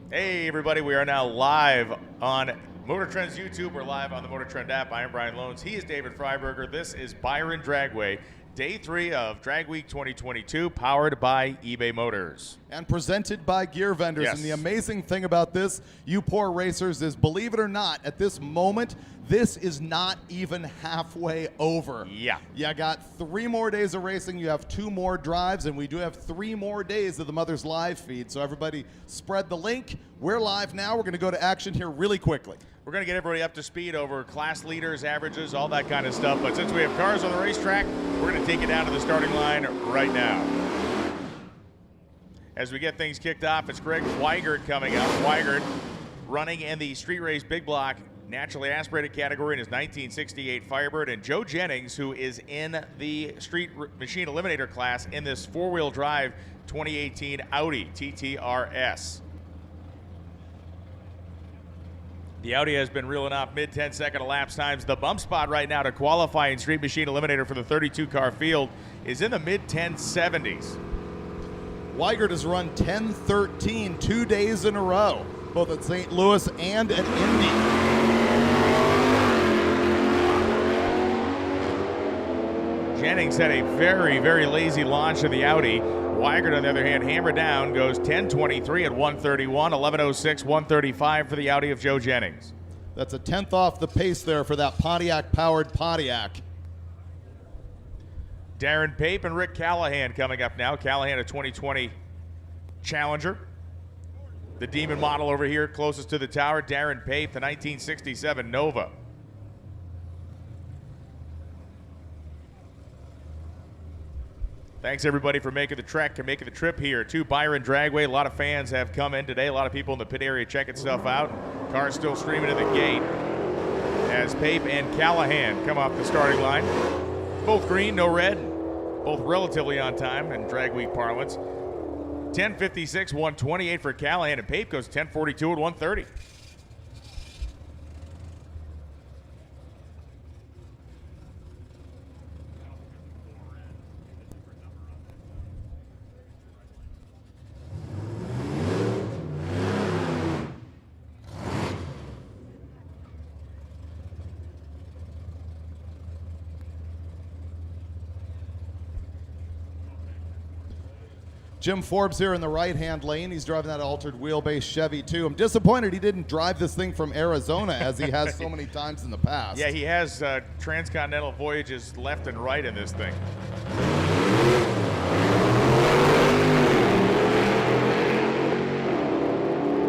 Hey everybody, we are now live on MotorTrend's YouTube. We're live on the MotorTrend app. I am Brian Lones. He is David Freiberger. This is Byron Dragway. Day 3 of Drag Week 2022, powered by eBay Motors. And presented by Gear Vendors. Yes. And the amazing thing about this, you poor racers, is believe it or not, at this moment, this is not even halfway over. Yeah. You got 3 more days of racing, you have 2 more drives, and we do have 3 more days of the Mother's Live feed. So everybody spread the link. We're live now. We're going to go to action here really quickly. We're going to get everybody up to speed over class leaders, averages, all that kind of stuff. But since we have cars on the racetrack, we're going to take it down to the starting line right now. As we get things kicked off, it's Greg Weigert coming up. Weigert running in the Street Race Big Block naturally aspirated category in his 1968 Firebird, and Joe Jennings, who is in the Street Machine Eliminator class in this four-wheel drive 2018 Audi TTRS. The Audi has been reeling off mid-10-second elapsed times. The bump spot right now to qualify in Street Machine Eliminator for the 32-car field is in the mid-1070s. Weigert has run 10-13 2 days in a row, both at St. Louis and at Indy. Jennings had a very, very lazy launch of the Audi. Weigert, on the other hand, hammer down, goes 10:23 at 131, 11:06, 135 for the Audi of Joe Jennings. That's a 10th off the pace there for that Pontiac-powered Pontiac. Darren Pape and Rick Callahan coming up now. Callahan, a 2020 Challenger. The Demon model over here closest to the tower. Darren Pape, the 1967 Nova. Thanks everybody for making the trek and making the trip here to Byron Dragway. A lot of fans have come in today. A lot of people in the pit area checking stuff out. Cars still streaming to the gate as Pape and Callahan come off the starting line. Both green, no red. Both relatively on time in Drag Week parlance. 10:56, 128 for Callahan, and Pape goes 10:42 at 130. Jim Forbes here in the right-hand lane. He's driving that altered wheelbase Chevy too. I'm disappointed he didn't drive this thing from Arizona as he has so many times in the past. Yeah, he has transcontinental voyages left and right in this thing.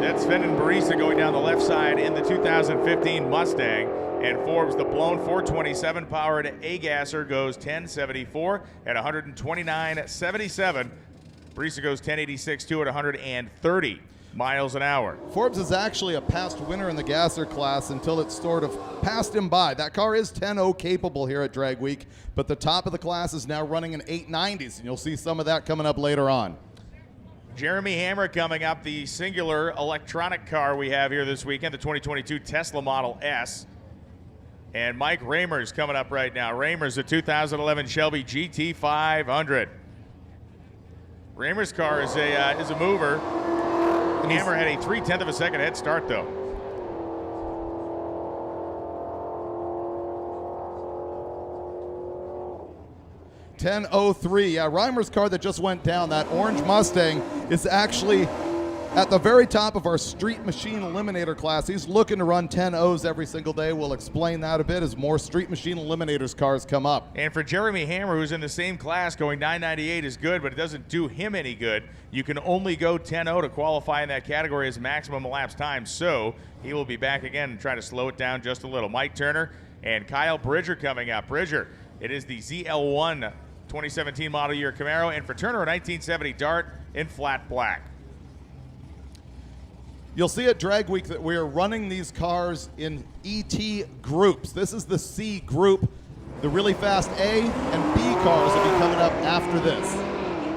That's Sven and Barista going down the left side in the 2015 Mustang. And Forbes, the blown 427 powered A-gasser, goes 1074 at 129.77. Barista goes 1086 too at 130 miles an hour. Forbes is actually a past winner in the gasser class until it sort of passed him by. That car is 10.0 capable here at Drag Week, but the top of the class is now running in 890s, and you'll see some of that coming up later on. Jeremy Hammer coming up, the singular electronic car we have here this weekend, the 2022 Tesla Model S. And Mike Ramers coming up right now. Ramers, the 2011 Shelby GT500. Ramers' car is a mover. Hammer had a 0.3 of a second head start, though. .10.03. Yeah, Reimer's car that just went down, that orange Mustang, is actually at the very top of our Street Machine Eliminator class. He's looking to run 10.0s every single day. We'll explain that a bit as more Street Machine Eliminators cars come up. And for Jeremy Hammer, who's in the same class, going 998 is good, but it doesn't do him any good. You can only go 10.0 to qualify in that category as maximum elapsed time, so he will be back again and try to slow it down just a little. Mike Turner and Kyle Bridger coming up. Bridger, it is the ZL1 2017 model year Camaro, and for Turner, a 1970 Dart in flat black. You'll see at Drag Week that we are running these cars in ET groups. This is the C group. The really fast A and B cars will be coming up after this.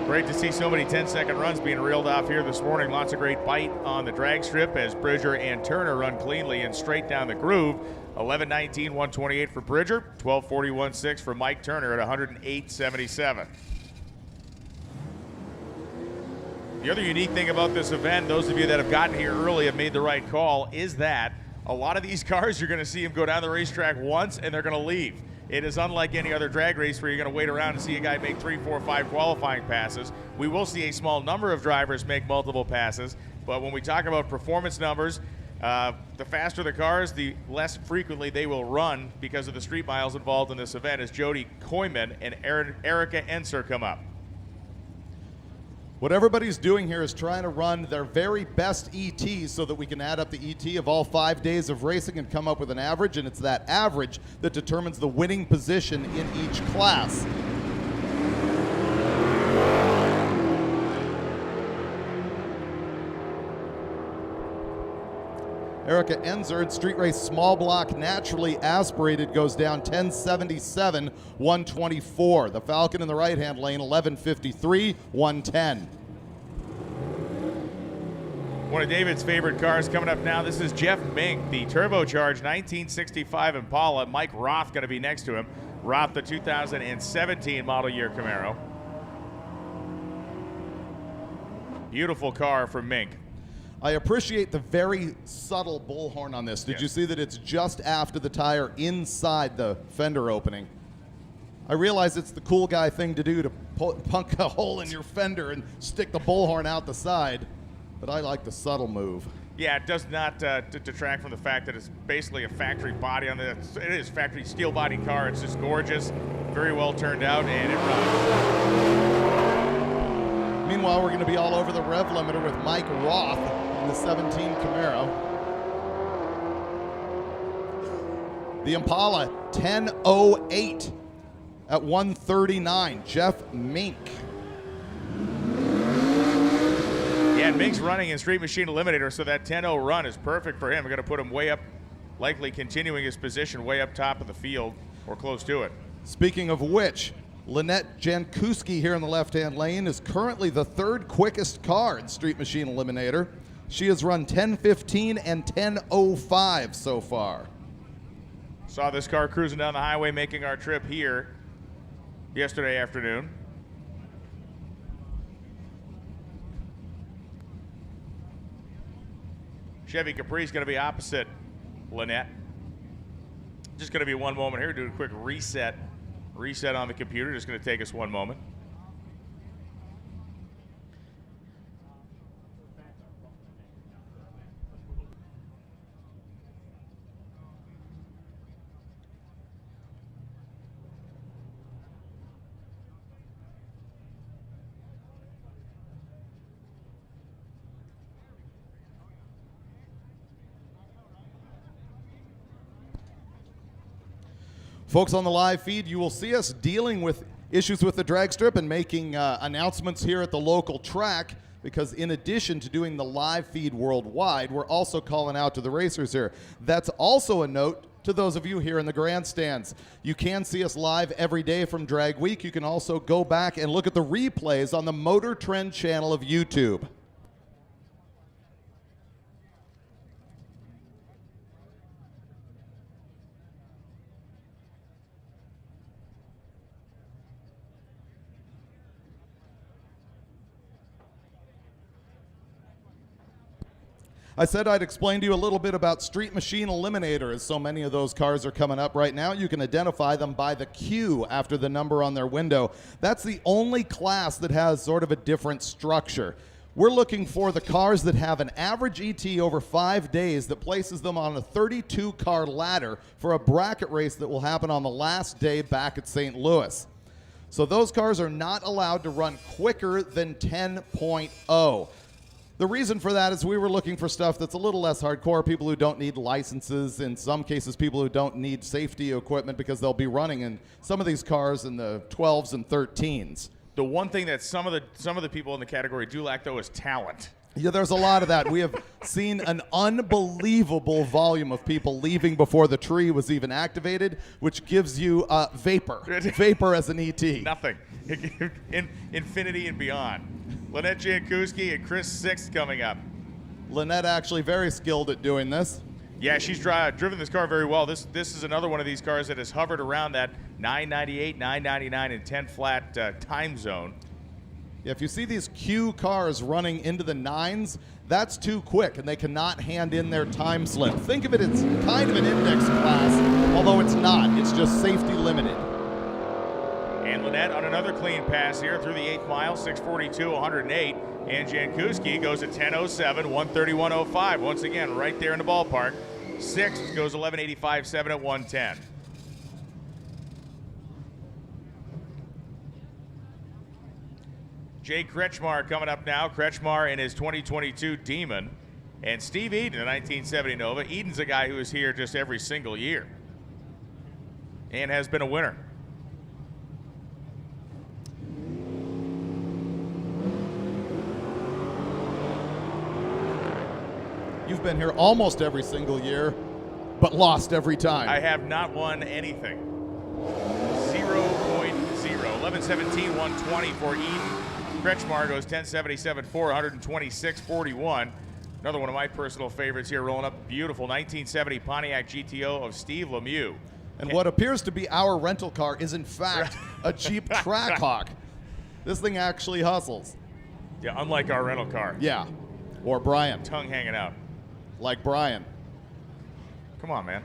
Great to see so many 10-second runs being reeled off here this morning. Lots of great bite on the drag strip as Bridger and Turner run cleanly and straight down the groove. 11:19, 128 for Bridger, 12:41.6 for Mike Turner at 108.77. The other unique thing about this event, those of you that have gotten here early have made the right call, is that a lot of these cars, you're going to see them go down the racetrack once and they're going to leave. It is unlike any other drag race where you're going to wait around and see a guy make 3, 4, 5 qualifying passes. We will see a small number of drivers make multiple passes, but when we talk about performance numbers, the faster the cars, the less frequently they will run because of the street miles involved in this event, as Jody Koyman and Erica Enser come up. What everybody's doing here is trying to run their very best ET so that we can add up the ET of all 5 days of racing and come up with an average, and it's that average that determines the winning position in each class. Erica Enser in street race small block naturally aspirated goes down 1077, 124. The Falcon in the right-hand lane, 1153, 110. One of David's favorite cars coming up now. This is Jeff Mink, the turbocharged 1965 Impala. Mike Roth going to be next to him. Roth, the 2017 model year Camaro. Beautiful car from Mink. I appreciate the very subtle bullhorn on this. Did you see that it's just after the tire inside the fender opening? I realize it's the cool guy thing to do to punk a hole in your fender and stick the bullhorn out the side, but I like the subtle move. Yeah, it does not detract from the fact that it's basically a factory body on it. It is factory steel body car. It's just gorgeous, very well turned out, and it runs. Meanwhile, we're going to be all over the rev limiter with Mike Roth in the 17 Camaro. The Impala 10:08 at 139. Jeff Mink. Yeah, and Mink's running in Street Machine Eliminator, so that 10:0 run is perfect for him. We're going to put him way up, likely continuing his position way up top of the field or close to it. Speaking of which, Lynette Jankuski here in the left-hand lane is currently the third quickest car in Street Machine Eliminator. She has run 10:15 and 10:05 so far. Saw this car cruising down the highway making our trip here yesterday afternoon. Chevy Caprice going to be opposite Lynette. Just going to be one moment here. Do a quick reset on the computer. Just going to take us one moment. Folks on the live feed, you will see us dealing with issues with the drag strip and making announcements here at the local track, because in addition to doing the live feed worldwide, we're also calling out to the racers here. That's also a note to those of you here in the grandstands. You can see us live every day from Drag Week. You can also go back and look at the replays on the MotorTrend channel of YouTube. I said I'd explain to you a little bit about Street Machine Eliminator, as so many of those cars are coming up right now. You can identify them by the Q after the number on their window. That's the only class that has sort of a different structure. We're looking for the cars that have an average ET over 5 days that places them on a 32-car ladder for a bracket race that will happen on the last day back at St. Louis. So those cars are not allowed to run quicker than 10.0. The reason for that is we were looking for stuff that's a little less hardcore, people who don't need licenses, in some cases people who don't need safety equipment because they'll be running in some of these cars in the 12s and 13s. The one thing that some of the people in the category do lack, though, is talent. Yeah, there's a lot of that. We have seen an unbelievable volume of people leaving before the tree was even activated, which gives you vapor. Vapor as an ET. Nothing. Infinity and beyond. Lynette Jankuski and Chris Sixt coming up. Lynette actually very skilled at doing this. Yeah, she's driven this car very well. This is another one of these cars that has hovered around that 998, 999, and 10 flat time zone. If you see these Q cars running into the 9s, that's too quick, and they cannot hand in their time slip. Think of it as kind of an index class, although it's not. It's just safety limited. And Lynette on another clean pass here through the 8th mile, 6:42, 108. And Jankuski goes at 10:07, 1:31.05. Once again, right there in the ballpark. 6th goes 11:85.7 at 1:10. Jake Kretschmar coming up now. Kretschmar in his 2022 Demon. And Steve Eden, the 1970 Nova. Eden's a guy who is here just every single year and has been a winner. You've been here almost every single year, but lost every time. I have not won anything. 0.0. 11:17, 120 for Eden. Kretschmar goes 10:77.4, 126.41. Another one of my personal favorites here rolling up. Beautiful 1970 Pontiac GTO of Steve Lemieux. And what appears to be our rental car is in fact a Jeep Trackhawk. This thing actually hustles. Yeah, unlike our rental car. Yeah, or Brian. Tongue hanging out. Like Brian. Come on, man.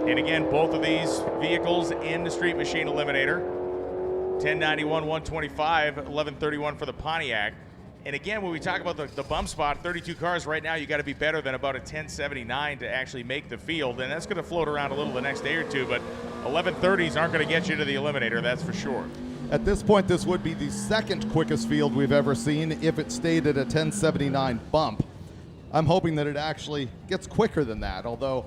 And again, both of these vehicles in the Street Machine Eliminator. 1091, 125, 1131 for the Pontiac. And again, when we talk about the bump spot, 32 cars right now, you got to be better than about a 1079 to actually make the field. And that's going to float around a little the next day or two, but 1130s aren't going to get you to the Eliminator, that's for sure. At this point, this would be the second quickest field we've ever seen if it stayed at a 1079 bump. I'm hoping that it actually gets quicker than that, although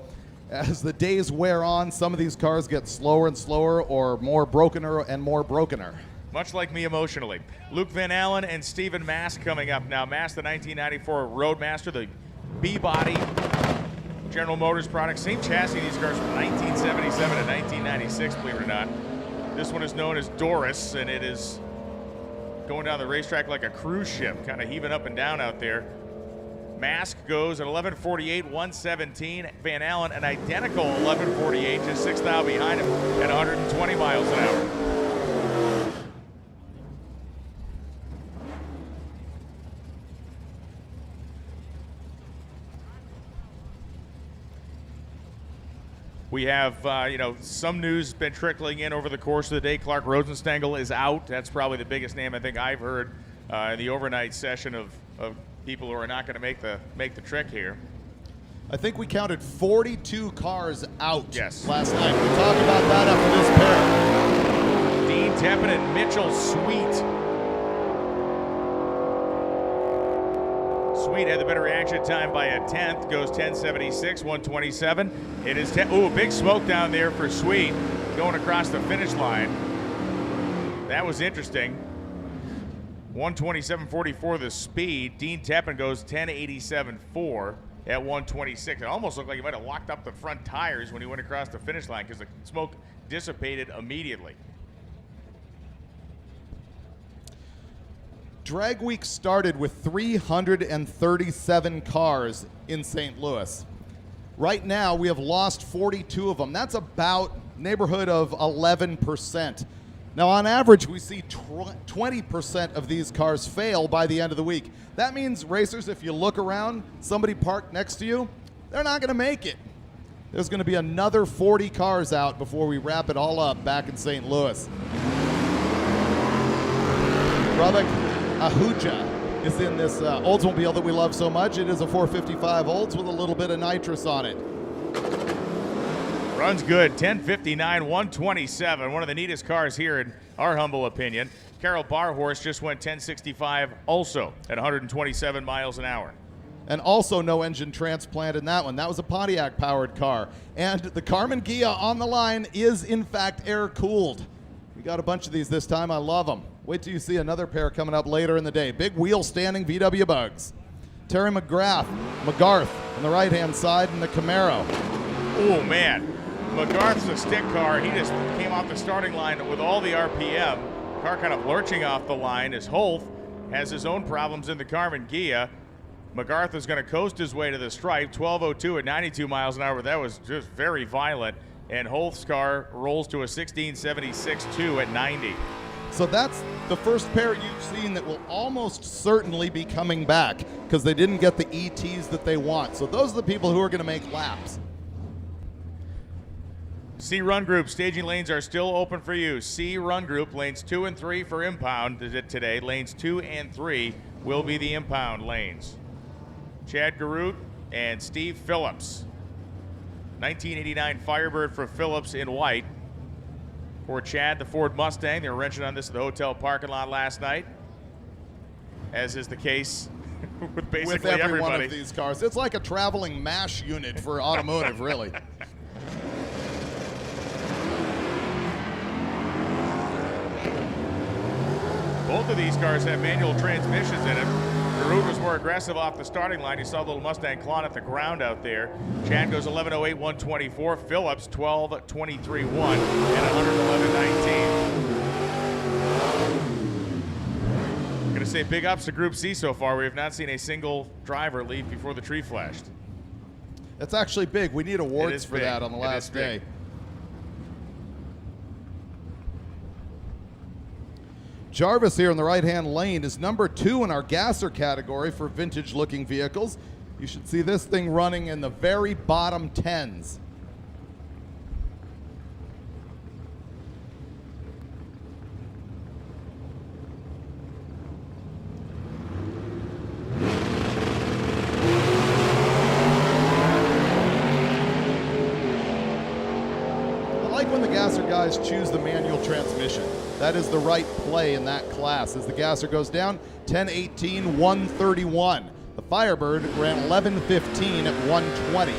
as the days wear on, some of these cars get slower and slower or more brokener and more brokener. Much like me emotionally. Luke Van Allen and Stephen Mask coming up now. Mask, the 1994 Roadmaster, the B-body General Motors product. Same chassis, these cars from 1977 to 1996, believe it or not. This one is known as Doris, and it is going down the racetrack like a cruise ship, kind of heaving up and down out there. Mask goes at 11:48, 117. Van Allen, an identical 11:48, just 6 thou behind him at 120 miles an hour. We have, some news been trickling in over the course of the day. Clark Rosenstengel is out. That's probably the biggest name I think I've heard in the overnight session of people who are not going to make the trek here. I think we counted 42 cars out last night. We'll talk about that after this pair. Dean Teppen and Mitchell Sweet. Sweet had the better reaction time by a 10th, goes 10:76, 127. It is big smoke down there for Sweet going across the finish line. That was interesting. 127.44 the speed. Dean Teppen goes 10:87.4 at 126. It almost looked like he might have locked up the front tires when he went across the finish line because the smoke dissipated immediately. Drag Week started with 337 cars in St. Louis. Right now, we have lost 42 of them. That's about neighborhood of 11%. Now, on average, we see 20% of these cars fail by the end of the week. That means, racers, if you look around, somebody parked next to you, they're not going to make it. There's going to be another 40 cars out before we wrap it all up back in St. Louis. Brother Ahuja is in this Oldsmobile that we love so much. It is a 455 Olds with a little bit of nitrous on it. Runs good, 10:59, 127. One of the neatest cars here in our humble opinion. Carol Barhorse just went 10:65 also at 127 miles an hour. And also no engine transplant in that one. That was a Pontiac-powered car. And the Karmann Ghia on the line is, in fact, air-cooled. We got a bunch of these this time. I love them. Wait till you see another pair coming up later in the day. Big wheel-standing VW Bugs. Terry McGrath on the right-hand side in the Camaro. Oh, man. McGarth's a stick car. He just came off the starting line with all the RPM. Car kind of lurching off the line as Holt has his own problems in the Karmann Ghia. MacArthur's going to coast his way to the stripe, 12:02 at 92 miles an hour, but that was just very violent. And Holth's car rolls to a 16.76.2 at 90. So that's the first pair you've seen that will almost certainly be coming back because they didn't get the ETs that they want. So those are the people who are going to make laps. C Run Group, staging lanes are still open for you. C Run Group, lanes 2 and 3 for impound today. Lanes 2 and 3 will be the impound lanes. Chad Garut and Steve Phillips. 1989 Firebird for Phillips in white. For Chad, the Ford Mustang. They were wrenching on this at the hotel parking lot last night, as is the case with basically every everybody. one of these cars. It's like a traveling MASH unit for automotive, really. Both of these cars have manual transmissions in them. Garut was more aggressive off the starting line. You saw the little Mustang clawing at the ground out there. Chad goes 11:08.124. Phillips 12:23.1 and 111.19. Gonna say big ups to Group C so far. We have not seen a single driver leave before the tree flashed. That's actually big. We need awards for big. that on the last day. Jarvis here in the right-hand lane is number 2 in our gasser category for vintage-looking vehicles. You should see this thing running in the very bottom 10s. I like when the gasser guys choose the manual transmission. That is the right play in that class. As the gasser goes down, 10:18.131. The Firebird ran 11:15 at 120.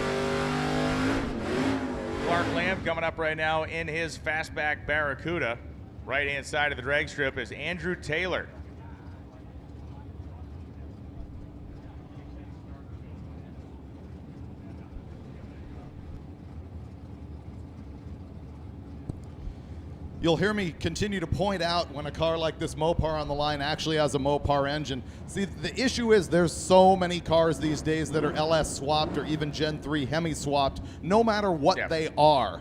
Clark Lamb coming up right now in his fastback Barracuda. Right-hand side of the drag strip is Andrew Taylor. You'll hear me continue to point out when a car like this Mopar on the line actually has a Mopar engine. See, the issue is there's so many cars these days that are LS swapped or even Gen 3 Hemi swapped, no matter what they are.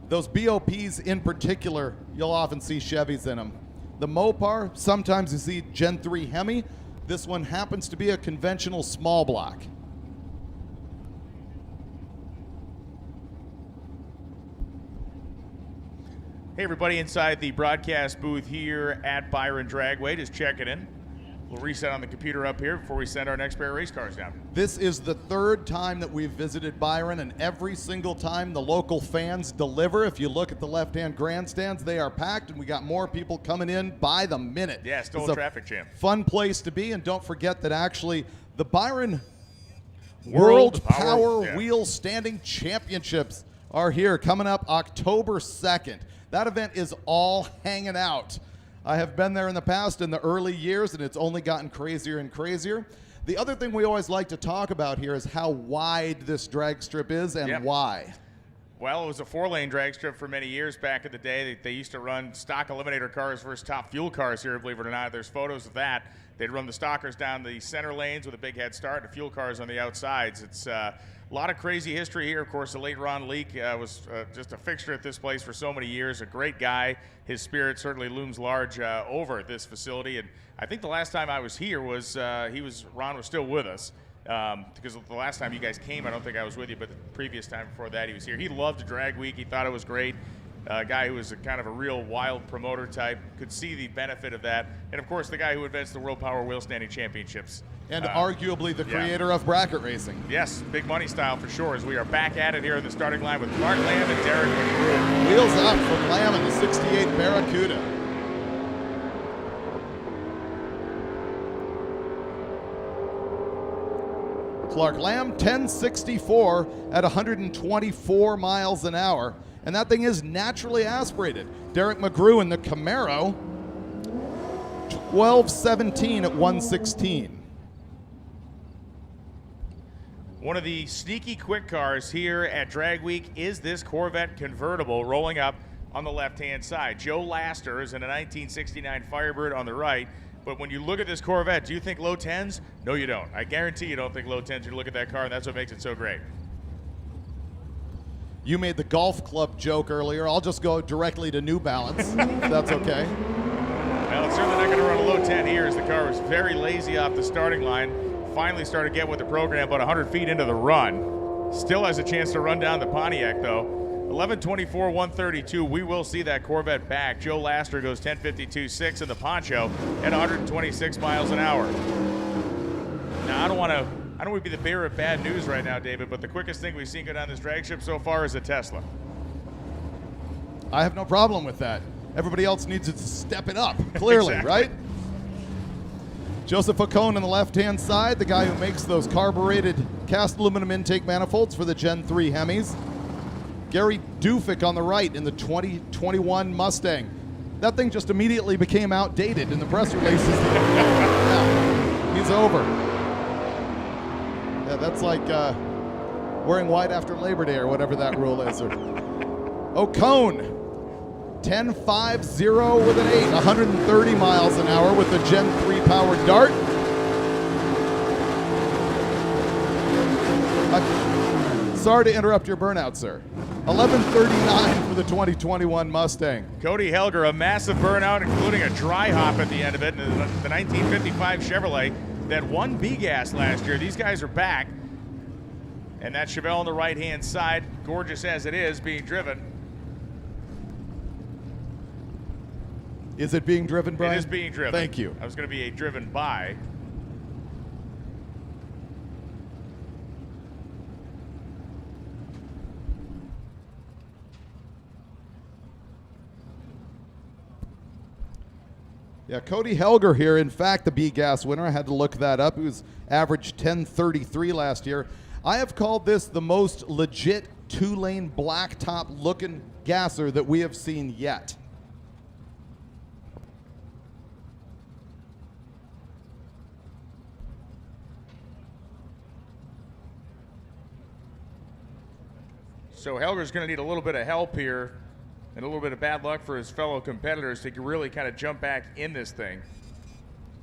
Those BOPs in particular, you'll often see Chevys in them. The Mopar, sometimes you see Gen 3 Hemi. This one happens to be a conventional small block. Hey everybody inside the broadcast booth here at Byron Dragway, just checking in. We'll reset on the computer up here before we send our next pair of race cars down. This is the 3rd time that we've visited Byron, and every single time the local fans deliver. If you look at the left-hand grandstands, they are packed, and we got more people coming in by the minute. Yeah, still a traffic jam. Fun place to be, and don't forget that actually the Byron World Power Wheel Standing Championships are here coming up October 2nd. That event is all hanging out. I have been there in the past in the early years, and it's only gotten crazier and crazier. The other thing we always like to talk about here is how wide this drag strip is and why. Well, it was a 4-lane drag strip for many years back in the day. They used to run stock eliminator cars versus top fuel cars here, believe it or not. There's photos of that. They'd run the stockers down the center lanes with a big head start, and the fuel cars on the outsides. It's a lot of crazy history here. Of course, the late Ron Leake was just a fixture at this place for so many years. A great guy. His spirit certainly looms large over this facility. And I think the last time I was here was Ron was still with us. Because the last time you guys came, I don't think I was with you, but the previous time before that he was here. He loved Drag Week. He thought it was great. A guy who was a kind of a real wild promoter type, could see the benefit of that. And of course, the guy who invents the World Power Wheel Standing Championships. And arguably the creator of bracket racing. Yes, big money style for sure, as we are back at it here in the starting line with Clark Lamb and Derek McGrew. Wheels up from Lamb in the 68 Barracuda. Clark Lamb, 1064 at 124 miles an hour. And that thing is naturally aspirated. Derek McGrew in the Camaro, 1217 at 116. One of the sneaky quick cars here at Drag Week is this Corvette convertible rolling up on the left-hand side. Joe Laster is in a 1969 Firebird on the right. But when you look at this Corvette, do you think low 10s? No, you don't. I guarantee you don't think low 10s. You look at that car, and that's what makes it so great. You made the golf club joke earlier. I'll just go directly to New Balance, if that's okay. Well, it's certainly not going to run a low 10 here, as the car was very lazy off the starting line. Finally started to get with the program about 100 feet into the run. Still has a chance to run down the Pontiac, though. 11:24, 132. We will see that Corvette back. Joe Laster goes 10:52.6 in the Poncho at 126 miles an hour. Now, I don't want to be the bearer of bad news right now, David, but the quickest thing we've seen go down this drag strip so far is a Tesla. I have no problem with that. Everybody else needs to step it up, clearly, Exactly. right? Joseph Ocone on the left-hand side, the guy who makes those carbureted cast aluminum intake manifolds for the Gen 3 Hemis. Gary Dufik on the right in the 2021 Mustang. That thing just immediately became outdated in the press releases. Yeah, he's over. Yeah, that's like wearing white after Labor Day or whatever that rule is. Ocone, 10.50 with an 8, 130 miles an hour with the Gen 3 powered Dart. Sorry to interrupt your burnout, sir. 11:39 for the 2021 Mustang. Cody Helger, a massive burnout, including a dry hop at the end of it. And the 1955 Chevrolet that won B-Gas last year. These guys are back. And that Chevelle on the right-hand side, gorgeous as it is, being driven. Is it being driven, Brian? It is being driven. Thank you. I was going to be a driven by. Yeah, Cody Helger here. In fact, the B-Gas winner. I had to look that up. He was averaged 10.33 last year. I have called this the most legit two-lane blacktop-looking gasser that we have seen yet. So Helger's going to need a little bit of help here and a little bit of bad luck for his fellow competitors to really kind of jump back in this thing.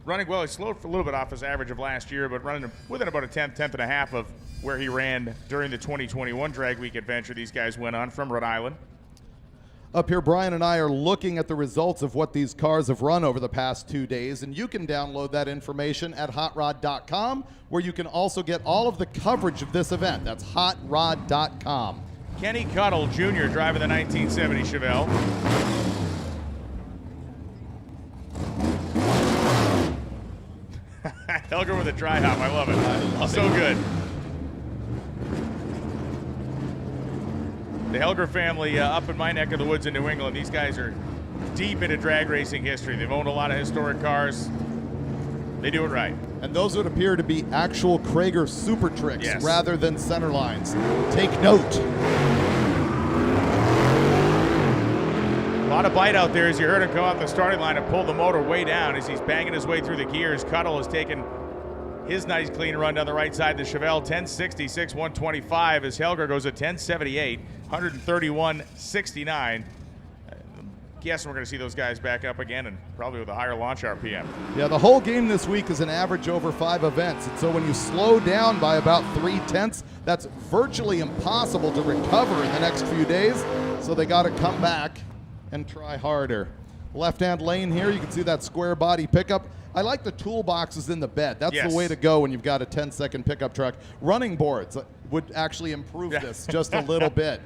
Running well, he slowed a little bit off his average of last year, but running within about a tenth and a half of where he ran during the 2021 Drag Week adventure these guys went on from Rhode Island. Up here, Brian and I are looking at the results of what these cars have run over the past 2 days, and you can download that information at hotrod.com, where you can also get all of the coverage of this event. That's hotrod.com. Kenny Cuttle Jr. driving the 1970 Chevelle. Helger with a dry hop. I love it. So good. The Helger family up in my neck of the woods in New England, these guys are deep into drag racing history. They've owned a lot of historic cars. They do it right. And those would appear to be actual Krager super tricks Yes. rather than center lines. Take note. A lot of bite out there as you heard him come off the starting line and pull the motor way down as he's banging his way through the gears. Cuttle has taken his nice clean run down the right side of the Chevelle, 10.66, 125, as Helger goes at 10.78, 131.69. Guess we're going to see those guys back up again and probably with a higher launch RPM. Yeah, the whole game this week is an average over 5 events. And so when you slow down by about 0.3, that's virtually impossible to recover in the next few days. So they got to come back and try harder. Left-hand lane here, you can see that square body pickup. I like the toolboxes in the bed. That's Yes. the way to go when you've got a 10-second pickup truck. Running boards would actually improve this just a little bit.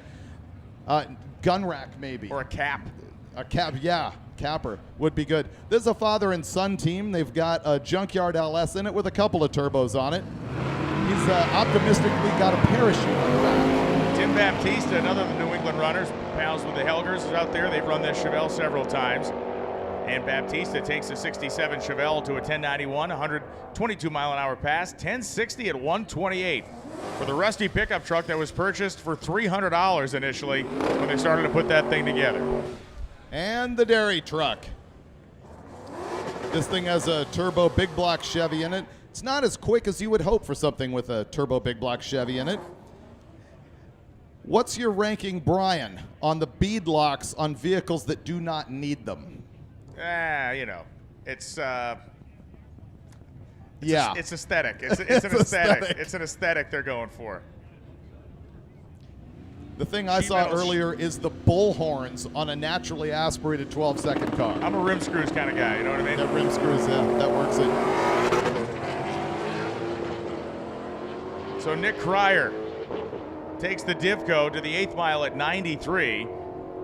Gun rack maybe. Or a cap. A cap, yeah, capper would be good. This is a father and son team. They've got a Junkyard LS in it with a couple of turbos on it. He's optimistically got a parachute on the back. Tim Baptista, another of the New England runners, pals with the Helgers, is out there. They've run this Chevelle several times. And Baptista takes a 67 Chevelle to a 1091, 122 mile an hour pass, 1060 at 128 for the rusty pickup truck that was purchased for $300 initially when they started to put that thing together. And the dairy truck. This thing has a turbo big block Chevy in it. It's not as quick as you would hope for something with a turbo big block Chevy in it. What's your ranking, Brian, on the bead locks on vehicles that do not need them? You know, it's It's aesthetic. It's an aesthetic. It's an aesthetic they're going for. The thing I saw earlier is the bull horns on a naturally aspirated 12-second car. I'm a rim screws kind of guy, you know what I mean? That rim screws, yeah, that works it. So Nick Cryer takes the Divco to the 8th mile at 93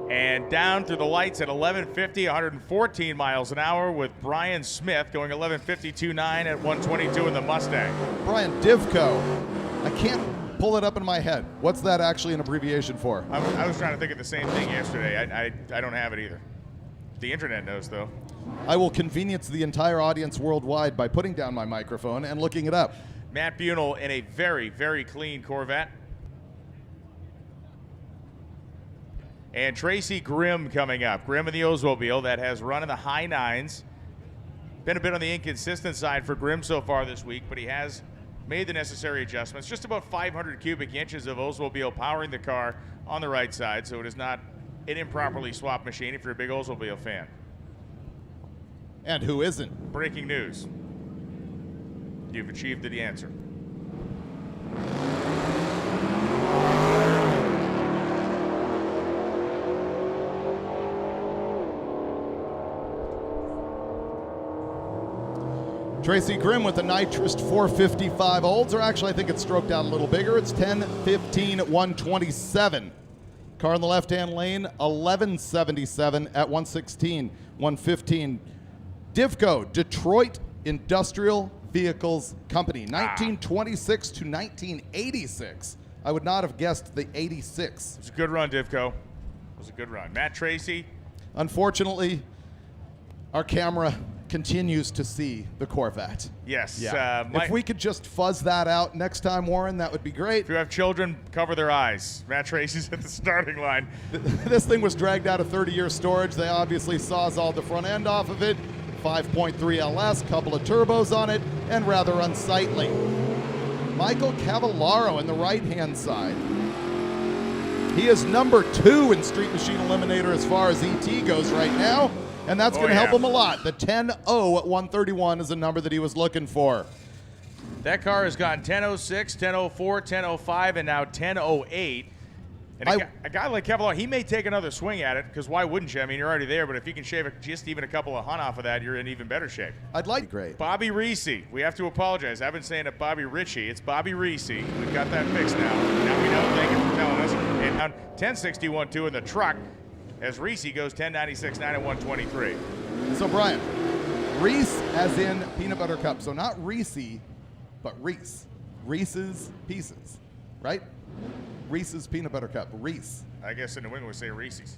and down through the lights at 11:50, 114 miles an hour with Brian Smith going 11:52.9 at 122 in the Mustang. Brian, Divco, I can't pull it up in my head. What's that actually an abbreviation for? I was trying to think of the same thing yesterday. I don't have it either. The internet knows, though. I will convenience the entire audience worldwide by putting down my microphone and looking it up. Matt Bunel in a very, very clean Corvette. And Tracy Grimm coming up. Grimm in the Oldsmobile that has run in the high 9s. Been a bit on the inconsistent side for Grimm so far this week, but he has made the necessary adjustments. Just about 500 cubic inches of Oldsmobile powering the car on the right side, so it is not an improperly swapped machine if you're a big Oldsmobile fan. And who isn't? Breaking news. You've achieved the answer. Tracy Grimm with the nitrous 455 olds, or actually I think it's stroked out a little bigger. It's 10:15 at 127. Car in the left-hand lane, 1177 at 116, 115. Divco, Detroit Industrial Vehicles Company, 1926 to 1986. I would not have guessed the 86. It was a good run, Divco. It was a good run. Matt Tracy. Unfortunately, our camera continues to see the Corvette. Yes. Yeah. If we could just fuzz that out next time, Warren, that would be great. If you have children, cover their eyes. Matt Tracy's at the starting line. This thing was dragged out of 30-year storage. They obviously sawzalled the front end off of it. 5.3 LS, couple of turbos on it, and rather unsightly. Michael Cavallaro in the right-hand side. He is number 2 in Street Machine Eliminator as far as ET goes right now. And that's going to help him a lot. The 10-0 at 131 is the number that he was looking for. That car has gone 10.06, 10.04, 10.05, and now 10.08. And a guy like Cavallaro, he may take another swing at it, because why wouldn't you? I mean, you're already there, but if you can shave just even a couple of hunt off of that, you're in even better shape. I'd like great. Bobby Reese. We have to apologize. I've been saying it Bobby Ritchie. It's Bobby Reese. We've got that fixed now. Now we know. Thank you for telling us. And now 10.61.2 in the truck, as Reese goes 10.96.9 at 123. So, Brian, Reese as in peanut butter cup. So not Reese, but Reese. Reese's Pieces, right? Reese's peanut butter cup. Reese. I guess in New England we say Reese's.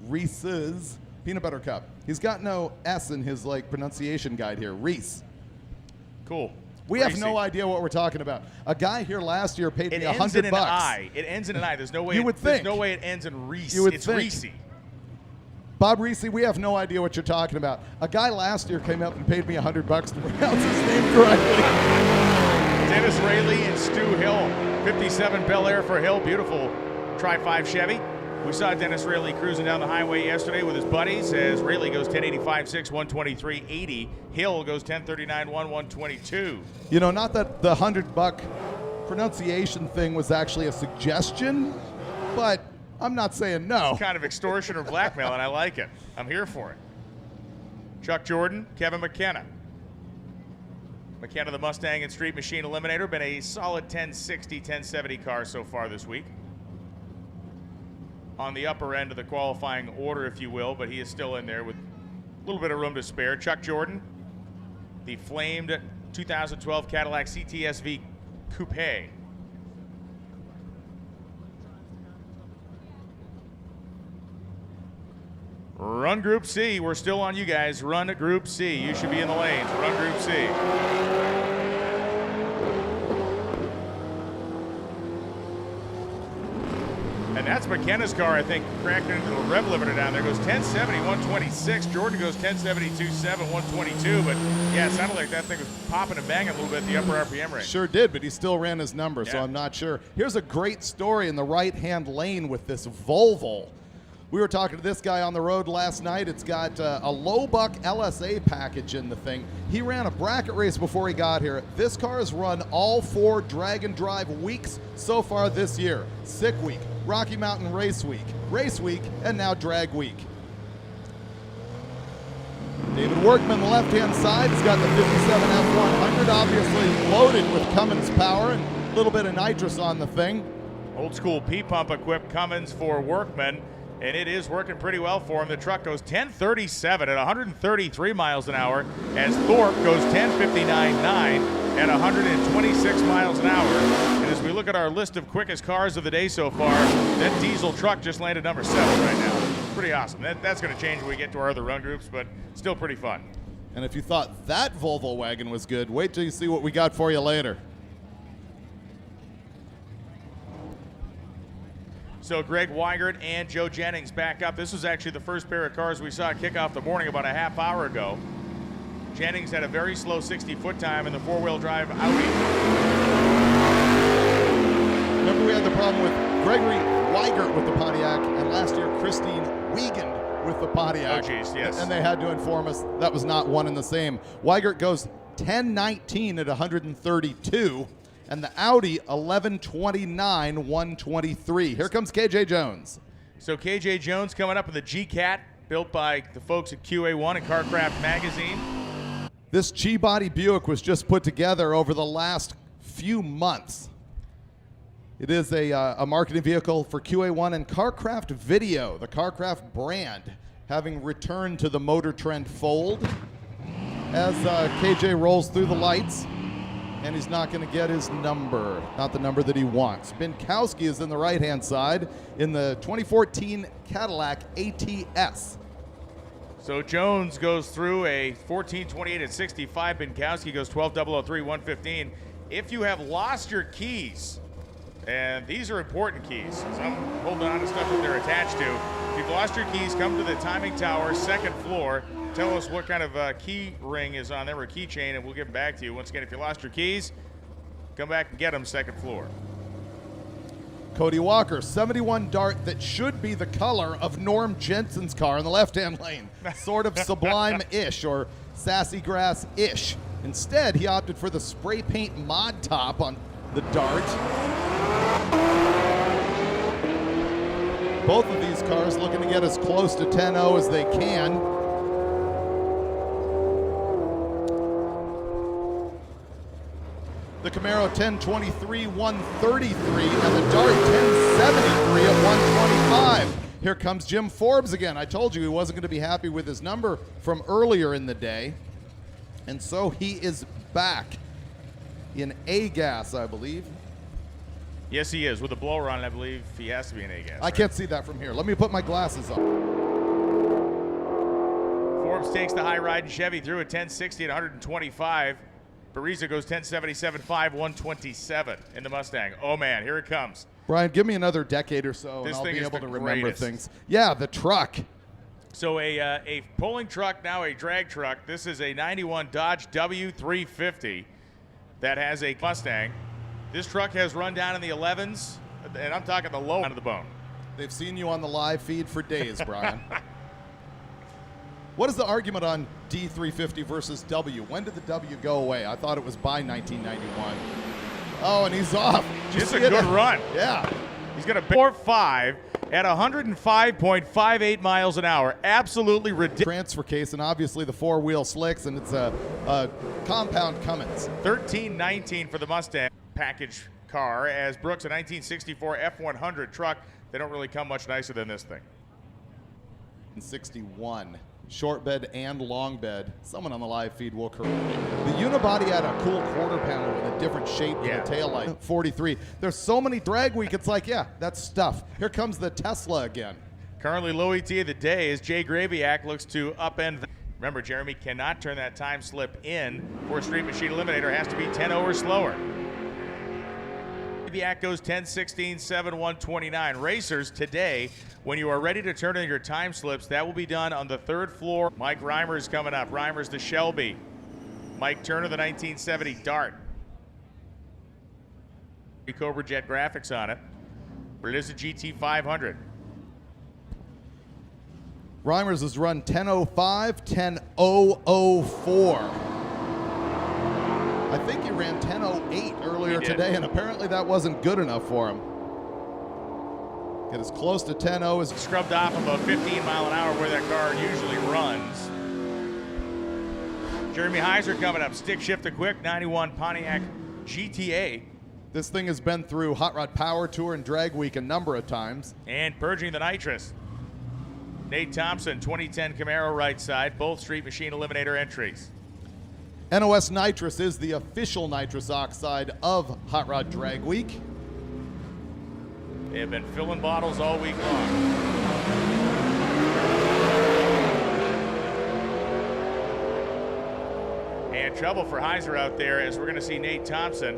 Reese's peanut butter cup. He's got no S in his pronunciation guide here. Reese. Cool. We have no idea what we're talking about. A guy here last year paid me $100. It ends in an I. It ends in an I. There's no way. You would think. There's no way it ends in Reese. You would it's think. Reese. Bob Reese, we have no idea what you're talking about. A guy last year came up and paid me $100 to pronounce his name correctly. Dennis Rayleigh and Stu Hill. 57 Bel Air for Hill. Beautiful Tri-5 Chevy. We saw Dennis Rayleigh cruising down the highway yesterday with his buddies as Rayleigh goes 10.85.6, 123.80. Hill goes 10.39.1, 122. You know, not that the $100 pronunciation thing was actually a suggestion, but I'm not saying no. It's kind of extortion or blackmail, and I like it. I'm here for it. Chuck Jordan, Kevin McKenna. McKenna, the Mustang and Street Machine Eliminator, been a solid 1060, 1070 car so far this week. On the upper end of the qualifying order, if you will, but he is still in there with a little bit of room to spare. Chuck Jordan, the flamed 2012 Cadillac CTS-V Coupe. Run Group C. We're still on you guys. Run Group C. You should be in the lanes. Run Group C. And that's McKenna's car, I think, cracked into the rev limiter down there. Goes 1070, 126. Jordan goes 1072.7, 122. But yeah, it sounded like that thing was popping and banging a little bit at the upper RPM range. Sure did, but he still ran his number, so I'm not sure. Here's a great story in the right-hand lane with this Volvo. We were talking to this guy on the road last night. It's got a low buck LSA package in the thing. He ran a bracket race before he got here. This car has run all 4 drag and drive weeks so far this year. Sick Week, Rocky Mountain Race Week, and now Drag Week. David Workman, the left-hand side, has got the 57 F100, obviously loaded with Cummins power and a little bit of nitrous on the thing. Old school P-pump equipped Cummins for Workman, and it is working pretty well for him. The truck goes 1037 at 133 miles an hour as Thorpe goes 1059.9 at 126 miles an hour. And as we look at our list of quickest cars of the day so far, that diesel truck just landed number 7 right now. Pretty awesome. That's going to change when we get to our other run groups, but still pretty fun. And if you thought that Volvo wagon was good, wait till you see what we got for you later. So Greg Weigert and Joe Jennings back up. This was actually the first pair of cars we saw kick off the morning about a half hour ago. Jennings had a very slow 60-foot time in the 4-wheel drive Audi. Remember we had the problem with Gregory Weigert with the Pontiac and last year Christine Wiegand with the Pontiac. Oh, geez, yes. And they had to inform us that was not one and the same. Weigert goes 1019 at 132. And the Audi 1129 123. Here comes KJ Jones. So KJ Jones coming up in the G-Cat, built by the folks at QA1 and CarCraft Magazine. This G-Body Buick was just put together over the last few months. It is a marketing vehicle for QA1 and CarCraft Video, the CarCraft brand, having returned to the MotorTrend fold. As KJ rolls through the lights, and he's not going to get his number, not the number that he wants. Binkowski is in the right-hand side in the 2014 Cadillac ATS. So Jones goes through a 1428 at 65. Binkowski goes 12003 115. If you have lost your keys, and these are important keys, so I'm holding on to stuff that they're attached to. If you've lost your keys, come to the timing tower, 2nd floor. Tell us what kind of key ring is on there or keychain, and we'll give them back to you. Once again, if you lost your keys, come back and get them 2nd floor. Cody Walker, 71 Dart that should be the color of Norm Jensen's car in the left-hand lane. Sort of Sublime-ish or Sassy Grass-ish. Instead, he opted for the spray paint mod top on the Dart. Both of these cars looking to get as close to 10-0 as they can. The Camaro 1023 133 and the Dart 1073 at 125. Here comes Jim Forbes again. I told you he wasn't going to be happy with his number from earlier in the day. And so he is back in A-gas, I believe. Yes, he is. With a blower on, I believe he has to be in A-gas. I can't see that from here. Let me put my glasses on. Forbes takes the high-riding Chevy through at 1060 at 125. Bariza goes 1077.5, 127 in the Mustang. Oh, man, here it comes. Brian, give me another decade or so, and I'll be able to remember things. Yeah, the truck. So a pulling truck, now a drag truck. This is a 91 Dodge W350 that has a Mustang. This truck has run down in the 11s, and I'm talking the low end of the bone. They've seen you on the live feed for days, Brian. What is the argument on D350 versus W? When did the W go away? I thought it was by 1991. Oh, and he's off. It's a good run. Yeah. He's got a 4.5 at 105.58 miles an hour. Absolutely ridiculous. Transfer case, and obviously the 4-wheel slicks, and it's a compound Cummins. 1319 for the Mustang package car, as Brooks, a 1964 F100 truck. They don't really come much nicer than this thing. 61. Short bed and long bed. Someone on the live feed will correct me. The unibody had a cool quarter panel with a different shape to the taillight. 43. There's so many drag week, it's like, yeah, that's stuff. Here comes the Tesla again. Currently low ET of the day as Jay Graviak looks to upend. Remember, Jeremy cannot turn that time slip in for a Street Machine Eliminator. Has to be 10-0 or slower. Graviak goes 10:16.7, 129. Racers, today, when you are ready to turn in your time slips, that will be done on the 3rd floor. Mike Reimer's coming up. Reimer's the Shelby. Mike Turner, the 1970 Dart. Cobra Jet graphics on it. But it is a GT500. Reimers has run 10:05, 10:004. I think he ran 10:08 earlier today, and apparently that wasn't good enough for him. Get as close to 10:0 as scrubbed off about 15 mile an hour where that car usually runs. Jeremy Heiser coming up, stick shift to quick, 91 Pontiac GTA. This thing has been through Hot Rod Power Tour and Drag Week a number of times. And purging the nitrous. Nate Thompson, 2010 Camaro right side, both Street Machine Eliminator entries. NOS Nitrous is the official nitrous oxide of Hot Rod Drag Week. They have been filling bottles all week long. And trouble for Heiser out there as we're going to see Nate Thompson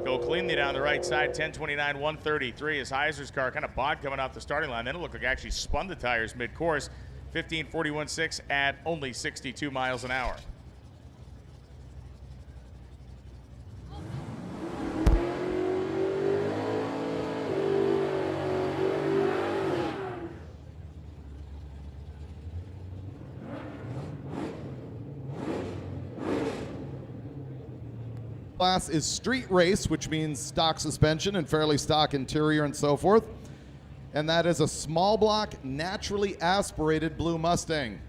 go cleanly down the right side, 10:29, 133 as Heiser's car kind of bogged coming off the starting line. Then it looked like actually spun the tires mid-course, 15:41.6 at only 62 miles an hour. Class is street race, which means stock suspension and fairly stock interior and so forth. And that is a small block, naturally aspirated blue Mustang.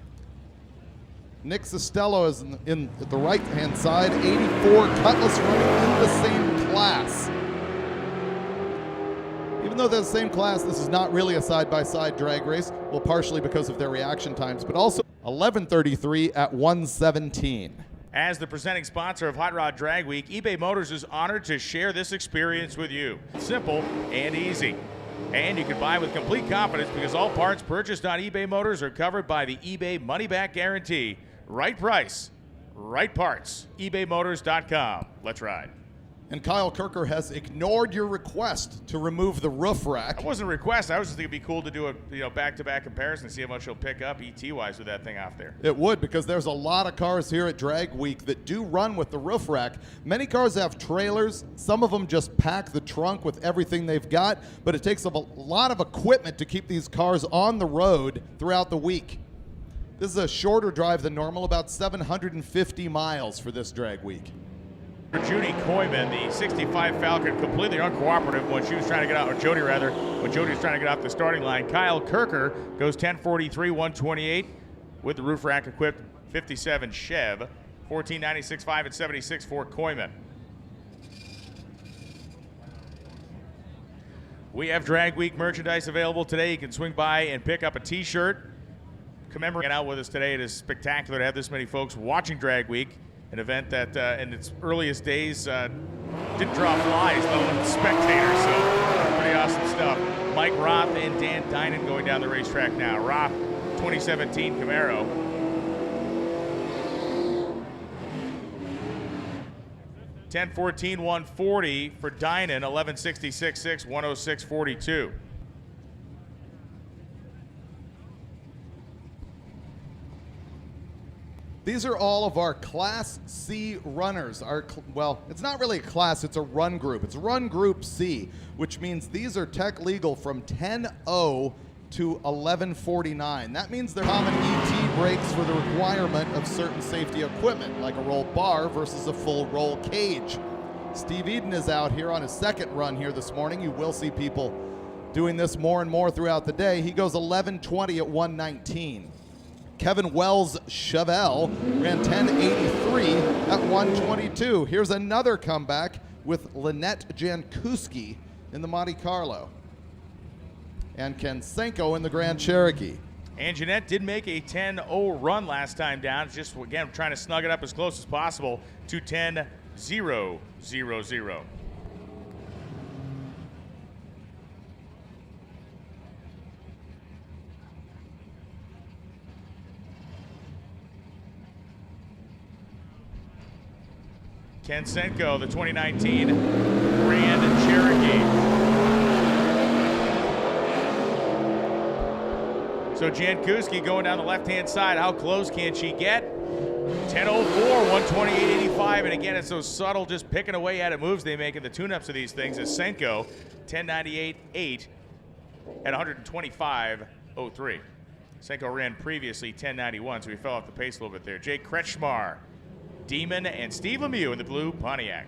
Nick Costello is in the right-hand side, 84 Cutlass running in the same class. Even though they're the same class, this is not really a side-by-side drag race. Well, partially because of their reaction times, but also 11:33 at 1:17. As the presenting sponsor of Hot Rod Drag Week, eBay Motors is honored to share this experience with you. Simple and easy. And you can buy with complete confidence because all parts purchased on eBay Motors are covered by the eBay money-back guarantee. Right price, right parts. ebaymotors.com. Let's ride. And Kyle Kirker has ignored your request to remove the roof rack. That wasn't a request. I was just thinking it'd be cool to do a back-to-back comparison, see how much he'll pick up ET-wise with that thing off there. It would, because there's a lot of cars here at Drag Week that do run with the roof rack. Many cars have trailers. Some of them just pack the trunk with everything they've got, but it takes a lot of equipment to keep these cars on the road throughout the week. This is a shorter drive than normal, about 750 miles for this Drag Week. For Judy Koyman, the 65 Falcon, completely uncooperative when she was trying to get out, or Jody rather, when Jody was trying to get off the starting line. Kyle Kirker goes 10:43, 128 with the roof rack equipped 57 Chev, 1496.5 and 76 for Koyman. We have Drag Week merchandise available today. You can swing by and pick up a t-shirt commemorating out with us today. It is spectacular to have this many folks watching Drag Week. An event that in its earliest days didn't draw flies, let alone spectators, so pretty awesome stuff. Mike Roth and Dan Dinan going down the racetrack now. Roth, 2017 Camaro. $10:14, 140 for Dinan, 11:66.6, 106.42. These are all of our Class C runners. Well, it's not really a class, it's a run group. It's Run Group C, which means these are tech legal from 10:0 to 11:49. That means they're common ET brakes for the requirement of certain safety equipment, like a roll bar versus a full roll cage. Steve Eden is out here on his second run here this morning. You will see people doing this more and more throughout the day. He goes 11:20 at 1:19. Kevin Wells Chevelle ran 10:83 at 1:22. Here's another comeback with Lynette Jankuski in the Monte Carlo. And Ken Senko in the Grand Cherokee. And Jeanette did make a 10:0 run last time down. It's just, again, trying to snug it up as close as possible to 10:000. Ken Senko, the 2019 Grand Cherokee. So Jankuski going down the left-hand side. How close can she get? 10:04, 128.85. And again, it's so subtle, just picking away at it moves they make in the tune-ups of these things. As Senko, 10:98.8 at 125.03. Senko ran previously 1091, so he fell off the pace a little bit there. Jake Kretschmar, Demon, and Steve Lemieux in the blue Pontiac.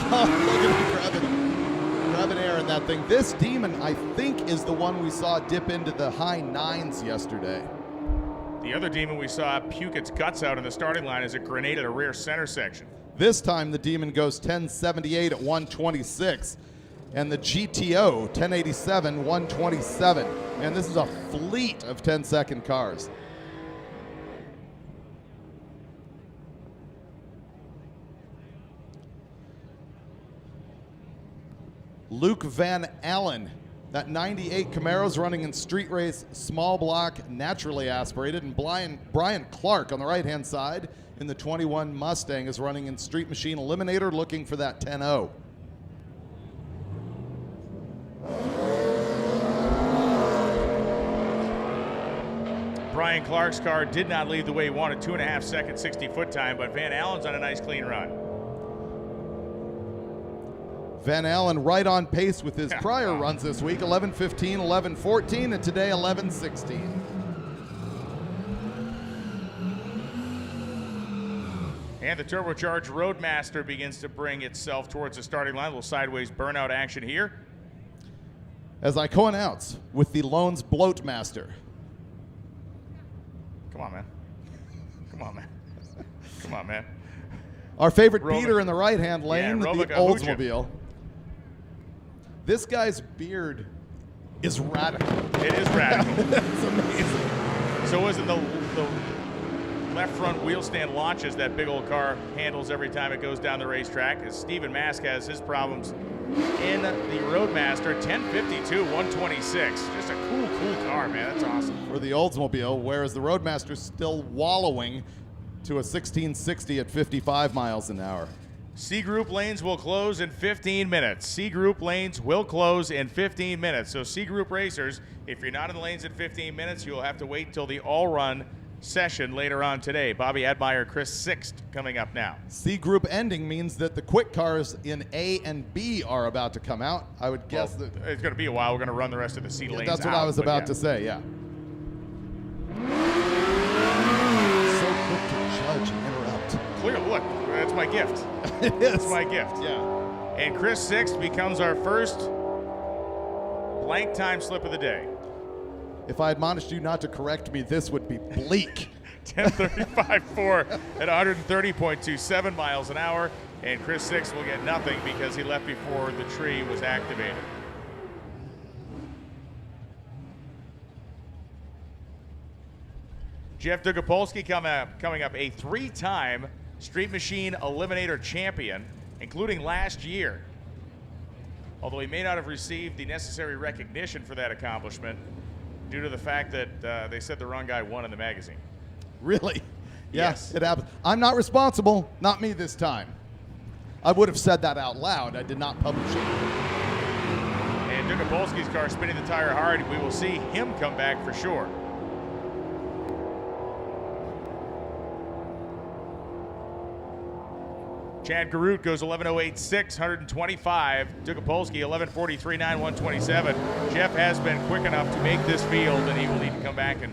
Oh, look at him grabbing air in that thing. This Demon, I think, is the one we saw dip into the high 9s yesterday. The other Demon we saw puke its guts out in the starting line as it grenaded a rear center section. This time the Demon goes 1078 at 126. And the GTO 1087, 127. And this is a fleet of 10-second cars. Luke Van Allen. That 98 Camaro's running in street race, small block, naturally aspirated. And Brian Clark on the right-hand side in the 21 Mustang is running in street machine eliminator, looking for that 10-0. Brian Clark's car did not leave the way he wanted, 2.5 seconds, 60-foot time, but Van Allen's on a nice clean run. Van Allen right on pace with his prior runs this week, 11:15, 11:14, and today 11:16. And the turbocharged Roadmaster begins to bring itself towards the starting line. A little sideways burnout action here. As I co-announce with the Loans Bloatmaster. Come on, man. Come on, man. Come on, man. Our favorite beater in the right-hand lane, the Robic Oldsmobile. This guy's beard is radical. It is radical. It's amazing. So was it the left front wheel stand launches that big old car handles every time it goes down the racetrack, as Steven Mask has his problems in the Roadmaster. 1052, 126. Just a cool car, man. That's awesome. For the Oldsmobile, whereas the Roadmaster's still wallowing to a 1660 at 55 miles an hour. C group lanes will close in 15 minutes. C group lanes will close in 15 minutes. So C group racers, if you're not in the lanes in 15 minutes, you'll have to wait until the all-run session later on today. Bobby Admire, Chris Sixt coming up now. C group ending means that the quick cars in A and B are about to come out. I would guess that it's going to be a while. We're going to run the rest of the C lanes. That's what I was about to say, yeah. So quick to judge and interrupt. Clear, look, that's my gift. It is. That's my gift. Yeah. And Chris Sixt becomes our first blank time slip of the day. If I admonished you not to correct me, this would be bleak. 10:35.4 at 130.27 miles an hour. And Chris Sixt will get nothing because he left before the tree was activated. Jeff Dugopolsky coming up, a 3-time Street Machine Eliminator champion, including last year. Although he may not have received the necessary recognition for that accomplishment due to the fact that they said the wrong guy won in the magazine. Really? Yes. It happens. I'm not responsible. Not me this time. I would have said that out loud. I did not publish it. And Dugopolsky's car spinning the tire hard. We will see him come back for sure. Chad Garut goes 11:08.6, 125. Dugopolsky 11:43.9, 127. Jeff has been quick enough to make this field, and he will need to come back and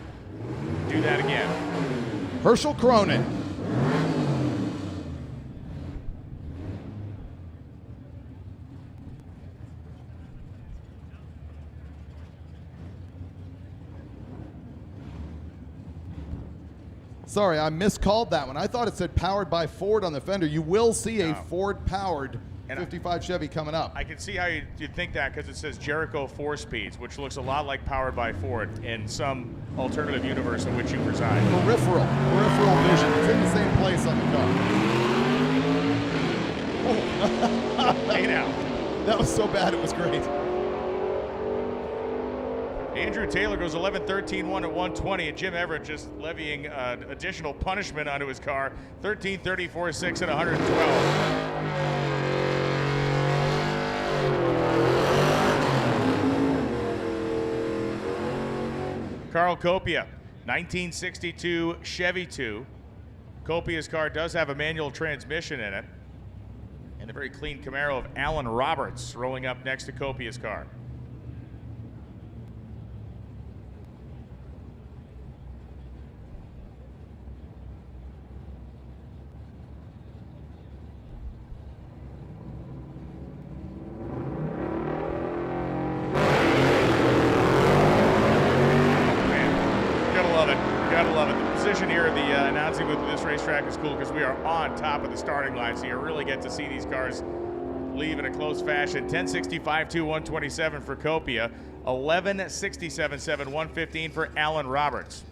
do that again. Herschel Cronin. Sorry, I miscalled that one. I thought it said powered by Ford on the fender. You will see a Ford-powered 55 Chevy coming up. I can see how you'd think that because it says Jericho 4-Speeds, which looks a lot like powered by Ford in some alternative universe in which you reside. Peripheral vision. It's in the same place on the car. Oh. Hey now. That was so bad, it was great. Andrew Taylor goes 11:13.1 at 120, and Jim Everett just levying additional punishment onto his car. 13:34.6 at 112. Carl Copia, 1962 Chevy 2. Copia's car does have a manual transmission in it. And the very clean Camaro of Alan Roberts rolling up next to Copia's car. tradition here at the announcing booth of this racetrack is cool because we are on top of the starting line, so you really get to see these cars leave in a close fashion. 1065-2, 127 for Copia. 1167-7, 115 for Alan Roberts.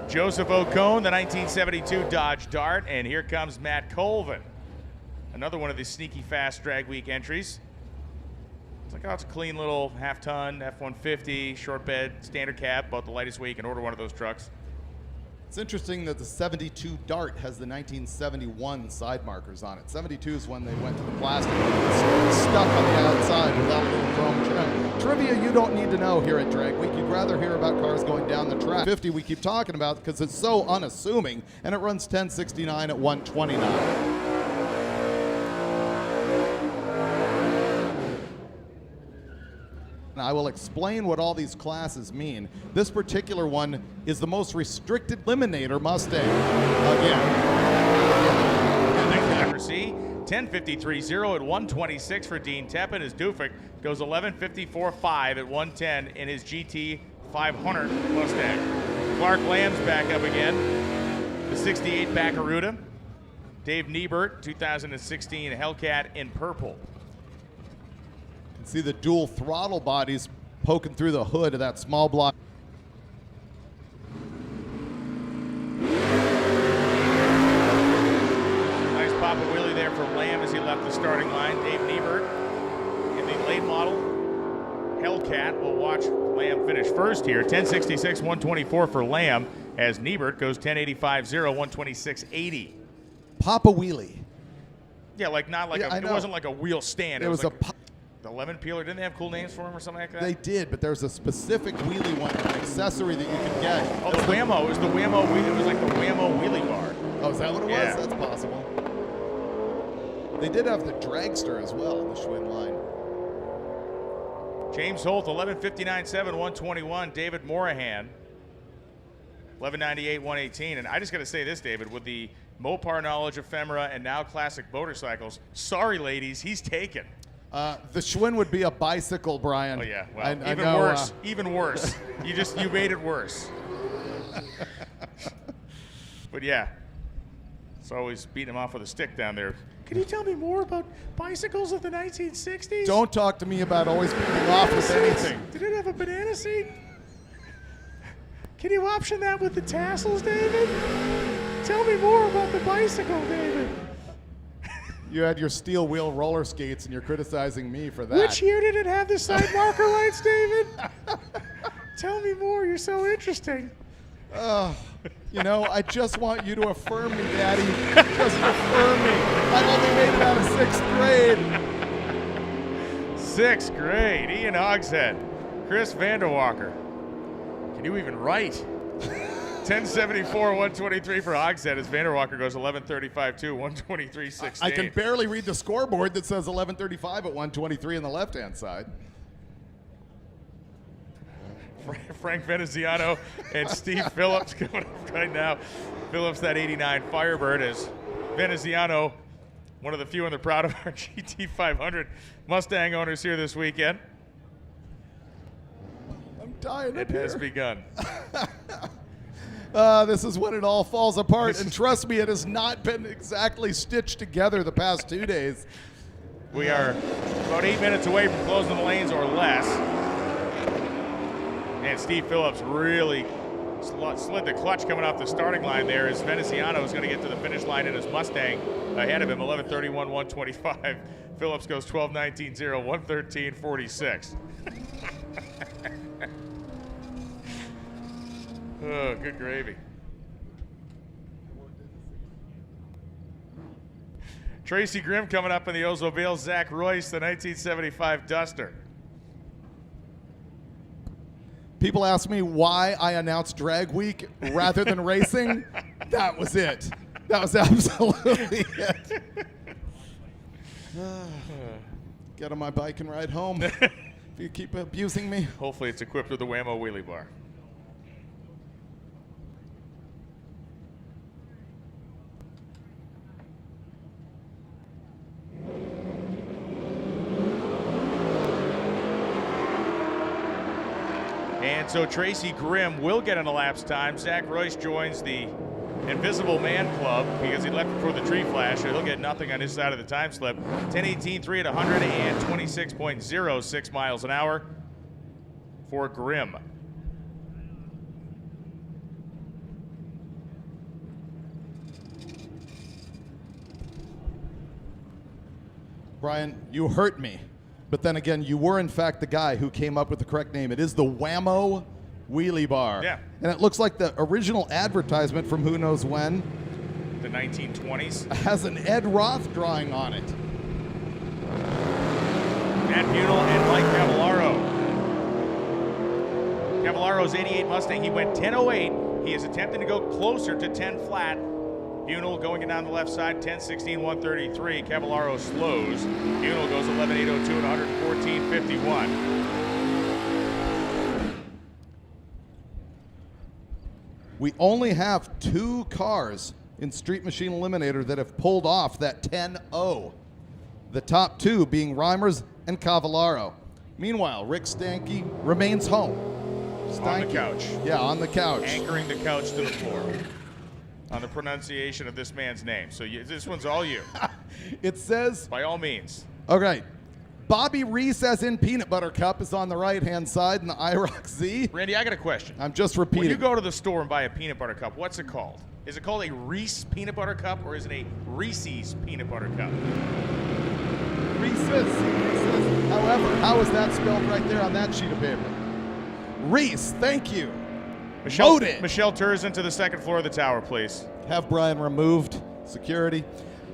Joseph O'Cone, the 1972 Dodge Dart, and here comes Matt Colvin. Another one of the sneaky fast drag week entries. It's like, oh, it's a clean little half-ton F-150, short bed, standard cab, about the lightest way you can order one of those trucks. It's interesting that the 72 Dart has the 1971 side markers on it. 72 is when they went to the plastic. It's stuck on the outside without a little chrome trim. Trivia you don't need to know here at Drag Week. You'd rather hear about cars going down the track. 50 we keep talking about because it's so unassuming, and it runs 1069 at 129. I will explain what all these classes mean. This particular one is the most restricted Eliminator Mustang. Again. Accuracy, 1053.0 at 126 for Dean Teppin as Dufek goes 1154.5 at 110 in his GT 500 Mustang. Clark Lamb's back up again. The 68 Baccaruda. Dave Niebert, 2016 Hellcat in purple. See the dual throttle bodies poking through the hood of that small block. Nice pop-up wheelie there for Lamb as he left the starting line. Dave Niebert in the late model Hellcat. We'll watch Lamb finish first here. 1066, 124 for Lamb as Niebert goes 1085.0, 126.80. Papa wheelie. Yeah, like not like it wasn't like a wheel stand. It was like a the lemon peeler. Didn't they have cool names for him or something like that? They did, but there's a specific wheelie one, an accessory that you can get. Oh, the Whammo. It was the Whammo wheelie. It was like the Whammo wheelie bar. Oh, is that what it Yeah. was? That's possible. They did have the dragster as well in the Schwinn line. James Holt, 1159.7, 121. David Morahan, 1198, 118. And I just got to say this, David, with the Mopar knowledge, ephemera, and now classic motorcycles, sorry, ladies, he's taken. The Schwinn would be a bicycle, Brian. Oh yeah, well, I even know, worse. Even worse. You made it worse. But yeah, it's always beating him off with a stick down there. Can you tell me more about bicycles of the 1960s? Don't talk to me about always beating off with anything. Did it have a banana seat? Can you option that with the tassels, David? Tell me more about the bicycle, David. You had your steel wheel roller skates and you're criticizing me for that. Which year did it have the side marker lights, David? Tell me more. You're so interesting. You know, I just want you to affirm me, Daddy. Just affirm me. I only made it out of 6th grade. 6th grade. Ian Hogshead. Chris Vanderwalker. Can you even write? 1074, 123 for Hogshead as Vanderwalker goes 1135.2, 123.16. I can barely read the scoreboard that says 1135 at 123 on the left-hand side. Frank Veneziano and Steve Phillips coming up right now. Phillips, that 89 Firebird, is Veneziano, one of the few and the proud of our GT500 Mustang owners here this weekend. I'm dying up It here. has begun. This is when it all falls apart, and trust me, it has not been exactly stitched together the past 2 days. We are about 8 minutes away from closing the lanes or less. And Steve Phillips really slid the clutch coming off the starting line there as Veneziano is going to get to the finish line in his Mustang ahead of him, 11:31, 125. Phillips goes 12:19.0, 113.46. Oh, good gravy. Tracy Grimm coming up in the Oldsmobile. Zach Royce, the 1975 Duster. People ask me why I announced Drag Week rather than racing. That was it. That was absolutely it. Get on my bike and ride home. If you keep abusing me. Hopefully it's equipped with a Whammo wheelie bar. And so Tracy Grimm will get an elapsed time. Zach Royce joins the Invisible Man Club because he left before the tree flash, so he'll get nothing on his side of the time slip. 10:18.3 at 126.06 miles an hour for Grimm. Brian, you hurt me. But then again, you were in fact the guy who came up with the correct name. It is the Whammo Wheelie Bar. Yeah. And it looks like the original advertisement from who knows when. The 1920s. Has an Ed Roth drawing on it. Matt Bunel and Mike Cavallaro. Cavallero's 88 Mustang, he went 10.08. He is attempting to go closer to 10 flat. Bunel going down the left side, 10.16.133. Cavallaro slows. Bunel goes 11.802 and 114.51. We only have 2 cars in Street Machine Eliminator that have pulled off that 10.0. The top 2 being Reimers and Cavallaro. Meanwhile, Rick Stanke remains home. On the couch. Yeah, on the couch. Anchoring the couch to the floor. On the pronunciation of this man's name. So this one's all you. It says, by all means. Okay. Bobby Reese, as in Peanut Butter Cup, is on the right-hand side in the IROC Z. Randy, I got a question. I'm just repeating. When you go to the store and buy a peanut butter cup, what's it called? Is it called a Reese peanut butter cup or is it a Reese's peanut butter cup? Reese's. However, how is that spelled right there on that sheet of paper? Reese, thank you. Michelle Turzin to the second floor of the tower, please. Have Brian removed. Security.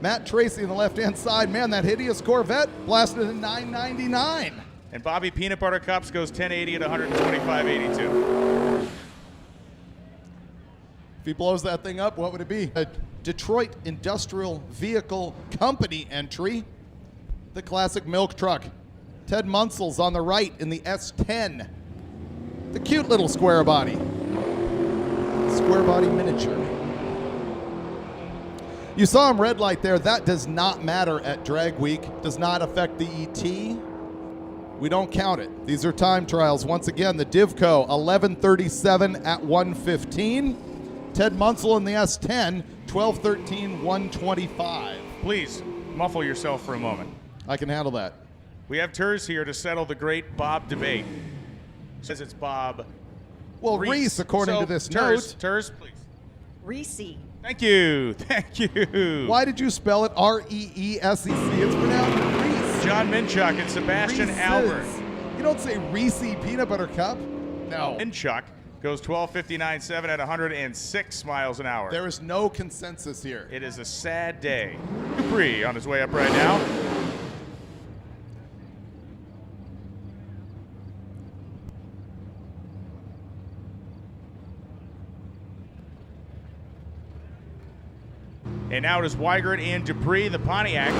Matt Tracy on the left-hand side. Man, that hideous Corvette blasted in 999. And Bobby Peanut Butter Cups goes 1080 at 125.82. If he blows that thing up, what would it be? A Detroit Industrial Vehicle Company entry. The classic milk truck. Ted Munsel's on the right in the S10. The cute little square body. Square body miniature. You saw him red light there. That does not matter at Drag Week. Does not affect the ET. We don't count it. These are time trials. Once again, the Divco 11:37 at 1:15. Ted Munsell in the S10 12:13 1:25. Please muffle yourself for a moment. I can handle that. We have Turs here to settle the great Bob debate. Says it's Bob. Well, Reese according to this note. Turs, please. Reese. Thank you. Thank you. Why did you spell it R-E-E-S-E-C? It's pronounced Reese. John Minchuk and Sebastian Reese's. Albert. You don't say Reese Peanut Butter Cup. No. Minchuk goes 12:59.7 at 106 miles an hour. There is no consensus here. It is a sad day. Dupree on his way up right now. And now it is Weigert and Dupree, the Pontiac.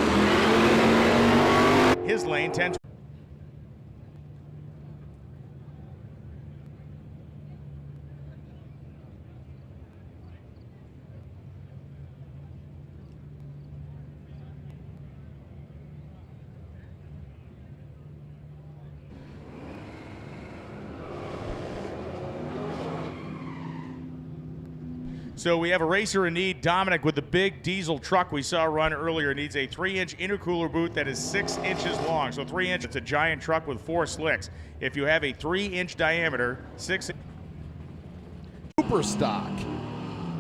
His lane, 10. So we have a racer in need. Dominic with the big diesel truck we saw run earlier needs a 3-inch intercooler boot that is 6 inches long. So 3 inches, it's a giant truck with 4 slicks. If you have a 3-inch diameter, 6. Super stock.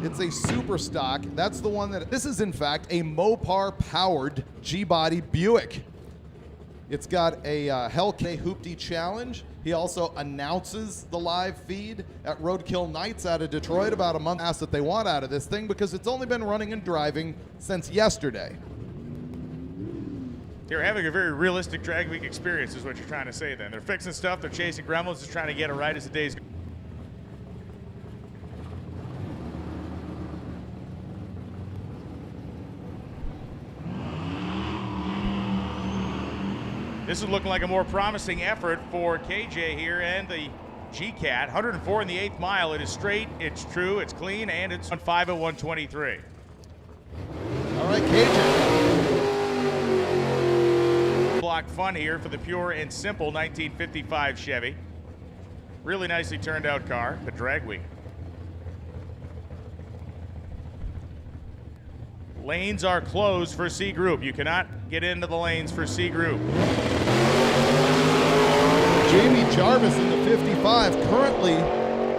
It's a super stock. That's the one that, this is in fact a Mopar powered G-body Buick. It's got a Hellcat Hoopty Challenge. He also announces the live feed at Roadkill Nights out of Detroit about a month. Asked that they want out of this thing because it's only been running and driving since yesterday. They're having a very realistic drag week experience is what you're trying to say then. They're fixing stuff, they're chasing gremlins, just trying to get it right as the days go. This is looking like a more promising effort for KJ here and the GCat. 104 in the 8th mile. It is straight, it's true, it's clean, and it's on 5 at 123. All right, KJ. Block fun here for the pure and simple 1955 Chevy. Really nicely turned out car, the Dragway. Lanes are closed for C Group. You cannot get into the lanes for C Group. Jamie Jarvis in the 55, currently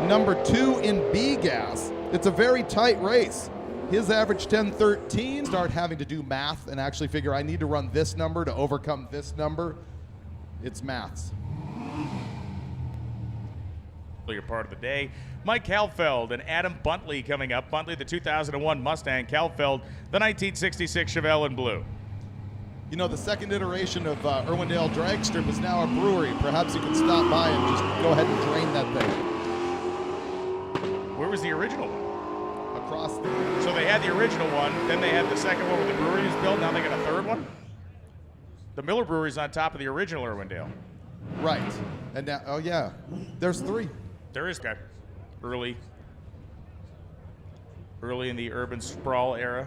number 2 in B gas. It's a very tight race. His average 10:13. Start having to do math and actually figure I need to run this number to overcome this number. It's maths. Earlier part of the day, Mike Halfeld and Adam Buntley coming up. Buntley, the 2001 Mustang. Halfeld, the 1966 Chevelle in blue. You know, the second iteration of Irwindale Drag Strip is now a brewery. Perhaps you can stop by and just go ahead and drain that thing. Where was the original one? Across the... So they had the original one, then they had the second one where the brewery was built, now they got a third one? The Miller Brewery's on top of the original Irwindale. Right. And now, oh yeah, there's 3. There is, guy. Early in the urban sprawl era.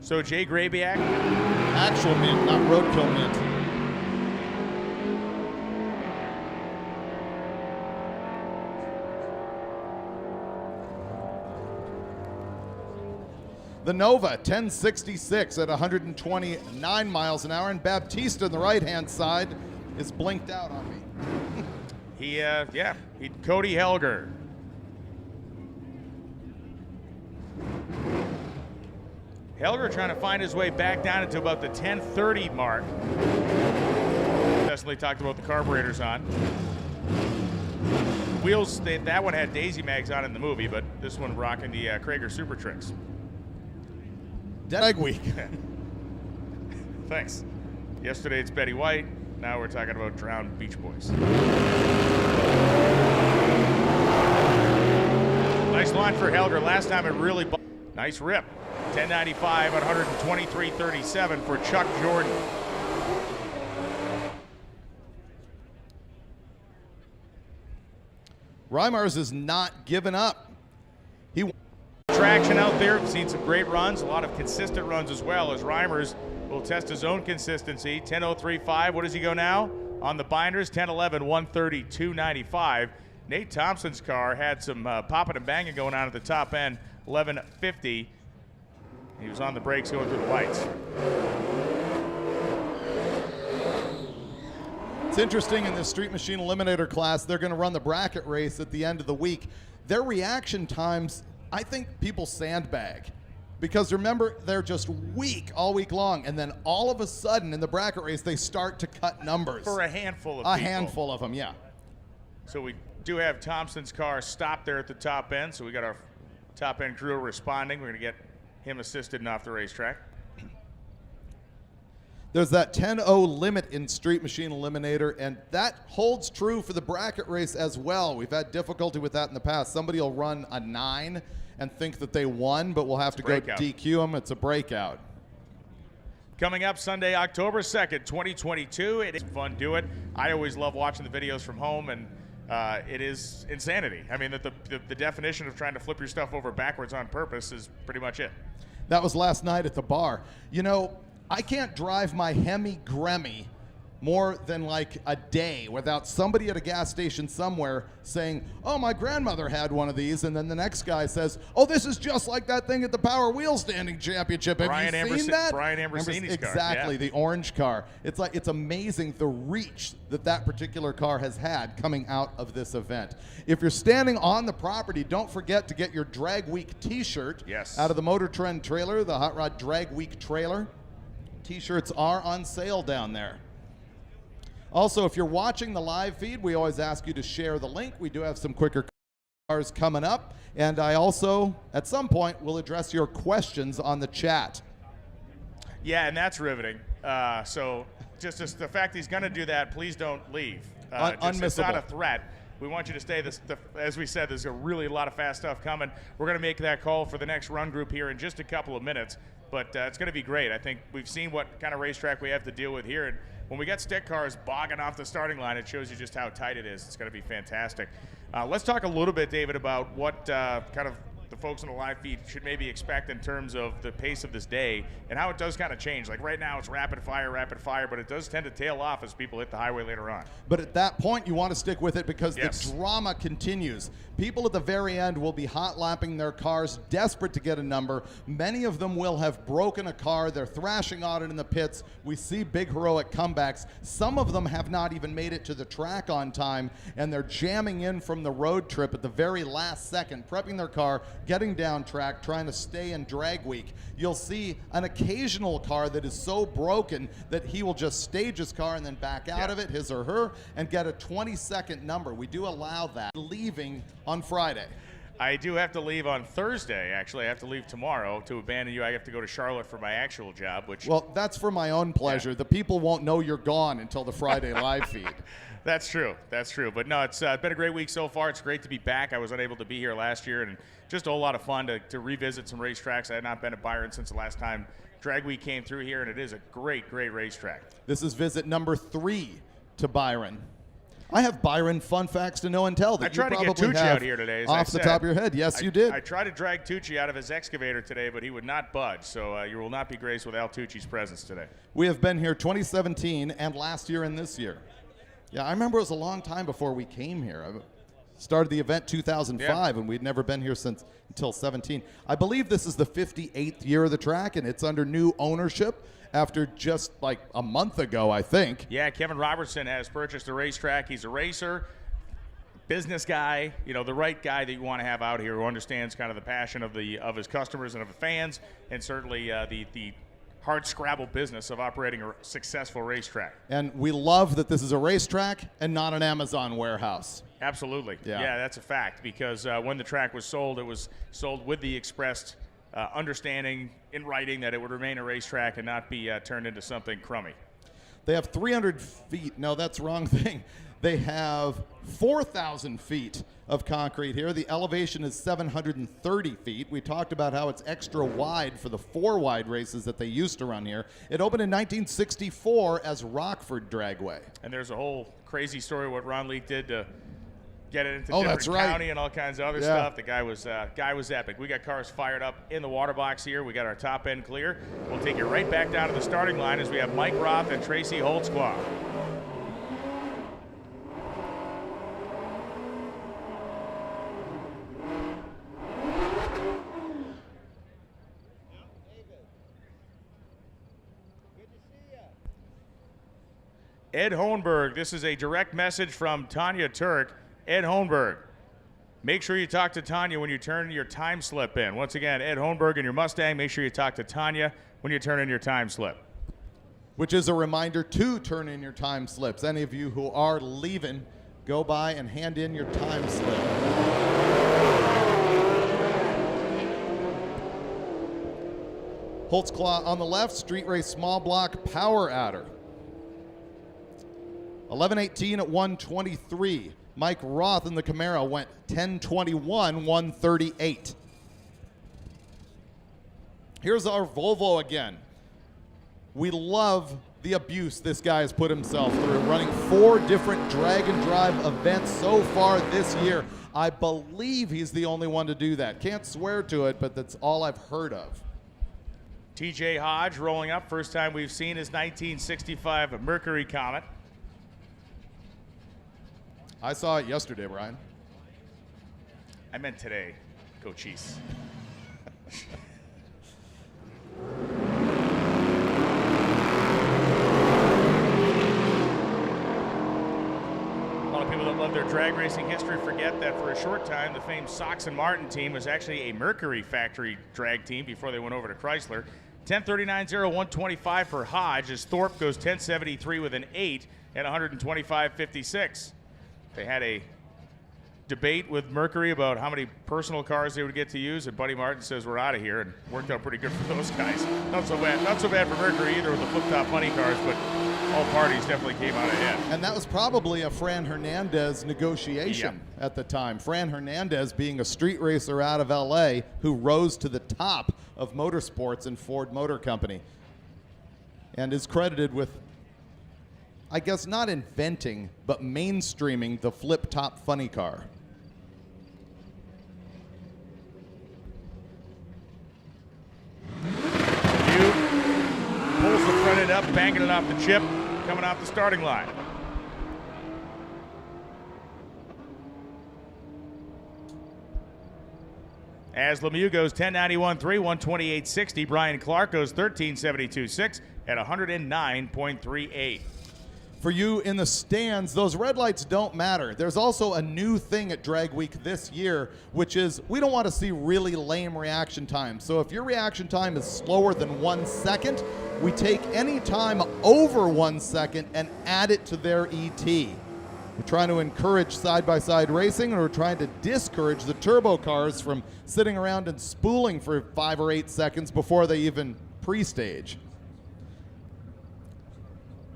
So Jay Grabiak. Actual mint, not roadkill mint. The Nova, 1066 at 129 miles an hour, and Baptista on the right-hand side is blinked out on me. Cody Helger. Helger trying to find his way back down into about the 10:30 mark. Definitely talked about the carburetors on. Wheels, that one had daisy mags on in the movie, but this one rocking the Krager Super Tricks. Drag Week. Thanks. Yesterday it's Betty White. Now we're talking about drowned Beach Boys. Nice launch for Helger. Last time it really... Nice rip. 1095 at 123.37 for Chuck Jordan. Reimers is not giving up. Traction out there. We've seen some great runs, a lot of consistent runs as well, as Reimers will test his own consistency. 10:03.5. What does he go now? On the binders, 10:11, 132.95. Nate Thompson's car had some popping and banging going on at the top end, 11:50. He was on the brakes going through the lights. It's interesting in this Street Machine Eliminator class, they're going to run the bracket race at the end of the week. Their reaction times, I think people sandbag. Because remember, they're just weak all week long, and then all of a sudden in the bracket race, they start to cut numbers. For a handful of people. A handful of them, yeah. So we do have Thompson's car stopped there at the top end, so we got our top end crew responding. We're going to get him assisted and off the racetrack. There's that 10:0 limit in Street Machine Eliminator, and that holds true for the bracket race as well. We've had difficulty with that in the past. Somebody will run a 9 and think that they won, but we'll have to go DQ them. It's a breakout. Coming up Sunday, October 2nd, 2022. It is fun, do it. I always love watching the videos from home, and it is insanity. I mean, the definition of trying to flip your stuff over backwards on purpose is pretty much it. That was last night at the bar. You know, I can't drive my Hemi Gremmy more than like a day without somebody at a gas station somewhere saying, oh, my grandmother had one of these, and then the next guy says, oh, this is just like that thing at the Power Wheel Standing Championship. Have you seen that? Brian Ambrosini's car. Exactly, yeah. The orange car. It's like, it's amazing the reach that particular car has had coming out of this event. If you're standing on the property, don't forget to get your Drag Week t-shirt out of the MotorTrend trailer, the Hot Rod Drag Week trailer. T-shirts are on sale down there. Also, if you're watching the live feed, we always ask you to share the link. We do have some quicker cars coming up. And I also, at some point, will address your questions on the chat. Yeah, and that's riveting. So just the fact he's going to do that, please don't leave. Unmissable. It's not a threat. We want you to stay. As we said, there's a lot of fast stuff coming. We're going to make that call for the next run group here in just a couple of minutes. But it's going to be great. I think we've seen what kind of racetrack we have to deal with here. And when we get stick cars bogging off the starting line, it shows you just how tight it is. It's going to be fantastic. Let's talk a little bit, David, about what kind of the folks on the live feed should maybe expect in terms of the pace of this day and how it does kind of change. Like right now it's rapid fire, but it does tend to tail off as people hit the highway later on. But at that point, you want to stick with it because Yes. the drama continues. People at the very end will be hot lapping their cars, desperate to get a number. Many of them will have broken a car. They're thrashing on it in the pits. We see big heroic comebacks. Some of them have not even made it to the track on time, and they're jamming in from the road trip at the very last second, prepping their car, getting down track, trying to stay in drag week. You'll see an occasional car that is so broken that he will just stage his car and then back out of it, his or her, and get a 20-second number. We do allow that. Leaving on Friday. I do have to leave on Thursday, actually. I have to leave tomorrow to abandon you. I have to go to Charlotte for my actual job, which... Well, that's for my own pleasure. The people won't know you're gone until the Friday live feed. That's true. That's true. But no, it's been a great week so far. It's great to be back. I was unable to be here last year, and just a whole lot of fun to revisit some racetracks. I had not been at Byron since the last time Drag Week came through here, and it is a great, great racetrack. This is visit number 3 to Byron. I have Byron fun facts to know and tell that I tried you to get probably Tucci have out here today, as off I the said. top of your head. Yes, you did. I tried to drag Tucci out of his excavator today, but he would not budge. So you will not be graced with Al Tucci's presence today. We have been here 2017 and last year and this year. Yeah, I remember it was a long time before we came here. I started the event 2005, and we'd never been here until 17. I believe this is the 58th year of the track, and it's under new ownership after just like a month ago, I think. Yeah, Kevin Robertson has purchased a racetrack. He's a racer, business guy, you know, the right guy that you want to have out here who understands kind of the passion of his customers and of the fans, and certainly the hard scrabble business of operating a successful racetrack. And we love that this is a racetrack and not an Amazon warehouse. Absolutely. Yeah, that's a fact, because when the track was sold, it was sold with the expressed understanding in writing that it would remain a racetrack and not be turned into something crummy. They have 300 feet. No, that's the wrong thing. They have 4,000 feet of concrete here. The elevation is 730 feet. We talked about how it's extra wide for the 4-wide races that they used to run here. It opened in 1964 as Rockford Dragway. And there's a whole crazy story what Ron Leake did to get it into that's different right. county and all kinds of other stuff. The guy was epic. We got cars fired up in the water box here. We got our top end clear. We'll take you right back down to the starting line as we have Mike Roth and Tracy Holtzclaw. Ed Hohenberg, this is a direct message from Tanya Turk. Ed Hohenberg, make sure you talk to Tanya when you turn your time slip in. Once again, Ed Hohenberg and your Mustang, make sure you talk to Tanya when you turn in your time slip. Which is a reminder to turn in your time slips. Any of you who are leaving, go by and hand in your time slip. Holtzclaw on the left, street race small block power adder. 11:18 at 123. Mike Roth in the Camaro went 10:21, 138. Here's our Volvo again. We love the abuse this guy has put himself through, running 4 different drag and drive events so far this year. I believe he's the only one to do that. Can't swear to it, but that's all I've heard of. TJ Hodge rolling up. First time we've seen his 1965 Mercury Comet. I saw it yesterday, Brian. I meant today, Cochise. A lot of people that love their drag racing history forget that for a short time, the famed Sox and Martin team was actually a Mercury factory drag team before they went over to Chrysler. 10:39.0125 for Hodge as Thorpe goes 10:73 with an 8 and 125.56. They had a debate with Mercury about how many personal cars they would get to use, and Buddy Martin says we're out of here, and worked out pretty good for those guys. Not so bad for Mercury either with the flip-top funny cars, but all parties definitely came out ahead. And that was probably a Fran Hernandez negotiation at the time. Fran Hernandez being a street racer out of LA who rose to the top of motorsports in Ford Motor Company and is credited with, I guess, not inventing, but mainstreaming the flip-top funny car. up, banging it off the chip, coming off the starting line. As Lemieux goes 1091.3, 128.60. Brian Clark goes 1372.6 at 109.38. For you in the stands, those red lights don't matter. There's also a new thing at Drag Week this year, which is we don't want to see really lame reaction times. So if your reaction time is slower than 1 second, we take any time over 1 second and add it to their ET. We're trying to encourage side-by-side racing, and we're trying to discourage the turbo cars from sitting around and spooling for 5 or 8 seconds before they even pre-stage.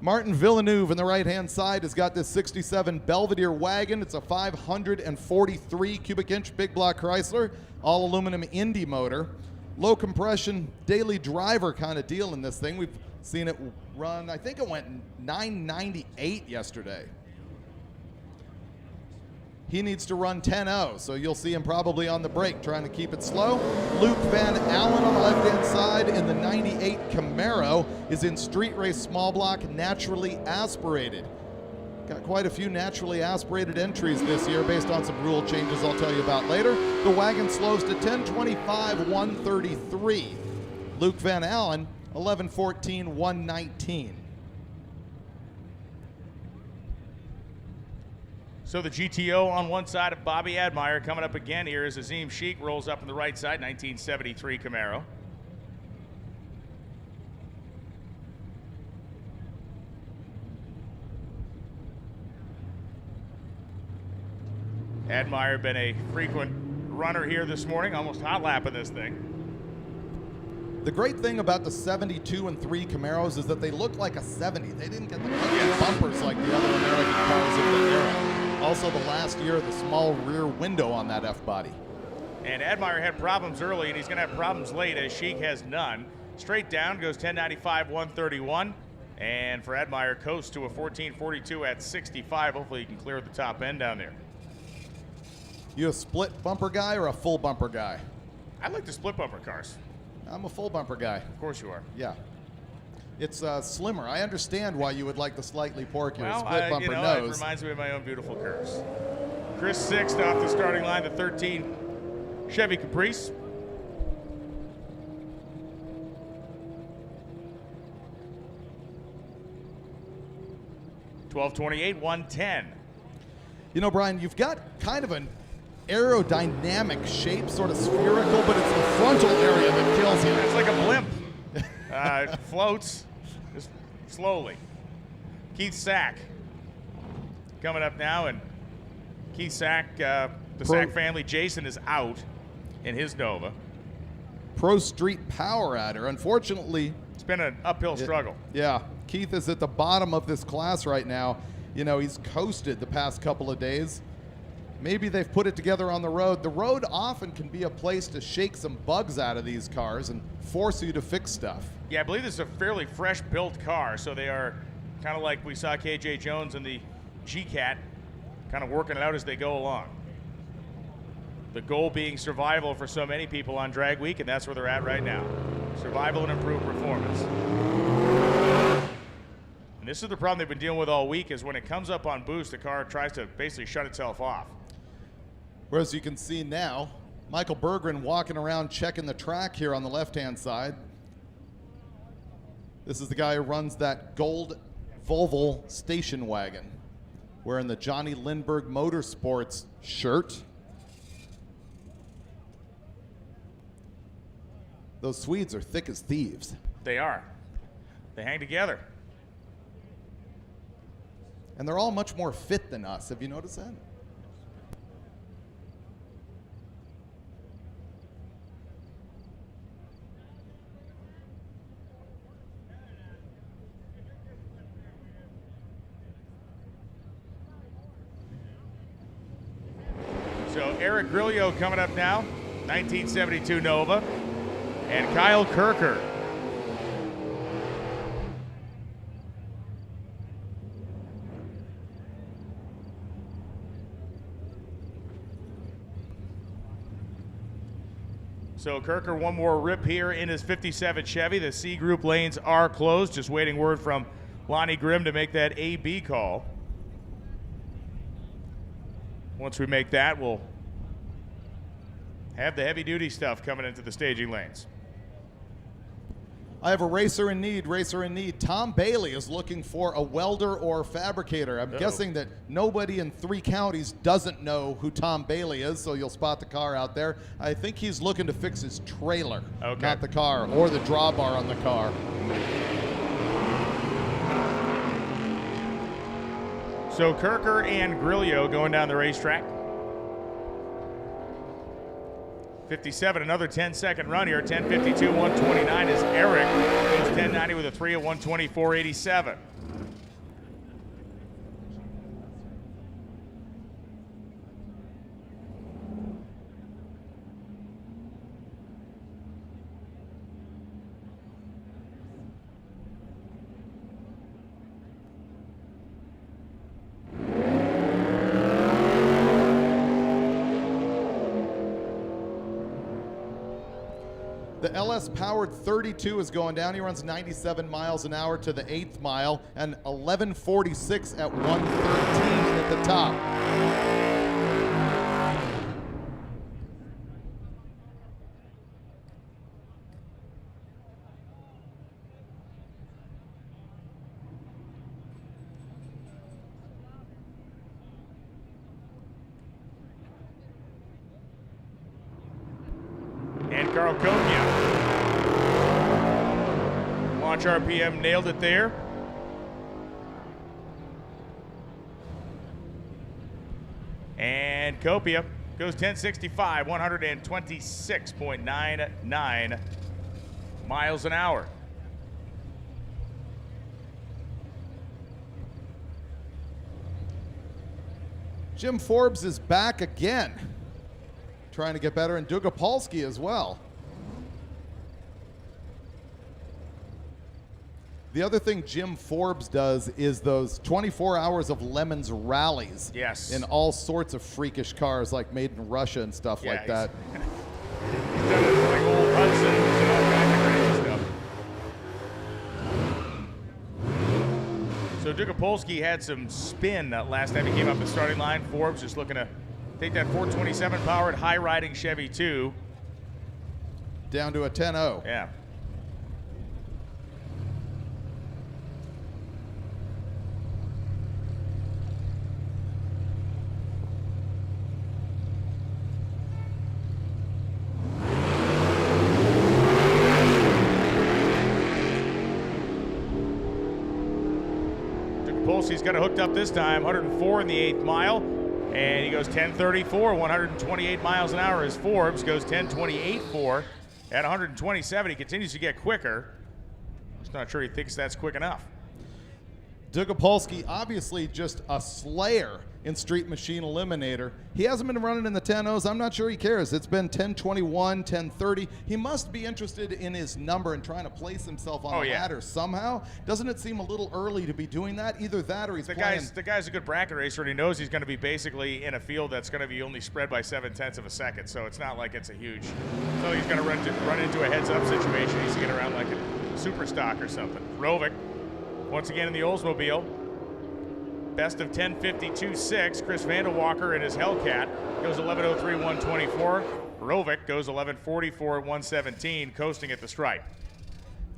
Martin Villeneuve on the right-hand side has got this 67 Belvedere wagon. It's a 543 cubic inch big block Chrysler, all aluminum Indy motor. Low compression, daily driver kind of deal in this thing. We've seen it run, I think it went 998 yesterday. He needs to run 10.0, so you'll see him probably on the brake trying to keep it slow. Luke Van Allen on the left-hand side in the 98 Camaro is in street race small block, naturally aspirated. Got quite a few naturally aspirated entries this year based on some rule changes I'll tell you about later. The wagon slows to 10:25, 133. Luke Van Allen, 11:14, 119. So the GTO on one side of Bobby Admire. Coming up again here is Azim Sheik, rolls up on the right side, 1973 Camaro. Admire been a frequent runner here this morning, almost hot lapping this thing. The great thing about the 72 and 3 Camaros is that they look like a 70. They didn't get the bumpers like the other American cars of the era. Also, the last year, the small rear window on that F-body. And Admire had problems early, and he's going to have problems late, as Sheik has none. Straight down goes 1095, 131. And for Admire, coast to a 1442 at 65. Hopefully he can clear the top end down there. You a split bumper guy or a full bumper guy? I like the split bumper cars. I'm a full bumper guy. Of course you are. Yeah. It's slimmer. I understand why you would like the slightly porkier Well, split bumper it nose. reminds me of my own beautiful curves. Chris Sixt off the starting line, the 13 Chevy Caprice. $12.28, 110. You know, Brian, you've got kind of an aerodynamic shape, sort of spherical, but it's the frontal area that kills you. It's like a blimp. It floats just slowly. Keith Sack coming up now, and Keith Sack, the Sack family, Jason is out in his Nova. Pro Street Power Adder. Unfortunately, it's been an uphill struggle. Yeah, Keith is at the bottom of this class right now. You know, he's coasted the past couple of days. Maybe they've put it together on the road. The road often can be a place to shake some bugs out of these cars and force you to fix stuff. Yeah, I believe this is a fairly fresh built car, so they are kind of like we saw KJ Jones and the G-Cat kind of working it out as they go along. The goal being survival for so many people on Drag Week, and that's where they're at right now. Survival and improved performance. And this is the problem they've been dealing with all week, is when it comes up on boost, the car tries to basically shut itself off. Whereas you can see now, Michael Berggren walking around checking the track here on the left-hand side. This is the guy who runs that gold Volvo station wagon, wearing the Johnny Lindbergh Motorsports shirt. Those Swedes are thick as thieves. They are. They hang together. And they're all much more fit than us. Have you noticed that? So Eric Grillo coming up now, 1972 Nova, and Kyle Kirker. So Kirker, one more rip here in his 57 Chevy. The C group lanes are closed. Just waiting word from Lonnie Grimm to make that A-B call. Once we make that, we'll have the heavy-duty stuff coming into the staging lanes. I have a racer in need. Tom Bailey is looking for a welder or fabricator. I'm guessing that nobody in 3 counties doesn't know who Tom Bailey is, so you'll spot the car out there. I think he's looking to fix his trailer, not the car, or the drawbar on the car. So Kirker and Grillo going down the racetrack. 57, another 10-second run here. 10:52, 129 is Eric. Goes 10:90 with a 3 at 124.87. The LS-powered 32 is going down. He runs 97 miles an hour to the 8th mile and 11:46 at 113 at the top. And Carl Copia. Launch RPM nailed it there. And Copia goes 10:65, 126.99 miles an hour. Jim Forbes is back again, trying to get better, and Dugapolsky as well. The other thing Jim Forbes does is those 24 hours of Lemons rallies. Yes. In all sorts of freakish cars, like made in Russia and stuff like that. He's done it like old Hudson and all kinds of crazy stuff. So Dugapolsky had some spin last time he came up the starting line. Forbes just looking to take that 427 powered high riding Chevy 2 down to a 10-0. Yeah. Dugapolsky's got it hooked up this time, 104 in the 8th mile. And he goes 10:34, 128 miles an hour as Forbes goes 10:28.4 at 127. He continues to get quicker. Just not sure he thinks that's quick enough. Dugapolsky, obviously just a slayer in Street Machine Eliminator. He hasn't been running in the 10-0s. I'm not sure he cares. It's been 10:21, 10:30. He must be interested in his number and trying to place himself on the ladder somehow. Doesn't it seem a little early to be doing that? Either that or he's playing. The guy's a good bracket racer, and he knows he's going to be basically in a field that's going to be only spread by 0.7 of a second. So it's not like it's a huge. So he's going to run into a heads-up situation. He's going to get around like a super stock or something. Rovic, once again in the Oldsmobile. Best of 10:52.6. Chris Vanderwalker in his Hellcat goes 11:03, 124. Rovic goes 11:44 at 117, coasting at the stripe.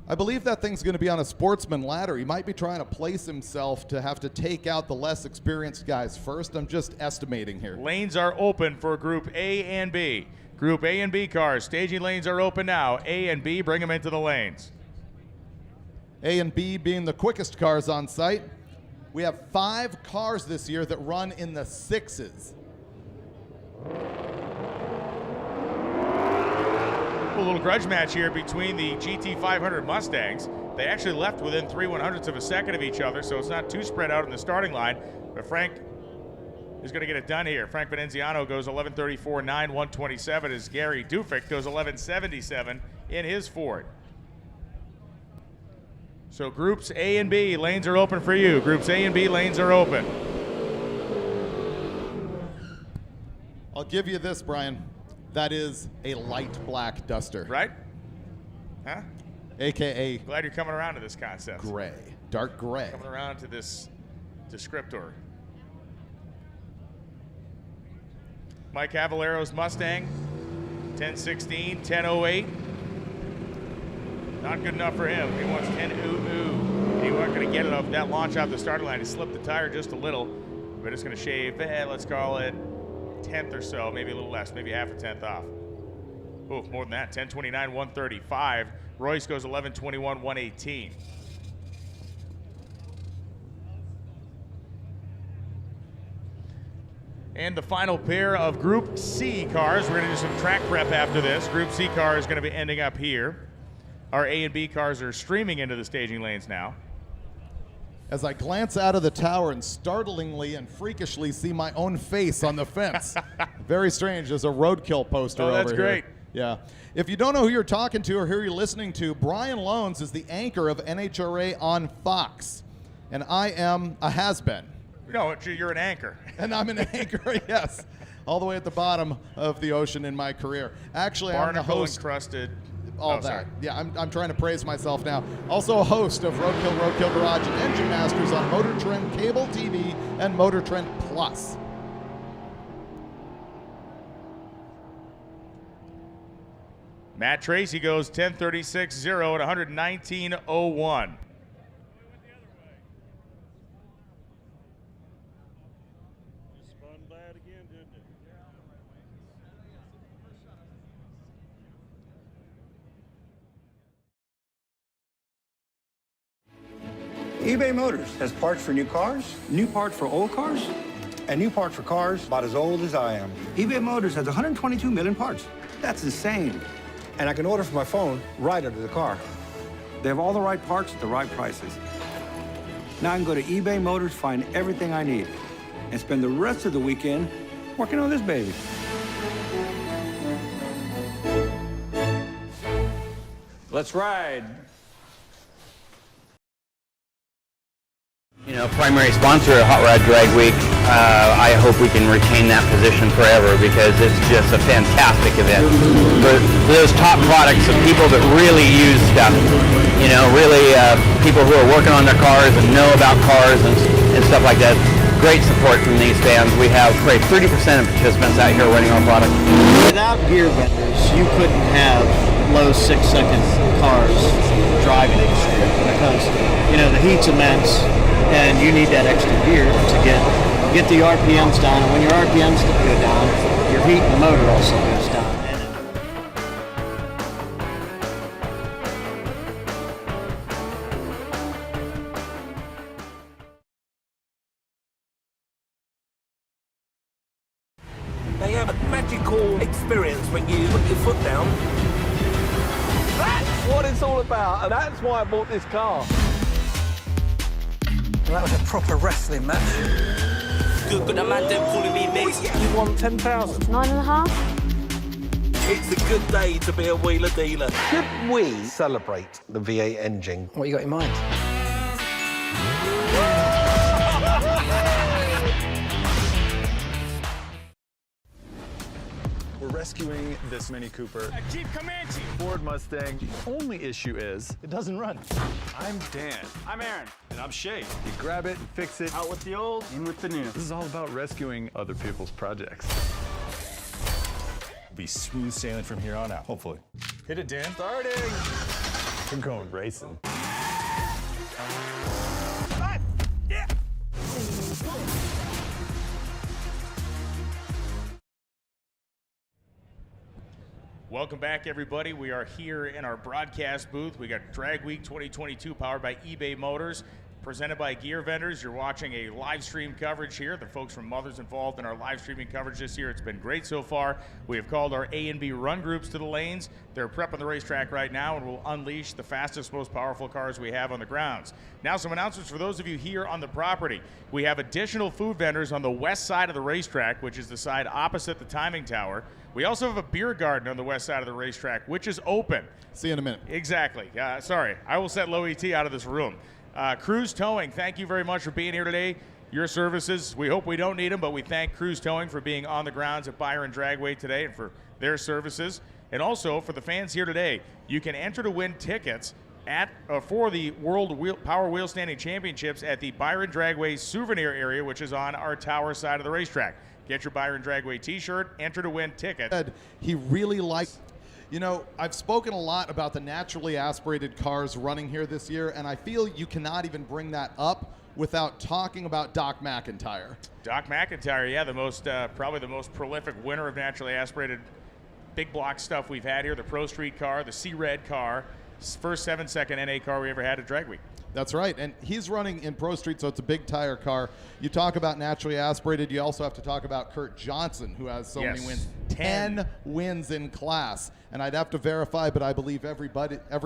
I believe that thing's going to be on a sportsman ladder. He might be trying to place himself to have to take out the less experienced guys first. I'm just estimating here. Lanes are open for Group A and B. Group A and B cars. Staging lanes are open now. A and B, bring them into the lanes. A and B being the quickest cars on site. We have 5 cars this year that run in the 6s. A little grudge match here between the GT500 Mustangs. They actually left within 3/100ths of a second of each other, so it's not too spread out in the starting line. But Frank is going to get it done here. Frank Venenziano goes 11:34.9, 127 as Gary Dufik goes 11:77 in his Ford. So groups A and B, lanes are open for you. Groups A and B, lanes are open. I'll give you this, Brian. That is a light black duster. Right? Huh? AKA Glad you're coming around to this concept. gray, dark gray. Coming around to this descriptor. Mike Cavallero's Mustang, 1016, 1008. Not good enough for him. He wants 10 ooh. He wasn't going to get it off that launch off the starting line. He slipped the tire just a little, but it's going to shave, let's call it 10th or so, maybe a little less, maybe half a 10th off. Oh, more than that, 1029, 135. Royce goes 1121, 118. And the final pair of Group C cars. We're going to do some track prep after this. Group C car is going to be ending up here. Our A and B cars are streaming into the staging lanes now. As I glance out of the tower and startlingly and freakishly see my own face on the fence. Very strange. There's a roadkill poster over here. Oh, that's great. Yeah. If you don't know who you're talking to or who you're listening to, Brian Loans is the anchor of NHRA on Fox. And I am a has-been. No, you're an anchor. And I'm an anchor, yes. All the way at the bottom of the ocean in my career. Actually, I'm the host. Barnacle-encrusted. All that. Sorry. Yeah, I'm trying to praise myself now. Also a host of Roadkill Garage and Engine Masters on MotorTrend Cable TV and MotorTrend Plus. Matt Tracy goes 1036.0 at 119.01. eBay Motors has parts for new cars, new parts for old cars, and new parts for cars about as old as I am. eBay Motors has 122 million parts. That's insane. And I can order from my phone right under the car. They have all the right parts at the right prices. Now I can go to eBay Motors, find everything I need, and spend the rest of the weekend working on this baby. Let's ride. You know, primary sponsor of Hot Rod Drag Week. I hope we can retain that position forever because it's just a fantastic event. For those top products of people that really use stuff, you know, really people who are working on their cars and know about cars and stuff like that. Great support from these fans. We have probably 30% of participants out here running our product. Without gear vendors, you couldn't have low 6-second cars driving in the street because, you know, the heat's immense. And you need that extra gear to get the RPMs down. And when your RPMs go down, your heat in the motor also goes down. They have a magical experience when you put your foot down. That's what it's all about, and that's why I bought this car. That was a proper wrestling match. Good, that man them calling me mate. You want 10,000? 9.5. It's a good day to be a wheeler dealer. Should we celebrate the V8 engine? What you got in mind? We're rescuing this Mini Cooper. Jeep Comanche. Ford Mustang. The only issue is it doesn't run. I'm Dan. I'm Aaron. And I'm Shay. You grab it, fix it. Out with the old, in with the new. This is all about rescuing other people's projects. Be smooth sailing from here on out, hopefully. Hit it, Dan. Starting. We're going racing. Yeah. Welcome back, everybody. We are here in our broadcast booth. We got Drag Week 2022 powered by eBay Motors, presented by Gear Vendors. You're watching a live stream coverage here. The folks from Mothers involved in our live streaming coverage this year. It's been great so far. We have called our A and B run groups to the lanes. They're prepping the racetrack right now and will unleash the fastest, most powerful cars we have on the grounds. Now, some announcements for those of you here on the property. We have additional food vendors on the west side of the racetrack, which is the side opposite the timing tower. We also have a beer garden on the west side of the racetrack, which is open. See you in a minute. Exactly. Sorry, I will set Low ET out of this room. Cruise Towing, thank you very much for being here today. Your services, we hope we don't need them, but we thank Cruise Towing for being on the grounds at Byron Dragway today and for their services. And also, for the fans here today, you can enter to win tickets for the World Power Wheel Standing Championships at the Byron Dragway souvenir area, which is on our tower side of the racetrack. Get your Byron Dragway t-shirt, enter to win tickets. He really liked. You know, I've spoken a lot about the naturally aspirated cars running here this year, and I feel you cannot even bring that up without talking about Doc McIntyre. Doc McIntyre, yeah, probably the most prolific winner of naturally aspirated big block stuff we've had here. The Pro Street car, the C-Red car, first 7-second NA car we ever had at Drag Week. That's right, and he's running in Pro Street, so it's a big tire ar. You talk about naturally aspirated, you also have to talk about Kurt Johnson, who has so many wins. 10 wins in class, and I'd have to verify, but I believe every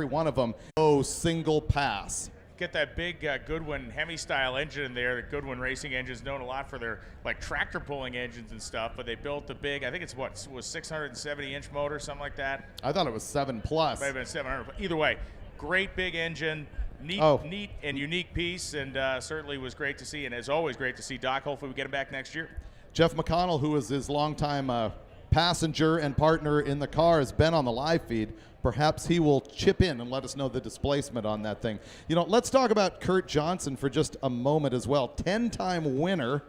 one of them, single pass. Get that big Goodwin Hemi-style engine in there. The Goodwin Racing engine's known a lot for their tractor pulling engines and stuff, but they built the big, I think it's was 670-inch motor, something like that. I thought it was 7+. Might have been 700. Either way, great big engine, neat and unique piece, and certainly was great to see, and as always, great to see Doc. Hopefully we get him back next year. Jeff McConnell, who was his longtime passenger and partner in the car, has been on the live feed. Perhaps he will chip in and let us know the displacement on that thing. You know, let's talk about Kurt Johnson for just a moment as well. 10-time winner.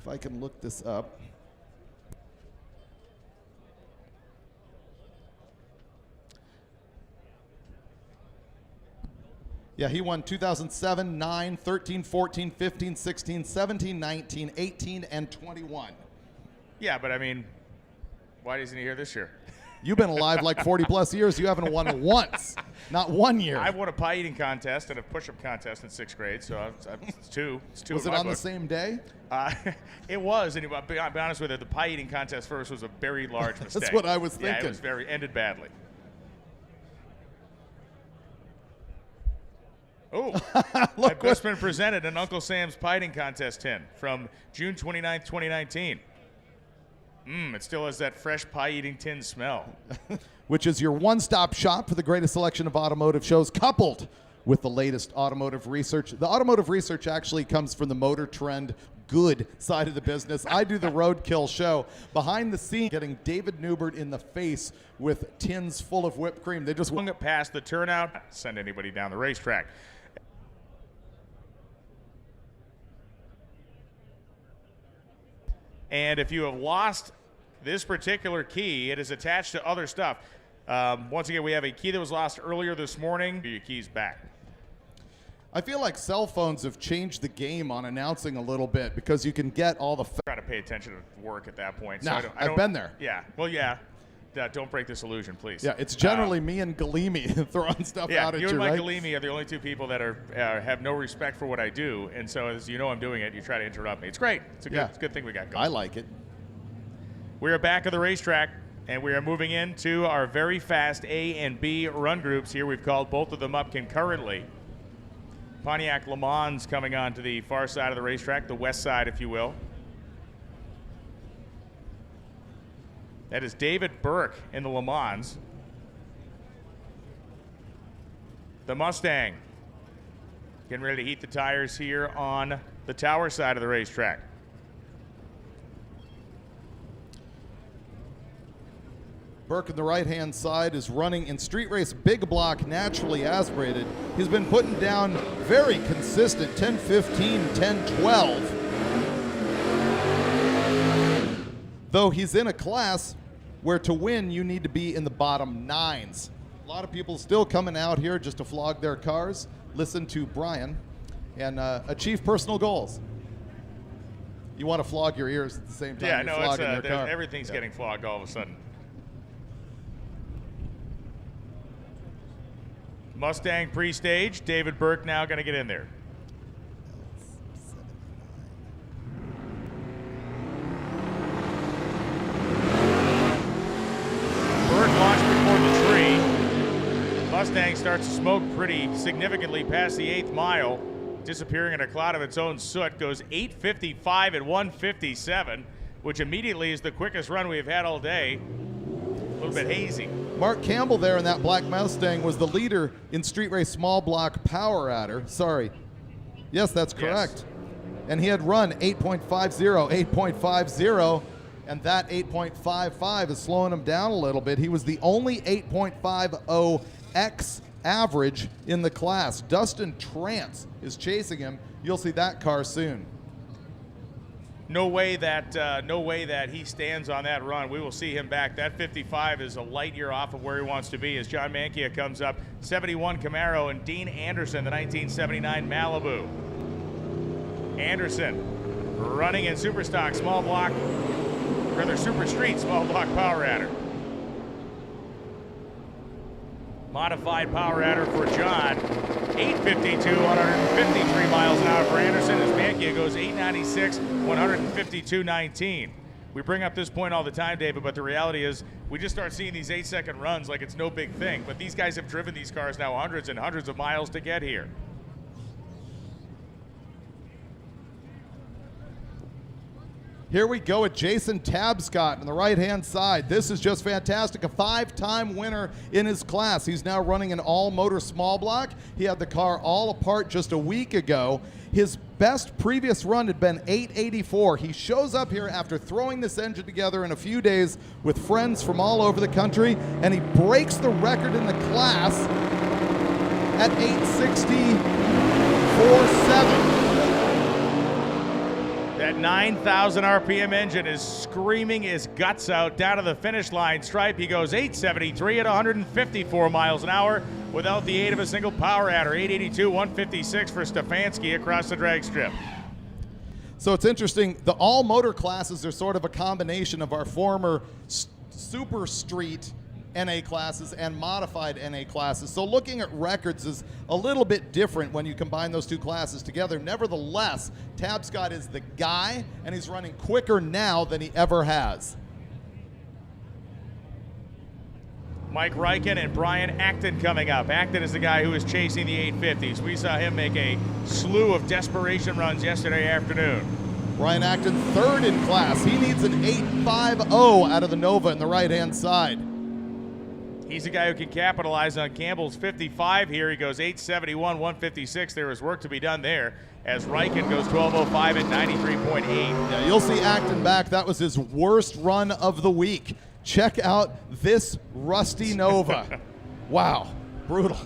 If I can look this up. Yeah, he won 2007, 9, 13, 14, 15, 16, 17, 19, 18, and 21. Yeah, but I mean, why isn't he here this year? You've been alive like 40-plus years. You haven't won once, not 1 year. I won a pie eating contest and a push-up contest in 6th grade, so it's two. It's two. Was it on the same day? It was, and I'll be honest with you, the pie eating contest first was a very large mistake. That's what I was thinking. Yeah, it was ended badly. Oh, I've just been presented an Uncle Sam's Pie Eating Contest tin from June 29th, 2019. It still has that fresh pie-eating tin smell. Which is your one-stop shop for the greatest selection of automotive shows, coupled with the latest automotive research. The automotive research actually comes from the MotorTrend good side of the business. I do the roadkill show. Behind the scenes, getting David Newbert in the face with tins full of whipped cream. They just swung it past the turnout, send anybody down the racetrack. And if you have lost this particular key, it is attached to other stuff. Once again, we have a key that was lost earlier this morning. Your key's back. I feel like cell phones have changed the game on announcing a little bit because you can get all the... Try to pay attention to work at that point. Nah, I've been there. Yeah. Well, yeah. Don't break this illusion, please. Yeah, it's generally me and Galimi throwing stuff out at you, you and right? Mike Galimi are the only two people that have no respect for what I do, and so as you know I'm doing it, you try to interrupt me. It's great. It's a good thing we got going. I like it. We are back at the racetrack, and we are moving into our very fast A and B run groups here. We've called both of them up concurrently. Pontiac Le Mans coming on to the far side of the racetrack, the west side, if you will. That is David Burke in the Le Mans. The Mustang getting ready to heat the tires here on the tower side of the racetrack. Burke on the right-hand side is running in street race big block, naturally aspirated. He's been putting down very consistent 10-15, 10-12. Though he's in a class where to win you need to be in the bottom 9s. A lot of people still coming out here just to flog their cars, listen to Brian, and achieve personal goals. You want to flog your ears at the same time you're flogging your car. Everything's getting flogged all of a sudden. Mustang pre-stage. David Burke now going to get in there. Burke launched before the tree. Mustang starts to smoke pretty significantly past the 8th mile, disappearing in a cloud of its own soot. Goes 8:55 at 1:57, which immediately is the quickest run we've had all day. A little bit hazy. Mark Campbell there in that black Mustang was the leader in street race small block power adder. Sorry. Yes, that's correct. Yes. And he had run 8.50, 8.50 and that 8.55 is slowing him down a little bit. He was the only 8.50X average in the class. Dustin Trance is chasing him. You'll see that car soon. No way that he stands on that run. We will see him back. That 55 is a light year off of where he wants to be as John Mankia comes up. 71 Camaro and Dean Anderson, the 1979 Malibu. Anderson running in Super Stock, small block, rather Super Street, small block power adder. Modified power adder for John. 852, 153 miles an hour for Anderson as Mankia goes 896, 152.19. We bring up this point all the time, David, but the reality is we just start seeing these 8-second runs like it's no big thing. But these guys have driven these cars now hundreds and hundreds of miles to get here. Here we go with Jason Tabscott on the right-hand side. This is just fantastic. A 5-time winner in his class. He's now running an all-motor small block. He had the car all apart just a week ago. His best previous run had been 884. He shows up here after throwing this engine together in a few days with friends from all over the country, and he breaks the record in the class at 860.47. That 9,000 RPM engine is screaming his guts out down to the finish line stripe. He goes 873 at 154 miles an hour without the aid of a single power adder. 882, 156 for Stefanski across the drag strip. So it's interesting, the all motor classes are sort of a combination of our former super street NA classes and modified NA classes. So looking at records is a little bit different when you combine those two classes together. Nevertheless, Tabscott is the guy, and he's running quicker now than he ever has. Mike Reichen and Brian Acton coming up. Acton is the guy who is chasing the 850s. We saw him make a slew of desperation runs yesterday afternoon. Brian Acton, third in class. He needs an 850 out of the Nova in the right-hand side. He's a guy who can capitalize on Campbell's 55 here. He goes 871, 156. There is work to be done there as Reichen goes 1205 at 93.8. Yeah, you'll see Acton back. That was his worst run of the week. Check out this rusty Nova. Wow, brutal.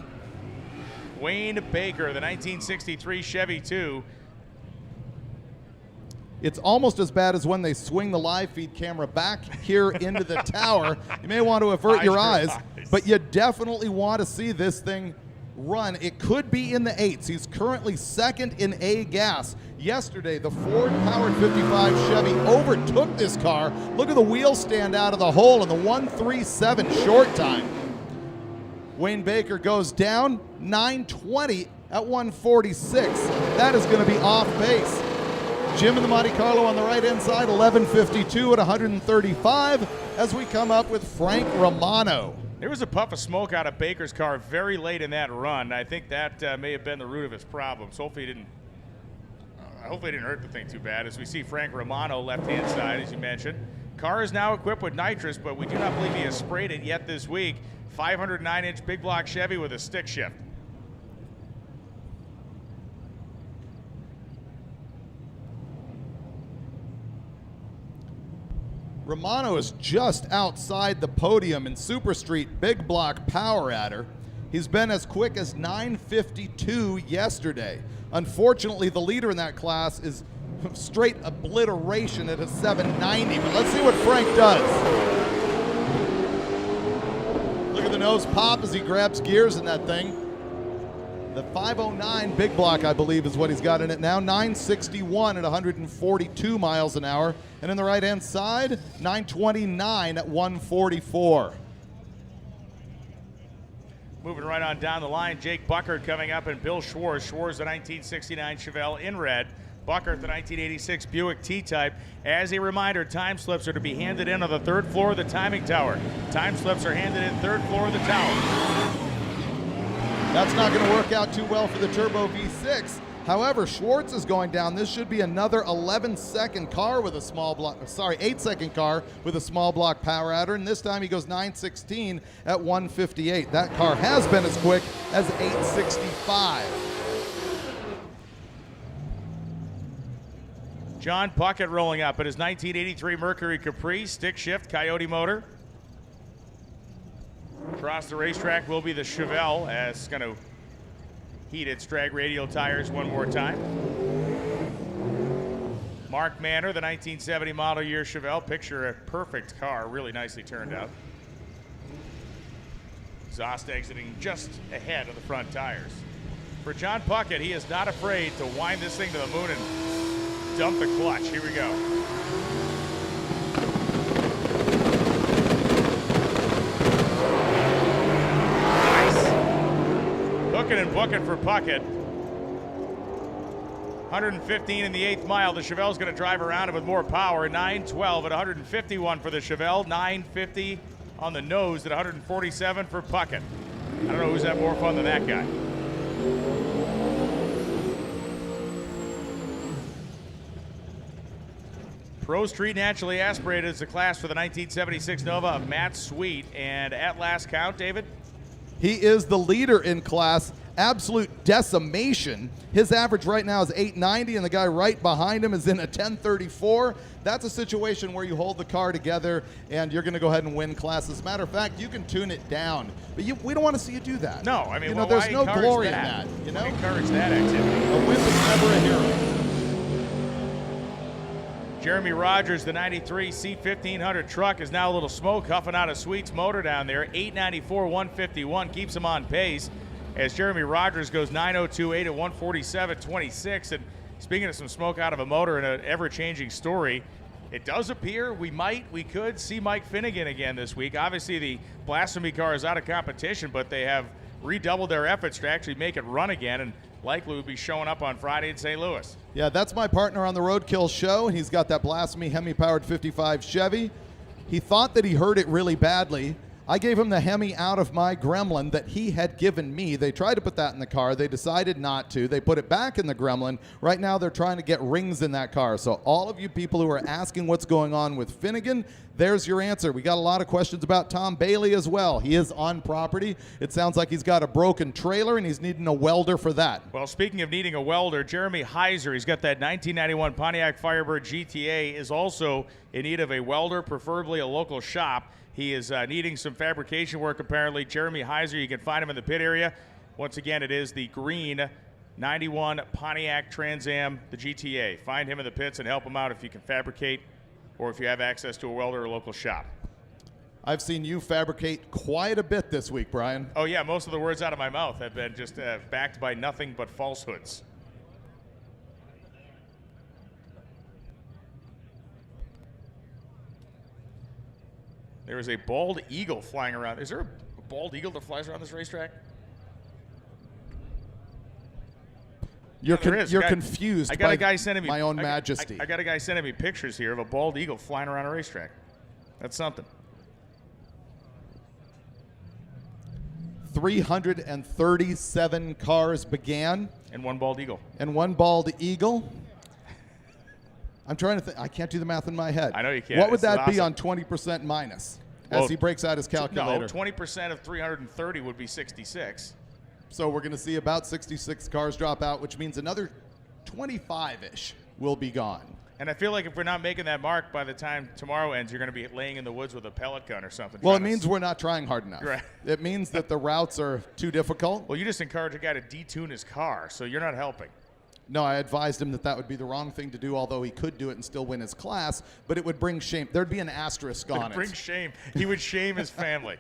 Wayne Baker, the 1963 Chevy 2. It's almost as bad as when they swing the live feed camera back here into the tower. You may want to avert your eyes, but you definitely want to see this thing run. It could be in the 8s. He's currently second in A gas. Yesterday, the Ford-powered 55 Chevy overtook this car. Look at the wheel stand out of the hole in the 137 short time. Wayne Baker goes down 920 at 146. That is going to be off base. Jim in the Monte Carlo on the right-hand side, 11:52 at 135 as we come up with Frank Romano. There was a puff of smoke out of Baker's car very late in that run. I think that may have been the root of his problems. Hopefully it didn't hurt the thing too bad as we see Frank Romano left-hand side, as you mentioned. Car is now equipped with nitrous, but we do not believe he has sprayed it yet this week. 509-inch big block Chevy with a stick shift. Romano is just outside the podium in Super Street big block power adder. He's been as quick as 9:52 yesterday. Unfortunately, the leader in that class is straight obliteration at a 790, but let's see what Frank does. Look at the nose pop as he grabs gears in that thing. The 509 big block, I believe, is what he's got in it now. 961 at 142 miles an hour. And in the right-hand side, 929 at 144. Moving right on down the line, Jake Buckert coming up and Bill Schwartz. Schwartz, the 1969 Chevelle in red. Buckert, the 1986 Buick T-Type. As a reminder, time slips are to be handed in on the 3rd floor of the timing tower. Time slips are handed in 3rd floor of the tower. That's not going to work out too well for the Turbo V6. However, Schwartz is going down. This should be another 11-second car with a small block, 8-second car with a small block power adder, and this time he goes 916 at 158. That car has been as quick as 865. John Puckett rolling up at his 1983 Mercury Caprice, stick shift, Coyote motor. Across the racetrack will be the Chevelle, as it's going to heat its drag radial tires one more time. Mark Manor, the 1970 model year Chevelle. Picture a perfect car, really nicely turned out. Exhaust exiting just ahead of the front tires. For John Puckett, he is not afraid to wind this thing to the moon and dump the clutch. Here we go. Nice. Hooking and booking for Puckett. 115 in the 8th mile. The Chevelle's going to drive around it with more power. 912 at 151 for the Chevelle. 950 on the nose at 147 for Puckett. I don't know who's had more fun than that guy. Pro Street Naturally Aspirated is the class for the 1976 Nova of Matt Sweet. And at last count, David? He is the leader in class. Absolute decimation. His average right now is 890, and the guy right behind him is in a 1034. That's a situation where you hold the car together and you're going to go ahead and win class. As a matter of fact, you can tune it down, but we don't want to see you do that. No, I mean, there's no glory in that. You know, encourage that activity. A win is never a hero. Jeremy Rogers, the 93 C1500 truck, is now a little smoke huffing out of Sweet's motor down there. 894, 151 keeps him on pace as Jeremy Rogers goes 902.8 at 147.26. And speaking of some smoke out of a motor and an ever-changing story, it does appear we could see Mike Finnegan again this week. Obviously, the Blasphemy car is out of competition, but they have redoubled their efforts to actually make it run again, and likely will be showing up on Friday in St. Louis. Yeah, that's my partner on the Roadkill show. He's got that Blasphemy Hemi-powered 55 Chevy. He thought that he heard it really badly. I gave him the Hemi out of my Gremlin that he had given me. They tried to put that in the car. They decided not to. They put it back in the Gremlin. Right now, they're trying to get rings in that car. So all of you people who are asking what's going on with Finnegan, there's your answer. We got a lot of questions about Tom Bailey as well. He is on property. It sounds like he's got a broken trailer, and he's needing a welder for that. Well, speaking of needing a welder, Jeremy Heiser, he's got that 1991 Pontiac Firebird GTA, is also in need of a welder, preferably a local shop. He is needing some fabrication work, apparently. Jeremy Heiser, you can find him in the pit area. Once again, it is the green 91 Pontiac Trans Am, the GTA. Find him in the pits and help him out if you can fabricate or if you have access to a welder or a local shop. I've seen you fabricate quite a bit this week, Brian. Oh, yeah, most of the words out of my mouth have been just backed by nothing but falsehoods. There is a bald eagle flying around. Is there a bald eagle that flies around this racetrack? You're confused. I got by a guy sending me my own majesty. I got a guy sending me pictures here of a bald eagle flying around a racetrack. That's something. 337 cars began. And one bald eagle. And one bald eagle. I'm trying to think. I can't do the math in my head. I know you can't. What would that be awesome. on 20% minus? As he breaks out his calculator. No, 20% of 330 would be 66. So we're going to see about 66 cars drop out, which means another 25-ish will be gone. And I feel like if we're not making that mark by the time tomorrow ends, you're going to be laying in the woods with a pellet gun or something. Well, it means we're not trying hard enough. Right. It means that the routes are too difficult. Well, you just encourage a guy to detune his car, so you're not helping. No, I advised him that that would be the wrong thing to do, although he could do it and still win his class, but it would bring shame. There'd be an asterisk on it. It would bring shame. He would shame his family.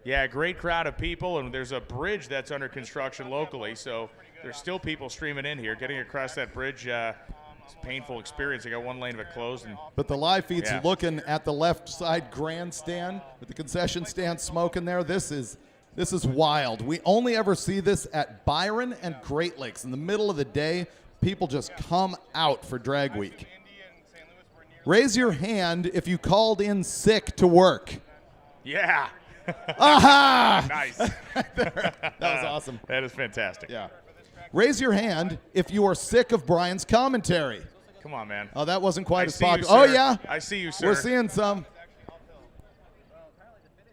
Yeah, great crowd of people, and there's a bridge that's under construction locally, so there's still people streaming in here. Getting across that bridge, it's a painful experience. They got one lane of it closed. But the live feed's looking at the left side grandstand with the concession stand smoking there. This is wild. We only ever see this at Byron and Great Lakes. In the middle of the day, people just come out for Drag Week. Raise your hand if you called in sick to work. Yeah. Aha! Nice. That was awesome. That is fantastic. Yeah. Raise your hand if you are sick of Brian's commentary. Come on, man. Oh, that wasn't quite as popular. popular. Oh, yeah. I see you, sir. We're seeing some.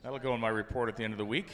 That'll go in my report at the end of the week.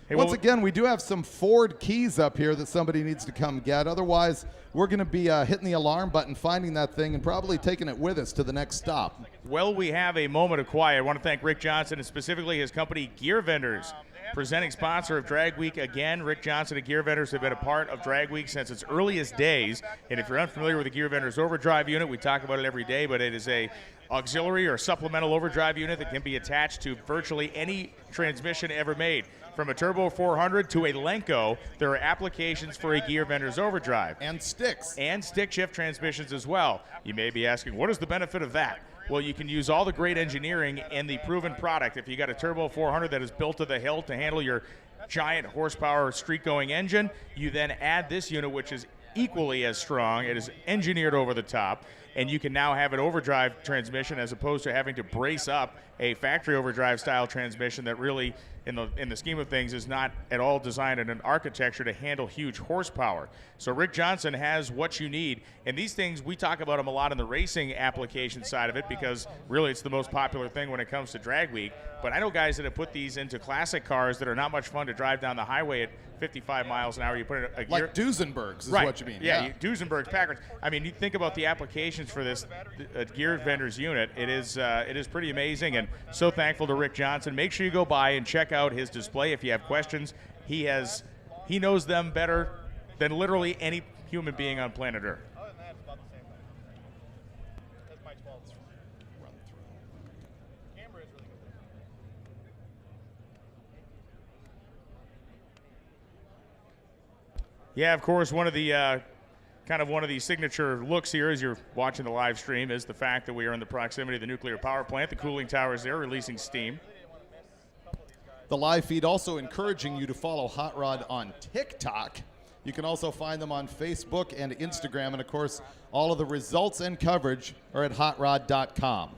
Hey, Once again, we do have some Ford keys up here that somebody needs to come get. Otherwise, we're going to be hitting the alarm button, finding that thing, and probably taking it with us to the next stop. Well, we have a moment of quiet. I want to thank Rick Johnson and specifically his company, Gear Vendors, presenting sponsor of Drag Week again. Rick Johnson and Gear Vendors have been a part of Drag Week since its earliest days. And if you're unfamiliar with the Gear Vendors Overdrive unit, we talk about it every day, but it is a auxiliary or supplemental overdrive unit that can be attached to virtually any transmission ever made. From a Turbo 400 to a Lenco, there are applications for a Gear Vendors Overdrive. And sticks. And stick shift transmissions as well. You may be asking, what is the benefit of that? Well, you can use all the great engineering and the proven product. If you got a Turbo 400 that is built to the hilt to handle your giant horsepower street-going engine, you then add this unit, which is equally as strong. It is engineered over the top, and you can now have an overdrive transmission as opposed to having to brace up a factory overdrive style transmission that really, in the scheme of things, is not at all designed in an architecture to handle huge horsepower. So Rick Johnson has what you need, and these things, we talk about them a lot in the racing application side of it because really it's the most popular thing when it comes to Drag Week. But I know guys that have put these into classic cars that are not much fun to drive down the highway at 55 miles an hour. You put in a gear. Like Duesenbergs is right. what you mean. Yeah, Duesenbergs, Packards. I mean, you think about the applications for this Gear Vendors unit. It is pretty amazing, and so thankful to Rick Johnson. Make sure you go by and check out his display if you have questions. He knows them better than literally any human being on planet Earth. Yeah, of course, one of the signature looks here as you're watching the live stream is the fact that we are in the proximity of the nuclear power plant. The cooling tower is there, releasing steam. The live feed also encouraging you to follow Hot Rod on TikTok. You can also find them on Facebook and Instagram, and of course, all of the results and coverage are at hotrod.com.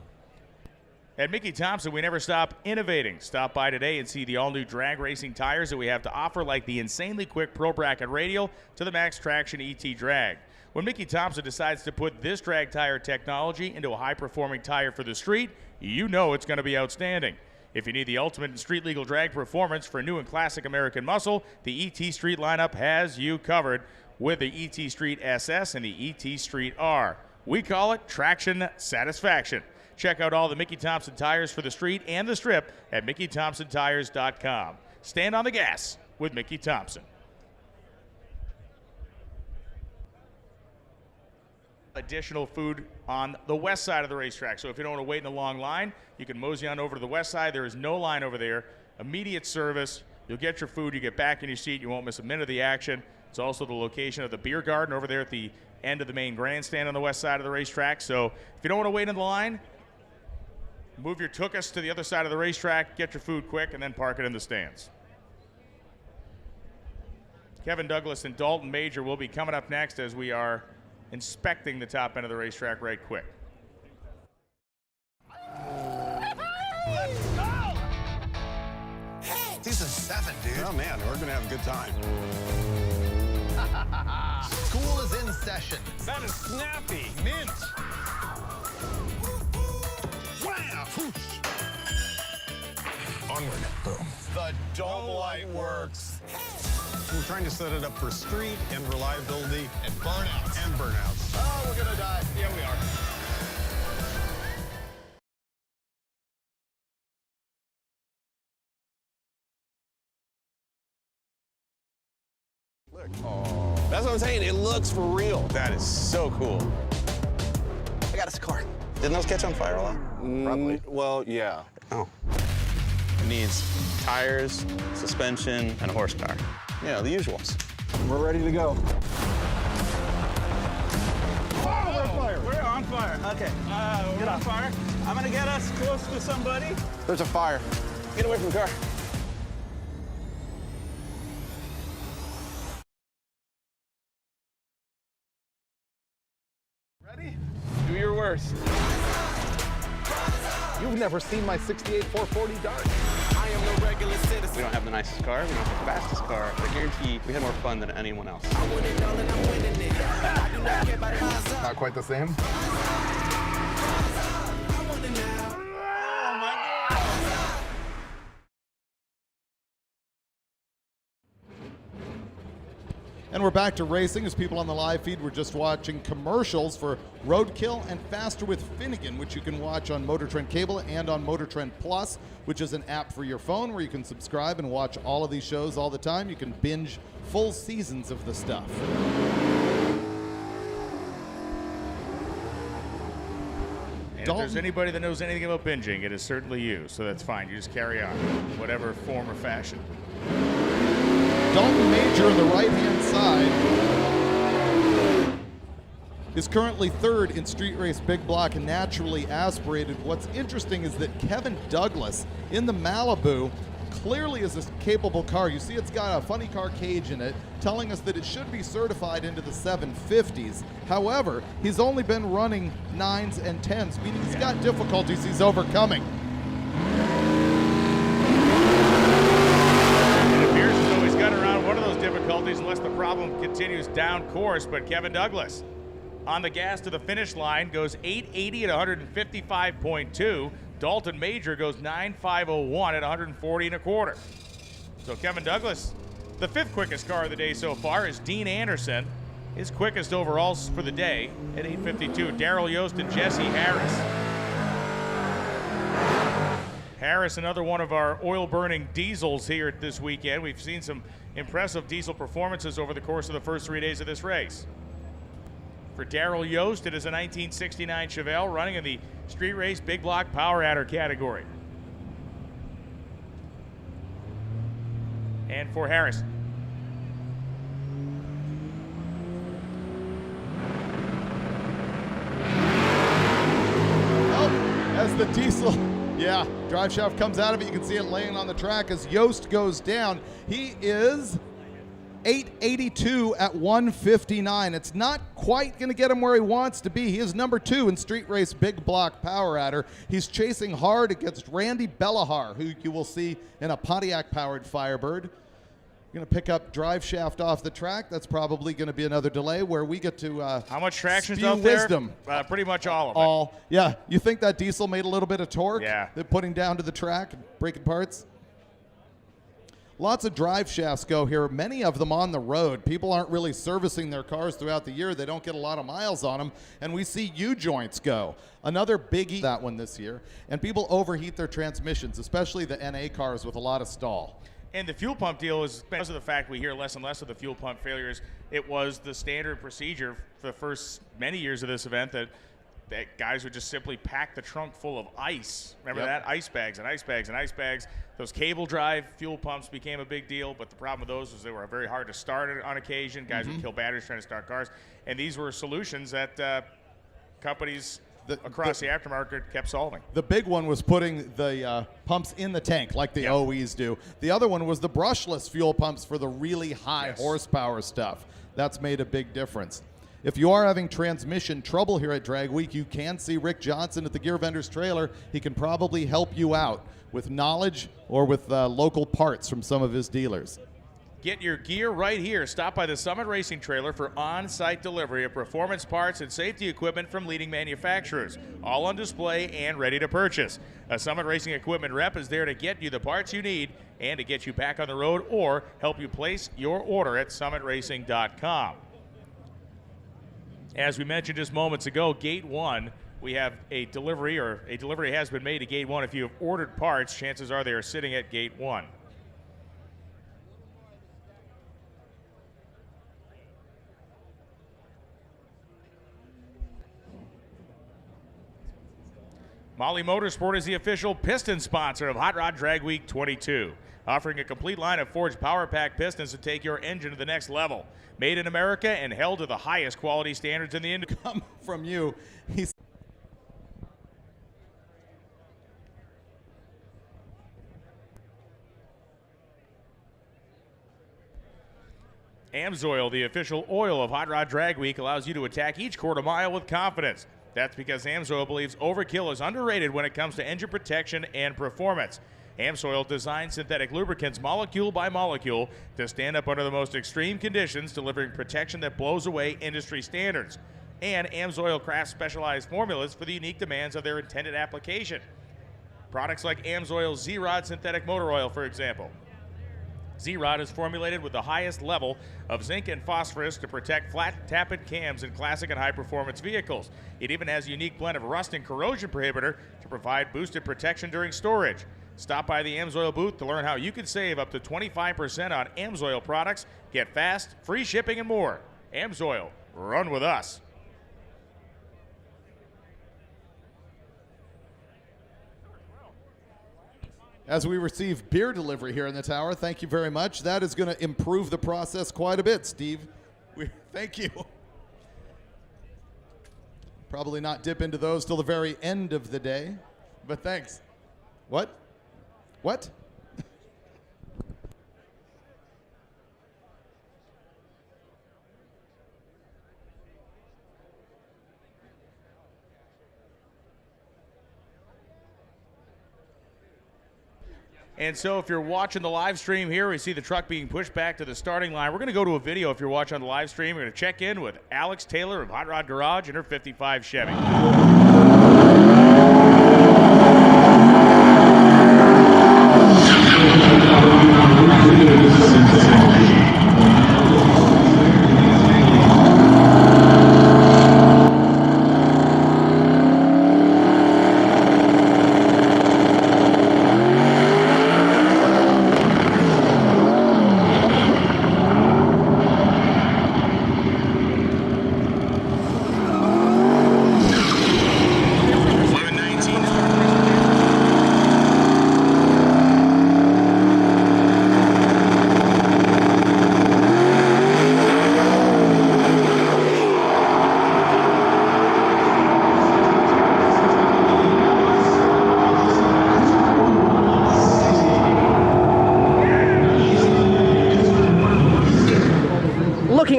At Mickey Thompson, we never stop innovating. Stop by today and see the all-new drag racing tires that we have to offer, like the insanely quick Pro Bracket Radial to the Max Traction ET Drag. When Mickey Thompson decides to put this drag tire technology into a high-performing tire for the street, you know it's going to be outstanding. If you need the ultimate in street-legal drag performance for new and classic American muscle, the ET Street lineup has you covered with the ET Street SS and the ET Street R. We call it Traction Satisfaction. Check out all the Mickey Thompson tires for the street and the strip at MickeyThompsonTires.com. Stand on the gas with Mickey Thompson. Additional food on the west side of the racetrack. So if you don't want to wait in a long line, you can mosey on over to the west side. There is no line over there. Immediate service. You'll get your food. You get back in your seat. You won't miss a minute of the action. It's also the location of the beer garden over there at the end of the main grandstand on the west side of the racetrack. So if you don't want to wait in the line, move your tuchus to the other side of the racetrack, get your food quick, and then park it in the stands. Kevin Douglas and Dalton Major will be coming up next as we are inspecting the top end of the racetrack right quick. Season 7, dude. Oh, man, we're going to have a good time. School is in session. That is snappy. Mint. Onward. Boom. The dome light works. We're trying to set it up for street and reliability And burnouts. and burnouts. Oh, we're gonna die. Yeah, we are. Look. Oh. That's what I'm saying. It looks for real. That is so cool. I got us a car. Didn't those catch on fire a lot? Probably. Well, yeah. Oh. It needs tires, suspension, and a horsepower. Yeah, the usuals. We're ready to go. We're on fire. Okay. We're on fire. I'm gonna get us close to somebody. There's a fire. Get away from the car. Ready? Do your worst. You've never seen my 68 440 Dart. I am no regular citizen. We don't have the nicest car. We don't have the fastest car. I guarantee we had more fun than anyone else. Not quite the same. And we're back to racing. As people on the live feed were just watching commercials for Roadkill and Faster with Finnegan, which you can watch on MotorTrend Cable and on MotorTrend Plus, which is an app for your phone where you can subscribe and watch all of these shows all the time. You can binge full seasons of the stuff. And if there's anybody that knows anything about binging, it is certainly you, so that's fine. You just carry on, whatever form or fashion. Dalton Major on the right-hand side is currently third in Street Race Big Block and naturally aspirated. What's interesting is that Kevin Douglas in the Malibu clearly is a capable car. You see it's got a funny car cage in it, telling us that it should be certified into the 750s. However, he's only been running 9s and 10s, meaning he's got difficulties he's overcoming. One of those difficulties unless the problem continues down course, but Kevin Douglas on the gas to the finish line goes 880 at 155.2. Dalton Major goes 9501 at 140 and a quarter. So Kevin Douglas, the 5th quickest car of the day so far is Dean Anderson, his quickest overall for the day at 852. Daryl Yost and Jesse Harris. Harris, another one of our oil-burning diesels here this weekend. We've seen some impressive diesel performances over the course of the first 3 days of this race. For Daryl Yost, it is a 1969 Chevelle running in the Street Race Big Block Power Adder category. And for Harris, as the diesel, drive shaft comes out of it. You can see it laying on the track as Yost goes down. He is 882 at 159. It's not quite going to get him where he wants to be. He is number 2 in Street Race Big Block Power Adder. He's chasing hard against Randy Bellahar, who you will see in a Pontiac-powered Firebird. Going to pick up drive shaft off the track. That's probably going to be another delay where we get to how much traction's spew out there? Wisdom. Pretty much all of it. Yeah. You think that diesel made a little bit of torque? Yeah. They're putting down to the track and breaking parts. Lots of drive shafts go here, many of them on the road. People aren't really servicing their cars throughout the year. They don't get a lot of miles on them, and we see U-joints go. Another biggie, that one this year. And people overheat their transmissions, especially the NA cars with a lot of stall. And the fuel pump deal is because of the fact we hear less and less of the fuel pump failures. It was the standard procedure for the first many years of this event that guys would just simply pack the trunk full of ice. Remember that? Ice bags and ice bags and ice bags. Those cable drive fuel pumps became a big deal, but the problem with those was they were very hard to start on occasion. Guys would kill batteries trying to start cars. And these were solutions that companies across the aftermarket kept solving. The big one was putting the pumps in the tank like the OEs do. The other one was the brushless fuel pumps for the really high horsepower stuff. That's made a big difference. If you are having transmission trouble here at Drag Week, you can see Rick Johnson at the Gear Vendor's trailer. He can probably help you out with knowledge or with local parts from some of his dealers. Get your gear right here. Stop by the Summit Racing trailer for on-site delivery of performance parts and safety equipment from leading manufacturers, all on display and ready to purchase. A Summit Racing equipment rep is there to get you the parts you need and to get you back on the road or help you place your order at summitracing.com. As we mentioned just moments ago, Gate 1, we have a delivery, or a delivery has been made to Gate 1. If you have ordered parts, chances are they are sitting at Gate 1. Molly Motorsport is the official piston sponsor of Hot Rod Drag Week 22, offering a complete line of forged power pack pistons to take your engine to the next level. Made in America and held to the highest quality standards in the industry. Come from you. He's Amsoil, the official oil of Hot Rod Drag Week, allows you to attack each quarter mile with confidence. That's because Amsoil believes overkill is underrated when it comes to engine protection and performance. Amsoil designs synthetic lubricants molecule by molecule to stand up under the most extreme conditions, delivering protection that blows away industry standards. And Amsoil crafts specialized formulas for the unique demands of their intended application. Products like Amsoil Z-Rod synthetic motor oil, for example. Z-Rod is formulated with the highest level of zinc and phosphorus to protect flat tappet cams in classic and high-performance vehicles. It even has a unique blend of rust and corrosion prohibitor to provide boosted protection during storage. Stop by the AMSOIL booth to learn how you can save up to 25% on AMSOIL products, get fast, free shipping, and more. AMSOIL, run with us. As we receive beer delivery here in the tower, thank you very much. That is going to improve the process quite a bit, Steve. Thank you. Probably not dip into those till the very end of the day, but thanks. What? What? And so if you're watching the live stream here, we see the truck being pushed back to the starting line. We're going to go to a video if you're watching on the live stream. We're going to check in with Alex Taylor of Hot Rod Garage and her 55 Chevy.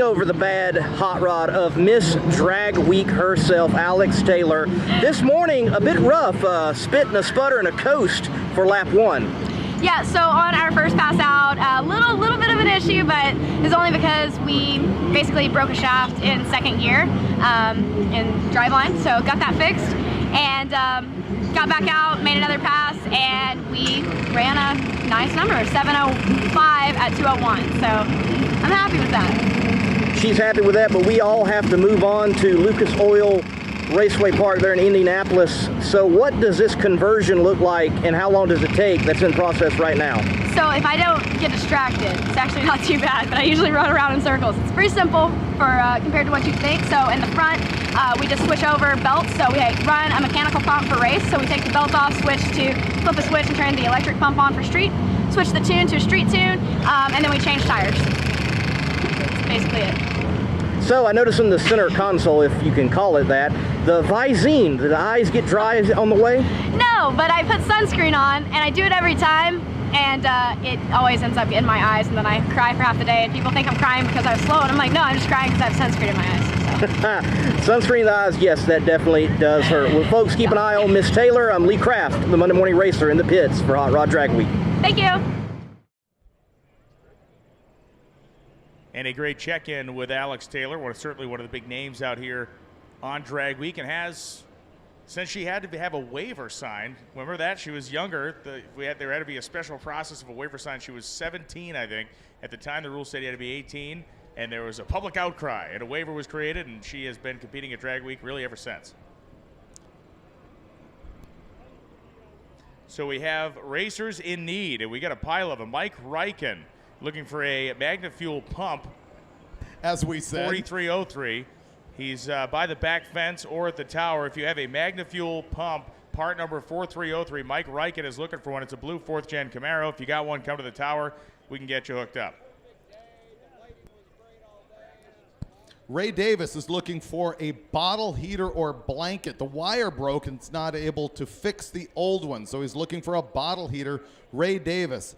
Over the bad hot rod of Miss Drag Week herself, Alex Taylor. This morning, a bit rough, spit and a sputter and a coast for lap 1. Yeah, so on our first pass out, a little bit of an issue, but it's only because we basically broke a shaft in second gear in driveline, so got that fixed, and got back out, made another pass, and we ran a nice number, 7:05 at 2:01, so I'm happy with that. She's happy with that, but we all have to move on to Lucas Oil Raceway Park there in Indianapolis. So what does this conversion look like, and how long does it take that's in process right now? So if I don't get distracted, it's actually not too bad, but I usually run around in circles. It's pretty simple for compared to what you think. So in the front, we just switch over belts. So we run a mechanical pump for race. So we take the belt off, flip a switch and turn the electric pump on for street, switch the tune to a street tune, and then we change tires. That's basically it. So I noticed in the center console, if you can call it that, the Visine, did the eyes get dry on the way? No, but I put sunscreen on, and I do it every time, and it always ends up in my eyes, and then I cry for half the day, and people think I'm crying because I was slow, and I'm like, no, I'm just crying because I have sunscreen in my eyes. So. Sunscreen in the eyes, yes, that definitely does hurt. Well, folks, keep an eye on Miss Taylor. I'm Lee Kraft, the Monday Morning Racer in the pits for Hot Rod Drag Week. Thank you. And a great check-in with Alex Taylor, certainly one of the big names out here on Drag Week, and has, since she had to have a waiver signed, remember that? She was younger. There had to be a special process of a waiver sign. She was 17, I think. At the time, the rule said you had to be 18, and there was a public outcry, and a waiver was created, and she has been competing at Drag Week really ever since. So we have racers in need, and we got a pile of them. Mike Ryken, looking for a MagnaFuel pump. As we said. 4303. He's by the back fence or at the tower. If you have a MagnaFuel pump, part number 4303, Mike Ryken is looking for one. It's a blue 4th gen Camaro. If you got one, come to the tower. We can get you hooked up. Ray Davis is looking for a bottle heater or blanket. The wire broke and it's not able to fix the old one, so he's looking for a bottle heater. Ray Davis.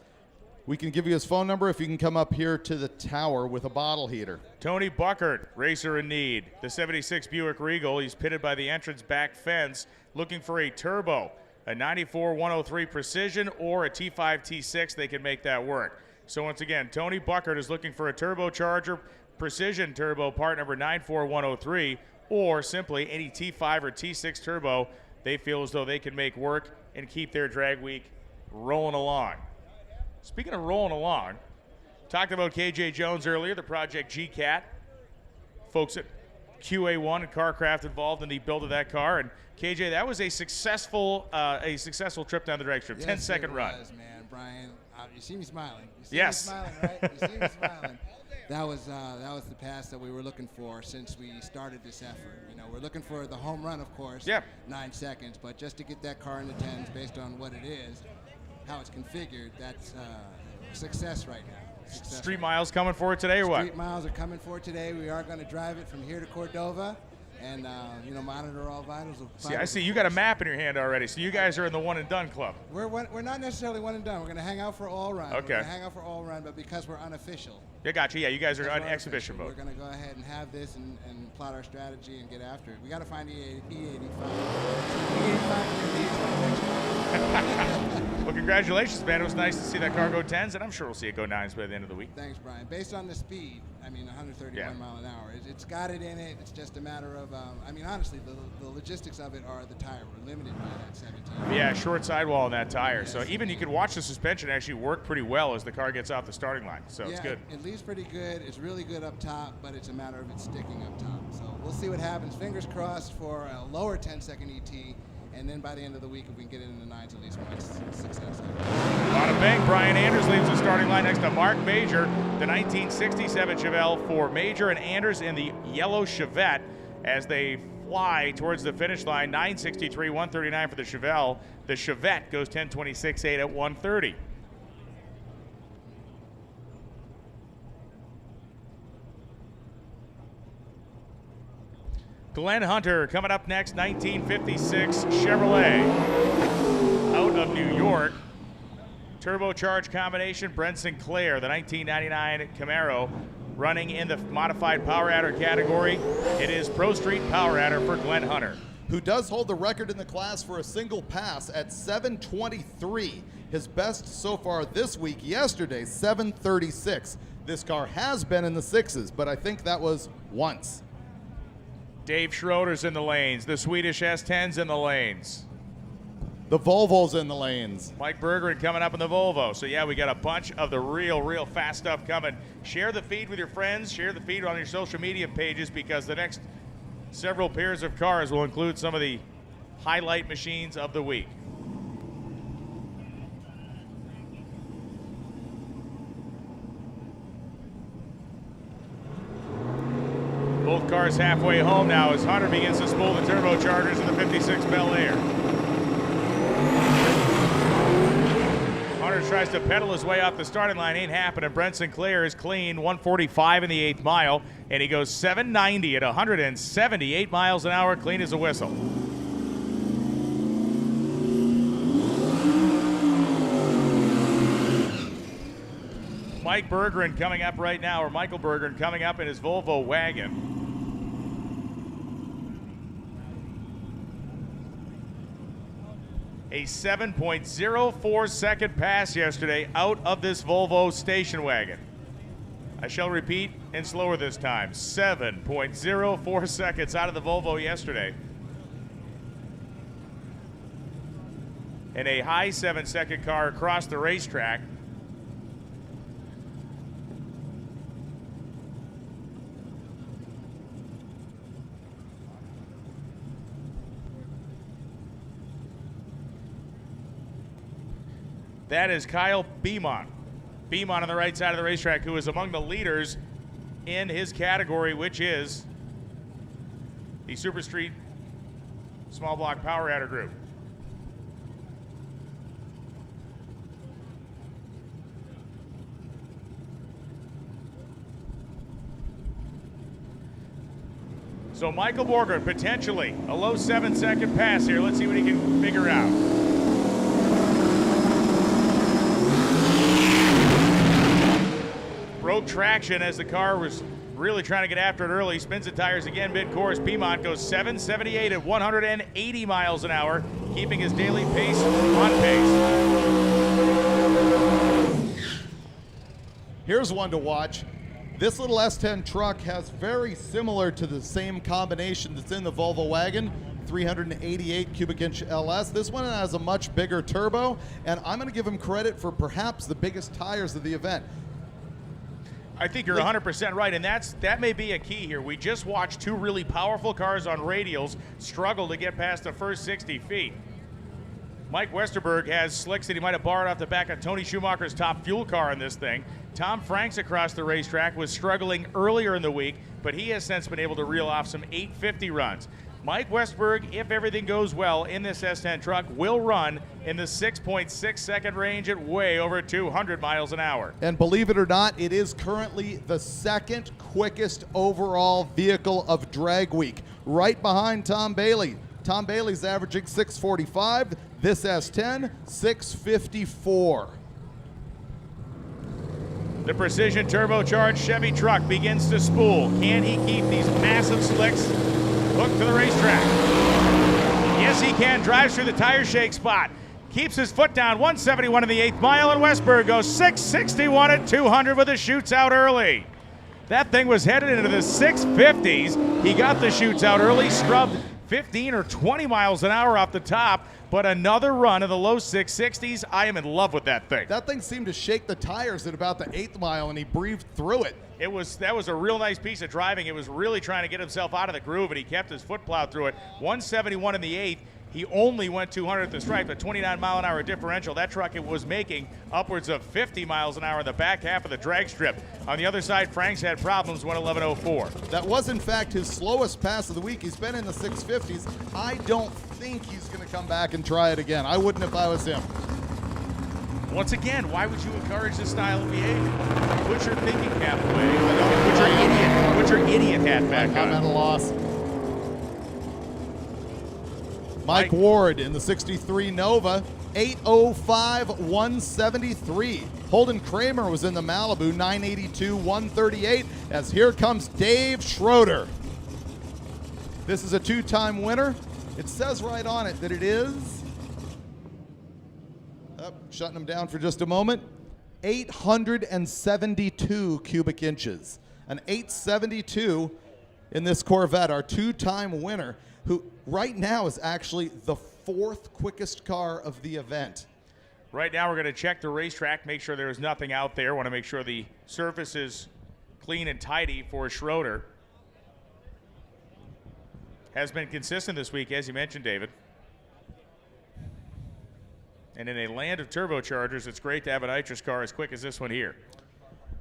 We can give you his phone number if you can come up here to the tower with a bottle heater. Tony Buckert, racer in need. The 76 Buick Regal. He's pitted by the entrance back fence, looking for a turbo, a 94-103 Precision or a T5 T6. They can make that work. So once again, Tony Buckert is looking for a turbocharger, Precision turbo, part number 94103, or simply any T5 or T6 turbo they feel as though they can make work and keep their drag week rolling along. Speaking of rolling along, Talked about KJ Jones earlier, the Project GCAT. Folks at QA1 and CarCraft involved in the build of that car. And KJ, that was a successful trip down the drag strip. 10-second run. Was, man, Brian. You see me smiling. You see yes. me smiling, right? You see me smiling. That was the pass that we were looking for since we started this effort. You know, we're looking for the home run, of course. Yep. 9 seconds, but just to get that car in the 10s based on what it is, how it's configured, that's success right now. Street miles coming for it today or what? Street miles are coming for it today. We are going to drive it from here to Cordova and, monitor all vitals. See, I see you got a map in your hand already, so you guys are in the one and done club. We're not necessarily one and done. We're going to hang out for all run. Okay. We're going to hang out for all run, but because we're unofficial. Yeah, gotcha. Yeah, you guys are on exhibition mode. We're going to go ahead and have this and plot our strategy and get after it. We got to find E85. Well, congratulations, man. It was nice to see that car go 10s, and I'm sure we'll see it go 9s by the end of the week. Thanks, Brian. Based on the speed, 131 mile an hour. It's got it in it. It's just a matter of, honestly, the logistics of it are the tire. We're limited by that 17. Yeah, short sidewall on that tire. Yes. So even you can watch the suspension actually work pretty well as the car gets off the starting line. So it's good. It leaves pretty good. It's really good up top, but it's a matter of it sticking up top. So we'll see what happens. Fingers crossed for a lower 10-second ET. And then by the end of the week, if we can get it in the 9s, at least one success. On a bang, Brian Anders leaves the starting line next to Mark Major, the 1967 Chevelle for Major and Anders in the yellow Chevette as they fly towards the finish line. 963, 139 for the Chevelle. The Chevette goes 10:26.8 at 130. Glenn Hunter coming up next, 1956 Chevrolet out of New York. Turbocharged combination, Brent Sinclair, the 1999 Camaro, running in the modified power adder category. It is Pro Street power adder for Glenn Hunter, who does hold the record in the class for a single pass at 7:23. His best so far this week, yesterday, 7:36. This car has been in the 6s, but I think that was once. Dave Schroeder's in the lanes. The Swedish S10's in the lanes. The Volvo's in the lanes. Mike Bergeron coming up in the Volvo. So yeah, we got a bunch of the real fast stuff coming. Share the feed with your friends. Share the feed on your social media pages because the next several pairs of cars will include some of the highlight machines of the week. Both cars halfway home now as Hunter begins to spool the turbochargers in the 56 Bel Air. Hunter tries to pedal his way off the starting line, ain't happening. Brent Sinclair is clean, 145 in the 8th mile, and he goes 790 at 178 miles an hour, clean as a whistle. Mike Bergeron coming up right now, or Michael Bergeron coming up in his Volvo wagon. A 7.04 second pass yesterday out of this Volvo station wagon. I shall repeat and slower this time. 7.04 seconds out of the Volvo yesterday. And a high 7-second car across the racetrack. That is Kyle Beaumont. Beaumont on the right side of the racetrack, who is among the leaders in his category, which is the Super Street Small Block Power Adder Group. So Michael Borger, potentially a low 7-second pass here. Let's see what he can figure out. Broke traction as the car was really trying to get after it early. Spins the tires again mid-course. Piedmont goes 778 at 180 miles an hour, keeping his daily pace on pace. Here's one to watch. This little S10 truck has very similar to the same combination that's in the Volvo wagon, 388 cubic inch LS. This one has a much bigger turbo, and I'm going to give him credit for perhaps the biggest tires of the event. I think you're 100% right, and that may be a key here. We just watched two really powerful cars on radials struggle to get past the first 60 feet. Mike Westberg has slicks that he might have borrowed off the back of Tony Schumacher's Top Fuel car in this thing. Tom Franks across the racetrack was struggling earlier in the week, but he has since been able to reel off some 850 runs. Mike Westberg, if everything goes well in this S10 truck, will run in the 6.6 second range at way over 200 miles an hour. And believe it or not, it is currently the second quickest overall vehicle of drag week, right behind Tom Bailey. Tom Bailey's averaging 6:45. This S10, 6:54. The precision turbocharged Chevy truck begins to spool. Can he keep these massive slicks hooked to the racetrack? Yes, he can. Drives through the tire shake spot. Keeps his foot down. 171 in the 8th mile, and Westberg goes 661 at 200 with the chutes out early. That thing was headed into the 650s. He got the chutes out early, scrubbed 15 or 20 miles an hour off the top, but another run in the low 660s. I am in love with that thing. That thing seemed to shake the tires at about the 8th mile, and he breathed through it. That was a real nice piece of driving. It was really trying to get himself out of the groove, and he kept his foot plowed through it. 171 in the 8th. He only went 200 at the stripe, a 29-mile-an-hour differential. That truck was making upwards of 50 miles an hour in the back half of the drag strip. On the other side, Franks had problems, went 11:04. That was, in fact, his slowest pass of the week. He's been in the 650s. I don't think he's going to come back and try it again. I wouldn't if I was him. Once again, why would you encourage this style of behavior? Put your thinking cap away. Put your idiot hat back on. I'm at a loss. Mike Ward in the 63 Nova, 805, 173. Holden Kramer was in the Malibu, 982, 138, as here comes Dave Schroeder. This is a two-time winner. It says right on it that it is, shutting him down for just a moment, 872 cubic inches. An 872 in this Corvette, our two-time winner, who right now is actually the 4th quickest car of the event. Right now we're going to check the racetrack, make sure there's nothing out there. Want to make sure the surface is clean and tidy for Schroeder. Has been consistent this week, as you mentioned, David. And in a land of turbochargers, it's great to have a nitrous car as quick as this one here.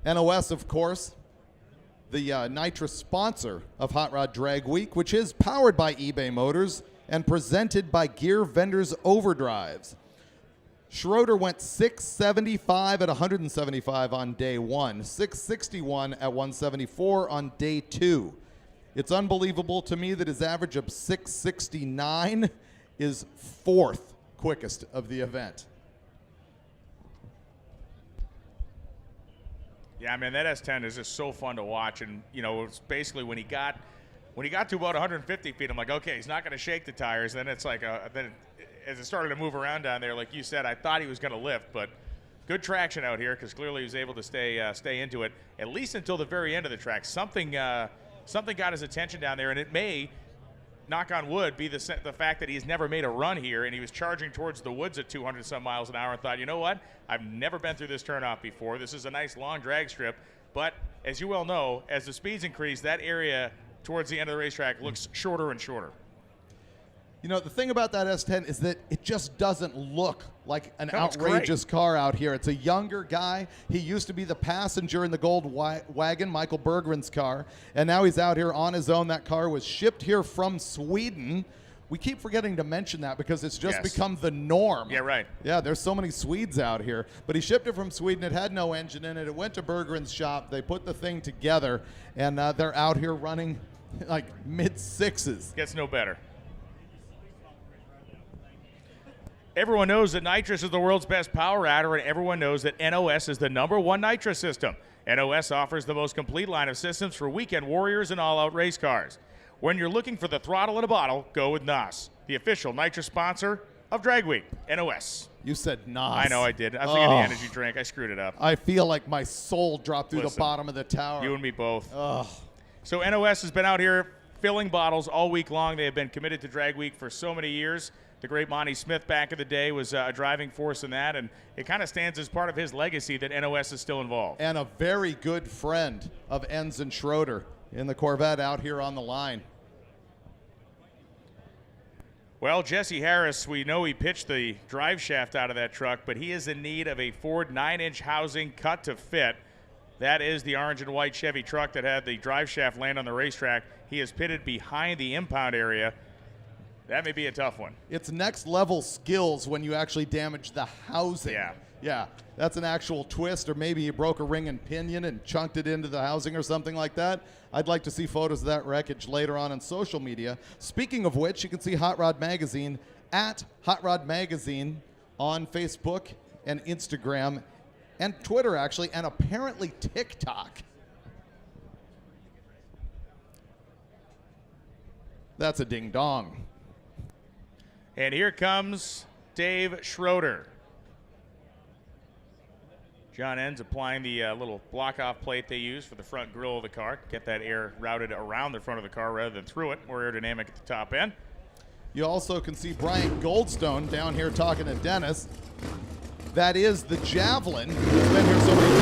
NOS, of course, the nitrous sponsor of Hot Rod Drag Week, which is powered by eBay Motors and presented by Gear Vendors Overdrives. Schroeder went 675 at 175 on day 1, 661 at 174 on day 2. It's unbelievable to me that his average of 669 is 4th quickest of the event. Yeah, man, that S10 is just so fun to watch, and you know, it's basically when he got to about 150 feet, I'm like, okay, he's not going to shake the tires. Then it's like, as it started to move around down there, like you said, I thought he was going to lift, but good traction out here because clearly he was able to stay into it at least until the very end of the track. Something got his attention down there, and it may, knock on wood, be the fact that he's never made a run here, and he was charging towards the woods at 200 some miles an hour and thought, you know what, I've never been through this turnoff before. This is a nice long drag strip, but as you well know, as the speeds increase, that area towards the end of the racetrack looks shorter and shorter. You know, the thing about that S10 is that it just doesn't look like an No, outrageous car out here. It's a younger guy. He used to be the passenger in the gold wagon, Michael Berggren's car, and now he's out here on his own. That car was shipped here from Sweden. We keep forgetting to mention that because it's just become the norm. Yeah, right. Yeah, there's so many Swedes out here. But he shipped it from Sweden. It had no engine in it. It went to Berggren's shop. They put the thing together, and they're out here running like mid-6s. Gets no better. Everyone knows that nitrous is the world's best power adder, and everyone knows that NOS is the #1 nitrous system. NOS offers the most complete line of systems for weekend warriors and all-out race cars. When you're looking for the throttle in a bottle, go with NOS, the official nitrous sponsor of Drag Week, NOS. You said NOS. I know I did. I was thinking of the energy drink. I screwed it up. I feel like my soul dropped through the bottom of the tower. You and me both. Ugh. So NOS has been out here filling bottles all week long. They have been committed to Drag Week for so many years. The great Monty Smith back in the day was a driving force in that, and it kind of stands as part of his legacy that NOS is still involved. And a very good friend of Enz and Schroeder in the Corvette out here on the line. Well, Jesse Harris, we know he pitched the drive shaft out of that truck, but he is in need of a Ford 9-inch housing cut to fit. That is the orange and white Chevy truck that had the drive shaft land on the racetrack. He is pitted behind the impound area. That may be a tough one. It's next level skills when you actually damage the housing. Yeah. Yeah, that's an actual twist, or maybe you broke a ring and pinion and chunked it into the housing or something like that. I'd like to see photos of that wreckage later on social media. Speaking of which, you can see Hot Rod Magazine at Hot Rod Magazine on Facebook and Instagram and Twitter, actually, and apparently TikTok. That's a ding-dong. And here comes Dave Schroeder. John Enz applying the little block-off plate they use for the front grille of the car. Get that air routed around the front of the car rather than through it. More aerodynamic at the top end. You also can see Brian Goldstone down here talking to Dennis. That is the Javelin. It's been here so many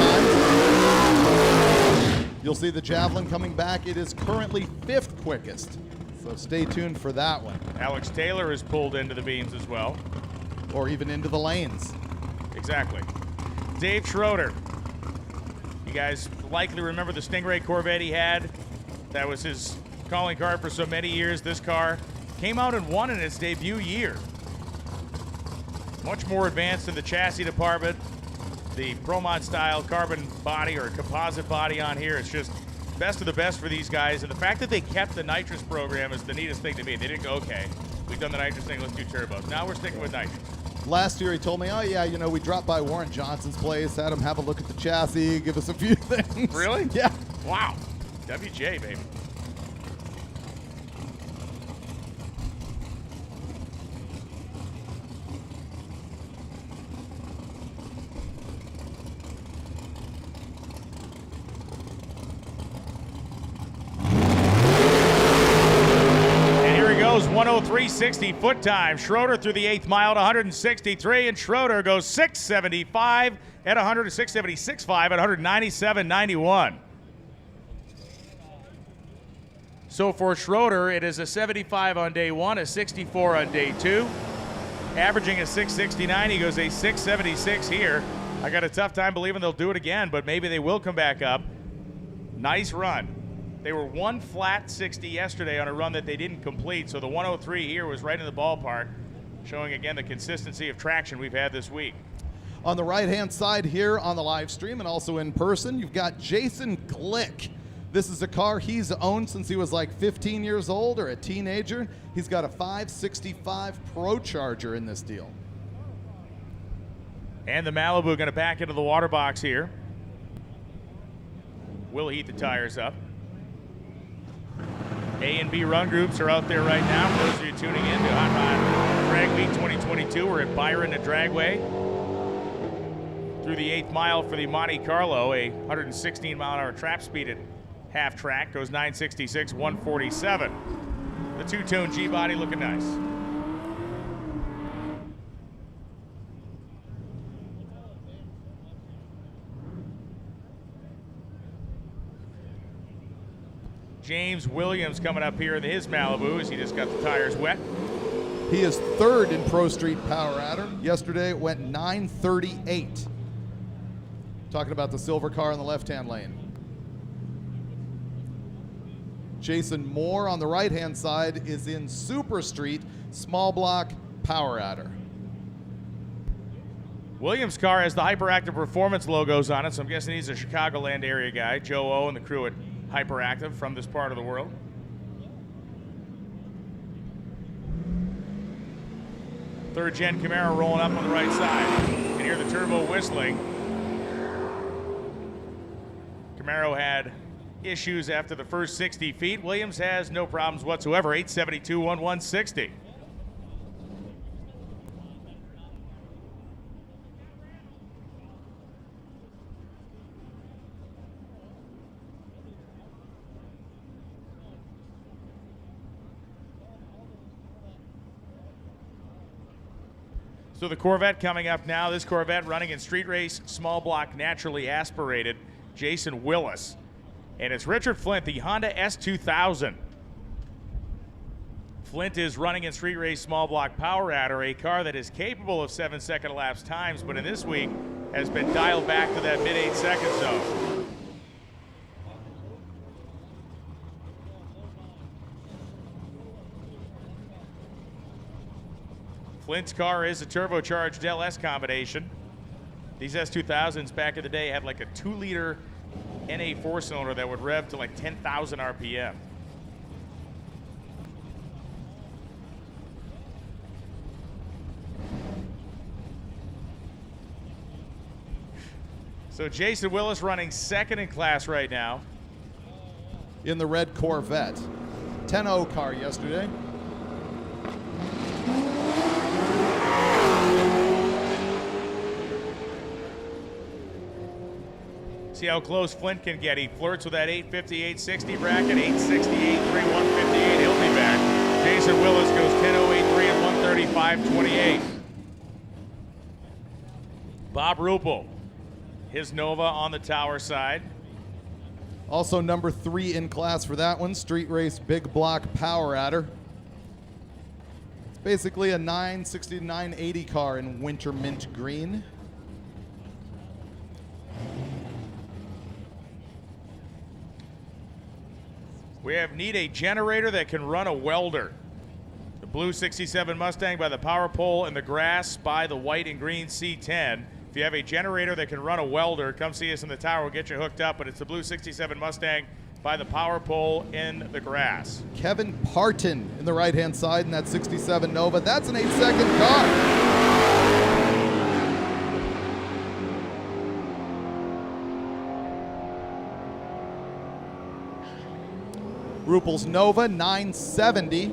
times. You'll see the Javelin coming back. It is currently 5th quickest. So stay tuned for that one. Alex Taylor is pulled into the beams as well. Or even into the lanes. Exactly. Dave Schroeder. You guys likely remember the Stingray Corvette he had. That was his calling card for so many years. This car came out and won in its debut year. Much more advanced in the chassis department. The Promont style carbon body or composite body on here. It's just best of the best for these guys. And the fact that they kept the nitrous program is the neatest thing to me. They didn't go, okay, we've done the nitrous thing, let's do turbos. Now we're sticking with nitrous. Last year he told me, oh yeah, you know, we dropped by Warren Johnson's place, had him have a look at the chassis, give us a few things. Really? Yeah. Wow. WJ, baby. And here he goes, 103.60 foot time. Schroeder through the 8th mile to 163, and Schroeder goes 675 at 100 to 676.5 at 197.91. So for Schroeder, it is a 75 on day 1, a 64 on day 2. Averaging a 669, he goes a 676 here. I got a tough time believing they'll do it again, but maybe they will come back up. Nice run. They were 1 flat 60 yesterday on a run that they didn't complete, so the 103 here was right in the ballpark, showing again the consistency of traction we've had this week. On the right-hand side here on the live stream and also in person, you've got Jason Glick. This is a car he's owned since he was like 15 years old or a teenager. He's got a 565 Pro Charger in this deal. And the Malibu going to back into the water box here. We'll heat the tires up. A and B run groups are out there right now. For those of you tuning in to Hot Rod Drag Week 2022, we're at Byron Dragway. Through the 8th mile for the Monte Carlo, a 116-mile-an-hour trap speed at half track, goes 966, 147. The two-tone G-body looking nice. James Williams coming up here in his Malibu as he just got the tires wet. He is 3rd in Pro Street Power Adder. Yesterday it went 938. Talking about the silver car in the left-hand lane. Jason Moore on the right-hand side is in Super Street Small Block Power Adder. Williams' car has the Hyperactive Performance logos on it, so I'm guessing he's a Chicagoland area guy. Joe O and the crew at Hyperactive from this part of the world. Third-gen Camaro rolling up on the right side. You can hear the turbo whistling. Camaro had issues after the first 60 feet. Williams has no problems whatsoever. 872 on 160. So the Corvette coming up now. This Corvette running in street race, small block, naturally aspirated. Jason Willis. And it's Richard Flint, the Honda S2000. Flint is running in street race, small block power adder, a car that is capable of 7-second elapsed times, but in this week has been dialed back to that mid 8-second zone. Flint's car is a turbocharged LS combination. These S2000s back in the day had like a 2-liter NA 4-cylinder that would rev to like 10,000 RPM. So Jason Willis running second in class right now. In the red Corvette. 10-0 car yesterday. See how close Flint can get. He flirts with that 850, 860 bracket, 860, 830, 158. He'll be back. Jason Willis goes 10.083 and 135.28. Bob Ruppel, his Nova on the tower side. Also number 3 in class for that one, street race big block power adder. It's basically a 960 to 980 car in winter mint green. We need a generator that can run a welder. The blue 67 Mustang by the power pole and the grass by the white and green C10. If you have a generator that can run a welder, come see us in the tower. We'll get you hooked up, but it's the blue 67 Mustang by the power pole in the grass. Kevin Parton in the right-hand side in that 67 Nova. That's an 8-second car. Ruppel's Nova, 970.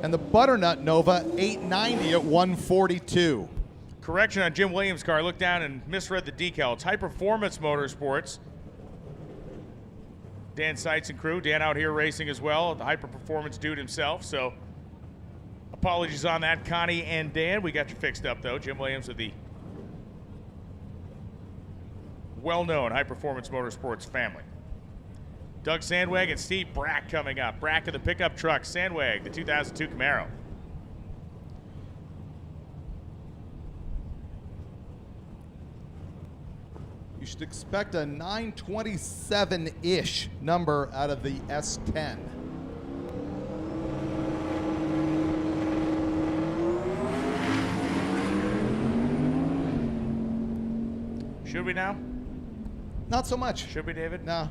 And the Butternut Nova, 890 at 142. Correction on Jim Williams' car. Looked down and misread the decal. It's High Performance Motorsports. Dan Seitz and crew. Dan out here racing as well. The Hyper Performance dude himself. So apologies on that, Connie and Dan. We got you fixed up, though. Jim Williams of the well-known High Performance Motorsports family. Doug Sandwag and Steve Brack coming up. Brack of the pickup truck. Sandwag, the 2002 Camaro. You should expect a 927-ish number out of the S10. Should we now? Not so much. Should we, David? No.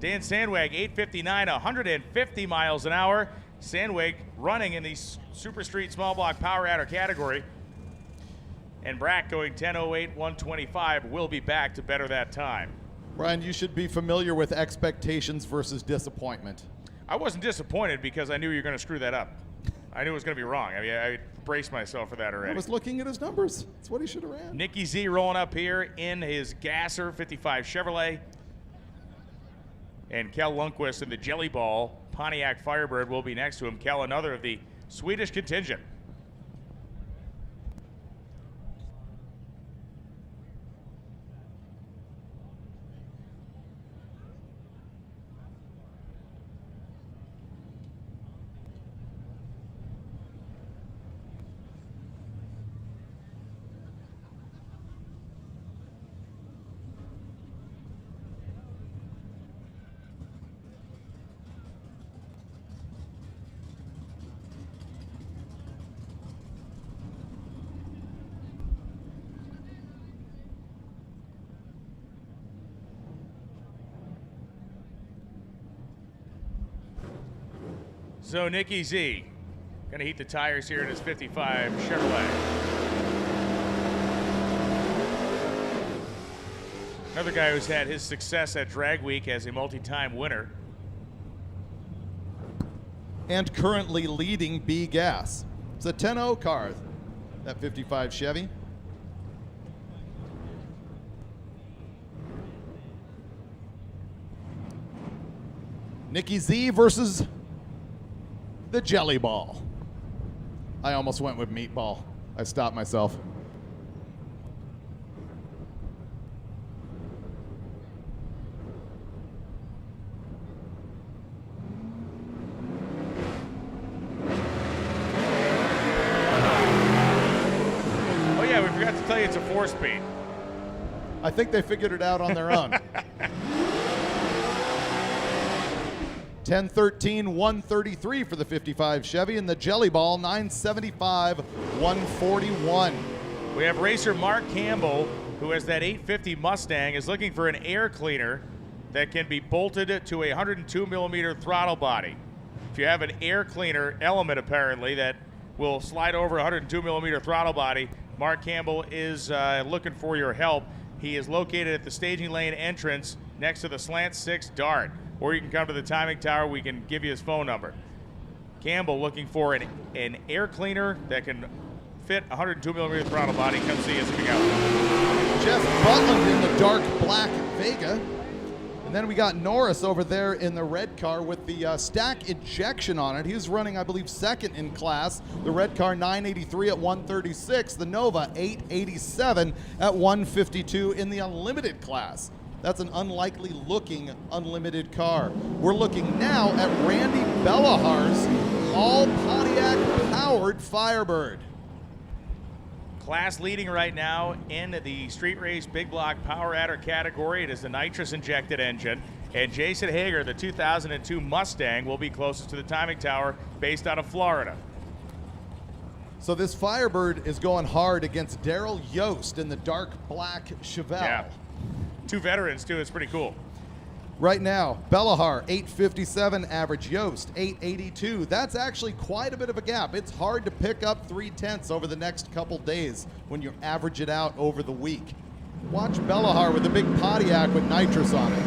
Dan Sandwag, 859, 150 miles an hour. Sandwag running in the Super Street Small Block Power Adder category. And Brack going 10.08, 125. Will be back to better that time. Brian, you should be familiar with expectations versus disappointment. I wasn't disappointed because I knew you were going to screw that up. I knew it was going to be wrong. I mean, I braced myself for that already. I was looking at his numbers. That's what he should have ran. Nicky Z rolling up here in his Gasser 55 Chevrolet. And Kel Lundquist in the Jelly Ball Pontiac Firebird will be next to him. Kel, another of the Swedish contingent. So Nicky Z gonna heat the tires here in his 55 Chevrolet. Another guy who's had his success at Drag Week as a multi-time winner. And currently leading B Gas. It's a 10.0 car, that 55 Chevy. Nicky Z versus the Jelly Ball. I almost went with Meatball. I stopped myself. Oh yeah, we forgot to tell you it's a 4-speed. I think they figured it out on their own. 1013, 133 for the 55 Chevy, and the Jelly Ball 975, 141. We have racer Mark Campbell, who has that 850 Mustang, is looking for an air cleaner that can be bolted to a 102 millimeter throttle body. If you have an air cleaner element, apparently, that will slide over a 102 millimeter throttle body, Mark Campbell is looking for your help. He is located at the staging lane entrance next to the Slant 6 Dart. Or you can come to the timing tower. We can give you his phone number. Campbell looking for an air cleaner that can fit 102 millimeter throttle body. Come see us if you go. Jeff Butland in the dark black Vega. And then we got Norris over there in the red car with the stack injection on it. He was running, I believe, second in class. The red car 983 at 136. The Nova 887 at 152 in the unlimited class. That's an unlikely looking unlimited car. We're looking now at Randy Bellahar's all Pontiac powered Firebird. Class leading right now in the street race big block power adder category. It is the nitrous injected engine. And Jason Hager, the 2002 Mustang, will be closest to the timing tower based out of Florida. So this Firebird is going hard against Daryl Yost in the dark black Chevelle. Yeah. Two veterans, too. It's pretty cool. Right now, Bellahar, 857 average. Yost, 882. That's actually quite a bit of a gap. It's hard to pick up 3/10 over the next couple days when you average it out over the week. Watch Bellahar with a big Pontiac with nitrous on it.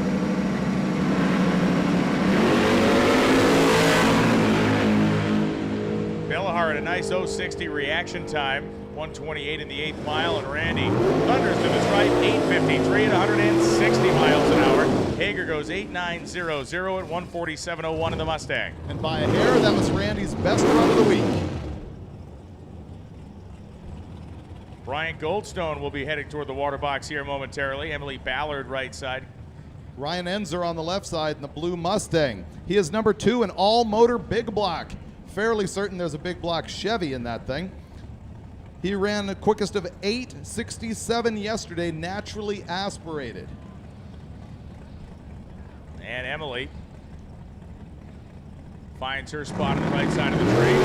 Bellahar at a nice 060 reaction time. 128 in the 8th mile, and Randy thunders to his right, 853 at 160 miles an hour. Hager goes 8900 at 147.01 in the Mustang. And by a hair, that was Randy's best run of the week. Brian Goldstone will be heading toward the water box here momentarily. Emily Ballard right side. Ryan Enzer on the left side in the blue Mustang. He is number 2 in all motor big block. Fairly certain there's a big block Chevy in that thing. He ran the quickest of 8:67 yesterday, naturally aspirated. And Emily finds her spot on the right side of the tree.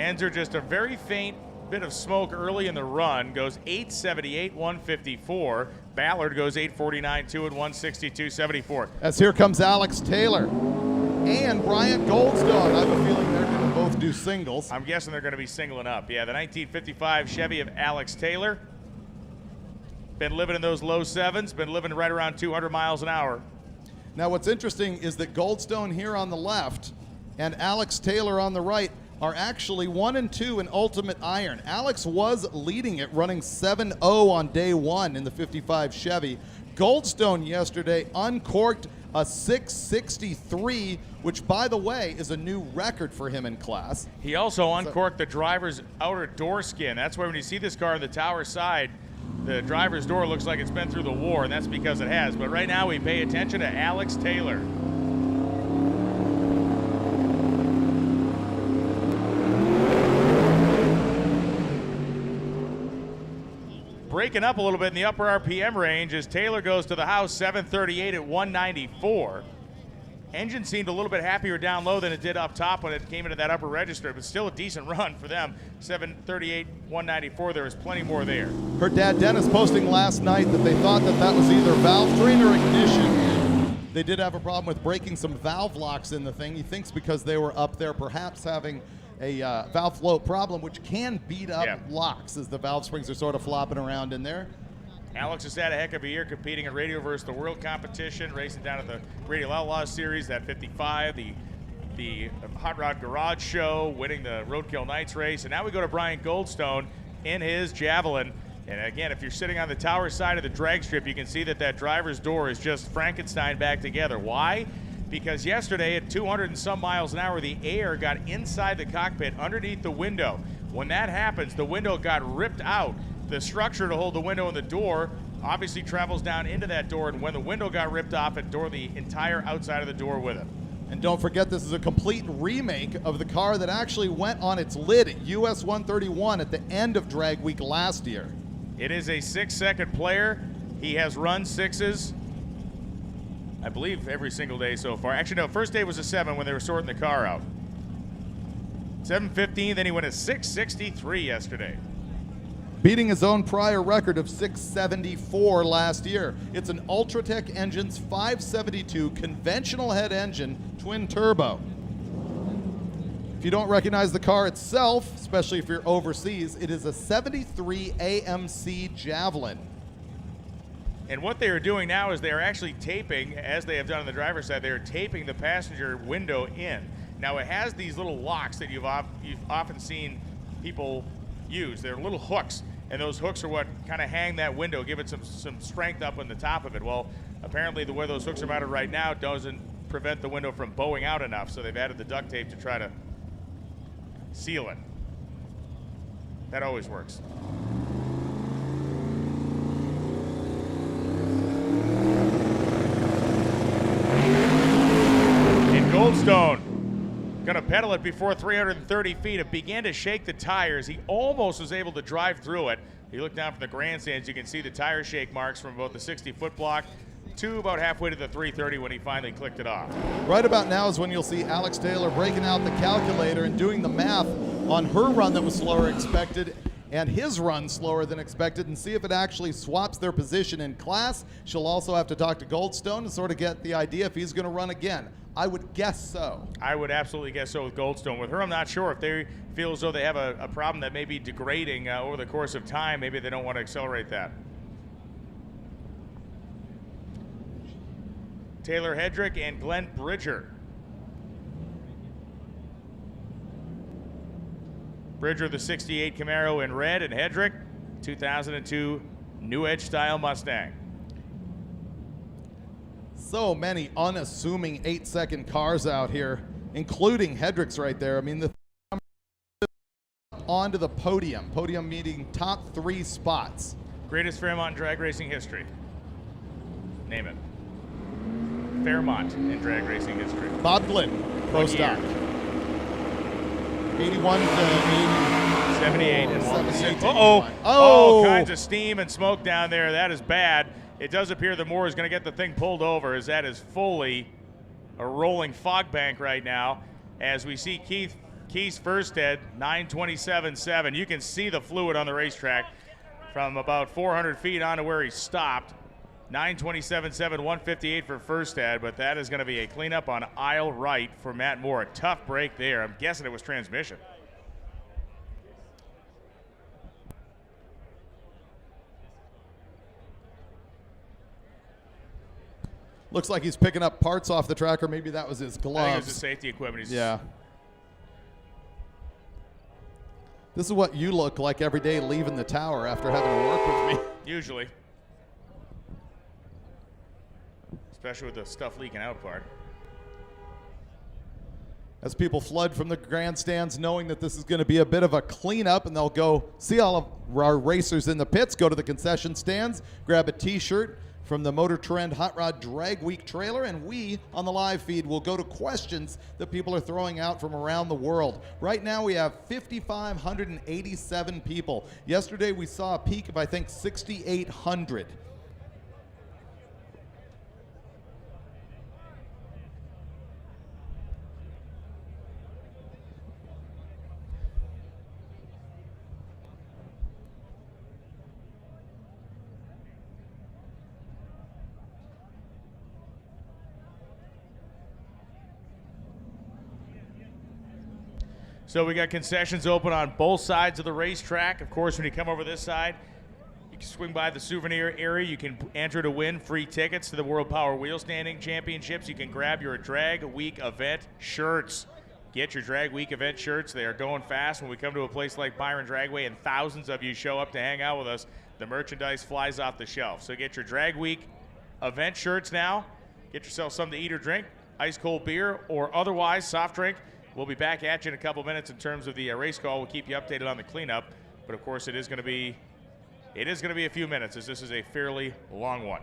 Enzer just a very faint bit of smoke early in the run, goes 878, 154. Ballard goes 849.2 at 162.74. As here comes Alex Taylor and Bryant Goldstone. I have a feeling they're going to both do singles. I'm guessing they're going to be singling up. Yeah, the 1955 Chevy of Alex Taylor. Been living in those low 7s, been living right around 200 miles an hour. Now what's interesting is that Goldstone here on the left and Alex Taylor on the right are actually 1 and 2 in Ultimate Iron. Alex was leading it, running 7-0 on day 1 in the 55 Chevy. Goldstone yesterday uncorked a 663, which, by the way, is a new record for him in class. He also uncorked the driver's outer door skin. That's why when you see this car on the tower side, the driver's door looks like it's been through the war, and that's because it has. But right now we pay attention to Alex Taylor. Breaking up a little bit in the upper RPM range as Taylor goes to the house, 738 at 194. Engine seemed a little bit happier down low than it did up top when it came into that upper register, but still a decent run for them. 738, 194, there is plenty more there. Her dad Dennis posting last night that they thought that was either valve train or ignition. They did have a problem with breaking some valve locks in the thing. He thinks because they were up there perhaps having a valve flow problem, which can beat up locks as the valve springs are sort of flopping around in there. Alex has had a heck of a year competing in Radio vs. the World competition, racing down at the Radio Outlaws Series, that 55, the Hot Rod Garage Show, winning the Roadkill Nights race. And now we go to Brian Goldstone in his Javelin. And again, if you're sitting on the tower side of the drag strip, you can see that driver's door is just Frankenstein back together. Why? because yesterday at 200 and some miles an hour, the air got inside the cockpit underneath the window. When that happens, the window got ripped out. The structure to hold the window and the door obviously travels down into that door, and when the window got ripped off, it tore the entire outside of the door with it. And don't forget, this is a complete remake of the car that actually went on its lid at US 131 at the end of Drag Week last year. It is a 6-second player. He has run 6s, I believe, every single day so far. Actually, no, first day was a 7 when they were sorting the car out. 7:15, then he went a 6:63 yesterday. Beating his own prior record of 674 last year. It's an Ultratech Engines 572 conventional head engine, twin turbo. If you don't recognize the car itself, especially if you're overseas, it is a 73 AMC Javelin. And what they are doing now is they are actually taping, as they have done on the driver's side, they are taping the passenger window in. Now it has these little locks that you've often seen people use. They're little hooks, and those hooks are what kind of hang that window, give it some strength up on the top of it. Well, apparently the way those hooks are mounted right now doesn't prevent the window from bowing out enough, so they've added the duct tape to try to seal it. That always works. In Goldstone, gonna pedal it before 330 feet. It began to shake the tires. He almost was able to drive through it. You look down from the grandstands, you can see the tire shake marks from about the 60-foot block to about halfway to the 330 when he finally clicked it off. Right about now is when you'll see Alex Taylor breaking out the calculator and doing the math on her run that was slower expected and his run slower than expected, and see if it actually swaps their position in class. She'll also have to talk to Goldstone to sort of get the idea if he's going to run again. I would guess so. I would absolutely guess so with Goldstone. With her, I'm not sure. If they feel as though they have a problem that may be degrading over the course of time, maybe they don't want to accelerate that. Taylor Hedrick and Glenn Bridger. Bridger, the 68 Camaro in red, and Hedrick, 2002 New Edge style Mustang. So many unassuming 8-second cars out here, including Hedrick's right there. I mean, the onto the podium. Podium meaning top 3 spots. Greatest Fairmont in drag racing history. Name it. Fairmont in drag racing history. Bob Glynn, pro stock. 81 to 80. 78 and 78 1. Oh, All kinds of steam and smoke down there. That is bad. It does appear that Moore is going to get the thing pulled over, as that is fully a rolling fog bank right now. As we see Keith's Firsted, 927.7. You can see the fluid on the racetrack from about 400 feet on to where he stopped. 927.7, 158 for Firsted, but that is going to be a cleanup on aisle right for Matt Moore. A tough break there. I'm guessing it was transmission. Looks like he's picking up parts off the track, or maybe that was his gloves. I think it was his safety equipment. Yeah. This is what you look like every day leaving the tower after having to work with me. Usually. Especially with the stuff leaking out part. As people flood from the grandstands knowing that this is going to be a bit of a cleanup, and they'll go see all of our racers in the pits, go to the concession stands, grab a t-shirt from the MotorTrend Hot Rod Drag Week trailer, and we on the live feed will go to questions that people are throwing out from around the world. Right now we have 5,587 people. Yesterday we saw a peak of, I think, 6,800. So we got concessions open on both sides of the racetrack. Of course, when you come over this side, you can swing by the souvenir area. You can enter to win free tickets to the World Power Wheel Standing Championships. You can grab your Drag Week event shirts. Get your Drag Week event shirts. They are going fast. When we come to a place like Byron Dragway and thousands of you show up to hang out with us, the merchandise flies off the shelf. So get your Drag Week event shirts now. Get yourself something to eat or drink. ice cold beer or otherwise soft drink. We'll be back at you in a couple minutes in terms of the race call. We'll keep you updated on the cleanup, but of course it is going to be a few minutes as this is a fairly long one.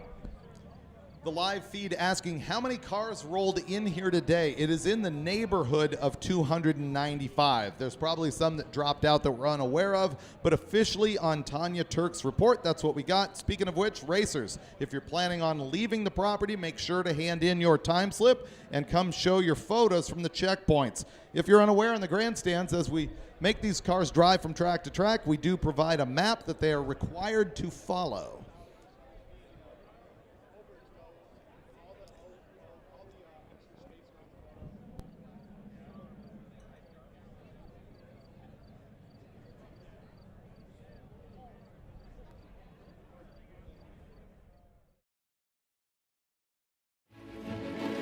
The live feed asking how many cars rolled in here today. It is in the neighborhood of 295. There's probably some that dropped out that we're unaware of, but officially on Tanya Turk's report, that's what we got. Speaking of which, racers, if you're planning on leaving the property, make sure to hand in your time slip and come show your photos from the checkpoints. If you're unaware, in the grandstands, as we make these cars drive from track to track, we do provide a map that they are required to follow.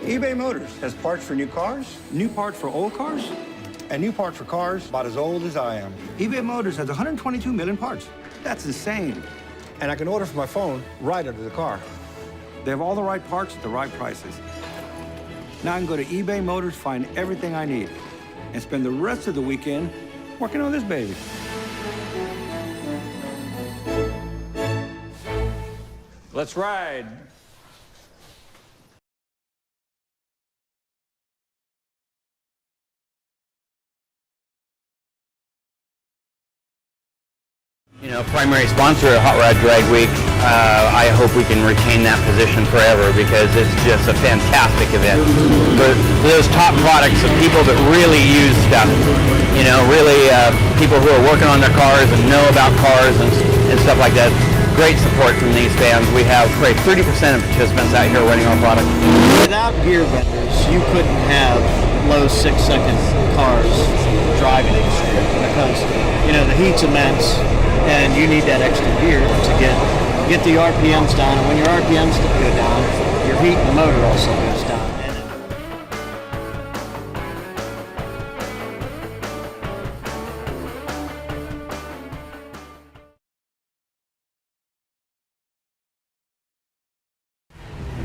eBay Motors has parts for new cars, new parts for old cars, and new parts for cars about as old as I am. eBay Motors has 122 million parts. That's insane. And I can order from my phone right under the car. They have all the right parts at the right prices. Now I can go to eBay Motors, find everything I need, and spend the rest of the weekend working on this baby. Let's ride. You know, primary sponsor of Hot Rod Drag Week. I hope we can retain that position forever because it's just a fantastic event. For those top products of people that really use stuff, you know, really people who are working on their cars and know about cars and stuff like that. Great support from these fans. We have probably 30% of participants out here running our product. Without gear vendors, you couldn't have low 6-second cars driving in the street because, you know, the heat's immense and you need that extra gear to get the RPMs down. And when your RPMs go down, your heat in the motor also goes down.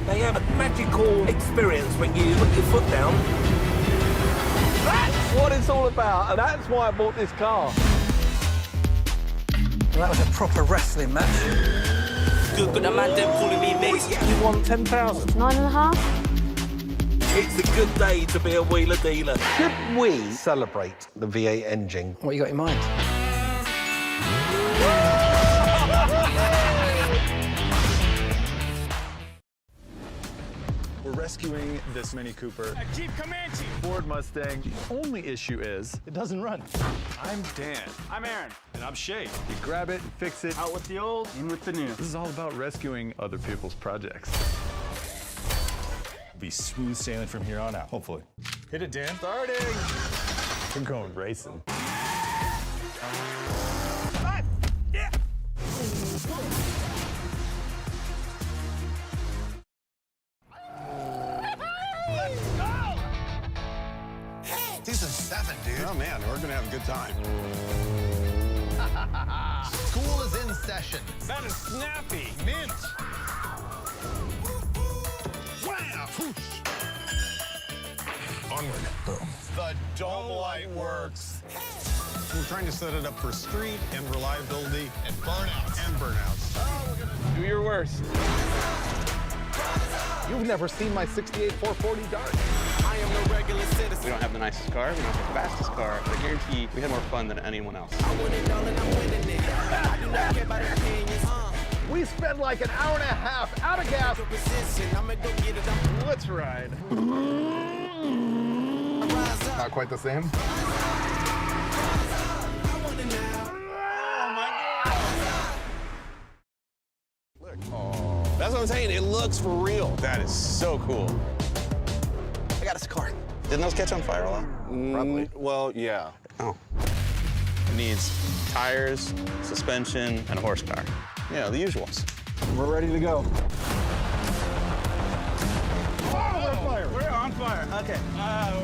They have a magical experience when you put your foot down. That's what it's all about, and that's why I bought this car. Well, that was a proper wrestling match. Good, but the man them calling me mate. You won 10,000. 9.5. It's a good day to be a wheeler dealer. Should we celebrate the V8 engine? What you got in mind? We're rescuing this Mini Cooper. A Jeep Comanche. Ford Mustang. The only issue is it doesn't run. I'm Dan. I'm Aaron. And I'm Shay. You grab it, fix it. Out with the old, in with the new. This is all about rescuing other people's projects. Be smooth sailing from here on out, hopefully. Hit it, Dan. Starting. We're going racing. Season 7, dude. Oh man, we're gonna have a good time. School is in session. That is snappy. Mint. Wow. Whoosh. Onward. Boom. The dome light works. We're trying to set it up for street and reliability and burnouts. Do your worst. You've never seen my 68 440 Dart. I am no regular citizen. We don't have the nicest car, we don't have the fastest car, but I guarantee we had more fun than anyone else. I want it all and I'm winning it. I do not care about opinions. We spent like an hour and a half out of gas. I'ma go get it. Let's ride. Not quite the same. That's what I'm saying, it looks for real. That is so cool. I got us a car. Didn't those catch on fire a lot? Probably. Well, yeah. Oh. It needs tires, suspension, and a horsepower. You know, the usuals. We're ready to go. We're on fire. Okay.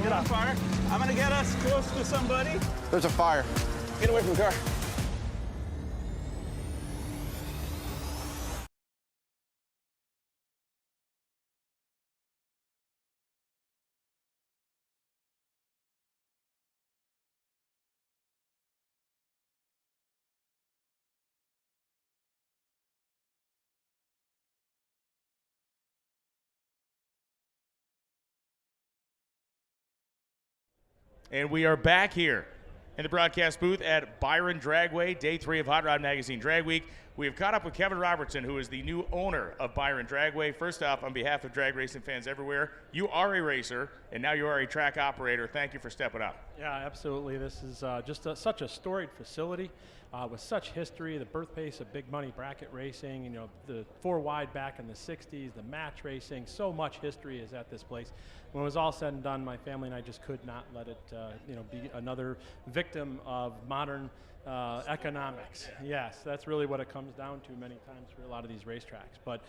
We're on fire. I'm gonna get us close to somebody. There's a fire. Get away from the car. And we are back here in the broadcast booth at Byron Dragway, day 3 of Hot Rod Magazine Drag Week. We have caught up with Kevin Robertson, who is the new owner of Byron Dragway. First off, on behalf of drag racing fans everywhere, you are a racer, and now you are a track operator. Thank you for stepping up. Yeah, absolutely. This is just such a storied facility with such history, the birthplace of big money bracket racing, you know, the 4 wide back in the 60s, the match racing, so much history is at this place. When it was all said and done, my family and I just could not let it, be another victim of modern economics. Yes, that's really what it comes down to many times for a lot of these racetracks. But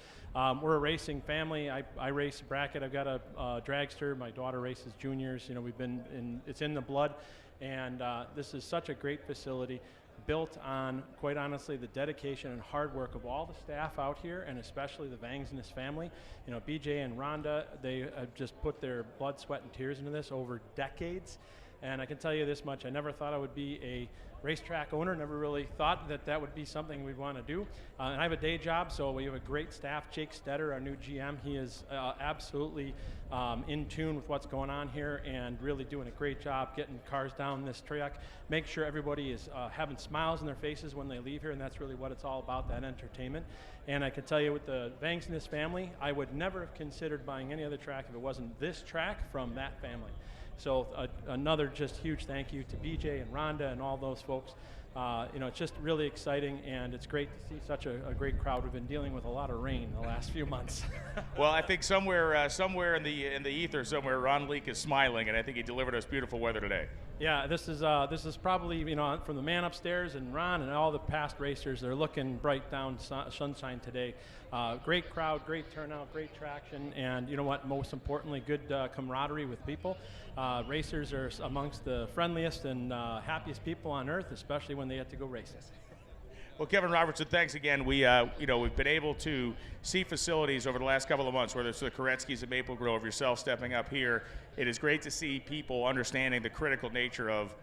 we're a racing family. I race bracket. I've got a dragster. My daughter races juniors. You know, it's in the blood. And this is such a great facility, built on, quite honestly, the dedication and hard work of all the staff out here, and especially the Vangs and his family. You know, BJ and Rhonda, they have just put their blood, sweat, and tears into this over decades. And I can tell you this much, I never thought I would be a racetrack owner, never really thought that that would be something we'd want to do. And I have a day job, so we have a great staff. Jake Stetter, our new GM, he is absolutely in tune with what's going on here and really doing a great job getting cars down this track. Make sure everybody is having smiles on their faces when they leave here, and that's really what it's all about, that entertainment. And I can tell you with the Vangs and his family, I would never have considered buying any other track if it wasn't this track from that family. So another just huge thank you to BJ and Rhonda and all those folks. It's just really exciting, and it's great to see such a great crowd. We've been dealing with a lot of rain the last few months. Well, I think somewhere in the ether somewhere, Ron Leake is smiling, and I think he delivered us beautiful weather today. Yeah, this is probably, from the man upstairs and Ron and all the past racers. They're looking bright down sunshine today. Great crowd, great turnout, great traction, and you know what? Most importantly, good camaraderie with people. Racers are amongst the friendliest and happiest people on earth, especially when they get to go racing. Well, Kevin Robertson, thanks again. We've been able to see facilities over the last couple of months, whether it's the Koretsky's at Maple Grove, yourself stepping up here. It is great to see people understanding the critical nature of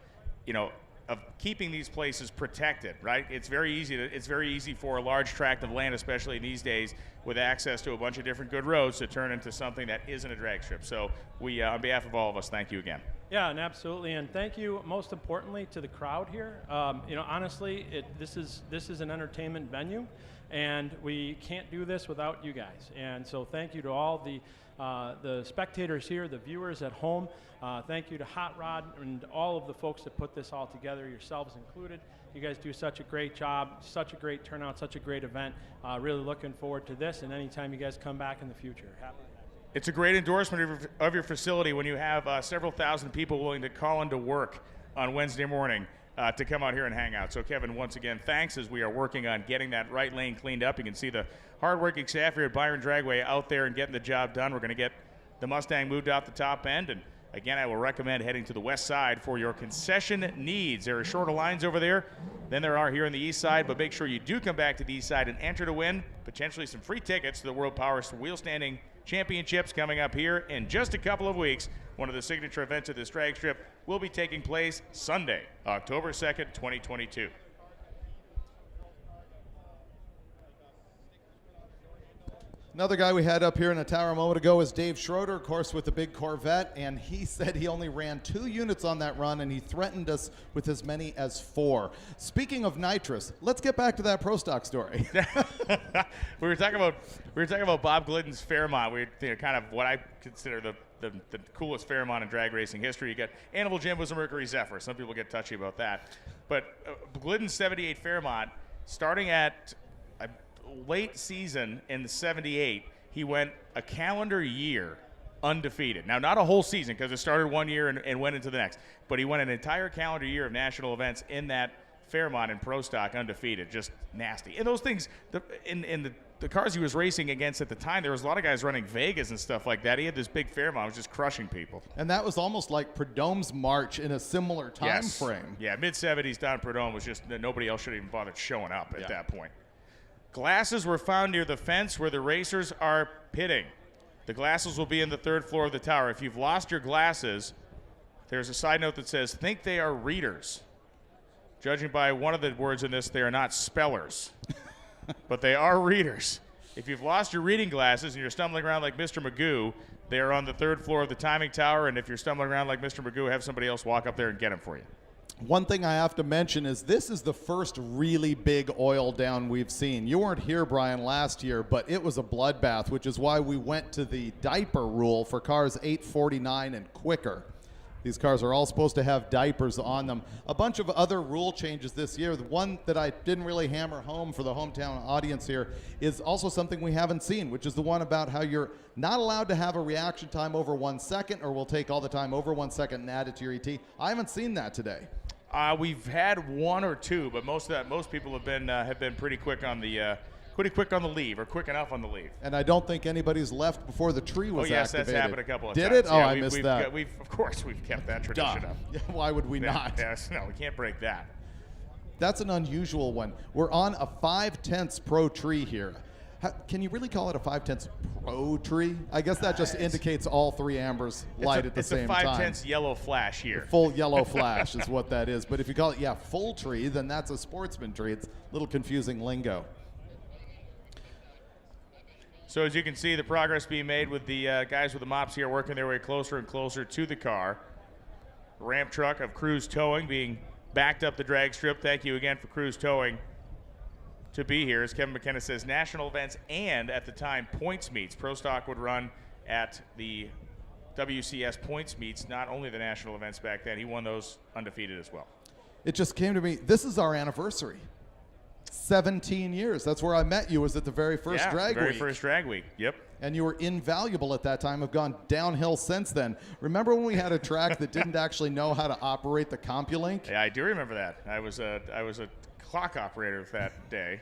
keeping these places protected, right? It's very easy for a large tract of land, especially these days, with access to a bunch of different good roads, to turn into something that isn't a drag strip. So we, on behalf of all of us, thank you again. Yeah, and absolutely, and thank you most importantly to the crowd here. Honestly, this is an entertainment venue, and we can't do this without you guys. And so thank you to all the spectators here, the viewers at home. Thank you to Hot Rod and all of the folks that put this all together, yourselves included. You guys do such a great job, such a great turnout, such a great event. Really looking forward to this, and anytime you guys come back in the future. Happy. It's a great endorsement of your facility when you have several thousand people willing to call into work on Wednesday morning to come out here and hang out. So, Kevin, once again, thanks, as we are working on getting that right lane cleaned up. You can see the hardworking staff here at Byron Dragway out there and getting the job done. We're going to get the Mustang moved off the top end. And, again, I will recommend heading to the west side for your concession needs. There are shorter lines over there than there are here on the east side, but make sure you do come back to the east side and enter to win potentially some free tickets to the World Power Wheel Standing Championships coming up here in just a couple of weeks. One of the signature events of this drag strip will be taking place Sunday, October 2nd, 2022. Another guy we had up here in the tower a moment ago is Dave Schroeder, of course, with the big Corvette, and he said he only ran 2 units on that run, and he threatened us with as many as 4. Speaking of nitrous, let's get back to that Pro Stock story. we were talking about Bob Glidden's Fairmont. Kind of what I consider the coolest Fairmont in drag racing history. You got Animal Jam was a Mercury Zephyr. Some people get touchy about that, but Glidden's '78 Fairmont, starting at late season in the '78, he went a calendar year undefeated. Now, not a whole season, because it started one year and went into the next, but he went an entire calendar year of national events in that Fairmont and Pro Stock undefeated. Just nasty. And those things, in the cars he was racing against at the time, there was a lot of guys running Vegas and stuff like that. He had this big Fairmont, was just crushing people. And that was almost like Prudhomme's March in a similar time frame. Yeah, mid-'70s, Don Prudhomme was just, nobody else should have even bothered showing up at that point. Glasses were found near the fence where the racers are pitting. The glasses will be in the 3rd floor of the tower. If you've lost your glasses, there's a side note that says, think they are readers. Judging by one of the words in this, they are not spellers, but they are readers. If you've lost your reading glasses and you're stumbling around like Mr. Magoo, they are on the 3rd floor of the timing tower, and if you're stumbling around like Mr. Magoo, have somebody else walk up there and get them for you. One thing I have to mention is this is the first really big oil down we've seen. You weren't here, Brian, last year, but it was a bloodbath, which is why we went to the diaper rule for cars 849 and quicker. These cars are all supposed to have diapers on them. A bunch of other rule changes this year. The one that I didn't really hammer home for the hometown audience here is also something we haven't seen, which is the one about how you're not allowed to have a reaction time over 1 second, or we'll take all the time over 1 second and add it to your ET. I haven't seen that today. We've had 1 or 2, but most people have been pretty quick on the leave, or quick enough on the leave. And I don't think anybody's left before the tree was yes, activated. that's happened a couple of times. times. Did it? Yeah, I missed that. Of course, we've kept that tradition up. Yeah, why would we not? Yes, no, we can't break that. That's an unusual one. We're on a 5/10 Pro tree here. Can you really call it a 5/10 Pro tree? I guess that just indicates all 3 ambers light at the same time. It's a 5/10 yellow flash here. Full yellow flash is what that is. But if you call it, full tree, then that's a sportsman tree. It's a little confusing lingo. So as you can see, the progress being made with the guys with the mops here working their way closer and closer to the car. Ramp truck of Cruise Towing being backed up the drag strip. Thank you again for Cruise Towing to be here. As Kevin McKenna says, national events and at the time points meets. Pro Stock would run at the WCS points meets, not only the national events back then. He won those undefeated as well. It just came to me, this is our anniversary. 17 years. That's where I met you, was at the very first drag week. Very first drag week, yep. And you were invaluable at that time. Have gone downhill since then. Remember when we had a track that didn't actually know how to operate the CompuLink? Yeah, I do remember that. I was a clock operator that day.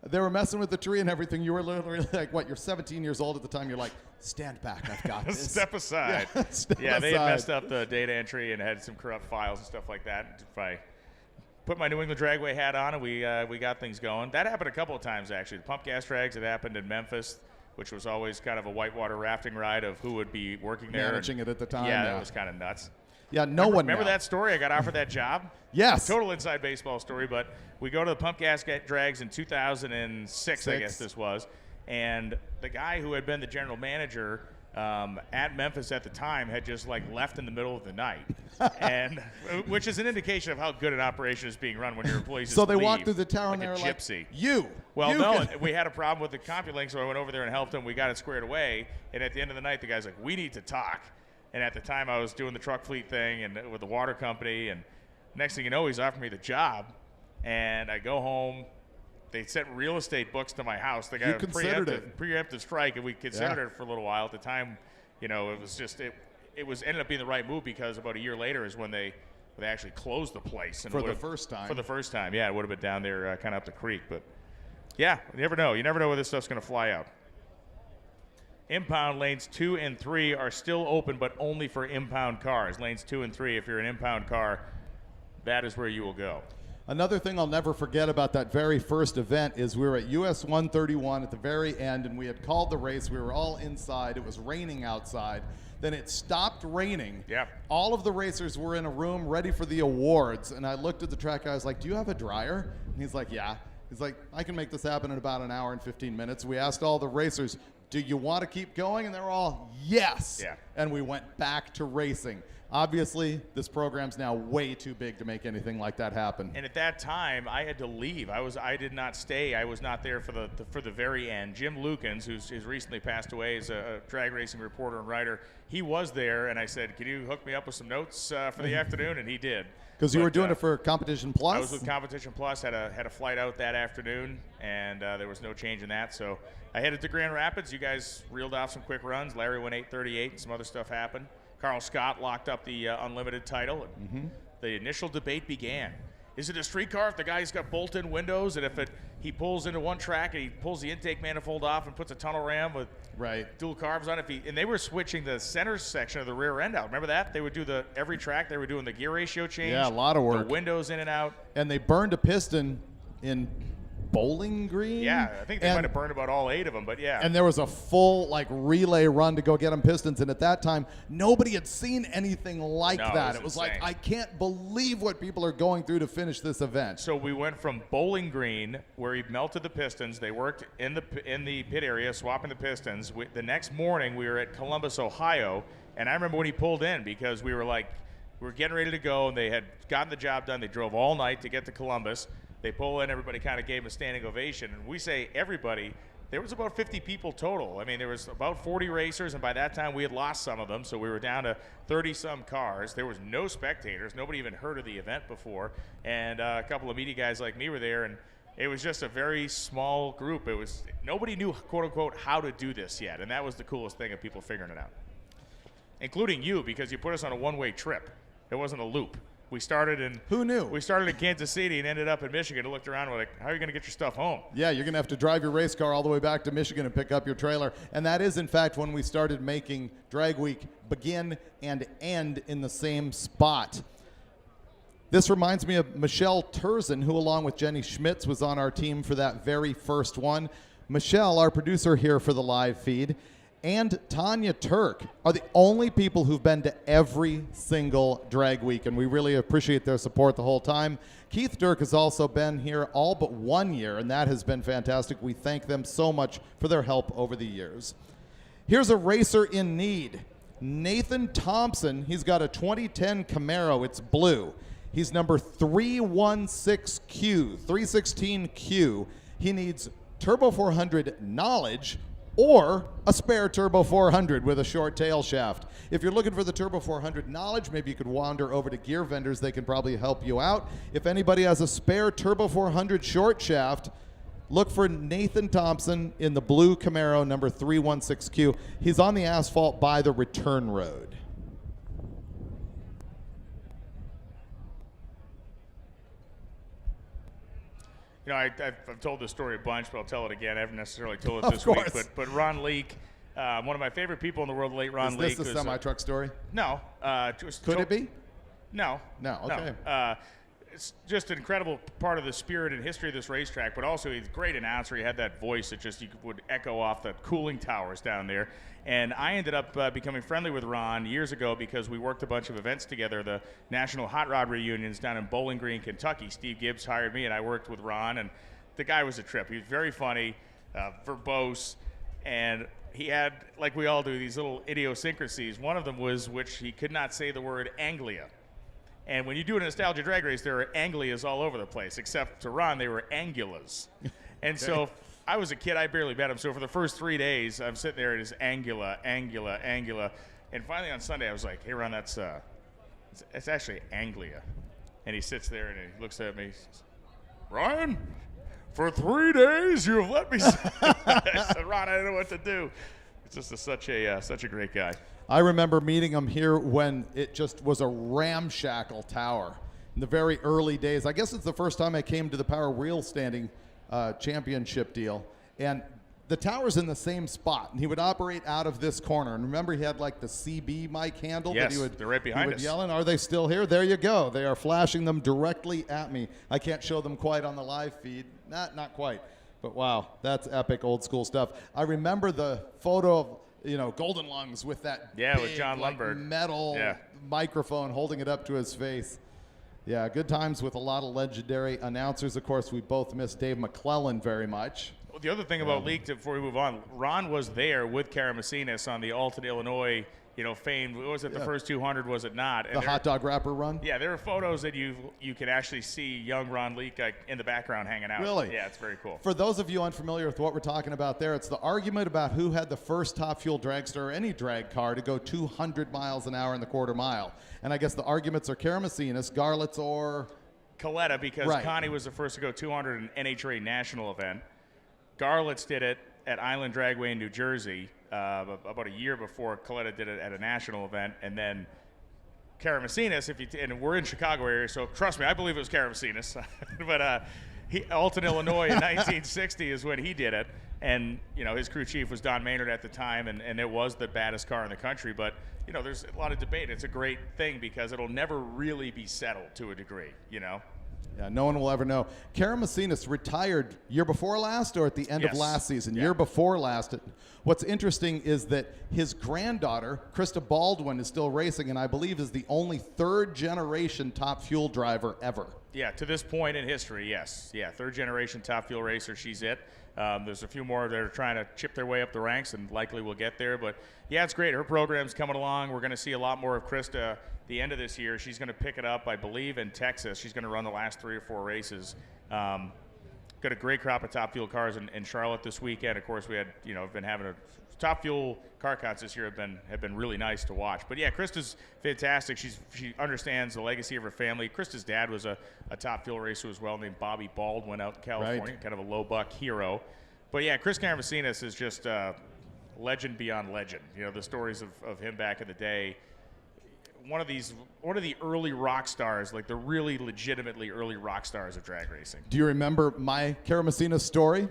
They were messing with the tree and everything. You were literally like, what, you're 17 years old at the time. You're like, stand back, I've got this. Step aside. Yeah, they had messed up the data entry and had some corrupt files and stuff like that. If I put my New England Dragway hat on and we got things going. That happened a couple of times, actually. The pump gas drags, it happened in Memphis, which was always kind of a whitewater rafting ride of who would be working there. Managing it at the time. Yeah, that was kind of nuts. Yeah, Remember that story? I got offered that job? Yes. Total inside baseball story, but we go to the pump gas drags in 2006, I guess this was, and the guy who had been the general manager at Memphis at the time had just left in the middle of the night, and which is an indication of how good an operation is being run when your employees just So they leave, walked through the tower and they were gypsy. We had a problem with the CompuLink, so I went over there and helped him. We got it squared away, and at the end of the night, the guy's like, "We need to talk." And at the time, I was doing the truck fleet thing and with the water company, and next thing you know, he's offered me the job, and I go home. They sent real estate books to my house. They got a preemptive strike, and we considered it for a little while. At the time, it was just it ended up being the right move, because about a year later is when they actually closed the place. And for the first time. For the first time, yeah, it would have been down there kind of up the creek. But yeah, you never know. You never know where this stuff's going to fly out. Impound lanes 2 and 3 are still open, but only for impound cars. Lanes 2 and 3, if you're an impound car, that is where you will go. Another thing I'll never forget about that very first event is we were at US 131 at the very end, and we had called the race. We were all inside. It was raining outside. Then it stopped raining. Yeah. All of the racers were in a room ready for the awards, and I looked at the track guy. I was like, "Do you have a dryer?" And he's like, "Yeah." He's like, "I can make this happen in about an hour and 15 minutes. We asked all the racers, "Do you want to keep going?" And they were all, "Yes." Yeah. And we went back to racing. Obviously, this program's now way too big to make anything like that happen. And at that time, I had to leave. I did not stay. I was not there for the very end. Jim Lukens, who's recently passed away, is a drag racing reporter and writer. He was there, and I said, "Can you hook me up with some notes for the afternoon?" And he did. Because you were doing it for Competition Plus? I was with Competition Plus, had a flight out that afternoon, and there was no change in that. So I headed to Grand Rapids. You guys reeled off some quick runs. Larry went 8:38, and some other stuff happened. Carl Scott locked up the unlimited title. And the initial debate began. Is it a street car if the guy's got bolt-in windows, and if he pulls into one track and he pulls the intake manifold off and puts a tunnel ram with dual carbs on it? And they were switching the center section of the rear end out. Remember that? They would do every track. They were doing the gear ratio change. Yeah, a lot of work. The windows in and out. And they burned a piston in Bowling Green. Yeah, I think they might have burned about all 8 of them, but yeah. And there was a full like relay run to go get them pistons, and at that time, nobody had seen anything like that. It was like, I can't believe what people are going through to finish this event. So we went from Bowling Green, where he melted the pistons. They worked in the pit area, swapping the pistons. The next morning, we were at Columbus, Ohio, and I remember when he pulled in because we were getting ready to go, and they had gotten the job done. They drove all night to get to Columbus. They pull in, everybody kind of gave him a standing ovation. And we say everybody, there was about 50 people total. I mean, there was about 40 racers, and by that time we had lost some of them, so we were down to 30-some cars. There was no spectators. Nobody even heard of the event before. And a couple of media guys like me were there, and it was just a very small group. Nobody knew, quote-unquote, how to do this yet, and that was the coolest thing of people figuring it out, including you, because you put us on a one-way trip. It wasn't a loop. We started in Who knew? We started in Kansas City and ended up in Michigan and looked around and we're like, how are you going to get your stuff home? Yeah, you're going to have to drive your race car all the way back to Michigan and pick up your trailer. And that is, in fact, when we started making Drag Week begin and end in the same spot. This reminds me of Michelle Turzen, who along with Jenny Schmitz was on our team for that very first one. Michelle, our producer here for the live feed, and Tanya Turk are the only people who've been to every single Drag Week, and we really appreciate their support the whole time. Keith Dirk has also been here all but 1 year, and that has been fantastic. We thank them so much for their help over the years. Here's a racer in need. Nathan Thompson, he's got a 2010 Camaro. It's blue. He's number 316Q. He needs Turbo 400 knowledge or a spare Turbo 400 with a short tail shaft. If you're looking for the Turbo 400 knowledge, maybe you could wander over to Gear Vendors. They can probably help you out. If anybody has a spare Turbo 400 short shaft, look for Nathan Thompson in the blue Camaro, number 316Q. He's on the asphalt by the return road. You know, I've told this story a bunch, but I'll tell it again. I haven't necessarily told it this week. But Ron Leake, one of my favorite people in the world, late Ron Leake. Is this the semi-truck story? No. Could it be? No. No, okay. No. It's just an incredible part of the spirit and history of this racetrack, but also he's a great announcer. He had that voice that just you would echo off the cooling towers down there. And I ended up becoming friendly with Ron years ago because we worked a bunch of events together, the National Hot Rod Reunions down in Bowling Green, Kentucky. Steve Gibbs hired me, and I worked with Ron, and the guy was a trip. He was very funny, verbose, and he had, like we all do, these little idiosyncrasies. One of them was which he could not say the word Anglia. And when you do a nostalgia drag race, there are Anglias all over the place, except to Ron, they were Angulas. And so I was a kid, I barely met him. So for the first 3 days, I'm sitting there, it is Angula. And finally on Sunday, I was like, hey, Ron, it's actually Anglia. And he sits there and he looks at me, he says, Ryan, for 3 days you have let me I said, Ron, I don't know what to do. It's just such a great guy. I remember meeting him here when it just was a ramshackle tower in the very early days. I guess it's the first time I came to the Power Wheel Standing Championship deal. And the tower's in the same spot, and he would operate out of this corner. And remember, he had like the CB mic handle that he would, they're right behind us. yell in. Are they still here? There you go. They are flashing them directly at me. I can't show them quite on the live feed. Not quite. But wow, that's epic old school stuff. I remember the photo of Golden Lungs with that big, with John Lundberg. metal microphone holding it up to his face. Yeah, good times with a lot of legendary announcers. Of course, we both miss Dave McClellan very much. Well, the other thing about Leak, before we move on, Ron was there with Kara Macinas on the Alton, Illinois, famed, was it the first 200, was it not? And the hot dog wrapper run? Yeah, there are photos that you can actually see young Ron Leak in the background hanging out. Really? Yeah, it's very cool. For those of you unfamiliar with what we're talking about there, it's the argument about who had the first top fuel dragster or any drag car to go 200 miles an hour in the quarter mile. And I guess the arguments are Kara Macinas, Garlitz, or Coletta, because Connie was the first to go 200 in an NHRA national event. Garlitz did it at Island Dragway in New Jersey about a year before Coletta did it at a national event, and then Kara Macinas, and we're in Chicago area, so trust me, I believe it was Kara Macinas, but Alton, Illinois in 1960 is when he did it, and his crew chief was Don Maynard at the time, and it was the baddest car in the country, but there's a lot of debate. It's a great thing because it'll never really be settled to a degree, Yeah, no one will ever know. Kara Macinas retired year before last or at the end of last season? Year before last. What's interesting is that his granddaughter, Krista Baldwin, is still racing and I believe is the only third-generation Top Fuel driver ever. Yeah, to this point in history, yes. Yeah, third-generation Top Fuel racer, she's it. There's a few more that are trying to chip their way up the ranks and likely will get there. But, yeah, it's great. Her program's coming along. We're going to see a lot more of Krista the end of this year. She's going to pick it up, I believe, in Texas. She's going to run the last 3 or 4 races. Got a great crop of Top Fuel cars in Charlotte this weekend. Of course, we had, been having a Top Fuel car counts this year have been really nice to watch. But yeah, Krista's fantastic. She understands the legacy of her family. Krista's dad was a Top Fuel racer as well, named Bobby Baldwin out in California, kind of a low buck hero. But yeah, Chris Macinas is just legend beyond legend. The stories of him back in the day. One of the early rock stars, like the really legitimately early rock stars of drag racing. Do you remember my Kara Macinas story?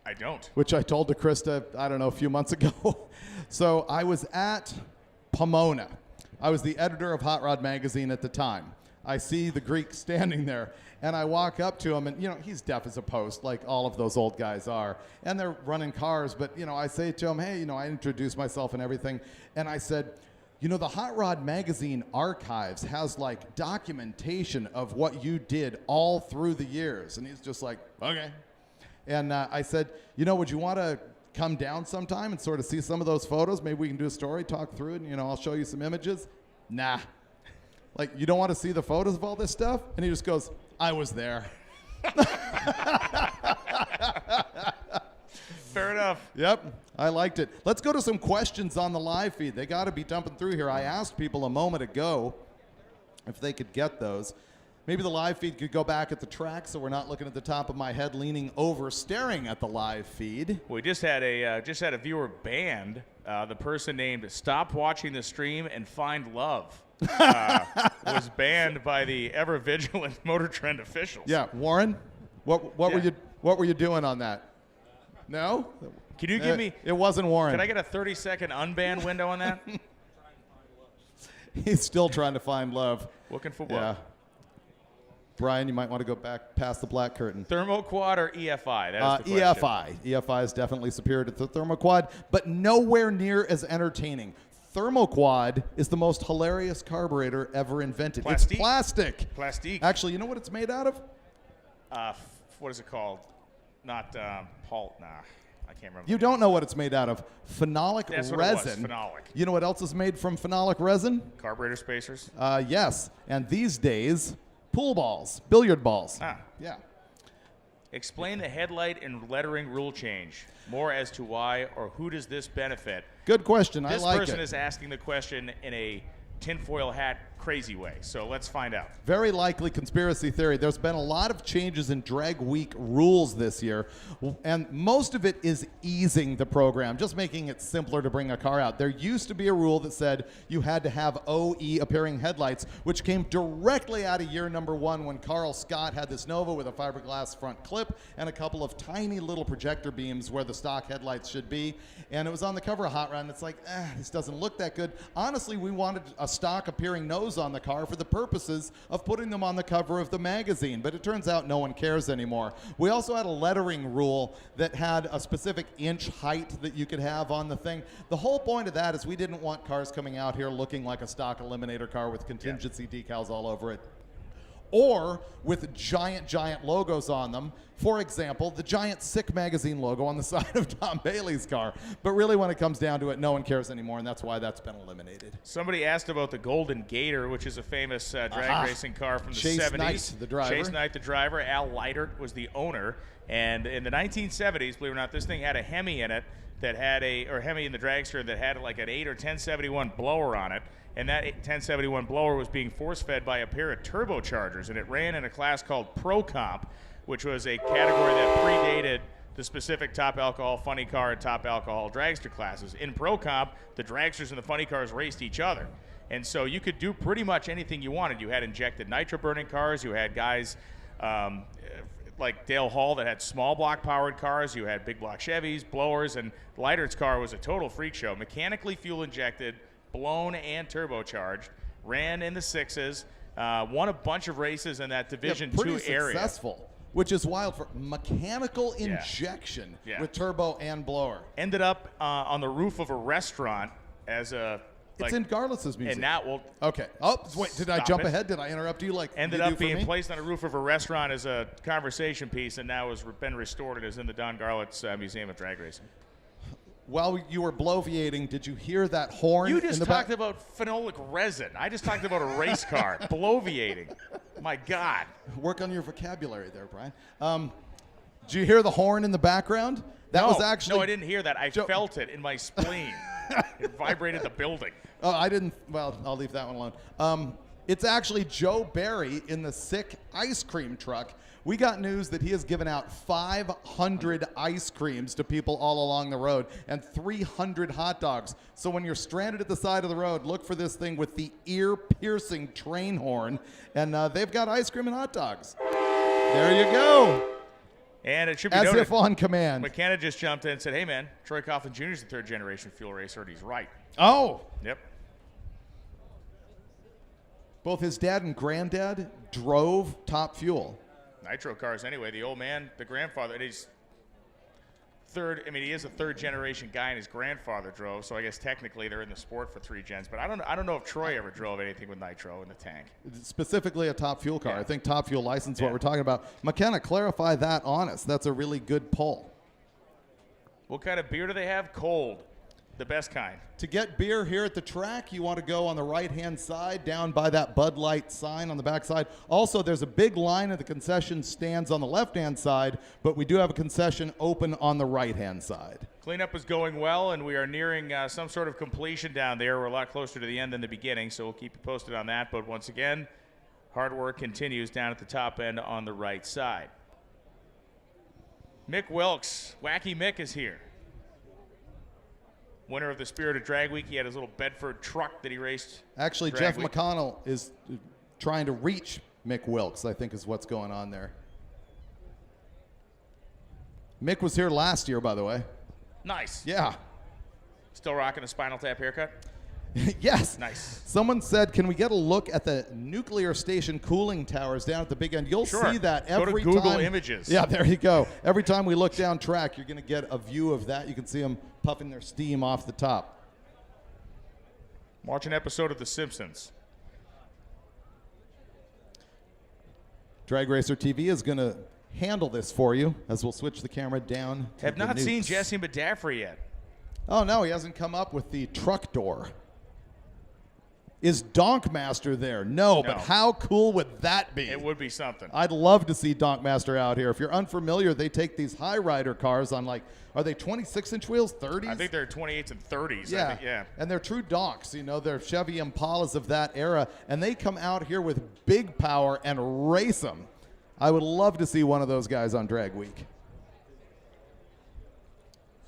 I don't. Which I told to Krista, I don't know, a few months ago. So I was at Pomona. I was the editor of Hot Rod Magazine at the time. I see the Greek standing there, and I walk up to him, and, he's deaf as a post, like all of those old guys are. And they're running cars, but, I say to him, hey, I introduce myself and everything, and I said, the Hot Rod Magazine archives has, like, documentation of what you did all through the years. And he's just like, okay. And I said, would you want to come down sometime and sort of see some of those photos? Maybe we can do a story, talk through it, and, I'll show you some images. Nah. Like, you don't want to see the photos of all this stuff? And he just goes, I was there. Fair enough. Yep, I liked it. Let's go to some questions on the live feed. They got to be dumping through here. I asked people a moment ago if they could get those. Maybe the live feed could go back at the track so we're not looking at the top of my head leaning over staring at the live feed. We just had a viewer banned. The person named Stop Watching the Stream and Find Love was banned by the ever vigilant MotorTrend officials. Yeah, Warren, what were you doing on that? No? Can you give me? It wasn't Warren. Can I get a 30-second unban window on that? He's still trying to find love. Looking for what? Yeah. Brian, you might want to go back past the black curtain. Thermoquad or EFI? That is the question. EFI. EFI is definitely superior to the Thermoquad, but nowhere near as entertaining. Thermoquad is the most hilarious carburetor ever invented. Plastique. It's plastic. Plastique. Actually, you know what it's made out of? What is it called? Not Paul. Nah, I can't remember. You don't know what it's made out of. Phenolic That's resin. What it was, phenolic. You know what else is made from phenolic resin? Carburetor spacers. Yes. And these days, pool balls, billiard balls. Ah. Yeah. Explain the headlight and lettering rule change. More as to why or who does this benefit? Good question. I This like person it. is asking the question in a tinfoil hat crazy way. So let's find out. Very likely conspiracy theory. There's been a lot of changes in Drag Week rules this year, and most of it is easing the program, just making it simpler to bring a car out. There used to be a rule that said you had to have OE appearing headlights, which came directly out of year number 1 when Carl Scott had this Nova with a fiberglass front clip and a couple of tiny little projector beams where the stock headlights should be. And it was on the cover of Hot Rod, and it's like, this doesn't look that good. Honestly, we wanted a stock appearing nose on the car for the purposes of putting them on the cover of the magazine, but it turns out no one cares anymore. We also had a lettering rule that had a specific inch height that you could have on the thing. The whole point of that is we didn't want cars coming out here looking like a stock Eliminator car with contingency decals all over it, or with giant logos on them. For example, the giant Sick Magazine logo on the side of Tom Bailey's car. But really, when it comes down to it, no one cares anymore, and that's why that's been eliminated. Somebody asked about the Golden Gator, which is a famous drag racing car from the 70s. Chase Knight, the driver. Chase Knight, the driver. Al Leitert was the owner. And in the 1970s, believe it or not, this thing had a Hemi in it that had Hemi in the dragster that had like an 8 or 1071 blower on it. And that 1071 blower was being force-fed by a pair of turbochargers, and it ran in a class called Pro Comp, which was a category that predated the specific top alcohol funny car and top alcohol dragster classes. In Pro Comp, the dragsters and the funny cars raced each other. And so you could do pretty much anything you wanted. You had injected nitro burning cars, you had guys like Dale Hall that had small block powered cars, you had big block Chevys, blowers, and Leitert's car was a total freak show. Mechanically fuel injected, blown and turbocharged, ran in the 6s, Won a bunch of races in that Division 2 pretty area. Successful, which is wild for mechanical injection with turbo and blower. Ended up on the roof of a restaurant as a. It's in Garlitz's museum. And now, well, okay. Oh, wait, did I jump ahead? Did I interrupt you? Like ended you up do for being me? placed on a roof of a restaurant as a conversation piece, and now has been restored and is in the Don Garlitz Museum of Drag Racing. While you were bloviating, did you hear that horn? You just in the talked back? about phenolic resin. I just talked about a race car. Bloviating. My God. Work on your vocabulary there, Brian. Did you hear the horn in the background? That was actually. No, I didn't hear that. I felt it in my spleen. It vibrated the building. Oh, I didn't. Well, I'll leave that one alone. It's actually Joe Barry in the sick ice cream truck. We got news that he has given out 500 ice creams to people all along the road and 300 hot dogs. So when you're stranded at the side of the road, look for this thing with the ear-piercing train horn, and they've got ice cream and hot dogs. There you go. And it should be As noted, if on command. McKenna just jumped in and said, hey, man, Troy Coughlin Jr. is a third-generation fuel racer, and he's right. Oh. Yep. Both his dad and granddad drove Top Fuel. Nitro cars anyway. The old man, the grandfather, and he's third. I mean, he is a third-generation guy, and his grandfather drove, so I guess technically they're in the sport for 3 gens. But I don't know if Troy ever drove anything with nitro in the tank. Specifically a Top Fuel car. Yeah. I think Top Fuel license what we're talking about. McKenna, clarify that on us. That's a really good pull. What kind of beer do they have? Cold. The best kind. To get beer here at the track, you want to go on the right-hand side, down by that Bud Light sign on the back side. Also, there's a big line of the concession stands on the left-hand side, but we do have a concession open on the right-hand side. Cleanup is going well, and we are nearing some sort of completion down there. We're a lot closer to the end than the beginning, so we'll keep you posted on that. But once again, hard work continues down at the top end on the right side. Mick Wilkes, Wacky Mick, is here. Winner of the Spirit of Drag Week. He had his little Bedford truck that he raced. Actually, Drag Jeff Week. McConnell is trying to reach Mick Wilkes, I think is what's going on there. Mick was here last year, by the way. Nice. Yeah. Still rocking a Spinal Tap haircut? Yes. Nice. Someone said, can we get a look at the nuclear station cooling towers down at the big end? You'll Sure. see that Go to every Google time. Images. Yeah, there you go. Every time we look down track, you're going to get a view of that. You can see them puffing their steam off the top. Watch an episode of The Simpsons. Drag Racer TV is going to handle this for you as we'll switch the camera down to Have the not seen nukes. Jesse McDaffrey yet. Oh, no, he hasn't come up with the truck door. Is Donkmaster there? No, but how cool would that be? It would be something. I'd love to see Donkmaster out here. If you're unfamiliar, they take these high rider cars on are they 26-inch wheels, 30s? I think they're 28s and 30s. Yeah. I think, yeah. And they're true donks, they're Chevy Impalas of that era, and they come out here with big power and race them. I would love to see one of those guys on Drag Week.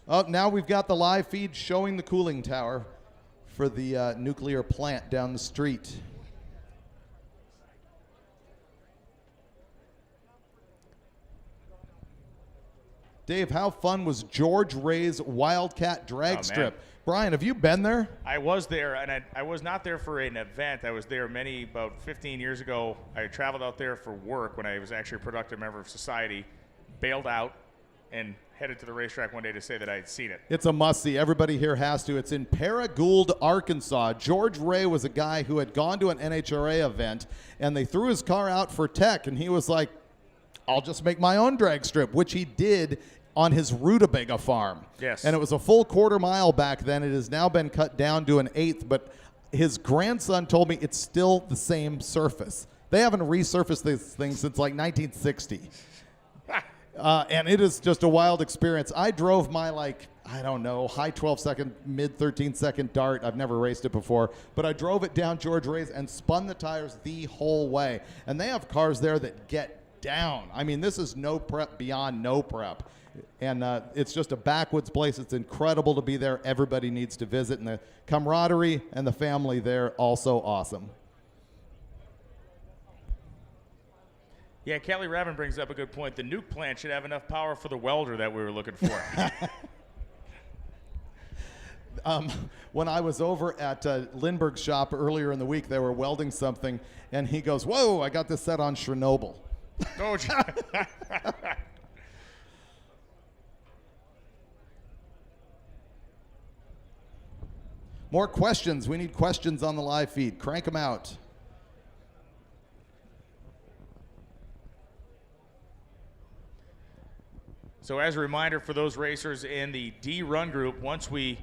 Oh, now we've got the live feed showing the cooling tower for the nuclear plant down the street. Dave, how fun was George Ray's Wildcat drag strip? Brian, have you been there? I was there, and I was not there for an event. I was there about 15 years ago. I traveled out there for work when I was actually a productive member of society, bailed out, and headed to the racetrack one day to say that I had seen it. It's a must-see. Everybody here has to. It's in Paragould, Arkansas. George Ray was a guy who had gone to an NHRA event, and they threw his car out for tech, and he was like, I'll just make my own drag strip, which he did on his Rutabaga farm. Yes. And it was a full quarter-mile back then. It has now been cut down to an eighth, but his grandson told me it's still the same surface. They haven't resurfaced this thing since like 1960. And it is just a wild experience. I drove my high 12-second, mid 13-second dart. I've never raced it before, but I drove it down George Ray's and spun the tires the whole way. And they have cars there that get down. I mean, this is no prep beyond no prep. And it's just a backwoods place. It's incredible to be there. Everybody needs to visit. And the camaraderie and the family there, also awesome. Yeah, Kelly Ravin brings up a good point. The nuke plant should have enough power for the welder that we were looking for. When I was over at Lindbergh's shop earlier in the week, they were welding something, and he goes, "Whoa, I got this set on Chernobyl." Oh, More questions. We need questions on the live feed. Crank them out. So as a reminder for those racers in the D run group, once we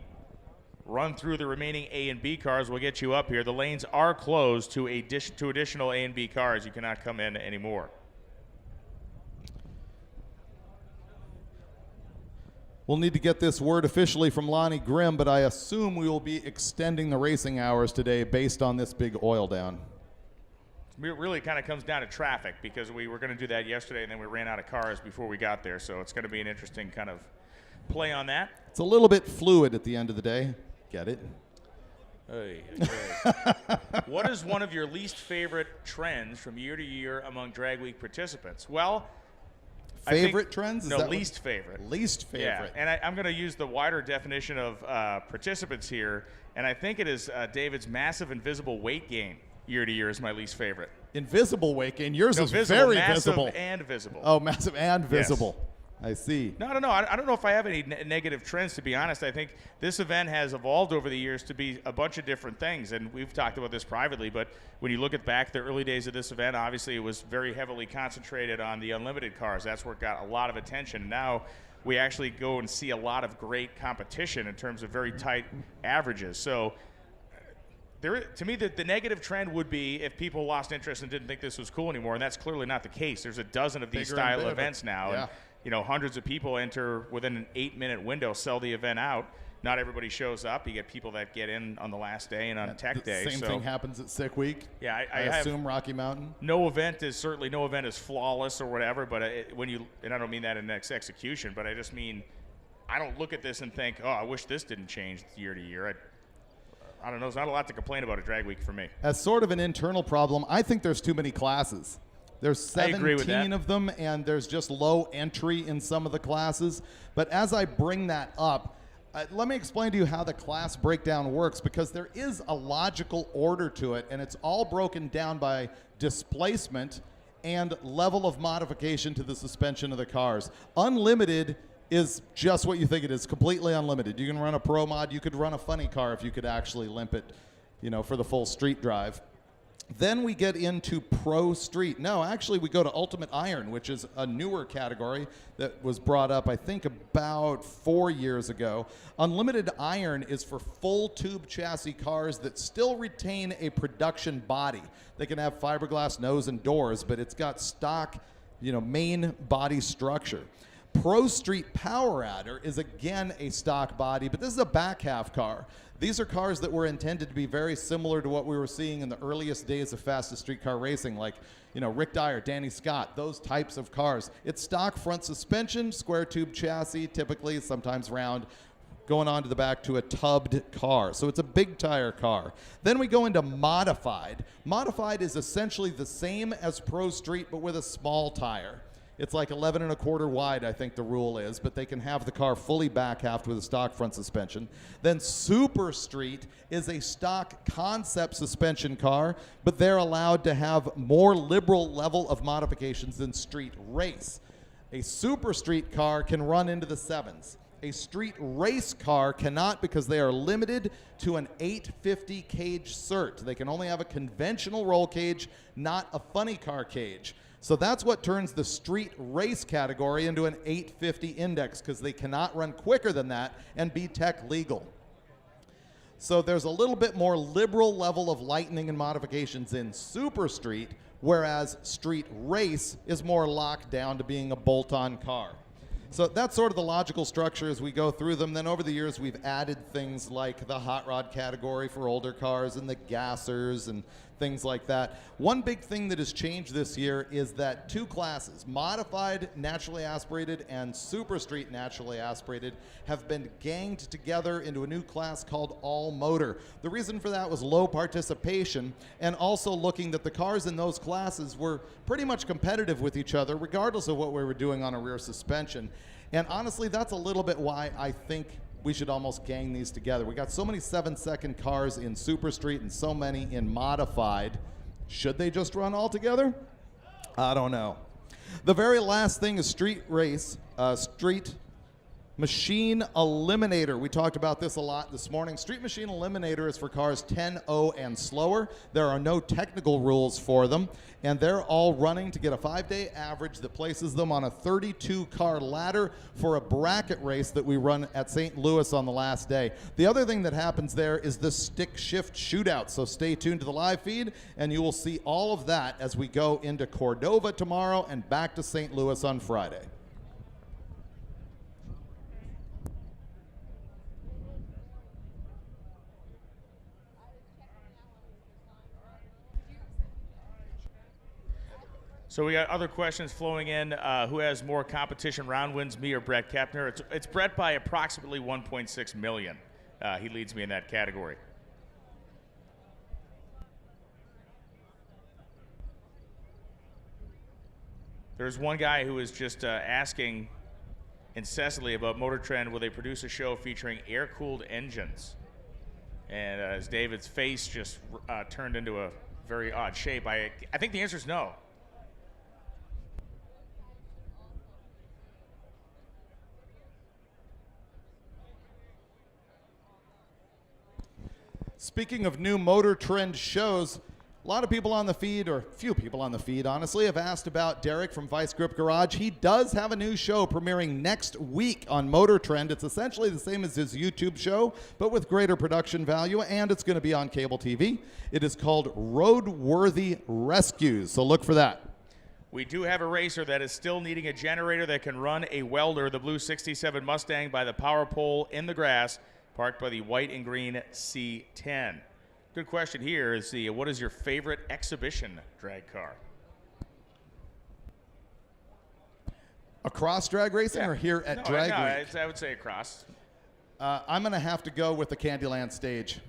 run through the remaining A and B cars, we'll get you up here. The lanes are closed to additional A and B cars. You cannot come in anymore. We'll need to get this word officially from Lonnie Grimm, but I assume we will be extending the racing hours today based on this big oil down. It really kind of comes down to traffic, because we were going to do that yesterday and then we ran out of cars before we got there. So it's going to be an interesting kind of play on that. It's a little bit fluid at the end of the day. Get it? Hey, what is one of your least favorite trends from year to year among Drag Week participants? Well, favorite trends? No, least favorite. Least favorite. Yeah, and I'm going to use the wider definition of participants here, and I think it is David's massive invisible weight gain year to year is my least favorite. Invisible weight gain? Yours is visible, very massive visible. And visible. Oh, massive and visible. Yes. I see. No. I don't know if I have any negative trends, to be honest. I think this event has evolved over the years to be a bunch of different things, and we've talked about this privately, but when you look at back the early days of this event, obviously it was very heavily concentrated on the unlimited cars. That's where it got a lot of attention. Now we actually go and see a lot of great competition in terms of very tight averages. So to me, the negative trend would be if people lost interest and didn't think this was cool anymore, and that's clearly not the case. There's a dozen of these style events now. Yeah. And, hundreds of people enter within an 8-minute window, sell the event out. Not everybody shows up. You get people that get in on the last day and on tech day. Same thing happens at Sick Week. Yeah, I assume Rocky Mountain. No event is flawless or whatever. But and I don't mean that in execution, but I just mean I don't look at this and think, oh, I wish this didn't change year to year. I don't know. There's not a lot to complain about at Drag Week for me. As sort of an internal problem, I think there's too many classes. There's 17 of them, and there's just low entry in some of the classes. But as I bring that up, let me explain to you how the class breakdown works, because there is a logical order to it, and it's all broken down by displacement and level of modification to the suspension of the cars. Unlimited is just what you think it is, completely unlimited. You can run a Pro Mod, you could run a funny car if you could actually limp it, for the full street drive. Then we get into Pro Street. No, actually we go to Ultimate Iron, which is a newer category that was brought up, I think, about 4 years ago. Unlimited Iron is for full tube chassis cars that still retain a production body. They can have fiberglass nose and doors, but it's got stock, main body structure. Pro Street Power Adder is again a stock body, but this is a back half car. These are cars that were intended to be very similar to what we were seeing in the earliest days of fastest street car racing, like Rick Dyer, Danny Scott, those types of cars. It's stock front suspension, square tube chassis, typically, sometimes round, going on to the back to a tubbed car. So it's a big tire car. Then we go into Modified. Modified is essentially the same as Pro Street, but with a small tire. It's like 11 1/4 wide, I think the rule is, but they can have the car fully back halved with a stock front suspension. Then Super Street is a stock concept suspension car, but they're allowed to have more liberal level of modifications than Street Race. A Super Street car can run into the 7s. A Street Race car cannot, because they are limited to an 850 cage cert. They can only have a conventional roll cage, not a funny car cage. So that's what turns the Street Race category into an 850 index, because they cannot run quicker than that and be tech legal. So there's a little bit more liberal level of lightening and modifications in Super Street, whereas Street Race is more locked down to being a bolt-on car. So that's sort of the logical structure as we go through them. Then over the years, we've added things like the hot rod category for older cars and the gassers and things like that. One big thing that has changed this year is that 2 classes, Modified Naturally Aspirated and Super Street Naturally Aspirated, have been ganged together into a new class called All Motor. The reason for that was low participation, and also looking that the cars in those classes were pretty much competitive with each other, regardless of what we were doing on a rear suspension. And honestly, that's a little bit why I think we should almost gang these together. We got so many 7-second cars in Super Street and so many in Modified. Should they just run all together? I don't know. The very last thing is Street Machine Eliminator. We talked about this a lot this morning. Street Machine Eliminator is for cars 10.0 and slower. There are no technical rules for them, and they're all running to get a 5-day average that places them on a 32-car ladder for a bracket race that we run at St. Louis on the last day. The other thing that happens there is the stick shift shootout, so stay tuned to the live feed, and you will see all of that as we go into Cordova tomorrow and back to St. Louis on Friday. So we got other questions flowing in. Who has more competition round wins, me or Brett Kepner? It's Brett by approximately 1.6 million. He leads me in that category. There's one guy who is just asking incessantly about MotorTrend. Will they produce a show featuring air-cooled engines? And as David's face just turned into a very odd shape, I think the answer is no. Speaking of new MotorTrend shows, a lot of people on the feed, or few people on the feed, honestly, have asked about Derek from Vice Grip Garage. He does have a new show premiering next week on MotorTrend. It's essentially the same as his YouTube show, but with greater production value, and it's going to be on cable TV. It is called Roadworthy Rescues, so look for that. We do have a racer that is still needing a generator that can run a welder, the blue 67 Mustang by the power pole in the grass, parked by the white and green C10. Good question here is what is your favorite exhibition drag car? Across drag racing or here at Drag Week? I would say across. I'm going to have to go with the Candyland stage.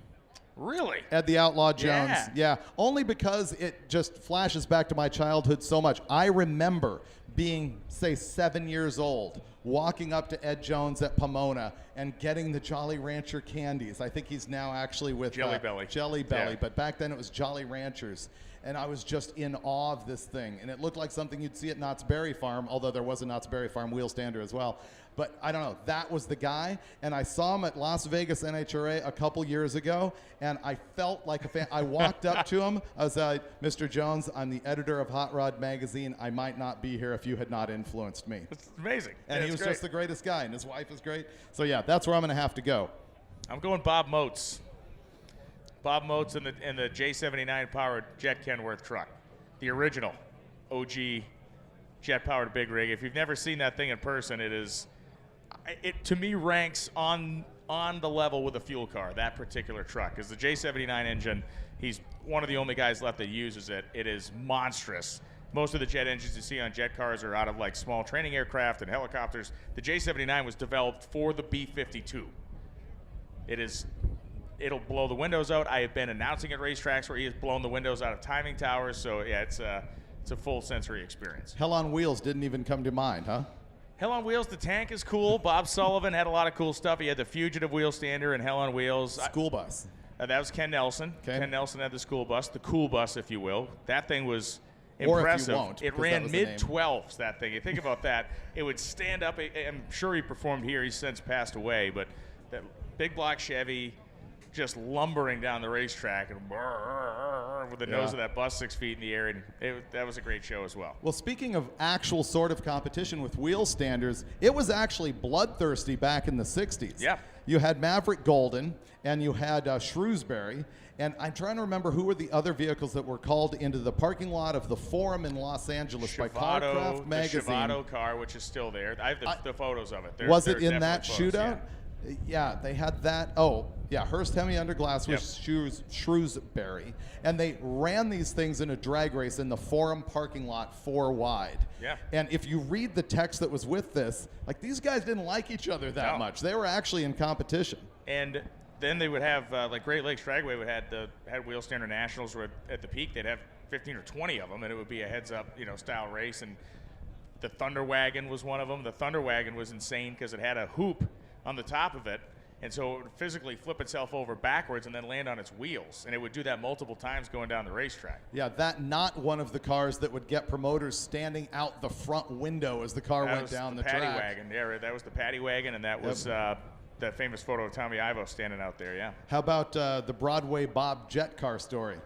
Really? At the Outlaw Jones. Yeah. Yeah. Only because it just flashes back to my childhood so much. I remember being, say, 7 years old, walking up to Ed Jones at Pomona and getting the Jolly Rancher candies. I think he's now actually with Jelly Belly. Jelly Belly, Yeah. but back then it was Jolly Ranchers. And I was just in awe of this thing. And it looked like something you'd see at Knott's Berry Farm, although there was a Knott's Berry Farm wheel stander as well. But I don't know, that was the guy. And I saw him at Las Vegas NHRA a couple years ago, and I felt like a fan. I walked up to him. I was like, Mr. Jones, I'm the editor of Hot Rod Magazine. I might not be here if you had not influenced me. It's amazing. And Yeah, he was great. just the greatest guy, and his wife is great. So yeah, that's where I'm going to have to go. I'm going Bob Moats. Bob Moats in the J79 powered Jet Kenworth truck. The original OG jet powered big rig. If you've never seen that thing in person, it to me ranks on the level with a fuel car, that particular truck. Because the J79 engine, he's one of the only guys left that uses it. It is monstrous. Most of the jet engines you see on jet cars are out of like small training aircraft and helicopters. The J79 was developed for the B-52. It'll blow the windows out. I have been announcing at racetracks where he has blown the windows out of timing towers. So yeah, it's a full sensory experience. Hell on Wheels didn't even come to mind, huh? Hell on Wheels, the tank is cool. Bob Sullivan had a lot of cool stuff. He had the Fugitive wheel stander and Hell on Wheels. School bus. That was Ken Nelson. Okay. Ken Nelson had the school bus, the cool bus, if you will. That thing was Or impressive. if you won't, it because that ran was the name. mid-12s, that thing. You think about that. It would stand up. I'm sure he performed here. He's since passed away. But that big block Chevy just lumbering down the racetrack and with the nose of that bus 6 feet in the air. And that was a great show as well. Well, speaking of actual sort of competition with wheel standers, it was actually bloodthirsty back in the 60s. Yeah. You had Maverick Golden, and you had Shrewsbury, and I'm trying to remember who were the other vehicles that were called into the parking lot of the Forum in Los Angeles by Carcraft Magazine. The Shavato car, which is still there. I have the photos of it. Was it in that definitely photos, shootout? Yeah, they had that. Oh, yeah, Hearst Hemi Underglass was Shrewsbury. And they ran these things in a drag race in the Forum parking lot 4 wide. Yeah. And if you read the text that was with this, like these guys didn't like each other that much. They were actually in competition. And then they would have, like Great Lakes Dragway had wheel stander nationals where at the peak they'd have 15 or 20 of them, and it would be a heads-up, style race. And the Thunder Wagon was one of them. The Thunder Wagon was insane because it had a hoop on the top of it, And so it would physically flip itself over backwards and then land on its wheels. And it would do that multiple times going down the racetrack. Yeah, that not one of the cars that would get promoters standing out the front window as the car went down the track. Paddy wagon. Yeah, right, that was the paddy wagon, and that was that famous photo of Tommy Ivo standing out there, yeah. How about the Broadway Bob jet car story?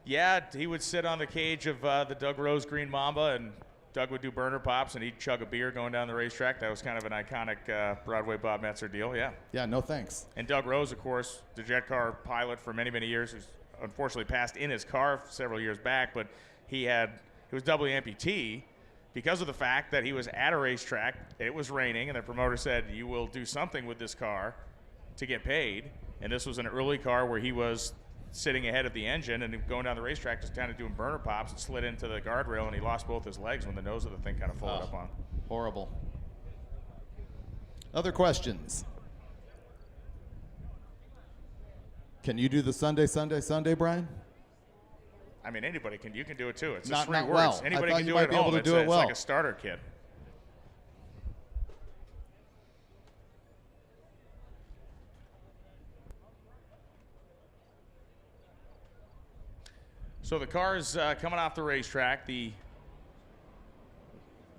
Yeah, he would sit on the cage of the Doug Rose Green Mamba, and Doug would do burner pops, and he'd chug a beer going down the racetrack. That was kind of an iconic Broadway Bob Metzer deal, yeah. Yeah, no thanks. And Doug Rose, of course, the jet car pilot for many, many years, who's unfortunately passed in his car several years back, but he was doubly amputee because of the fact that he was at a racetrack, it was raining, and the promoter said, you will do something with this car to get paid. And this was an early car where he was sitting ahead of the engine and going down the racetrack just kind of doing burner pops and slid into the guardrail, and he lost both his legs when the nose of the thing kind of folded up on. Horrible. Other questions? Can you do the Sunday, Brian? I mean, anybody can. You can do it too. It's Not just 3 words. well. Anybody I thought can you do it might at be able home. to do it It's well. like a starter kit. So the car's coming off the racetrack. The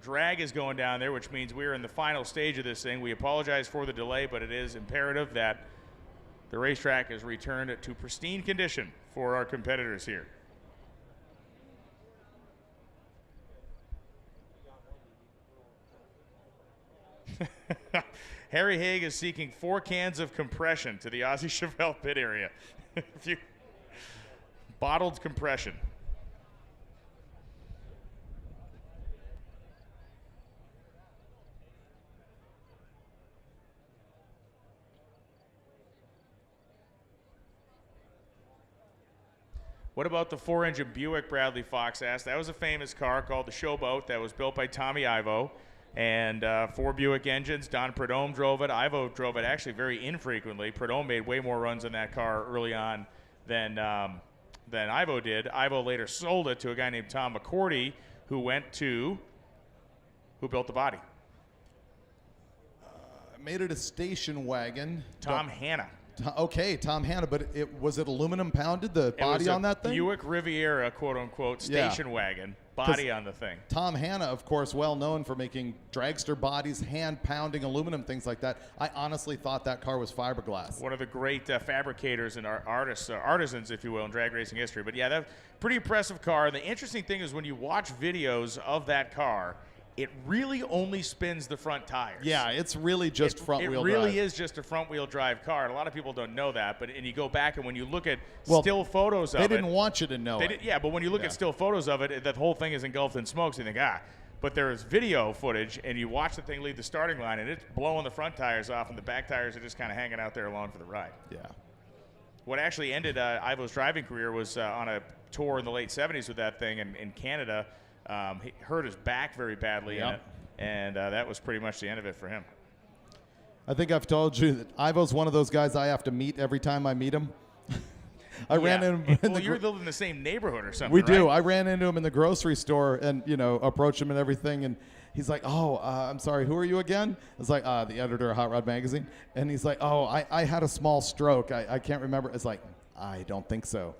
drag is going down there, which means we're in the final stage of this thing. We apologize for the delay, but it is imperative that the racetrack is returned to pristine condition for our competitors here. Harry Haig is seeking 4 cans of compression to the Ozzy Chevelle pit area. Bottled compression. What about the 4-engine Buick, Bradley Fox asked? That was a famous car called the Showboat that was built by Tommy Ivo. And 4 Buick engines. Don Prudhomme drove it. Ivo drove it actually very infrequently. Prudhomme made way more runs in that car early on than Ivo did. Ivo later sold it to a guy named Tom McCourty, who built the body. Made it a station wagon. Tom Hanna. Okay, Tom Hanna, but was it aluminum pounded, the body on that thing? Buick Riviera, quote unquote, station wagon, body on the thing. Tom Hanna, of course, well known for making dragster bodies, hand pounding aluminum, things like that. I honestly thought that car was fiberglass. One of the great fabricators and artisans, if you will, in drag racing history. But yeah, that's a pretty impressive car. And the interesting thing is when you watch videos of that car, it really only spins the front tires. Yeah, it's really just front-wheel drive. It really is just a front-wheel drive car, and a lot of people don't know that. And you go back, and when you look at still photos of it... They didn't want you to know it. Yeah, but when you look at still photos of it, that whole thing is engulfed in smoke, so you think, But there is video footage, and you watch the thing leave the starting line, and it's blowing the front tires off, and the back tires are just kind of hanging out there along for the ride. Yeah. What actually ended Ivo's driving career was on a tour in the late 70s with that thing in Canada. He hurt his back very badly in it, and that was pretty much the end of it for him. I think I've told you that Ivo's one of those guys I have to meet every time I meet him. I ran into him. Well, you're living in the same neighborhood or something. We do. I ran into him in the grocery store and, approached him and everything. And he's like, I'm sorry, who are you again? I was like, the editor of Hot Rod Magazine. And he's like, I had a small stroke. I can't remember. It's like, I don't think so.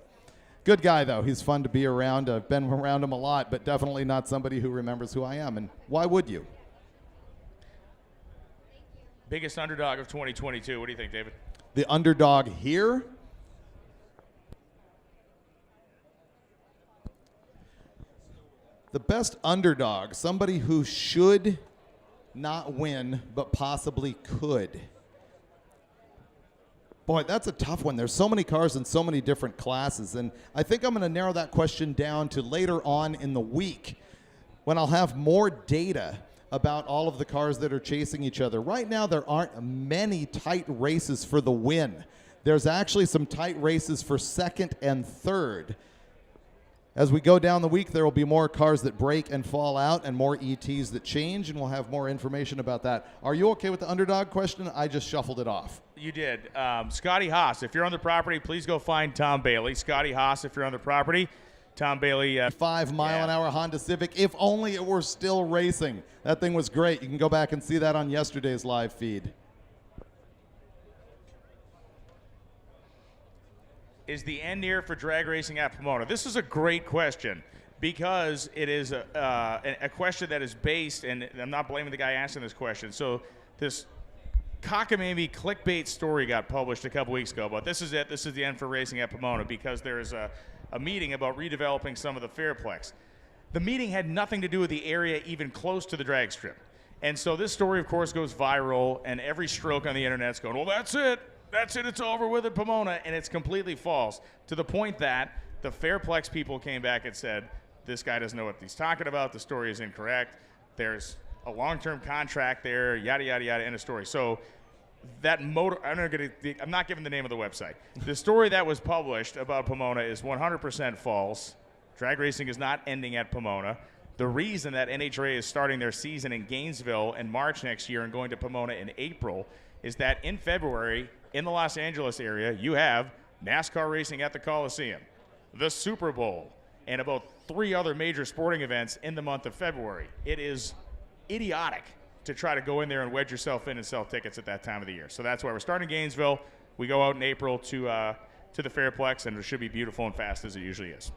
Good guy, though. He's fun to be around. I've been around him a lot, but definitely not somebody who remembers who I am. And why would you? Biggest underdog of 2022. What do you think, David? The underdog here? The best underdog, somebody who should not win, but possibly could. Boy, that's a tough one. There's so many cars in so many different classes, and I think I'm going to narrow that question down to later on in the week when I'll have more data about all of the cars that are chasing each other. Right now, there aren't many tight races for the win. There's actually some tight races for second and third. As we go down the week, there will be more cars that break and fall out and more ETs that change, and we'll have more information about that. Are you okay with the underdog question? I just shuffled it off. You did. Scotty Haas, if you're on the property, please go find Tom Bailey. Scotty Haas, if you're on the property. Tom Bailey. 5-mile-an-hour Honda Civic. If only it were still racing. That thing was great. You can go back and see that on yesterday's live feed. is the end near for drag racing at Pomona? This is a great question because it is a question that is based, and I'm not blaming the guy asking this question. So this cockamamie clickbait story got published a couple weeks ago, but this is it. This is the end for racing at Pomona because there is a meeting about redeveloping some of the Fairplex. The meeting had nothing to do with the area even close to the drag strip. And so this story, of course, goes viral, and every stroke on the internet's going, well, that's it. That's it. It's over with at Pomona. And it's completely false, to the point that the Fairplex people came back and said, this guy doesn't know what he's talking about. The story is incorrect. There's a long-term contract there, yada, yada, yada, end of story. So that I'm not giving the name of the website. The story that was published about Pomona is 100% false. Drag racing is not ending at Pomona. The reason that NHRA is starting their season in Gainesville in March next year and going to Pomona in April is that in February, in the Los Angeles area, you have NASCAR racing at the Coliseum, the Super Bowl, and about 3 other major sporting events in the month of February. It is idiotic to try to go in there and wedge yourself in and sell tickets at that time of the year. So that's why we're starting Gainesville. We go out in April to the Fairplex, and it should be beautiful and fast as it usually is.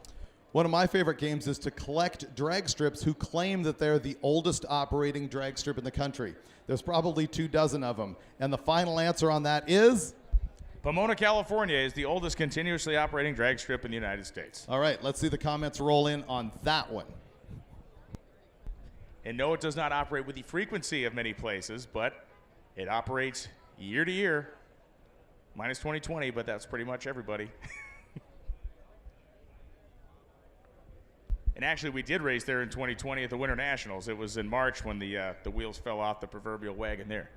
One of my favorite games is to collect drag strips who claim that they're the oldest operating drag strip in the country. There's probably 24 of them. And the final answer on that is? Pomona, California is the oldest continuously operating drag strip in the United States. All right, let's see the comments roll in on that one. And no, it does not operate with the frequency of many places, but it operates year to year. Minus 2020, but that's pretty much everybody. And actually, we did race there in 2020 at the Winter Nationals. It was in March when the wheels fell off the proverbial wagon there.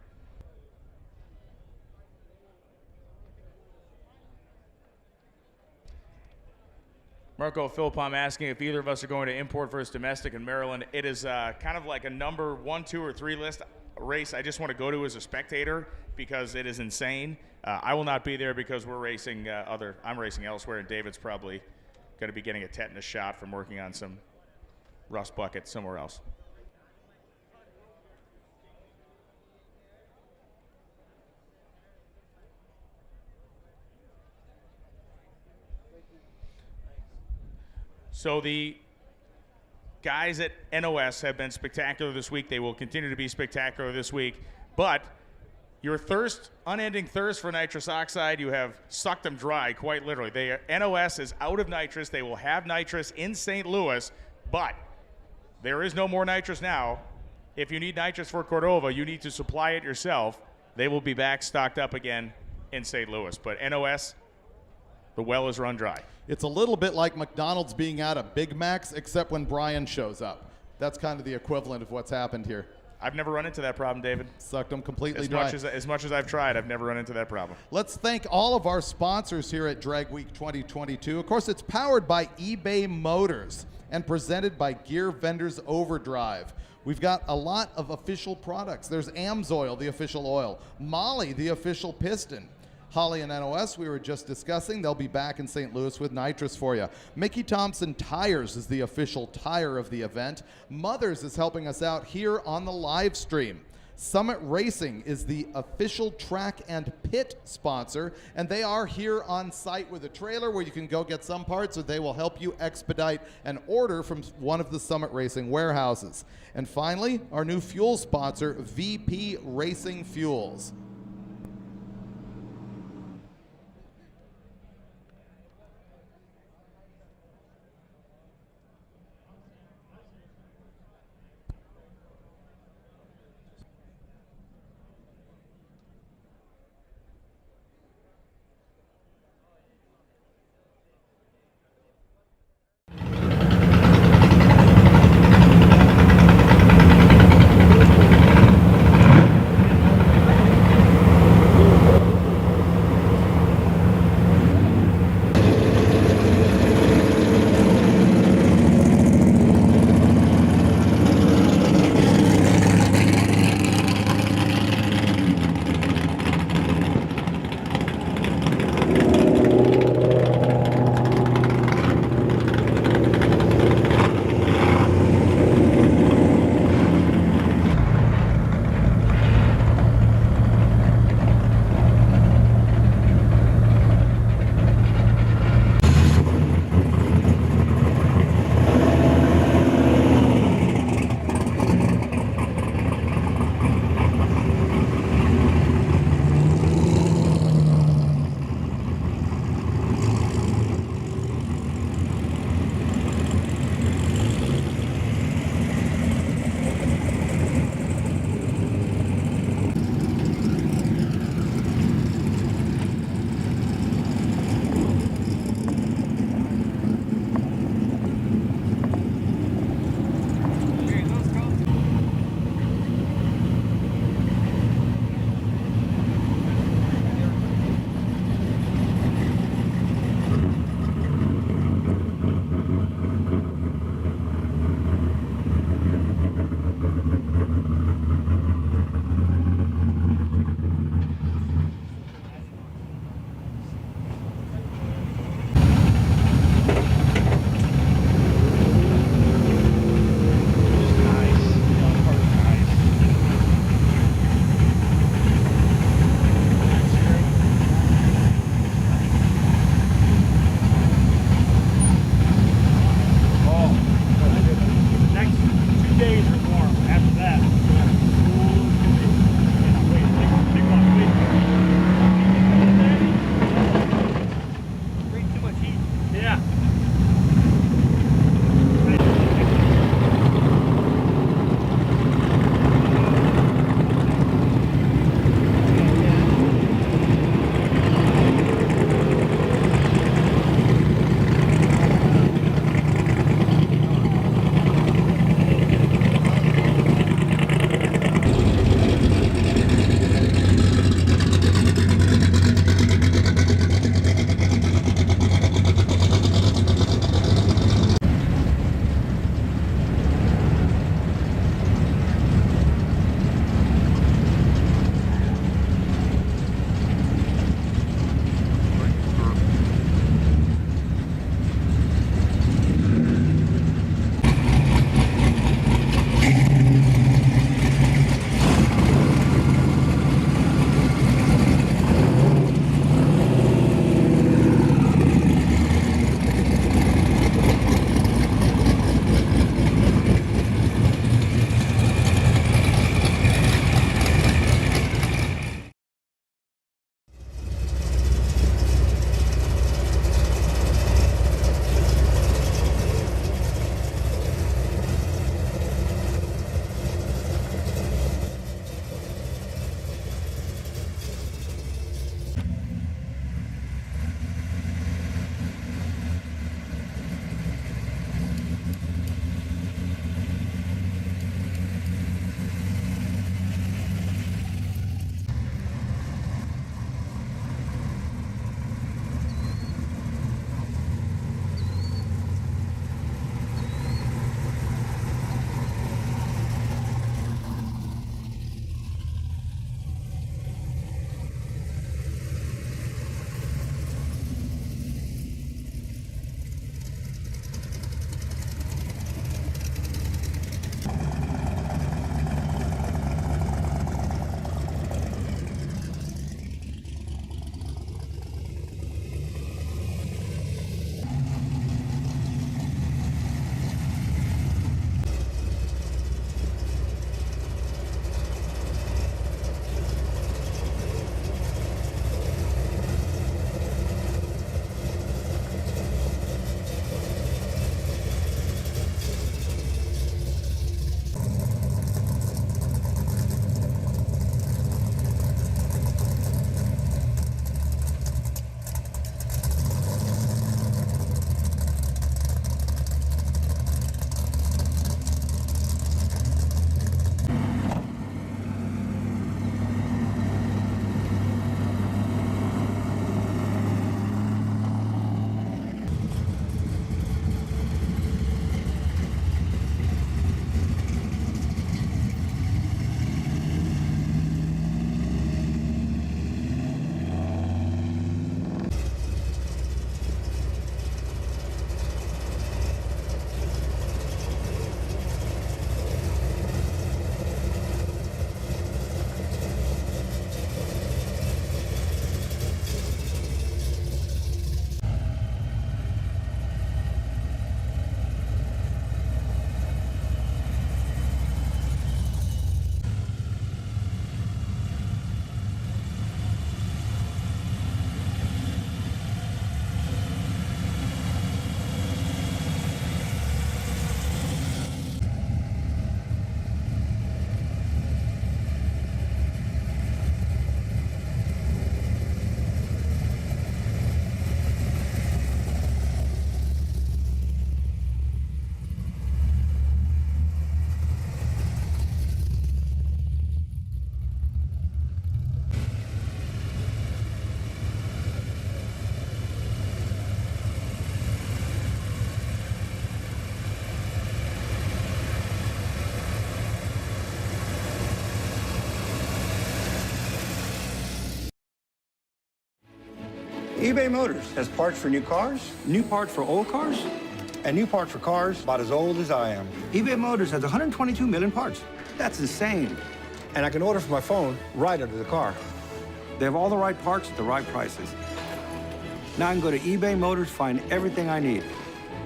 Marco Philippom asking if either of us are going to import versus domestic in Maryland. It is kind of like a number 1, 2, or 3 list race I just want to go to as a spectator because it is insane. I will not be there because we're racing I'm racing elsewhere, and David's probably going to be getting a tetanus shot from working on some rust bucket somewhere else. So the guys at NOS have been spectacular this week. They will continue to be spectacular this week. But your unending thirst for nitrous oxide, you have sucked them dry, quite literally. NOS is out of nitrous. They will have nitrous in St. Louis, but there is no more nitrous now. If you need nitrous for Cordova, you need to supply it yourself. They will be back stocked up again in St. Louis. But NOS, the well is run dry. It's a little bit like McDonald's being out of Big Macs, except when Brian shows up. That's kind of the equivalent of what's happened here. I've never run into that problem, David. Sucked them completely dry. As much as I've tried, I've never run into that problem. Let's thank all of our sponsors here at Drag Week 2022. Of course, it's powered by eBay Motors and presented by Gear Vendors Overdrive. We've got a lot of official products. There's AMSOIL, the official oil. Molly, the official piston. Holly and NOS, we were just discussing. They'll be back in St. Louis with nitrous for you. Mickey Thompson Tires is the official tire of the event. Mothers is helping us out here on the live stream. Summit Racing is the official track and pit sponsor, and they are here on site with a trailer where you can go get some parts, or they will help you expedite an order from one of the Summit Racing warehouses. And finally, our new fuel sponsor, VP Racing Fuels. eBay Motors has parts for new cars, new parts for old cars, and new parts for cars about as old as I am. eBay Motors has 122 million parts. That's insane. And I can order from my phone right under the car. They have all the right parts at the right prices. Now I can go to eBay Motors, find everything I need,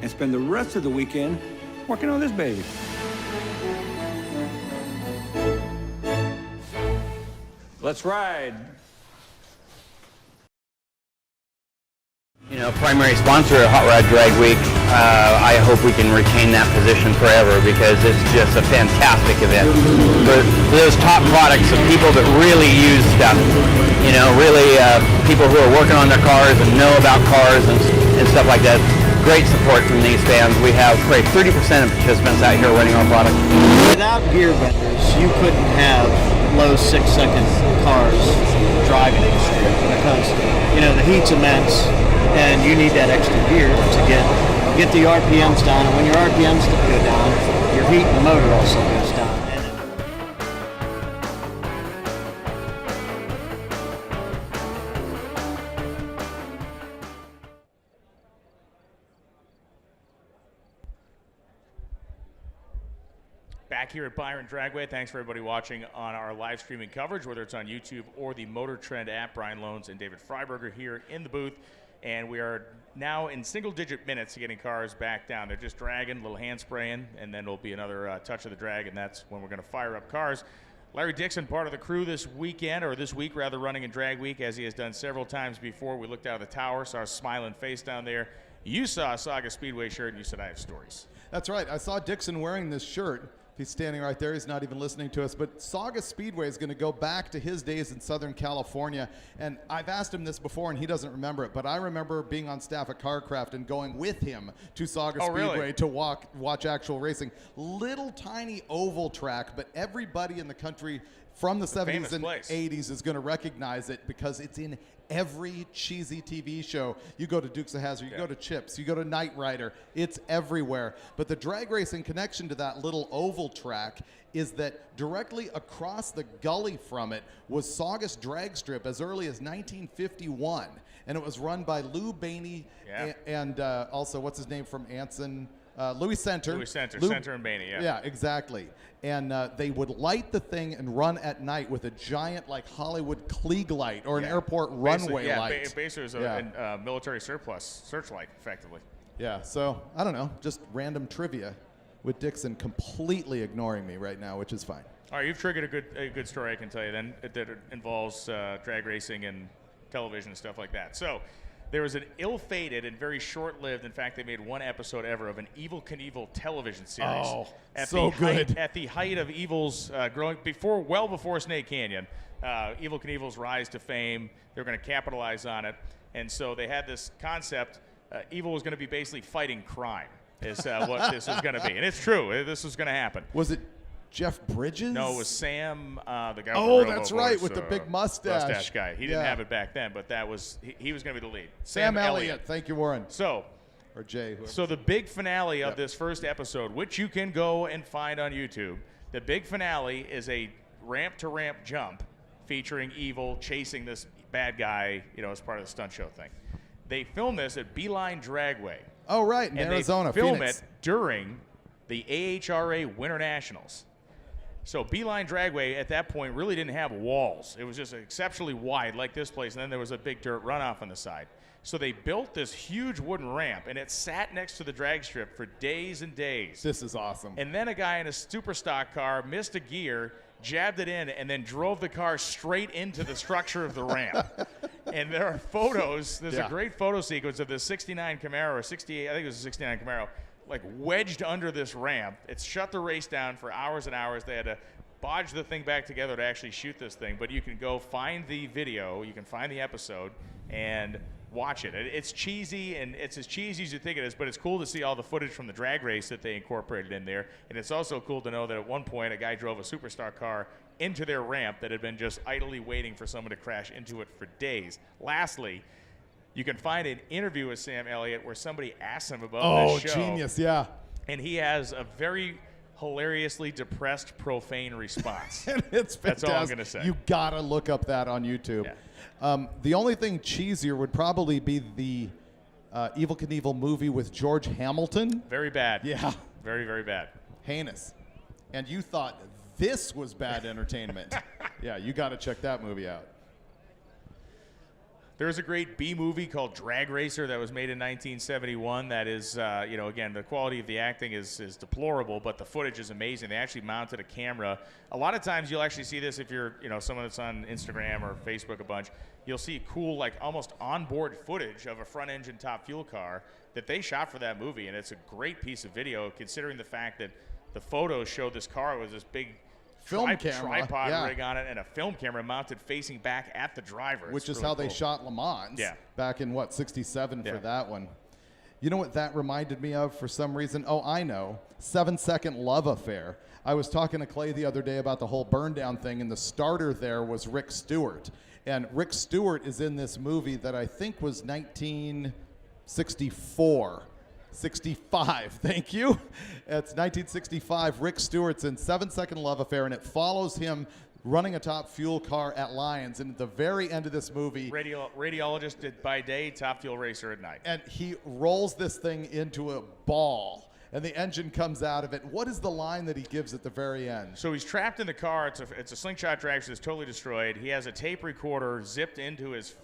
and spend the rest of the weekend working on this baby. Let's ride. You know, primary sponsor of Hot Rod Drag Week. I hope we can retain that position forever because it's just a fantastic event. For those top products of people that really use stuff, you know, really people who are working on their cars and know about cars and stuff like that. Great support from these fans. We have probably 30% of participants out here running our product. Without gear vendors, you couldn't have low 6-second cars driving in the street because, you know, the heat's immense and you need that extra gear to get the RPMs down. And when your RPMs go down, your heat in the motor also goes down. Back here at Byron Dragway, thanks for everybody watching on our live streaming coverage, whether it's on YouTube or the MotorTrend app. Brian Loans and David Freiberger here in the booth, and we are now in single-digit minutes to getting cars back down. They're just dragging, a little hand spraying, and then there'll be another touch of the drag, and that's when we're going to fire up cars. Larry Dixon, part of the crew this weekend, or this week rather, running in Drag Week, as he has done several times before. We looked out of the tower, saw a smiling face down there. You saw a Saga Speedway shirt, and you said, I have stories. That's right. I saw Dixon wearing this shirt. He's standing right there. He's not even listening to us. But Saga Speedway is going to go back to his days in Southern California. And I've asked him this before, and he doesn't remember it. But I remember being on staff at CarCraft and going with him to Saga Speedway to watch actual racing. Little tiny oval track, but everybody in the country from the 70s and 80s is going to recognize it because it's in every cheesy TV show. You go to Dukes of Hazzard, you go to Chips, you go to Knight Rider, it's everywhere. But the drag racing connection to that little oval track is that directly across the gully from it was Saugus Drag Strip as early as 1951. And it was run by Lou Baney and also, what's his name from Anson? Louis Center. Center and Baney, Yeah, exactly. And they would light the thing and run at night with a giant, like, Hollywood Klieg light or an airport runway light. Basically, it was a military surplus searchlight, effectively. Yeah, so, I don't know, just random trivia with Dixon completely ignoring me right now, which is fine. All right, you've triggered a good story, I can tell you, then, that involves drag racing and television and stuff like that. So, there was an ill-fated and very short-lived, in fact, they made one episode ever of an Evel Knievel television series. Oh, At the height of Evel's growing, well before Snake Canyon, Evel Knievel's rise to fame. They were going to capitalize on it. And so they had this concept, Evel was going to be basically fighting crime, is what this was going to be. And it's true, this was going to happen. Was it Jeff Bridges? No, it was Sam, the guy with Oh, the that's right, with the big mustache. guy. He didn't have it back then, but that was he was going to be the lead. Sam Elliott. Thank you, Warren. Or Jay. So the big finale of this first episode, which you can go and find on YouTube, the big finale is a ramp-to-ramp jump featuring Evel chasing this bad guy, as part of the stunt show thing. They filmed this at Beeline Dragway. Oh, right, in Arizona, they film Phoenix. it during the AHRA Winter Nationals. So Beeline Dragway at that point really didn't have walls. It was just exceptionally wide like this place, and then there was a big dirt runoff on the side. So they built this huge wooden ramp, and it sat next to the drag strip for days and days. This is awesome. And then a guy in a super stock car missed a gear, jabbed it in, and then drove the car straight into the structure of the ramp. And there are photos. There's a great photo sequence of the 69 Camaro, or 68, I think it was a 69 Camaro, like wedged under this ramp. It's shut the race down for hours and hours. They had to bodge the thing back together to actually shoot this thing. But you can go find the video, you can find the episode, and watch it. It's cheesy, and it's as cheesy as you think it is, but it's cool to see all the footage from the drag race that they incorporated in there. And it's also cool to know that at one point a guy drove a superstar car into their ramp that had been just idly waiting for someone to crash into it for days. Lastly, you can find an interview with Sam Elliott where somebody asks him about this show. Oh, genius, yeah. And he has a very hilariously depressed, profane response. And it's fantastic. That's all I'm going to say. You gotta look up that on YouTube. Yeah. The only thing cheesier would probably be the Evel Knievel movie with George Hamilton. Very bad. Yeah. Very, very bad. Heinous. And you thought this was bad entertainment. Yeah, you got to check that movie out. There's a great B movie called Drag Racer that was made in 1971 that is, again, the quality of the acting is deplorable, but the footage is amazing. They actually mounted a camera. A lot of times you'll actually see this if you're, someone that's on Instagram or Facebook a bunch. You'll see cool, like almost onboard footage of a front engine top fuel car that they shot for that movie, and it's a great piece of video considering the fact that the photos showed this car with this big camera, tripod rig on it and a film camera mounted facing back at the driver. Which is really how cool. they shot Le Mans back in, 67 for that one. You know what that reminded me of for some reason? Oh, I know. 7 Second Love Affair. I was talking to Clay the other day about the whole burn down thing, and the starter there was Rick Stewart. And Rick Stewart is in this movie that I think was 1964. 65, thank you. It's 1965. Rick Stewart's in 7 Second Love Affair, and it follows him running a top fuel car at Lions. And at the very end of this movie, radiologist by day, top fuel racer at night. And he rolls this thing into a ball, and the engine comes out of it. What is the line that he gives at the very end? So he's trapped in the car. It's a slingshot dragster that's totally destroyed. He has a tape recorder zipped into his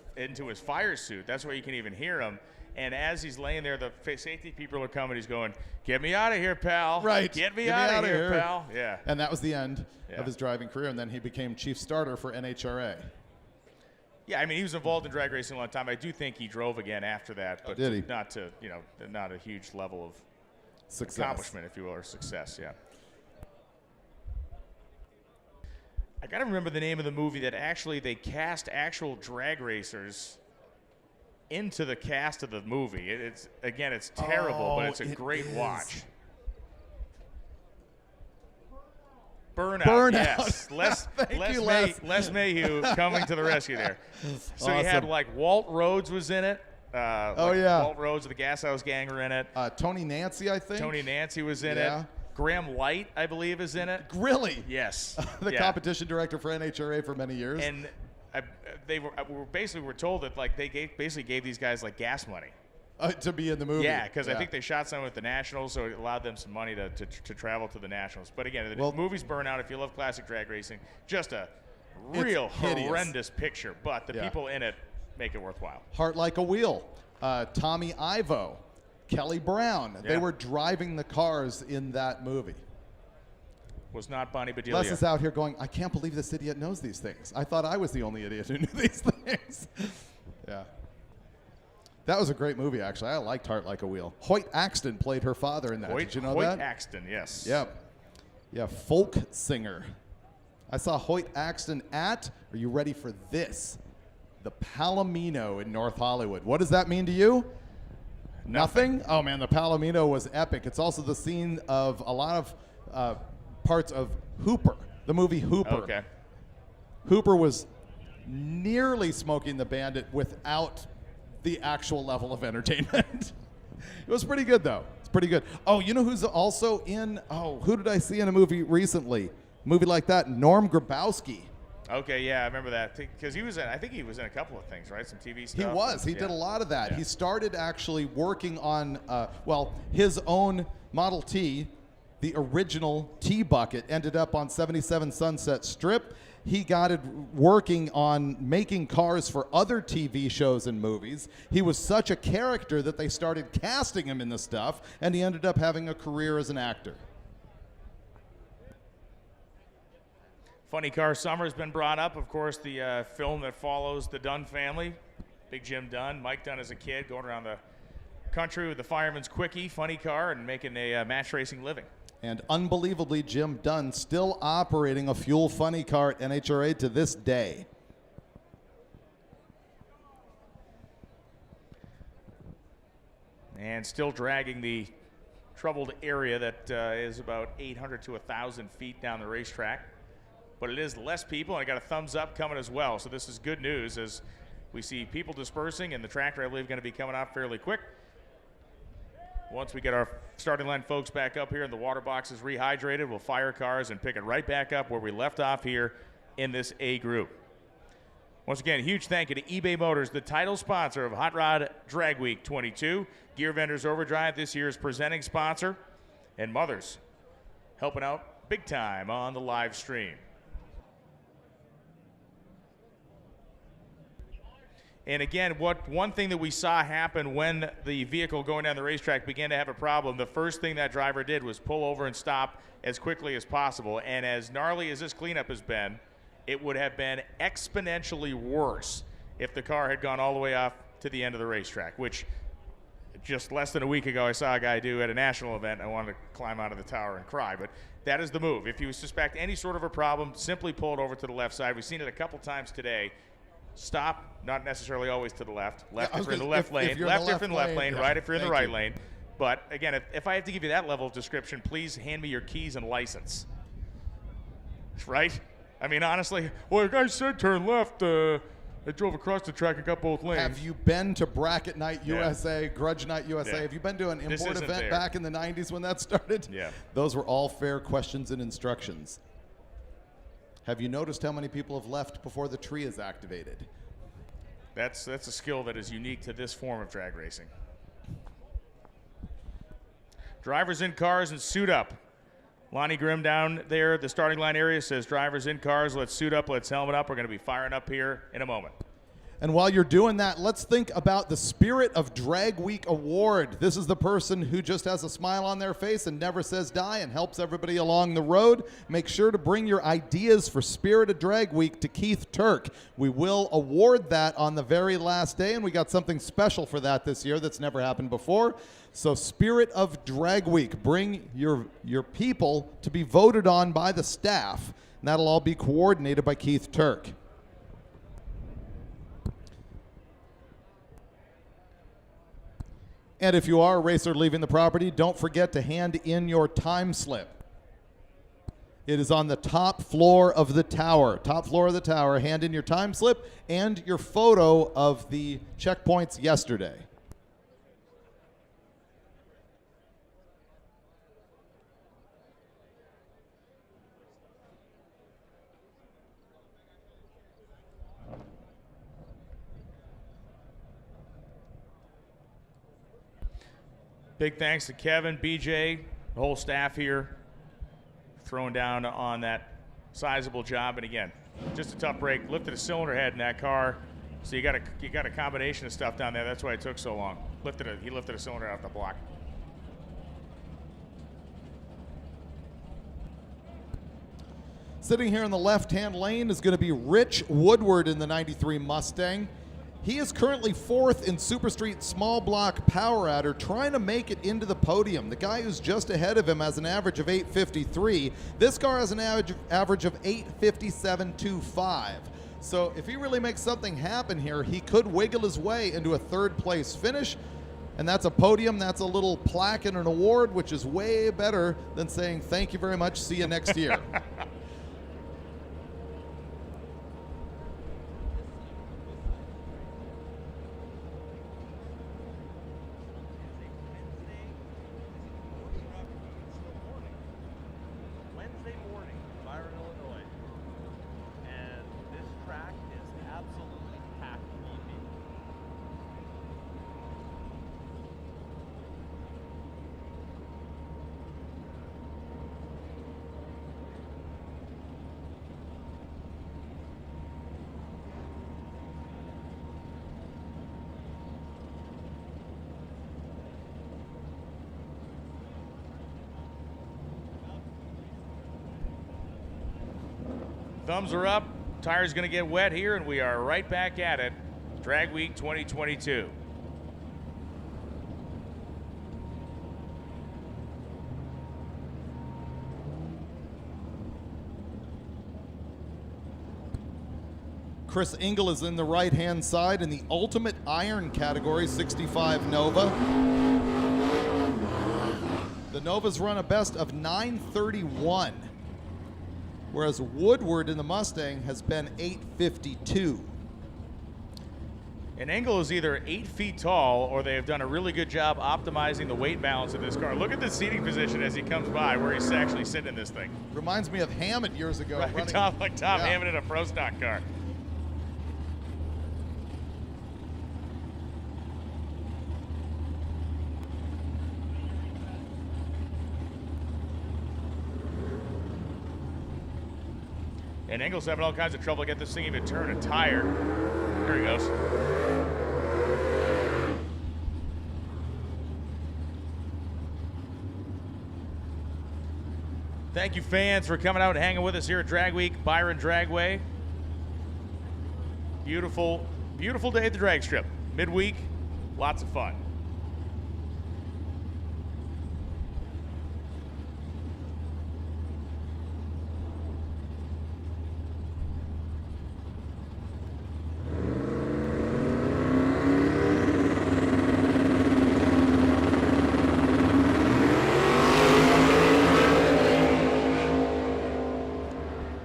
fire suit. That's why you can even hear him. And as he's laying there, the safety people are coming. He's going, "Get me out of here, pal." Right. Get me out of here, pal. Yeah. And that was the end of his driving career, and then he became chief starter for NHRA. Yeah, I mean, he was involved in drag racing a long time. I do think he drove again after that, but did he? not to, not a huge level of success, accomplishment, if you will, or success, yeah. I got to remember the name of the movie that actually they cast actual drag racers into the cast of the movie. It's terrible, but it's a great watch. Burnout. Yes. Les Mayhew coming to the rescue there. So awesome. You had like Walt Rhodes was in it. Walt Rhodes of the Gas House Gang were in it. Tony Nancy, I think. Tony Nancy was in it. Graham Light, I believe, is in it. Really? Yes. The competition director for NHRA for many years. And we were told that like they basically gave these guys like gas money to be in the movie. Yeah, because I think they shot some with the Nationals, so it allowed them some money to travel to the Nationals. But again, the movie's Burnout. If you love classic drag racing, just a real horrendous picture. But the people in it make it worthwhile. Heart Like a Wheel. Tommy Ivo, Kelly Brown. They were driving the cars in that movie. Was not Bonnie Bedelia. Les is out here going, I can't believe this idiot knows these things. I thought I was the only idiot who knew these things. Yeah. That was a great movie, actually. I liked Heart Like a Wheel. Hoyt Axton played her father in that. Did you know that? Hoyt Axton, yes. Yep. Yeah, folk singer. I saw Hoyt Axton at, are you ready for this? The Palomino in North Hollywood. What does that mean to you? Nothing? Oh, man, the Palomino was epic. It's also the scene of a lot of parts of Hooper, the movie Hooper. Okay. Hooper was nearly Smoking the Bandit without the actual level of entertainment. It was pretty good, though. It's pretty good. Oh, you know who's also in, who did I see in a movie recently? A movie like that, Norm Grabowski. Okay, yeah, I remember that. Because I think he was in a couple of things, right? Some TV stuff. He was. He did a lot of that. Yeah. He started actually working on, his own Model T. The original T-Bucket ended up on 77 Sunset Strip. He got it working on making cars for other TV shows and movies. He was such a character that they started casting him in the stuff, and he ended up having a career as an actor. Funny Car Summer has been brought up. Of course, the film that follows the Dunn family. Big Jim Dunn, Mike Dunn as a kid, going around the country with the fireman's quickie, funny car, and making a match racing living. And unbelievably, Jim Dunn still operating a fuel funny car at NHRA to this day. And still dragging the troubled area that is about 800 to 1,000 feet down the racetrack. But it is less people, and I got a thumbs up coming as well. So this is good news as we see people dispersing, and the tractor, I believe, going to be coming off fairly quick. Once we get our starting line folks back up here and the water box is rehydrated, we'll fire cars and pick it right back up where we left off here in this A group. Once again, a huge thank you to eBay Motors, the title sponsor of Hot Rod Drag Week 22. Gear Vendors Overdrive, this year's presenting sponsor. And Mothers helping out big time on the live stream. And again, one thing that we saw happen when the vehicle going down the racetrack began to have a problem, the first thing that driver did was pull over and stop as quickly as possible. And as gnarly as this cleanup has been, it would have been exponentially worse if the car had gone all the way off to the end of the racetrack, which just less than a week ago I saw a guy do at a national event. I wanted to climb out of the tower and cry, but that is the move. If you suspect any sort of a problem, simply pull it over to the left side. We've seen it a couple times today. Stop, not necessarily always to the left. Left if you're in the left lane, left if you're in the left lane, right if you're in the right lane. But again, if I have to give you that level of description, please hand me your keys and license. Right? I mean, honestly, well, the guy said turn left. I drove across the track and got both lanes. Have you been to Bracket Night USA, Grudge Night USA? Have you been to an import event back in the 90s when that started? Yeah. Those were all fair questions and instructions. Have you noticed how many people have left before the tree is activated? That's a skill that is unique to this form of drag racing. Drivers in cars and suit up. Lonnie Grimm down there at the starting line area says, drivers in cars, let's suit up, let's helmet up. We're going to be firing up here in a moment. And while you're doing that, let's think about the Spirit of Drag Week Award. This is the person who just has a smile on their face and never says die and helps everybody along the road. Make sure to bring your ideas for Spirit of Drag Week to Keith Turk. We will award that on the very last day, and we got something special for that this year that's never happened before. So Spirit of Drag Week, bring your people to be voted on by the staff, and that'll all be coordinated by Keith Turk. And if you are a racer leaving the property, don't forget to hand in your time slip. It is on the top floor of the tower. Top floor of the tower. Hand in your time slip and your photo of the checkpoints yesterday. Big thanks to Kevin, BJ, the whole staff here, throwing down on that sizable job. And again, just a tough break. Lifted a cylinder head in that car, so you got a combination of stuff down there. That's why it took so long. He lifted a cylinder out the block. Sitting here in the left-hand lane is going to be Rich Woodward in the 93 Mustang. He is currently 4th in Super Street Small Block Power Adder, trying to make it into the podium. The guy who's just ahead of him has an average of 8:53. This car has an average of 8:57.25. So if he really makes something happen here, he could wiggle his way into a 3rd place finish. And that's a podium, that's a little plaque and an award, which is way better than saying thank you very much, see you next year. Thumbs are up, tires gonna get wet here, and we are right back at it. Drag Week 2022. Chris Engel is in the right-hand side in the Ultimate Iron category, 65 Nova. The Novas run a best of 9:31. Whereas Woodward in the Mustang has been 8:52. An Engel is either 8 feet tall or they have done a really good job optimizing the weight balance of this car. Look at the seating position as he comes by, where he's actually sitting in this thing. Reminds me of Hammond years ago. Right, running, Tom yeah. Hammond in a Pro Stock car. And Engel's having all kinds of trouble to get this thing even turn a tire. There he goes. Thank you, fans, for coming out and hanging with us here at Drag Week. Byron Dragway. Beautiful, beautiful day at the drag strip. Midweek, lots of fun.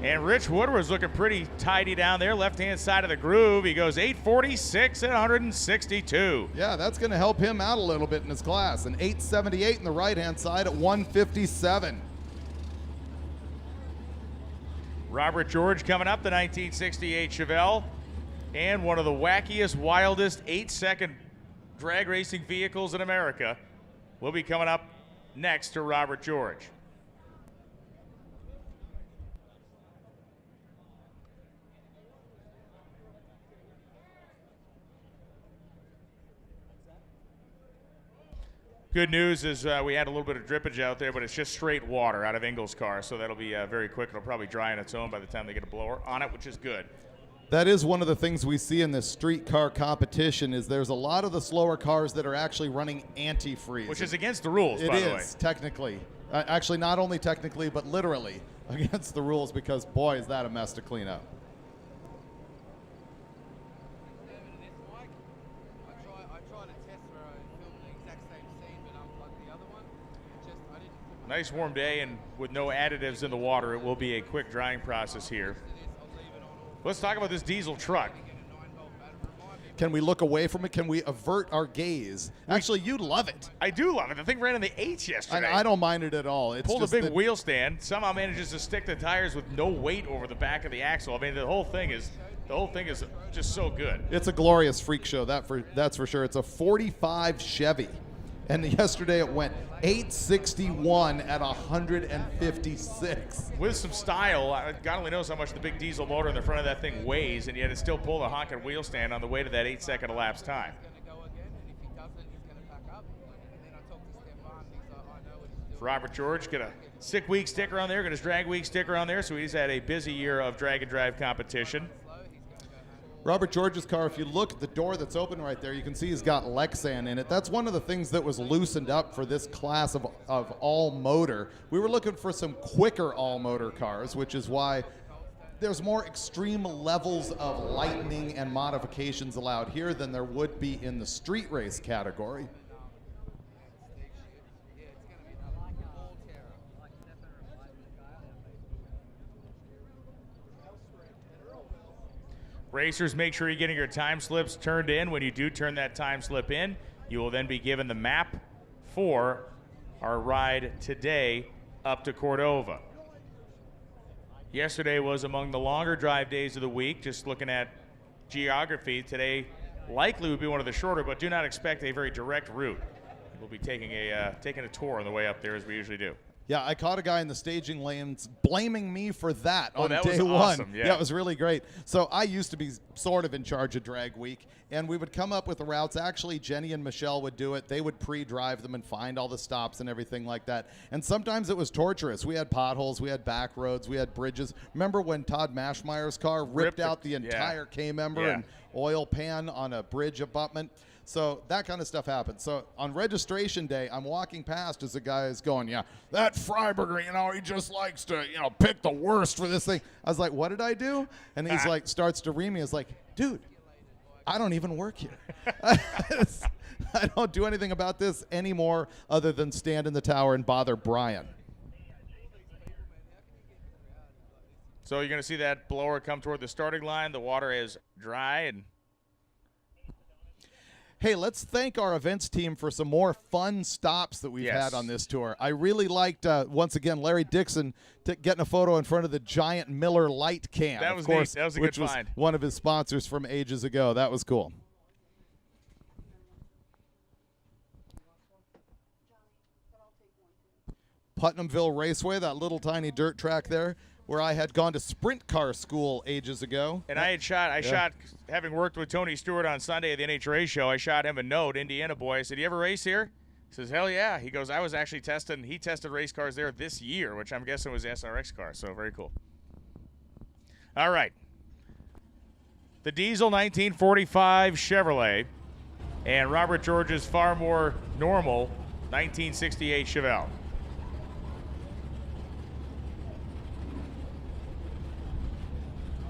And Rich Woodward's looking pretty tidy down there, left-hand side of the groove. He goes 846 and 162. Yeah, that's going to help him out a little bit in his class. An 878 in the right-hand side at 157. Robert George coming up, the 1968 Chevelle. And one of the wackiest, wildest 8-second drag racing vehicles in America will be coming up next to Robert George. Good news is we had a little bit of drippage out there, but it's just straight water out of Engel's car, so that'll be very quick. It'll probably dry on its own by the time they get a blower on it, which is good. That is one of the things we see in this street car competition is there's a lot of the slower cars that are actually running antifreeze. Which is against the rules, by the way. It is, technically. Actually, not only technically, but literally against the rules because, boy, is that a mess to clean up. Nice warm day, and with no additives in the water, it will be a quick drying process here. Let's talk about this diesel truck. Can we look away from it? Can we avert our gaze? Actually, you love it. I do love it. The thing ran in the 8s yesterday. I don't mind it at all. It's pulled a just big wheel stand. Somehow manages to stick the tires with no weight over the back of the axle. I mean, the whole thing is just so good. It's a glorious freak show. That's for sure. It's a 45 Chevy. And yesterday it went 861 at 156. With some style, God only knows how much the big diesel motor in the front of that thing weighs, and yet it still pulled a honking wheel stand on the way to that 8-second elapsed time. For Robert George, got a Sick Week sticker on there, got his Drag Week sticker on there, so he's had a busy year of drag and drive competition. Robert George's car, if you look at the door that's open right there, you can see he's got Lexan in it. That's one of the things that was loosened up for this class of all-motor. We were looking for some quicker all-motor cars, which is why there's more extreme levels of lightning and modifications allowed here than there would be in the street race category. Racers, make sure you're getting your time slips turned in. When you do turn that time slip in, you will then be given the map for our ride today up to Cordova. Yesterday was among the longer drive days of the week, just looking at geography. Today likely would be one of the shorter, but do not expect a very direct route. We'll be taking a tour on the way up there as we usually do. Yeah, I caught a guy in the staging lanes blaming me for that on that day was awesome. one. Yeah, it was really great. So I used to be sort of in charge of Drag Week, and we would come up with the routes. Actually, Jenny and Michelle would do it. They would pre-drive them and find all the stops and everything like that. And sometimes it was torturous. We had potholes, we had back roads, we had bridges. Remember when Todd Mashmeyer's car ripped out the entire K-member and oil pan on a bridge abutment? So that kind of stuff happens. So on registration day, I'm walking past as the guy is going, yeah, that Freiberger, he just likes to, pick the worst for this thing. I was like, what did I do? And he's like, starts to ream me. He's like, dude, I don't even work here. I don't do anything about this anymore other than stand in the tower and bother Brian. So you're going to see that blower come toward the starting line. The water is dry and Hey, let's thank our events team for some more fun stops that we've had on this tour. I really liked, once again, Larry Dixon getting a photo in front of the giant Miller Light Cam. That was of course, neat. That was a which good find. was one of his sponsors from ages ago. That was cool. Putnamville Raceway, that little tiny dirt track there, where I had gone to sprint car school ages ago. And I shot, having worked with Tony Stewart on Sunday at the NHRA show, I shot him a note, Indiana boy. I said, you ever race here? He says, hell yeah. He goes, I was actually he tested race cars there this year, which I'm guessing was SRX cars, so very cool. All right. The diesel 1945 Chevrolet and Robert George's far more normal 1968 Chevelle.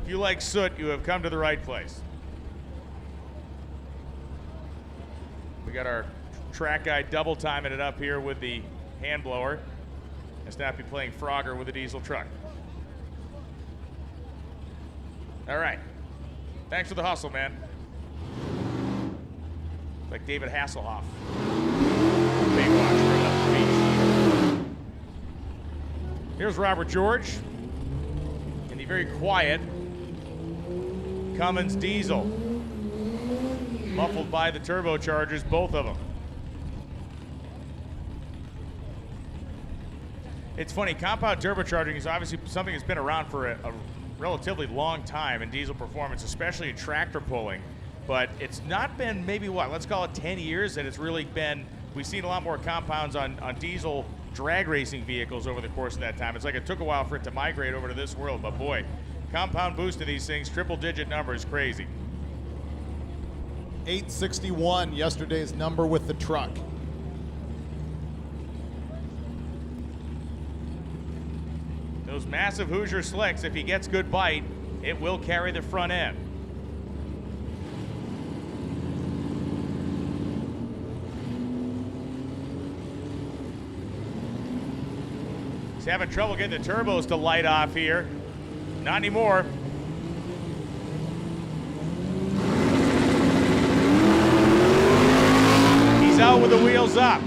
If you like soot, you have come to the right place. We got our track guy double timing it up here with the hand blower. Let's not be playing Frogger with a diesel truck. All right. Thanks for the hustle, man. Like David Hasselhoff. Baywatch right up the beach. Here's Robert George in the very quiet Cummins diesel, muffled by the turbochargers, both of them. It's funny, compound turbocharging is obviously something that's been around for a relatively long time in diesel performance, especially in tractor pulling, but it's not been maybe let's call it 10 years that it's really been, we've seen a lot more compounds on diesel drag racing vehicles over the course of that time. It's like it took a while for it to migrate over to this world, but boy, compound boost to these things, triple-digit numbers, crazy. 861, yesterday's number with the truck. Those massive Hoosier slicks, if he gets good bite, it will carry the front end. He's having trouble getting the turbos to light off here. Not anymore. He's out with the wheels up.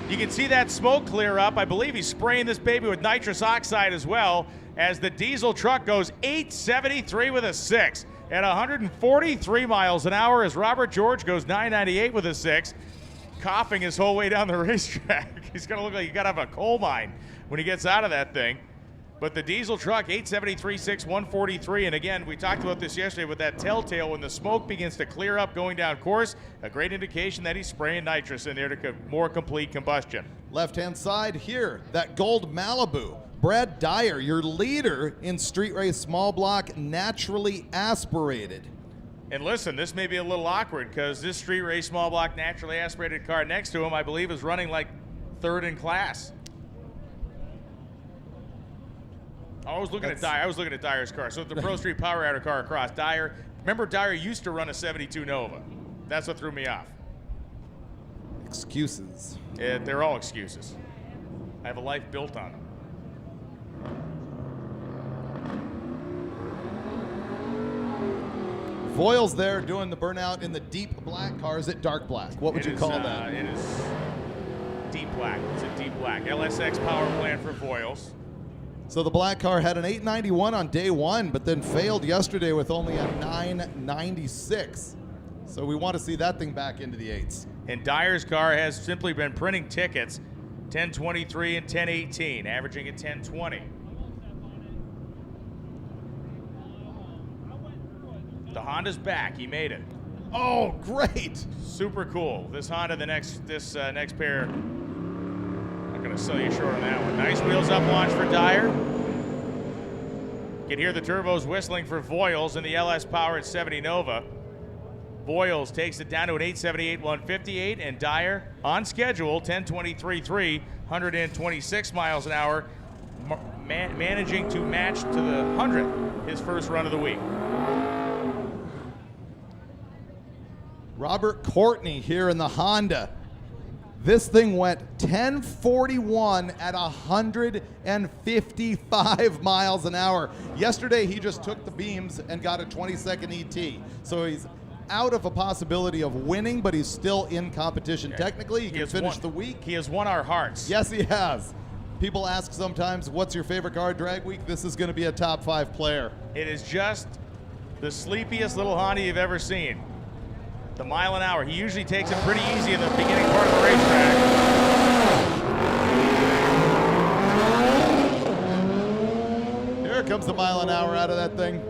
You can see that smoke clear up. I believe he's spraying this baby with nitrous oxide as well, as the diesel truck goes 873 with a 6 at 143 miles an hour, as Robert George goes 998 with a 6, coughing his whole way down the racetrack. He's going to look like he got out of a coal mine when he gets out of that thing. But the diesel truck, 873, 6, 143. And again, we talked about this yesterday with that telltale when the smoke begins to clear up going down course, a great indication that he's spraying nitrous in there to more complete combustion. Left-hand side here, that gold Malibu. Brad Dyer, your leader in street race small block, naturally aspirated. And listen, this may be a little awkward because this street race small block naturally aspirated car next to him, I believe, is running like third in class. I was looking at Dyer. I was looking at Dyer's car. So the Pro Street Power Outer car across. Dyer, remember Dyer used to run a 72 Nova. That's what threw me off. Excuses. Yeah, they're all excuses. I have a life built on them. Voiles there doing the burnout in the deep black cars at dark black. What would you call that? It is deep black. It's a deep black. LSX power plant for Voiles. So the black car had an 891 on day one, but then failed yesterday with only a 996. So we want to see that thing back into the 8s. And Dyer's car has simply been printing tickets, 1023 and 1018, averaging at 1020. The Honda's back. He made it. Oh, great! Super cool. This Honda, next pair. Going to sell you short on that one. Nice wheels up launch for Dyer. You can hear the turbos whistling for Voiles in the LS powered 70 Nova. Voiles takes it down to an 878 158, and Dyer on schedule 1023.3, 126 miles an hour, managing to match to the 100 his first run of the week. Robert Courtney here in the Honda. This thing went 1041 at 155 miles an hour. Yesterday, he just took the beams and got a 22nd ET. So he's out of a possibility of winning, but he's still in competition. Technically, he can finish the week. He has won our hearts. Yes, he has. People ask sometimes, what's your favorite car drag week? This is going to be a top 5 player. It is just the sleepiest little Honda you've ever seen. The mile an hour. He usually takes it pretty easy in the beginning part of the racetrack. Here comes the mile an hour out of that thing.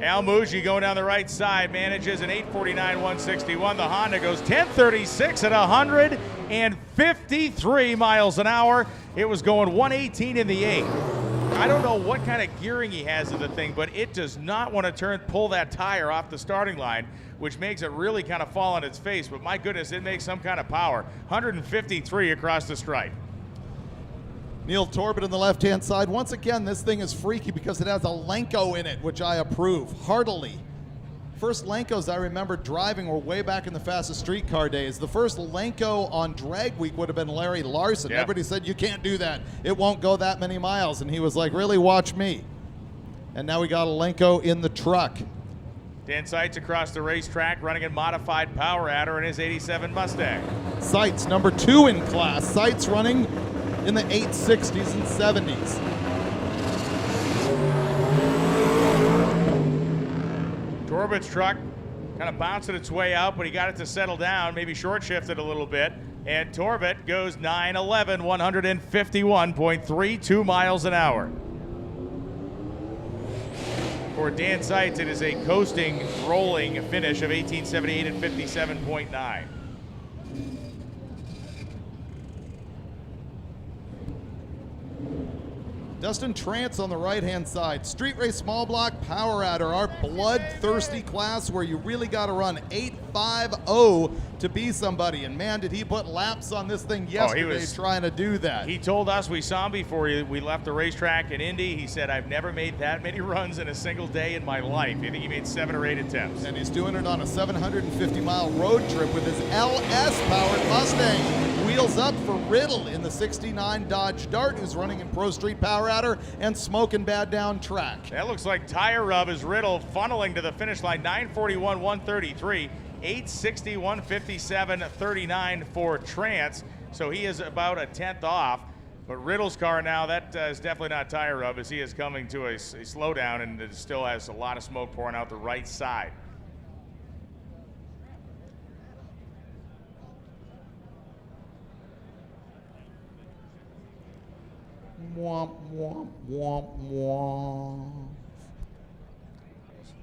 Al Muji going down the right side, manages an 8:49.161. The Honda goes 10:36 at 153 miles an hour. It was going 118 in the 8. I don't know what kind of gearing he has in the thing, but it does not want to pull that tire off the starting line, which makes it really kind of fall on its face. But my goodness, it makes some kind of power. 153 across the stripe. Neil Torbett on the left-hand side. Once again, this thing is freaky because it has a Lenko in it, which I approve heartily. First Lenkos I remember driving were way back in the fastest street car days. The first Lenko on drag week would have been Larry Larson. Yeah. Everybody said, you can't do that. It won't go that many miles. And he was like, really, watch me. And now we got a Lenko in the truck. Dan Seitz across the racetrack, running in modified power adder in his 87 Mustang. Seitz, number 2 in class. Seitz running in the 860s and 70s. Torbett's truck kind of bouncing its way out, but he got it to settle down, maybe short shifted a little bit. And Torbett goes 911, 151.32 miles an hour. For Dan Seitz, it is a coasting, rolling finish of 1878 and 57.9. Dustin Trance on the right-hand side. Street Race Small Block Power Adder, our bloodthirsty class where you really got to run 850 to be somebody. And man, did he put laps on this thing yesterday trying to do that. He told us, we saw him before we left the racetrack in Indy. He said, I've never made that many runs in a single day in my life. I think he made 7 or 8 attempts. And he's doing it on a 750-mile road trip with his LS-powered Mustang. Wheels up for Riddle in the 69 Dodge Dart, who's running in Pro Street Power Adder and smoking bad down track. That looks like tire rub as Riddle funneling to the finish line. 941, 133, 860, 157, 39 for Trance. So he is about a 10th off. But Riddle's car now, that is definitely not tire rub as he is coming to a slowdown, and it still has a lot of smoke pouring out the right side. Womp, womp, womp, womp.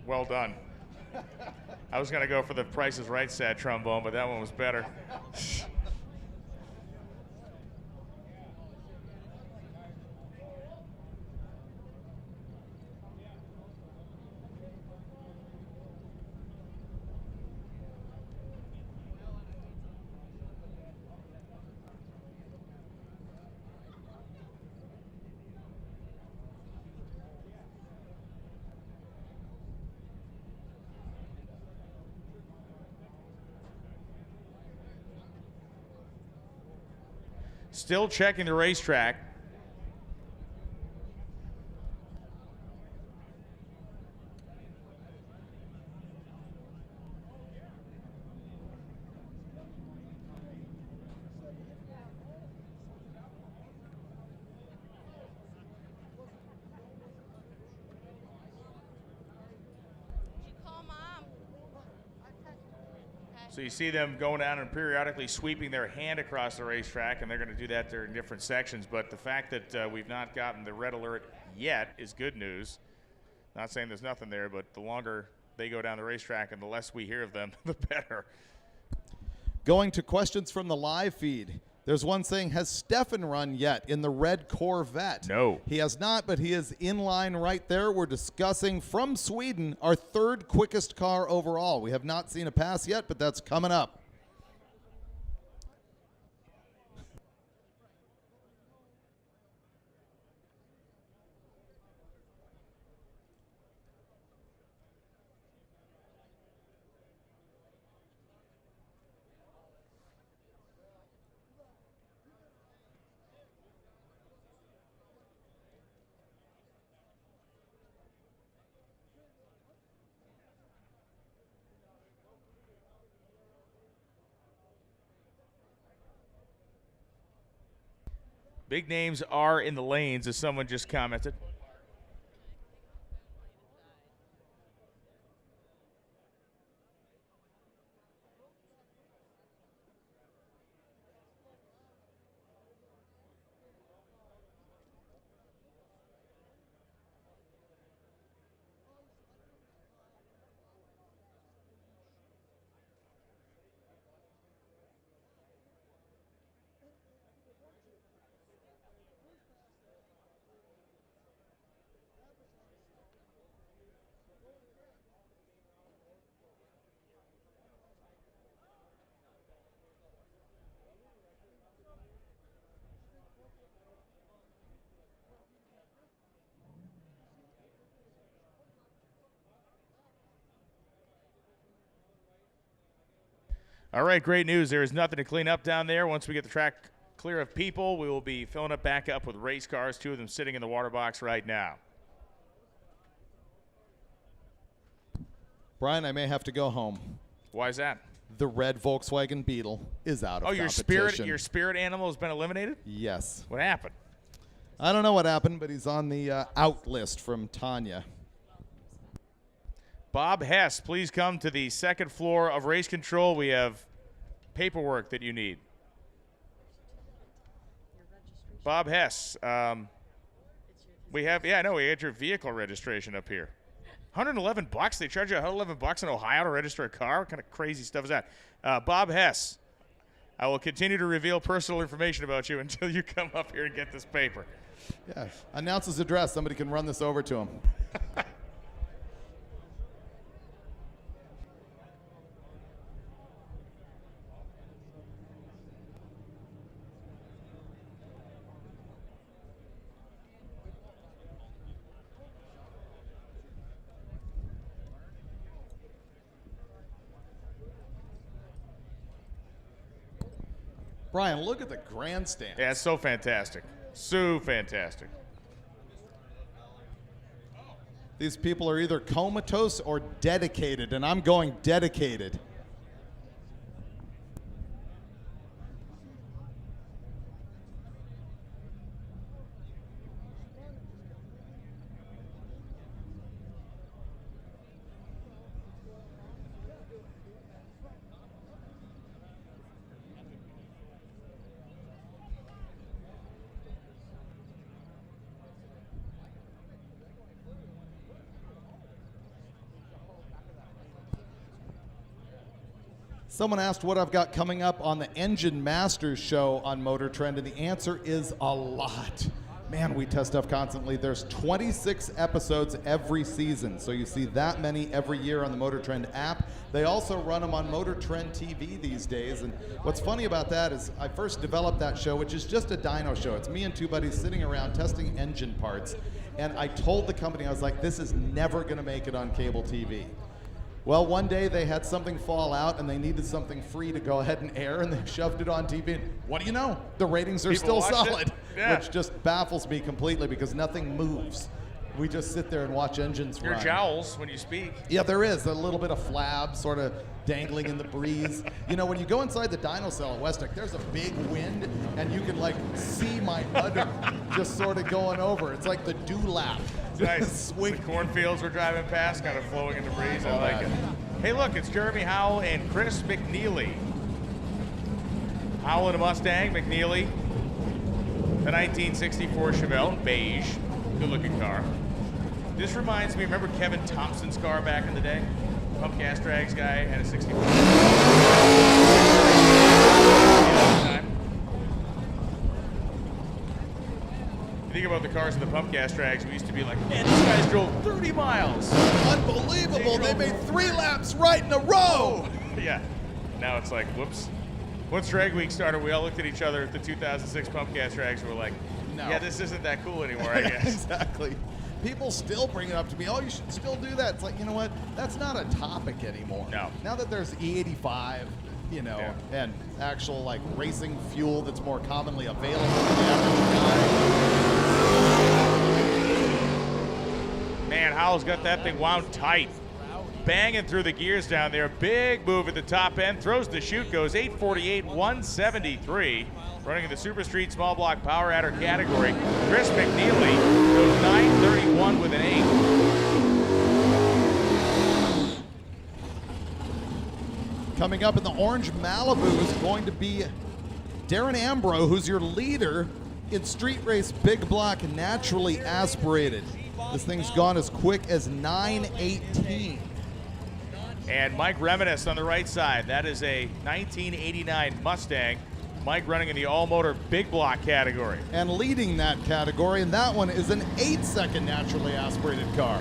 Well done. I was going to go for the Price is Right sad trombone, but that one was better. Still checking the racetrack. So you see them going down and periodically sweeping their hand across the racetrack, and they're going to do that there in different sections. But the fact that we've not gotten the red alert yet is good news. Not saying there's nothing there, but the longer they go down the racetrack and the less we hear of them, the better. Going to questions from the live feed. There's one saying, has Stefan run yet in the red Corvette? No. He has not, but he is in line right there. We're discussing from Sweden our 3rd quickest car overall. We have not seen a pass yet, but that's coming up. Big names are in the lanes, as someone just commented. All right, great news. There is nothing to clean up down there. Once we get the track clear of people, we will be filling it back up with race cars, 2 of them sitting in the water box right now. Brian, I may have to go home. Why is that? The red Volkswagen Beetle is out of competition. your spirit animal has been eliminated? Yes. What happened? I don't know what happened, but he's on the out list from Tanya. Bob Hess, please come to the second floor of race control. We have paperwork that you need. Bob Hess, we have, yeah, I know, we had your vehicle registration up here. $111? They charge you $111 in Ohio to register a car? What kind of crazy stuff is that? Bob Hess, I will continue to reveal personal information about you until you come up here and get this paper. Yeah, announce his address. Somebody can run this over to him. Brian, look at the grandstand. Yeah, it's so fantastic. So fantastic. These people are either comatose or dedicated, and I'm going dedicated. Someone asked what I've got coming up on the Engine Masters show on MotorTrend, and the answer is a lot. Man, we test stuff constantly. There's 26 episodes every season, so you see that many every year on the MotorTrend app. They also run them on MotorTrend TV these days, and what's funny about that is I first developed that show, which is just a dyno show. It's me and 2 buddies sitting around testing engine parts, and I told the company, I was like, this is never gonna make it on cable TV. Well, one day they had something fall out and they needed something free to go ahead and air, and they shoved it on TV. And what do you know? The ratings are still solid, which just baffles me completely because nothing moves. We just sit there and watch engines run. Your jowls when you speak. Yeah, there is a little bit of flab sort of dangling in the breeze. You know, when you go inside the dyno cell at Westberg, there's a big wind, and you can like see my udder just sort of going over. It's like the dewlap. Nice. The cornfields we're driving past, kind of flowing in the breeze. I like it. Hey, look, it's Jeremy Howell and Chris McNeely. Howell in a Mustang, McNeely, the 1964 Chevelle, beige, good-looking car. This reminds me, remember Kevin Thompson's car back in the day? Pump gas drags guy had a 64. You think about the cars in the pump gas drags, we used to be like, man, these guys drove 30 miles. Unbelievable, they made 3 laps right in a row. Yeah, now it's like, whoops. Once Drag Week started, we all looked at each other at the 2006 pump gas drags and we're like, no. Yeah, this isn't that cool anymore, I guess. Exactly. People still bring it up to me, oh, you should still do that. It's like, you know what? That's not a topic anymore. No. Now that there's E85, you know, and actual like racing fuel that's more commonly available to the average guy. Man, Howell's got that thing wound tight. Banging through the gears down there. Big move at the top end. Throws the chute, goes 848, 173. Running in the Super Street Small Block Power Adder category, Chris McNeely goes 9:31 with an 8. Coming up in the orange Malibu is going to be Darren Ambrose, who's your leader in Street Race Big Block Naturally Aspirated. This thing's gone as quick as 9:18. And Mike Reminis on the right side. That is a 1989 Mustang. Mike running in the all-motor big block category. And leading that category, and that one is an 8-second naturally aspirated car.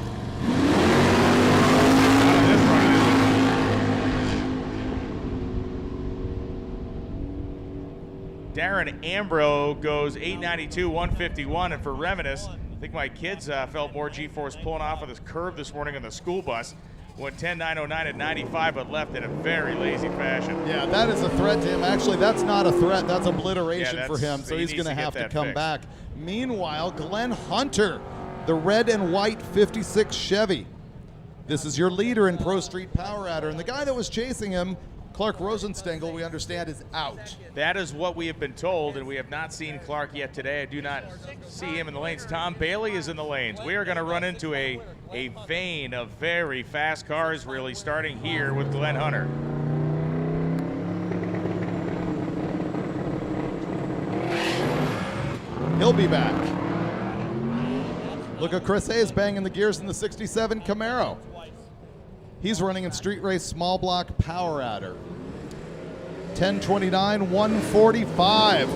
Darren Ambrose goes 892, 151, and for Reminis, I think my kids felt more G-force pulling off of this curve this morning on the school bus. Went 10.909 at 95, but left in a very lazy fashion. Yeah, that is a threat to him. Actually, that's not a threat. That's obliteration Yeah, for him, so he he's needs going to have to get that come fixed. back. Meanwhile, Glenn Hunter, the red and white 56 Chevy. This is your leader in Pro Street Power Adder, and the guy that was chasing him, Clark Rosenstengel, we understand, is out. That is what we have been told, and we have not seen Clark yet today. I do not see him in the lanes. Tom Bailey is in the lanes. We are going to run into a vein of very fast cars, really, starting here with Glenn Hunter. He'll be back. Look at Chris Hayes banging the gears in the 67 Camaro. He's running in Street Race Small Block Power Adder. 10:29, 145.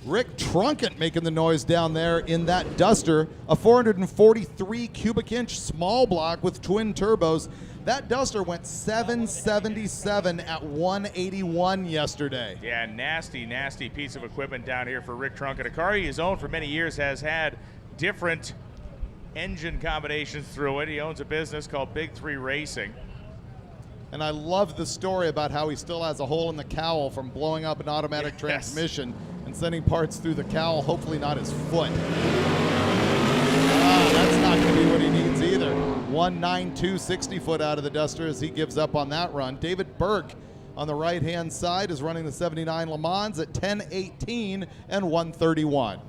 Rick Trunkett making the noise down there in that Duster, a 443 cubic inch small block with twin turbos. That Duster went 777 at 181 yesterday. Yeah, nasty, nasty piece of equipment down here for Rick Trunkett. A car he has owned for many years, has had different engine combinations through it. He owns a business called Big 3 Racing. And I love the story about how he still has a hole in the cowl from blowing up an automatic transmission and sending parts through the cowl, hopefully not his foot. That's not going to be what he needs either. 192 60 foot out of the Duster as he gives up on that run. David Burke on the right-hand side is running the 79 Le Mans at 10:18 and 131.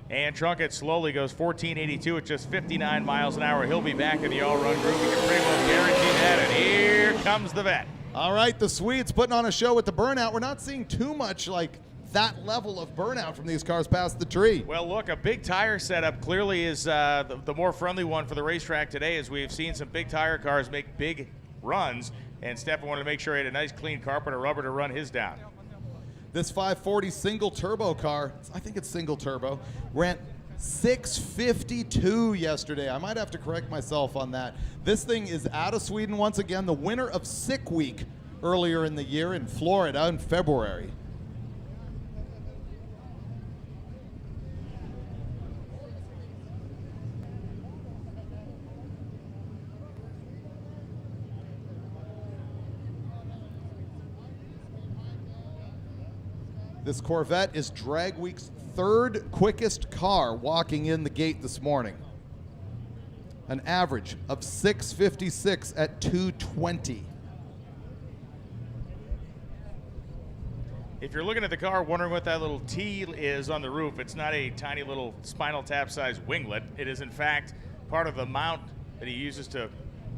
And Trunkett slowly goes 1482 at just 59 miles an hour. He'll be back in the all-run group. You can pretty well guarantee that. And here comes the vet. All right, the Swedes putting on a show with the burnout. We're not seeing too much like that level of burnout from these cars past the tree. Well, look, a big tire setup clearly is the more friendly one for the racetrack today, as we've seen some big tire cars make big runs. And Stefan wanted to make sure he had a nice clean carpet of rubber to run his down. This 540 single turbo car, I think it's single turbo, ran 652 yesterday. I might have to correct myself on that. This thing is out of Sweden once again, the winner of Sick Week earlier in the year in Florida in February. This Corvette is Drag Week's third quickest car walking in the gate this morning. An average of 6:56 at 2:20. If you're looking at the car wondering what that little T is on the roof, it's not a tiny little Spinal Tap size winglet. It is in fact part of the mount that he uses to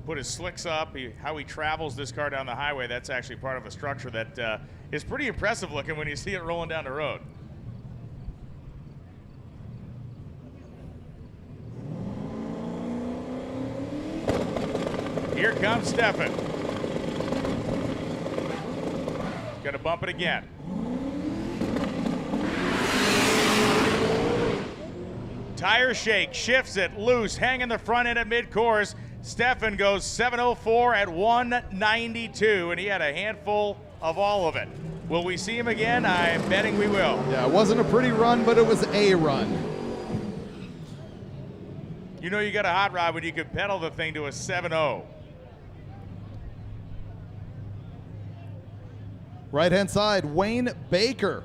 put his slicks up, how he travels this car down the highway. That's actually part of a structure that is pretty impressive looking when you see it rolling down the road. Here comes Stefan. Gonna bump it again. Tire shake, shifts it, loose, hanging the front end at mid-course. Stefan goes 704 at 192, and he had a handful of all of it. Will we see him again? I'm betting we will. Yeah, it wasn't a pretty run, but it was a run. You know you got a hot rod when you can pedal the thing to a 7.0. Right-hand side, Wayne Baker.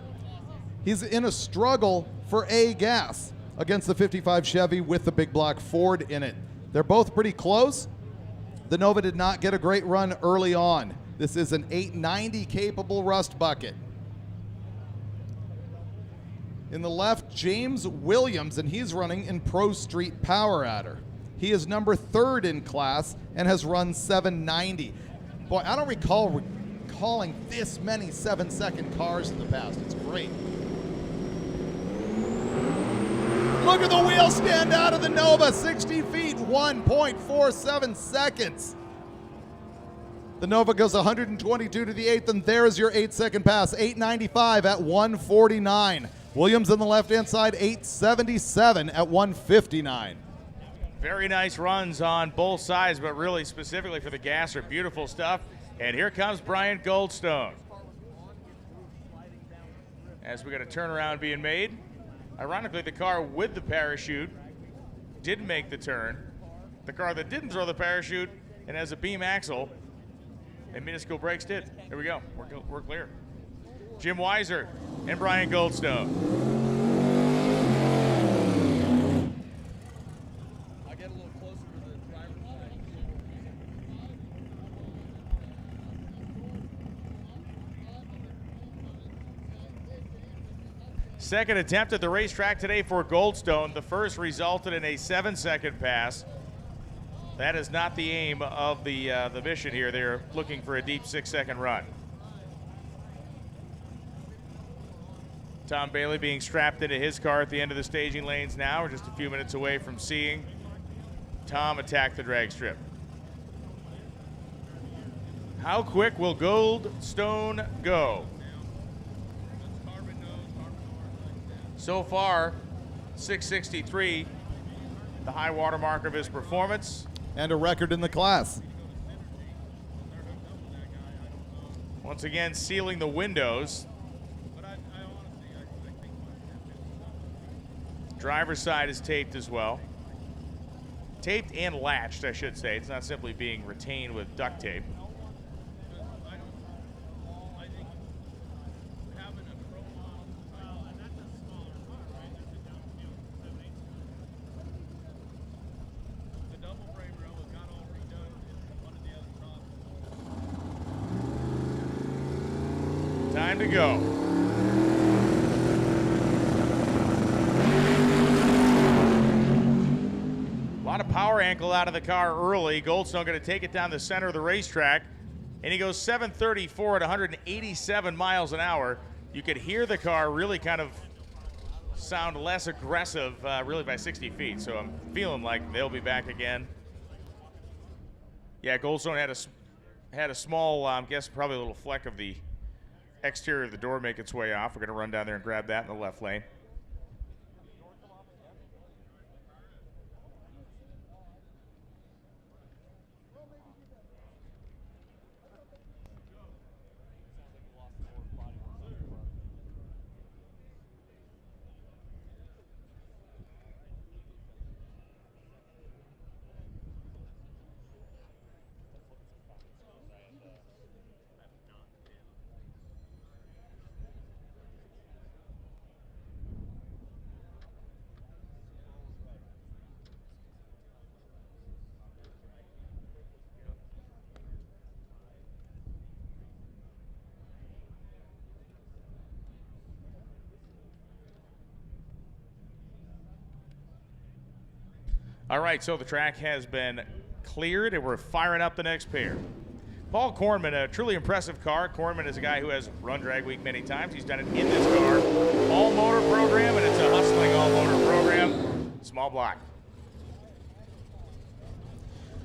He's in a struggle for A gas against the 55 Chevy with the big block Ford in it. They're both pretty close. The Nova did not get a great run early on. This is an 890 capable rust bucket. In the left, James Williams, and he's running in Pro Street Power Adder. He is number 3rd in class and has run 790. Boy, I don't recall calling this many 7-second cars in the past. It's great. Look at the wheel stand out of the Nova, 60 feet, 1.47 seconds. The Nova goes 122 to the 8th, and there's your 8-second pass, 895 at 149. Williams on the left-hand side, 877 at 159. Very nice runs on both sides, but really specifically for the gasser. Beautiful stuff. And here comes Brian Goldstone. As we got a turnaround being made. Ironically, the car with the parachute did make the turn. The car that didn't throw the parachute and has a beam axle and minuscule brakes did. There we go. We're clear. Jim Weiser and Brian Goldstone. Second attempt at the racetrack today for Goldstone. The first resulted in a 7-second pass. That is not the aim of the mission here. They're looking for a deep 6-second run. Tom Bailey being strapped into his car at the end of the staging lanes now. We're just a few minutes away from seeing Tom attack the drag strip. How quick will Goldstone go? So far, 663, the high water mark of his performance. And a record in the class. Once again, sealing the windows. Driver's side is taped as well. Taped and latched, I should say. It's not simply being retained with duct tape. Time to go. A lot of power ankle out of the car early. Goldstone going to take it down the center of the racetrack, and he goes 734 at 187 miles an hour. You could hear the car really kind of sound less aggressive really by 60 feet, so I'm feeling like they'll be back again. Yeah, Goldstone had a small, I guess probably a little fleck of the exterior of the door make its way off. We're going to run down there and grab that in the left lane. All right, so the track has been cleared, and we're firing up the next pair. Paul Kornman, a truly impressive car. Kornman is a guy who has run Drag Week many times. He's done it in this car. All-motor program, and it's a hustling all-motor program. Small block.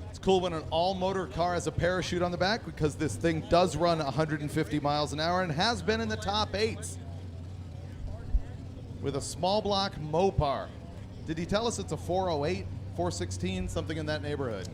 It's cool when an all-motor car has a parachute on the back because this thing does run 150 miles an hour and has been in the top 8s. With a small block Mopar. Did he tell us it's a 408? 416, something in that neighborhood.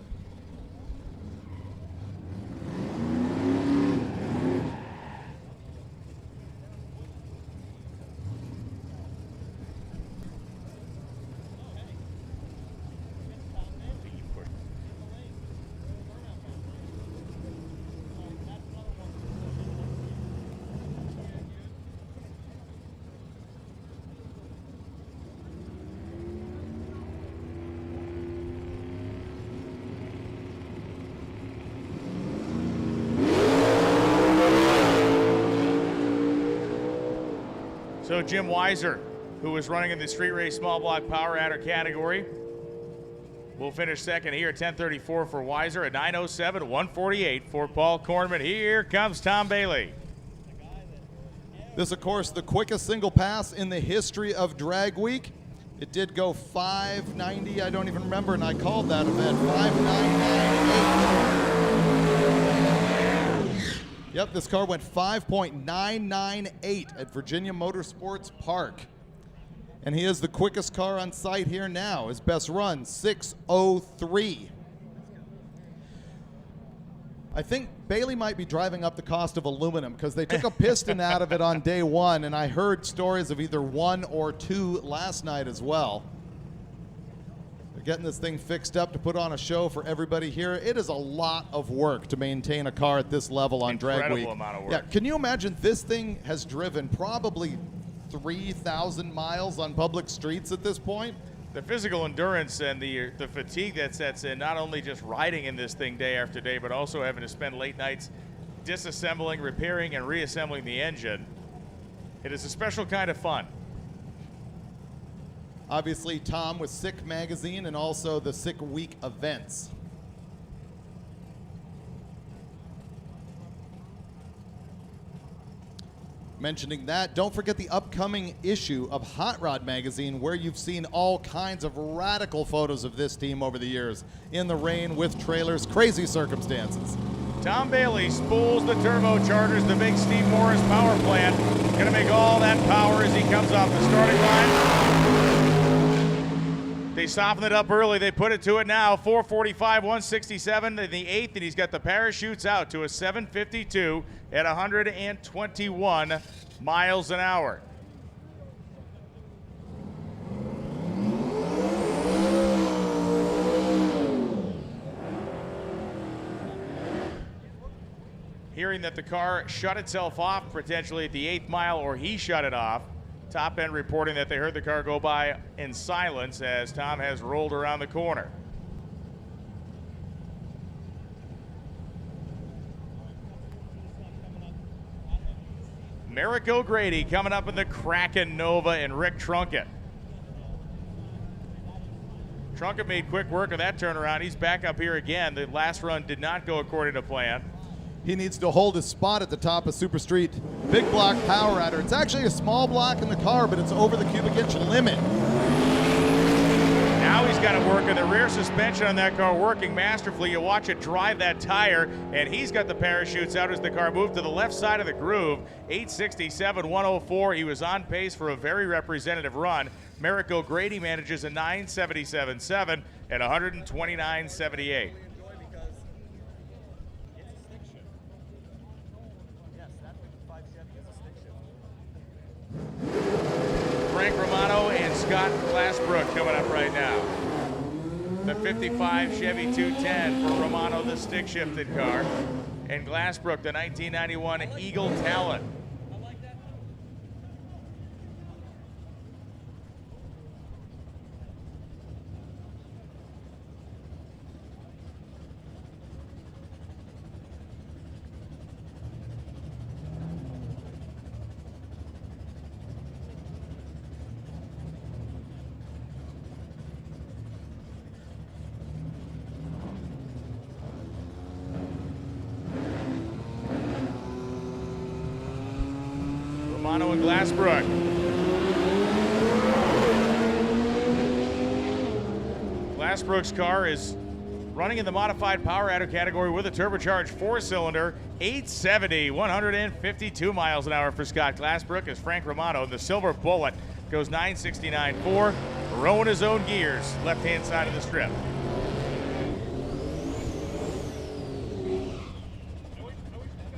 So Jim Weiser, who was running in the street race small block power adder category, will finish second here at 10:34 for Weiser, at 9:07, 1:48 for Paul Kornman. Here comes Tom Bailey. This, of course, the quickest single pass in the history of Drag Week. It did go 5:90, I don't even remember, and I called that event 5:998. Yep, this car went 5.998 at Virginia Motorsports Park. And he is the quickest car on site here now. His best run, 6:03. I think Bailey might be driving up the cost of aluminum because they took a piston out of it on day one, and I heard stories of either 1 or 2 last night as well. They're getting this thing fixed up to put on a show for everybody here. It is a lot of work to maintain a car at this level on Drag Week. Incredible amount of work. Yeah, can you imagine this thing has driven probably 3,000 miles on public streets at this point? The physical endurance and the fatigue that sets in, not only just riding in this thing day after day, but also having to spend late nights disassembling, repairing, and reassembling the engine. It is a special kind of fun. Obviously, Tom with Sick Magazine and also the Sick Week events. Mentioning that, don't forget the upcoming issue of Hot Rod Magazine, where you've seen all kinds of radical photos of this team over the years. In the rain, with trailers, crazy circumstances. Tom Bailey spools the turbochargers, the big Steve Morris power plant. Gonna make all that power as he comes off the starting line. They softened it up early, they put it to it now. 445, 167 in the 8th, and he's got the parachutes out to a 752 at 121 miles an hour. Hearing that the car shut itself off potentially at the 8th mile, or he shut it off. Top End reporting that they heard the car go by in silence as Tom has rolled around the corner. Merrick O'Grady coming up in the Kraken Nova and Rick Trunkett. Trunkett made quick work of that turnaround. He's back up here again. The last run did not go according to plan. He needs to hold his spot at the top of Super Street. Big block power adder. It's actually a small block in the car, but it's over the cubic inch limit. Now he's got to work on the rear suspension on that car, working masterfully. You watch it drive that tire, and he's got the parachutes out as the car moved to the left side of the groove. 867, 104. He was on pace for a very representative run. Merrick O'Grady manages a 977.7 at 129.78. Frank Romano and Scott Glassbrook coming up right now. The 55 Chevy 210 for Romano, the stick-shifted car, and Glassbrook, the 1991 Eagle Talon. Romano and Glassbrook. Glassbrook's car is running in the modified power adder category with a turbocharged 4-cylinder, 870, 152 miles an hour for Scott Glassbrook as Frank Romano, the Silver Bullet, goes 969.4, rowing his own gears, left-hand side of the strip.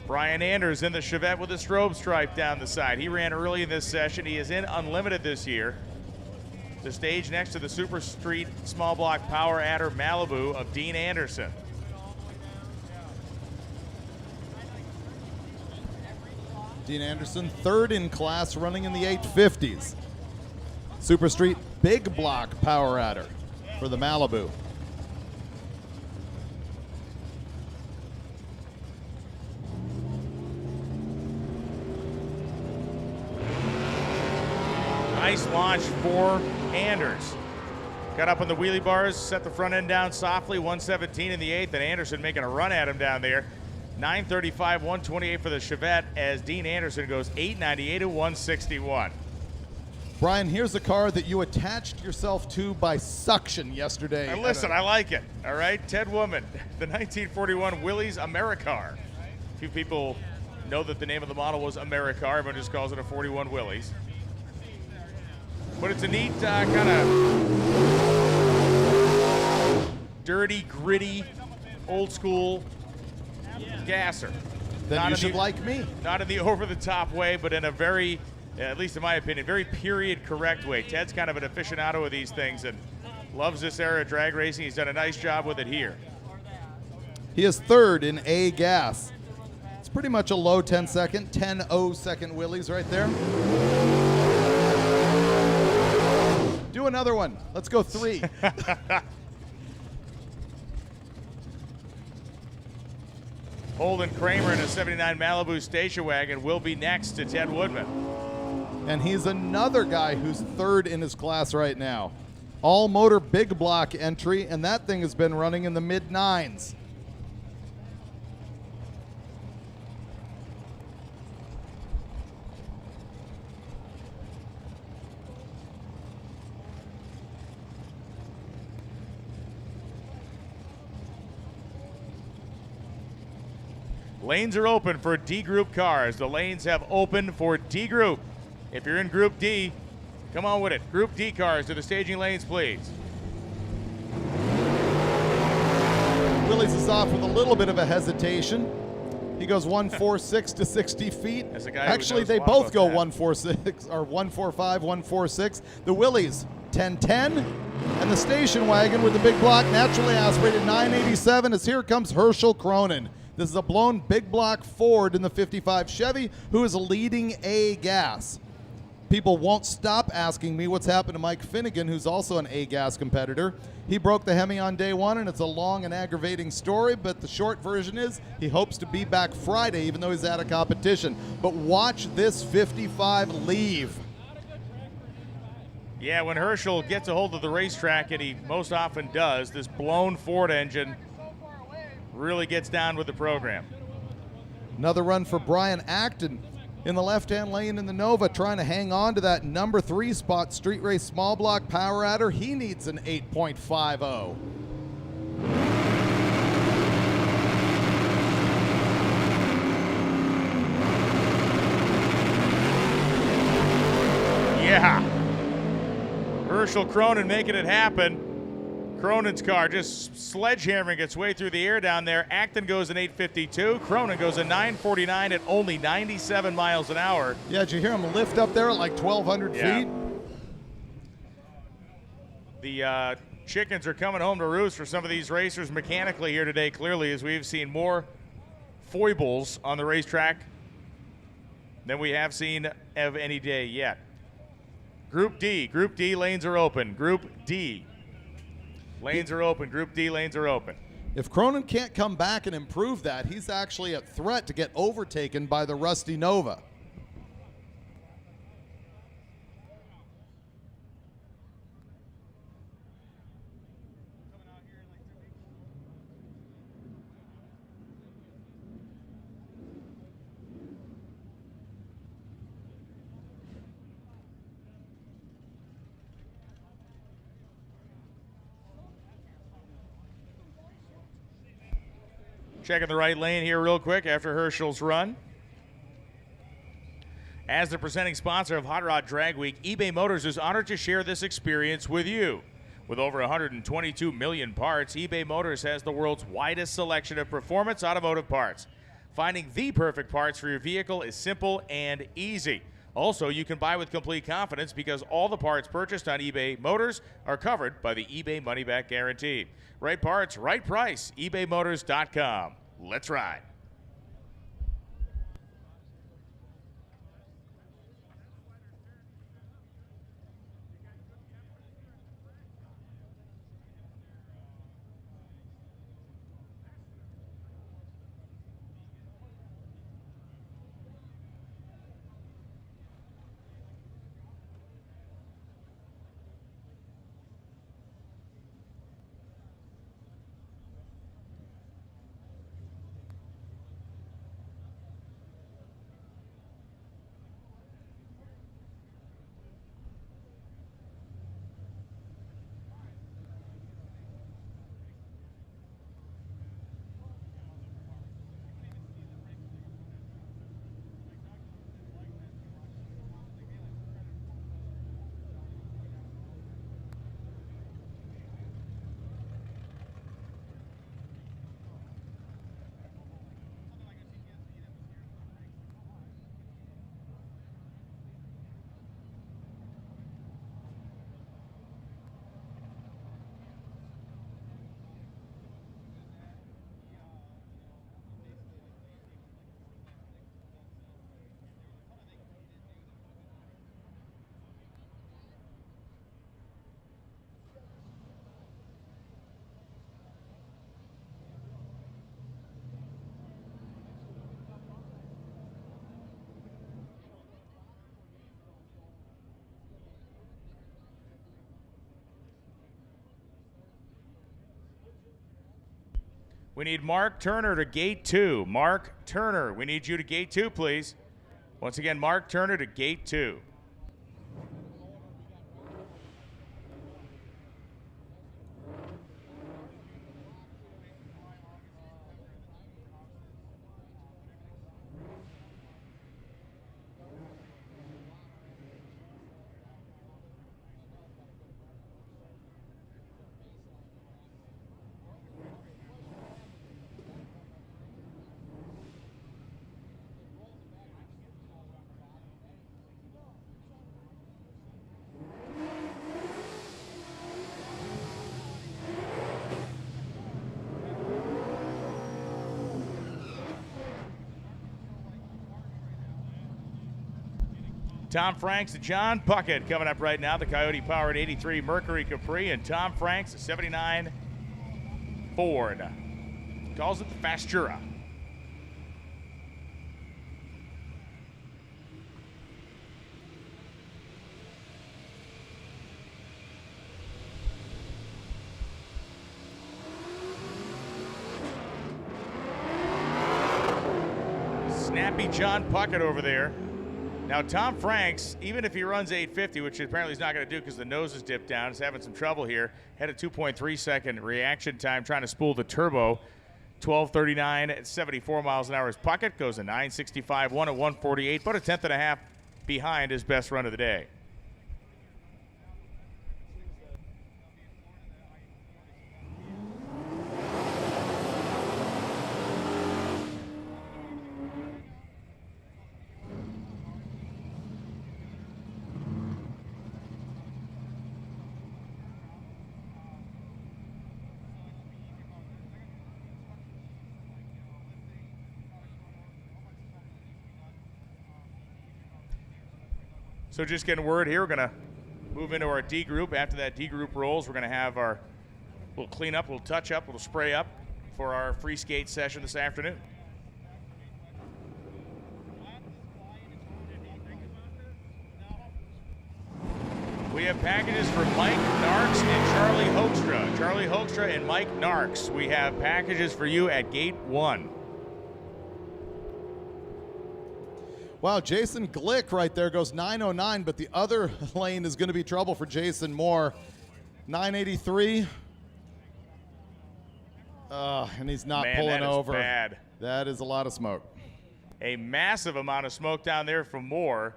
Brian Anders in the Chevette with a strobe stripe down the side. He ran early in this session. He is in Unlimited this year. The stage next to the Super Street small block power adder Malibu of Dean Anderson. Dean Anderson, third in class, running in the 850s. Super Street big block power adder for the Malibu. Nice launch for Anders. Got up on the wheelie bars, set the front end down softly, 117 in the 8th, and Anderson making a run at him down there. 935, 128 for the Chevette as Dean Anderson goes 898 to 161. Brian, here's a car that you attached yourself to by suction yesterday. And listen, I like it, all right? Ted Woman, the 1941 Willys AmeriCar. A few people know that the name of the model was AmeriCar. Everyone just calls it a 41 Willys. But it's a neat kind of dirty, gritty, old school gasser. Then you should like me. Not in the over-the-top way, but in a very, at least in my opinion, very period-correct way. Ted's kind of an aficionado of these things and loves this era of drag racing. He's done a nice job with it here. He is third in A gas. It's pretty much a low 10-second, 10.0-second Willys right there. Do another one. Let's go 3. Holden Kramer in a 79 Malibu station wagon will be next to Ted Woodman. And he's another guy who's third in his class right now. All motor big block entry, and that thing has been running in the mid-9s. Lanes are open for D Group cars. The lanes have opened for D Group. If you're in Group D, come on with it. Group D cars to the staging lanes, please. Willys is off with a little bit of a hesitation. He goes 146 to 60 feet. Actually, they both go 146 or 145, 146. The Willys 1010, and the station wagon with the big block naturally aspirated 987 as here comes Herschel Cronin. This is a blown big block Ford in the 55 Chevy who is leading A gas. People won't stop asking me what's happened to Mike Finnegan, who's also an A gas competitor. He broke the Hemi on day one, and it's a long and aggravating story, but the short version is he hopes to be back Friday, even though he's at a competition. But watch this 55 leave. Yeah, when Herschel gets a hold of the racetrack, and he most often does, this blown Ford engine really gets down with the program. Another run for Brian Acton in the left-hand lane in the Nova, trying to hang on to that number 3 spot. Street race small block power adder. He needs an 8.50. Yeah. Herschel Cronin making it happen. Cronin's car just sledgehammering its way through the air down there. Acton goes in 852. Cronin goes in 949 at only 97 miles an hour. Yeah, did you hear him lift up there at like 1,200 feet? The chickens are coming home to roost for some of these racers mechanically here today, clearly, as we've seen more foibles on the racetrack than we have seen of any day yet. Group D lanes are open. Group D. Lanes are open. Group D lanes are open. If Cronin can't come back and improve that, he's actually at threat to get overtaken by the Rusty Nova. Checking the right lane here real quick after Herschel's run. As the presenting sponsor of Hot Rod Drag Week, eBay Motors is honored to share this experience with you. With over 122 million parts, eBay Motors has the world's widest selection of performance automotive parts. Finding the perfect parts for your vehicle is simple and easy. Also, you can buy with complete confidence because all the parts purchased on eBay Motors are covered by the eBay Money Back Guarantee. Right parts, right price, ebaymotors.com. Let's ride. We need Mark Turner to gate 2. Mark Turner, we need you to gate 2, please. Once again, Mark Turner to gate 2. Tom Franks and John Puckett coming up right now. The Coyote-powered 83 Mercury Capri, and Tom Franks, a 79 Ford. Calls it the Fastura. Snappy John Puckett over there. Now, Tom Franks, even if he runs 850, which apparently he's not going to do because the nose is dipped down, is having some trouble here. Had a 2.3 second reaction time trying to spool the turbo. 12:39 at 74 miles an hour. As Puckett goes a 965, 1 at 148, but a tenth and a half behind his best run of the day. So just getting word here, we're going to move into our D group. After that D group rolls, we're going to have our little cleanup, little touch up, little spray up for our free skate session this afternoon. We have packages for Mike Narks and Charlie Hoekstra. Charlie Hoekstra and Mike Narks. We have packages for you at gate 1. Wow, Jason Glick right there goes 909, but the other lane is going to be trouble for Jason Moore. 983. And he's not pulling over. Bad. That is a lot of smoke. A massive amount of smoke down there from Moore.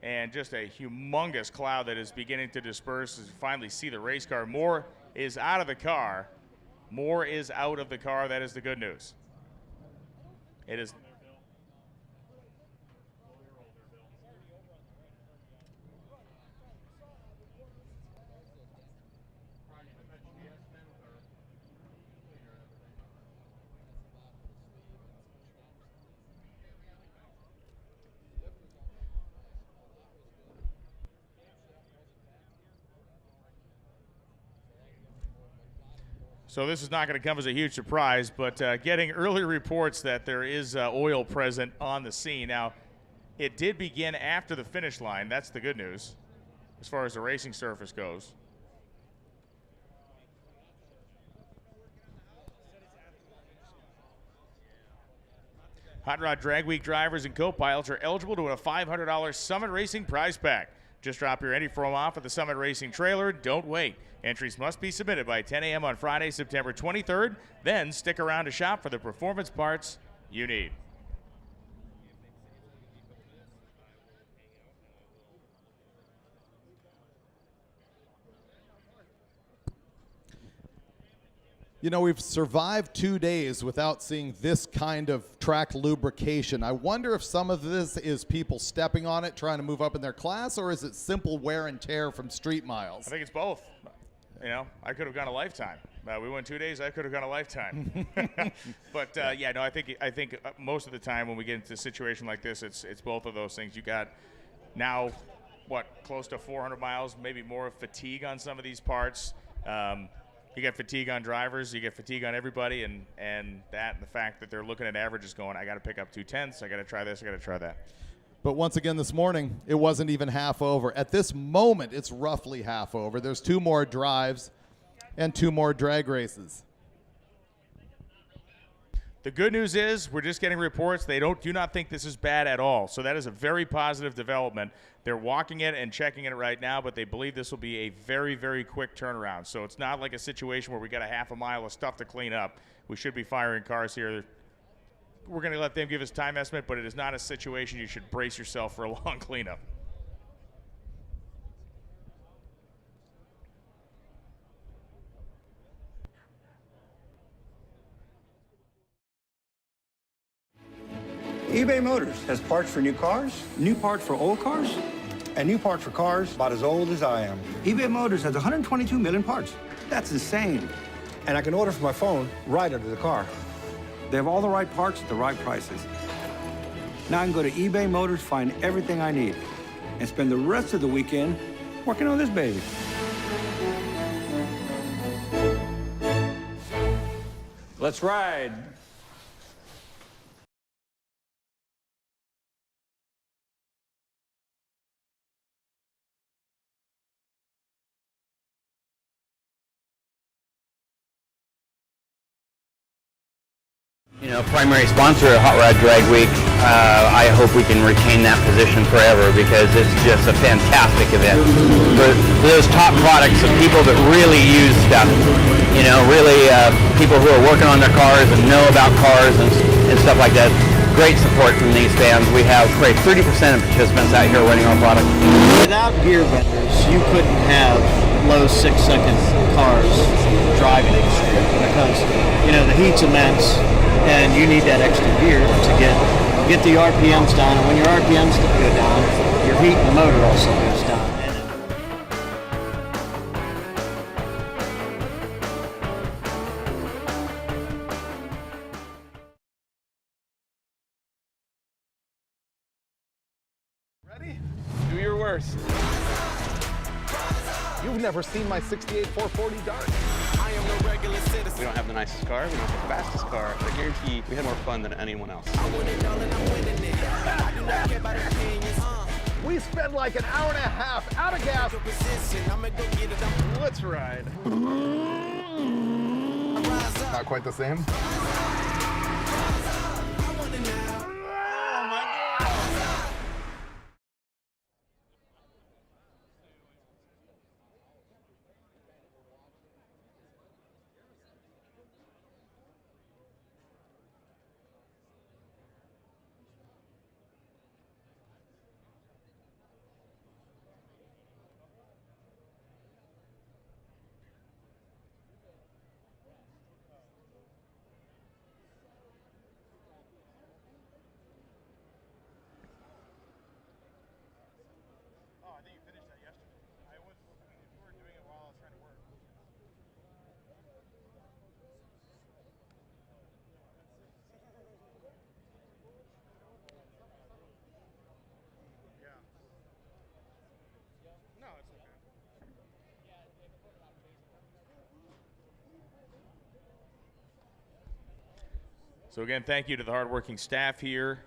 And just a humongous cloud that is beginning to disperse as we finally see the race car. Moore is out of the car. Moore is out of the car. That is the good news. It is. So this is not going to come as a huge surprise, but getting early reports that there is oil present on the scene. Now, it did begin after the finish line. That's the good news as far as the racing surface goes. Hot Rod Drag Week drivers and co-pilots are eligible to win a $500 Summit Racing prize pack. Just drop your entry form off at the Summit Racing trailer. Don't wait. Entries must be submitted by 10 a.m. on Friday, September 23rd. Then stick around to shop for the performance parts you need. You know, we've survived 2 days without seeing this kind of track lubrication. I wonder if some of this is people stepping on it, trying to move up in their class, or is it simple wear and tear from street miles? I think it's both. You know, I could have gone a lifetime. We went 2 days. I could have gone a lifetime. But yeah, no, I think most of the time when we get into a situation like this, it's both of those things. You got now, what, close to 400 miles, maybe more of fatigue on some of these parts. You get fatigue on drivers, you get fatigue on everybody, and the fact that they're looking at averages going, I got to pick up 2/10, I got to try this, I got to try that. But once again this morning, it wasn't even half over. At this moment, it's roughly half over. There's 2 more drives and 2 more drag races. The good news is we're just getting reports. They do not think this is bad at all. So that is a very positive development. They're walking it and checking it right now, but they believe this will be a very, very quick turnaround. So it's not like a situation where we got a half a mile of stuff to clean up. We should be firing cars here. We're going to let them give us time estimate, but it is not a situation you should brace yourself for a long cleanup. eBay Motors has parts for new cars, new parts for old cars, and new parts for cars about as old as I am. eBay Motors has 122 million parts. That's insane. And I can order from my phone right under the car. They have all the right parts at the right prices. Now I can go to eBay Motors, find everything I need, and spend the rest of the weekend working on this baby. Let's ride. You know, primary sponsor of Hot Rod Drag Week. I hope we can retain that position forever because it's just a fantastic event. For those top products of people that really use stuff, you know, really people who are working on their cars and know about cars and stuff like that. Great support from these fans. We have probably 30% of participants out here running our product. Without gear vendors, you couldn't have low 6-second cars driving in the street because, you know, the heat's immense. And you need that extra gear to get the RPMs down. And when your RPMs go down, your heat in the motor also goes down. Ready? Do your worst. You've never seen my 68 440 Dart. I am no regular citizen. We don't have the nicest car, we don't have the fastest car. I guarantee we had more fun than anyone else. We spent like an hour and a half out of gas. Let's ride. Not quite the same. So again, thank you to the hardworking staff here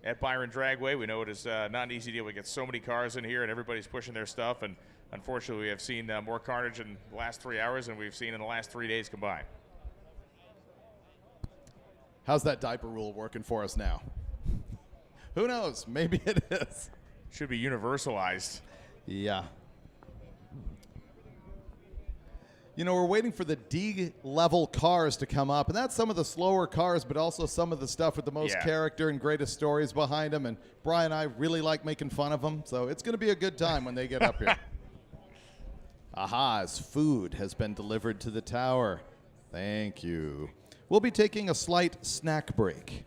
at Byron Dragway. We know it is not an easy deal. We get so many cars in here and everybody's pushing their stuff. And unfortunately, we have seen more carnage in the last 3 hours than we've seen in the last 3 days combined. How's that diaper rule working for us now? Who knows? Maybe it is. Should be universalized. Yeah. You know, we're waiting for the D-level cars to come up, and that's some of the slower cars, but also some of the stuff with the most character and greatest stories behind them, and Brian and I really like making fun of them, so it's going to be a good time when they get up here. Aha's food has been delivered to the tower. Thank you. We'll be taking a slight snack break.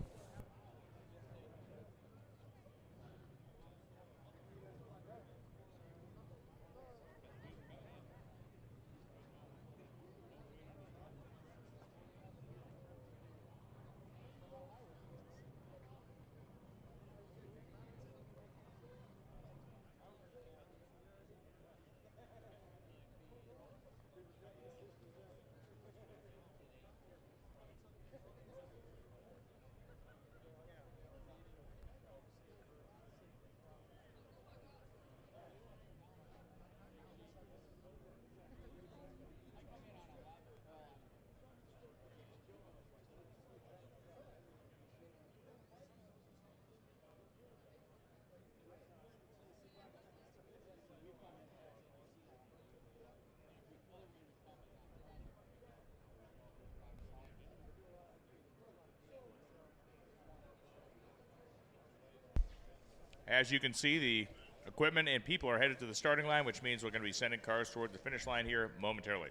As you can see, the equipment and people are headed to the starting line, which means we're going to be sending cars toward the finish line here momentarily.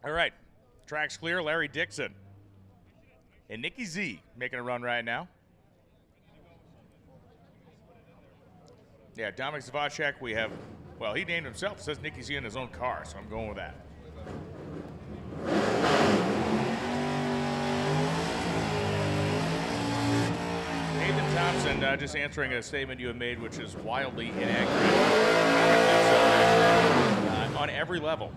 All right, track's clear. Larry Dixon and Nicky Z making a run right now. Yeah, Dominic Zavacek, we have, well, he named himself. It says Nicky Z in his own car, so I'm going with that. Nathan Thompson just answering a statement you have made, which is wildly inaccurate on every level.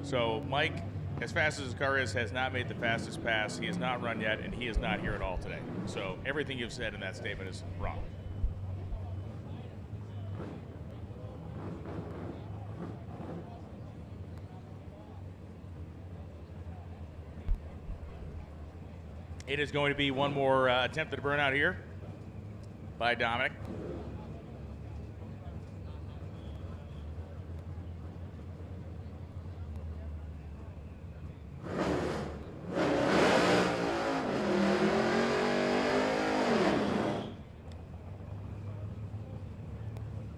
So Mike, as fast as his car is, has not made the fastest pass. He has not run yet, and he is not here at all today. So everything you've said in that statement is wrong. It is going to be one more attempt at a burnout here by Dominic.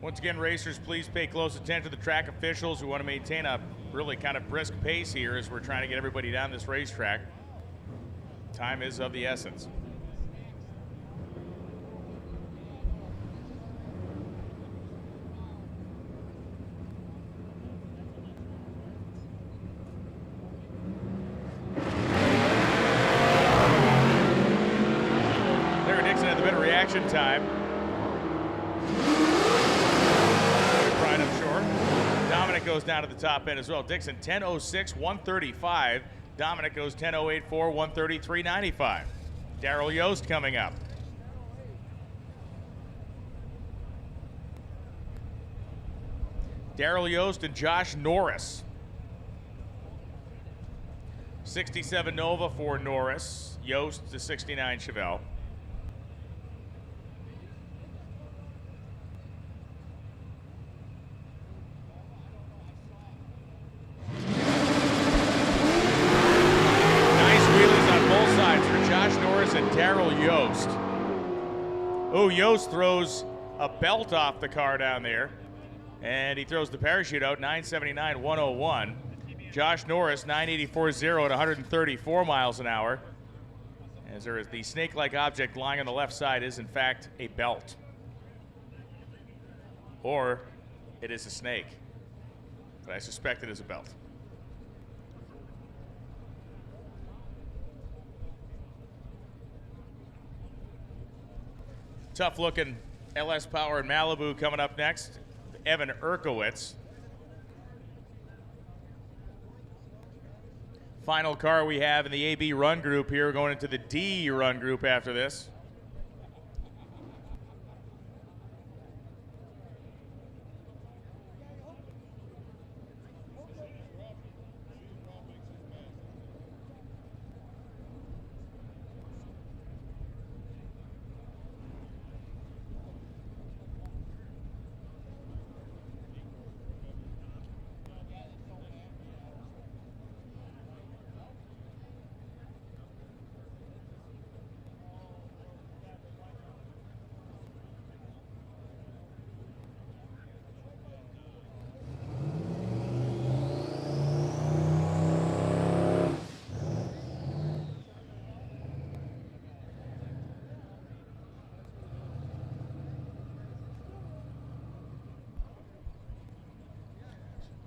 Once again, racers, please pay close attention to the track officials. We want to maintain a really kind of brisk pace here as we're trying to get everybody down this racetrack. Time is of the essence. Larry Dixon had the better reaction time. Goes down to the top end as well. Dixon 10:06, 135. Dominic goes 10:08.4, 133.95. Daryl Yost coming up. Daryl Yost and Josh Norris. 67 Nova for Norris. Yost to 69 Chevelle. Daryl Yost. Oh, Yost throws a belt off the car down there, and he throws the parachute out, 979, 101. Josh Norris, 984.0 at 134 miles an hour. As there is the snake-like object lying on the left side is, in fact, a belt. Or it is a snake, but I suspect it is a belt. Tough looking LS Power in Malibu coming up next. Evan Erkowitz. Final car we have in the AB run group here, going into the D run group after this.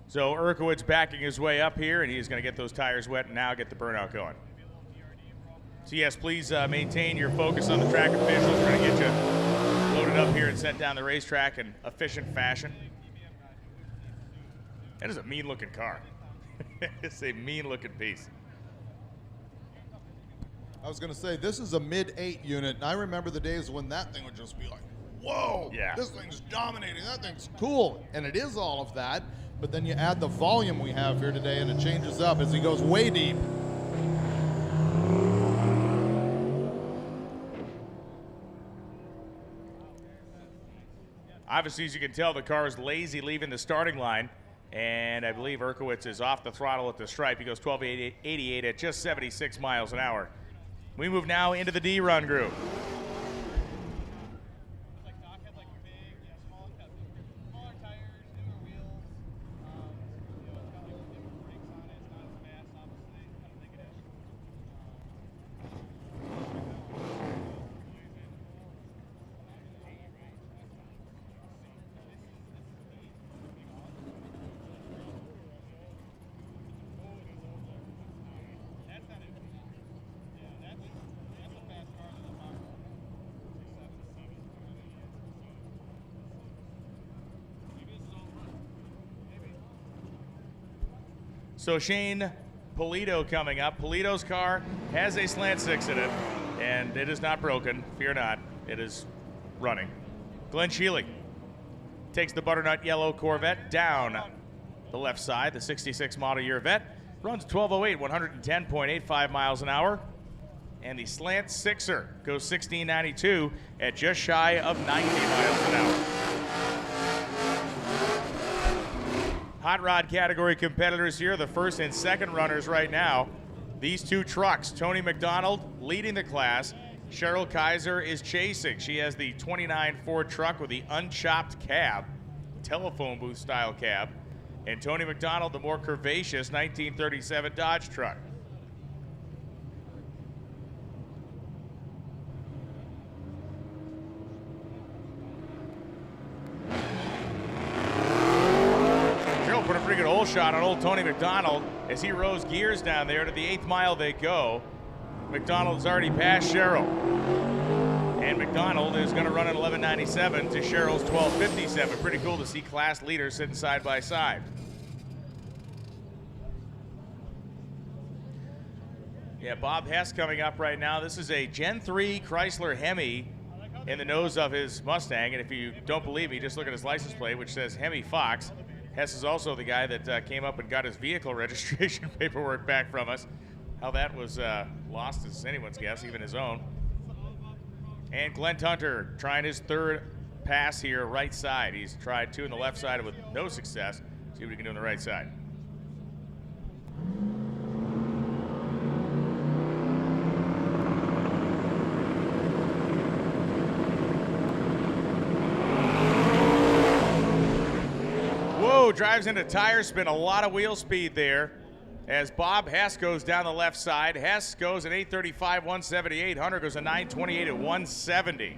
So Urkowitz backing his way up here, and he's going to get those tires wet and now get the burnout going. So yes, please maintain your focus on the track officials. We're going to get you loaded up here and sent down the racetrack in efficient fashion. That is a mean-looking car. It's a mean-looking piece. I was going to say, this is a mid-8 unit, and I remember the days when that thing would just be like, whoa, yeah, this thing's dominating, that thing's cool. And it is all of that, but then you add the volume we have here today, and it changes up as he goes way deep. Obviously, as you can tell, the car is lazy leaving the starting line, and I believe Urkowitz is off the throttle at the stripe. He goes 12.88 at just 76 miles an hour. We move now into the D-run group. So Shane Polito coming up. Polito's car has a slant 6 in it, and it is not broken. Fear not, it is running. Glenn Sheely takes the butternut yellow Corvette down the left side, the 66 model year Vet. Runs 1208, 110.85 miles an hour. And the slant 6er goes 1692 at just shy of 90 miles an hour. Hot rod category competitors here, the first and second runners right now. These two trucks, Tony McDonald leading the class. Cheryl Kaiser is chasing. She has the 29 Ford truck with the unchopped cab, telephone booth style cab. And Tony McDonald, the more curvaceous 1937 Dodge truck. Put a pretty good hole shot on old Tony McDonald as he rose gears down there. To the 8th mile they go. McDonald's already passed Cheryl. And McDonald is going to run an 11.97 to Cheryl's 12.57. Pretty cool to see class leaders sitting side by side. Yeah, Bob Hess coming up right now. This is a Gen 3 Chrysler Hemi in the nose of his Mustang. And if you don't believe me, just look at his license plate, which says Hemi Fox. Hess is also the guy that came up and got his vehicle registration paperwork back from us. How that was lost is anyone's guess, even his own. And Glenn Tunter trying his third pass here, right side. He's tried 2 on the left side with no success. See what he can do on the right side. Drives into tire spin, a lot of wheel speed there as Bob Hess goes down the left side. Hess goes at 835, 178. Hunter goes at 928 at 170.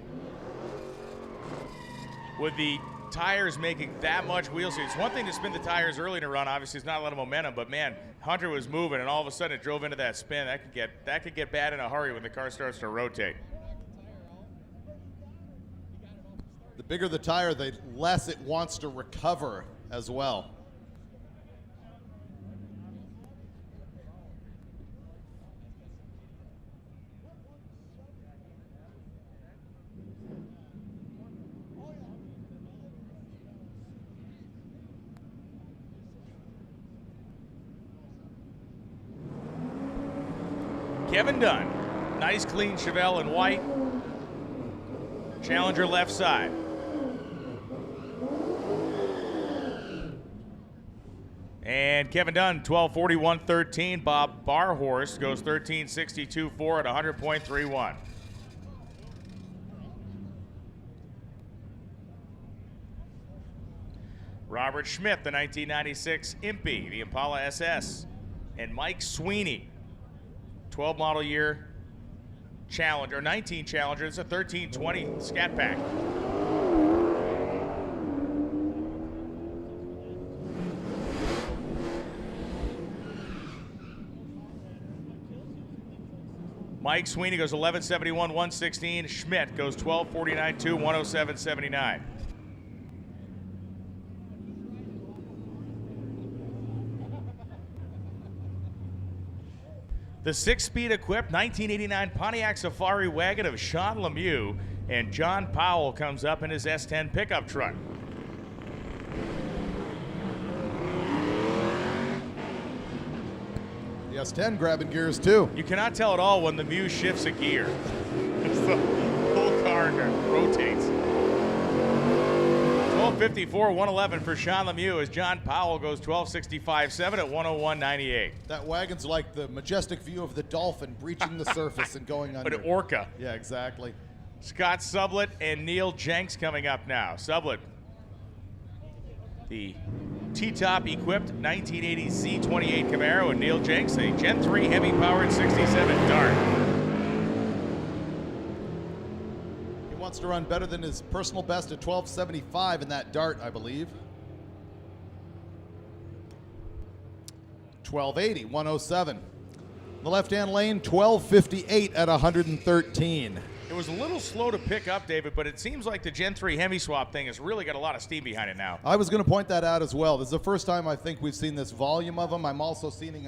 With the tires making that much wheel speed, it's one thing to spin the tires early in a run. Obviously, it's not a lot of momentum, but man, Hunter was moving, and all of a sudden it drove into that spin. That could get bad in a hurry when the car starts to rotate. The bigger the tire, the less it wants to recover as well. Kevin Dunn, nice clean Chevelle in white. Challenger left side. And Kevin Dunn, 12:41.13. Bob Barhorst goes 13:62.4 at 100.31. Robert Schmidt, the 1996 Impy, the Impala SS. And Mike Sweeney, 12 model year Challenger, 19 Challenger. It's a 1320 Scat Pack. Mike Sweeney goes 11.71, 116. Schmidt goes 12.49, 2, 107.79. The 6-speed equipped 1989 Pontiac Safari wagon of Sean Lemieux, and John Powell comes up in his S10 pickup truck. The S10 grabbing gears too. You cannot tell at all when the Muse shifts a gear. It's the whole car rotates. 12.54, 111 for Sean Lemieux as John Powell goes 12.65.7 at 101.98. That wagon's like the majestic view of the dolphin breaching the surface and going under. But orca. Yeah, exactly. Scott Sublett and Neil Jenks coming up now. Sublett, the T-top equipped 1980 Z28 Camaro, and Neil Jenks, a Gen 3 heavy powered 67 Dart. He wants to run better than his personal best at 12.75 in that Dart, I believe. 12.80, 107. The left-hand lane, 12.58 at 113. It was a little slow to pick up, David, but it seems like the Gen 3 Hemi swap thing has really got a lot of steam behind it now. I was going to point that out as well. This is the first time I think we've seen this volume of them. I'm also seeing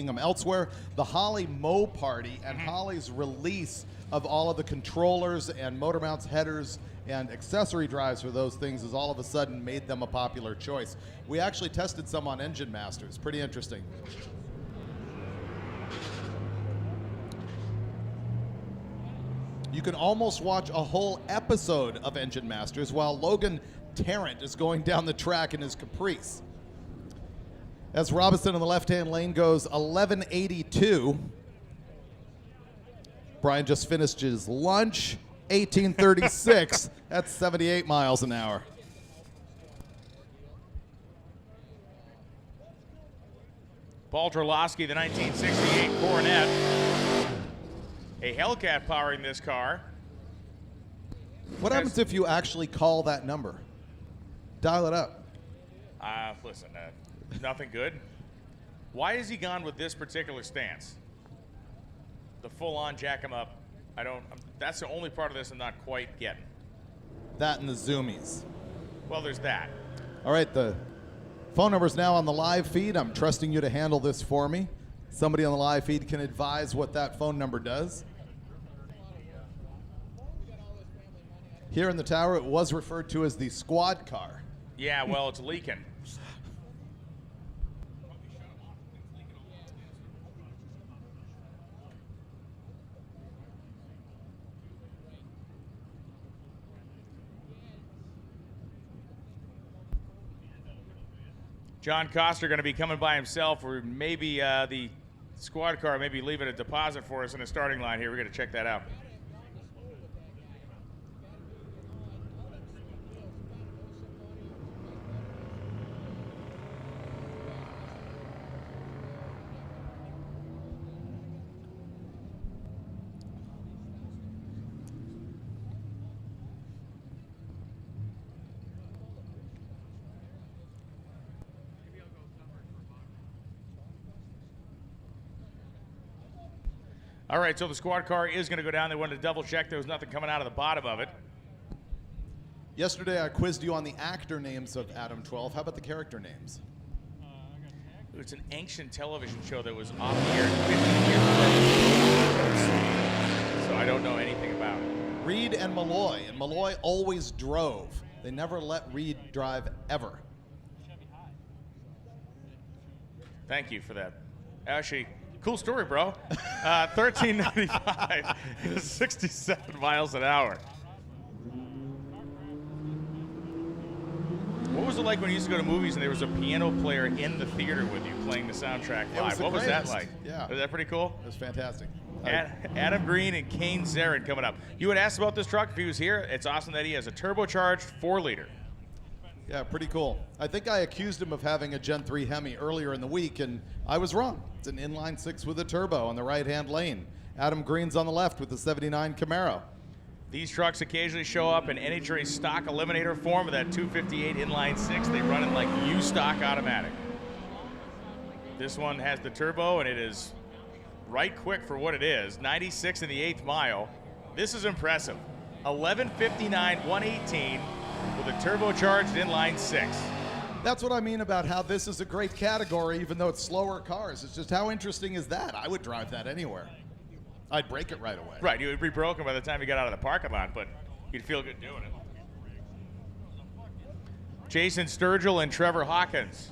them elsewhere. The Holley Mo Party and Holley's release of all of the controllers and motor mounts, headers, and accessory drives for those things has all of a sudden made them a popular choice. We actually tested some on Engine Masters. Pretty interesting. You can almost watch a whole episode of Engine Masters while Logan Tarrant is going down the track in his Caprice. As Robinson in the left-hand lane goes 11.82. Brian just finished his lunch, 18.36. That's 78 miles an hour. Paul Terlosky, the 1968 Coronet. A Hellcat powering this car. What happens if you actually call that number? Dial it up. Listen, nothing good. Why is he gone with this particular stance? The full-on jack him up. That's the only part of this I'm not quite getting. That and the zoomies. Well, there's that. All right, the phone number's now on the live feed. I'm trusting you to handle this for me. Somebody on the live feed can advise what that phone number does. Here in the tower, it was referred to as the squad car. Yeah, well, it's leaking. John Coster going to be coming by himself, or maybe the squad car maybe leaving a deposit for us in the starting line here. We're going to check that out. All right, so the squad car is going to go down. They wanted to double check there was nothing coming out of the bottom of it. Yesterday, I quizzed you on the actor names of Adam 12. How about the character names? It's an ancient television show that was off the air 50 years ago. So I don't know anything about it. Reed and Malloy. And Malloy always drove. They never let Reed drive ever. Thank you for that. Actually, cool story, bro. 1395 is 67 miles an hour. What was it like when you used to go to movies and there was a piano player in the theater with you playing the soundtrack live? What was that like? Yeah. Was that pretty cool? It was fantastic. Adam Green and Kane Zarin coming up. You had asked about this truck if he was here. It's awesome that he has a turbocharged 4-liter. Yeah, pretty cool. I think I accused him of having a Gen 3 Hemi earlier in the week, and I was wrong. It's an inline 6 with a turbo on the right-hand lane. Adam Green's on the left with the 79 Camaro. These trucks occasionally show up in NHRA stock eliminator form of that 258 inline 6. They run in like U-stock automatic. This one has the turbo, and it is right quick for what it is. 96 in the 8th mile. This is impressive. 11:59, 118 with a turbocharged inline 6. That's what I mean about how this is a great category, even though it's slower cars. It's just how interesting is that? I would drive that anywhere. I'd break it right away. Right, you would be broken by the time you got out of the parking lot, but you'd feel good doing it. Jason Sturgill and Trevor Hawkins.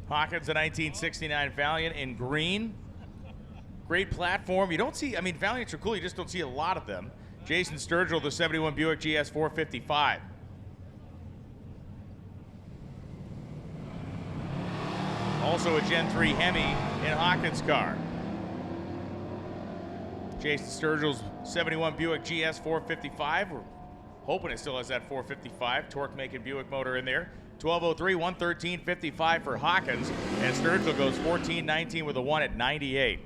Hawkins, a 1969 Valiant in green. Great platform. You don't see, I mean, Valiants are cool, you just don't see a lot of them. Jason Sturgill, the 71 Buick GS 455. Also a Gen 3 Hemi in Hawkins' car. Jason Sturgill's 71 Buick GS 455. We're hoping it still has that 455 torque-making Buick motor in there. 1203, 113.55 for Hawkins, and Sturgill goes 14.19 with a 1 at 98.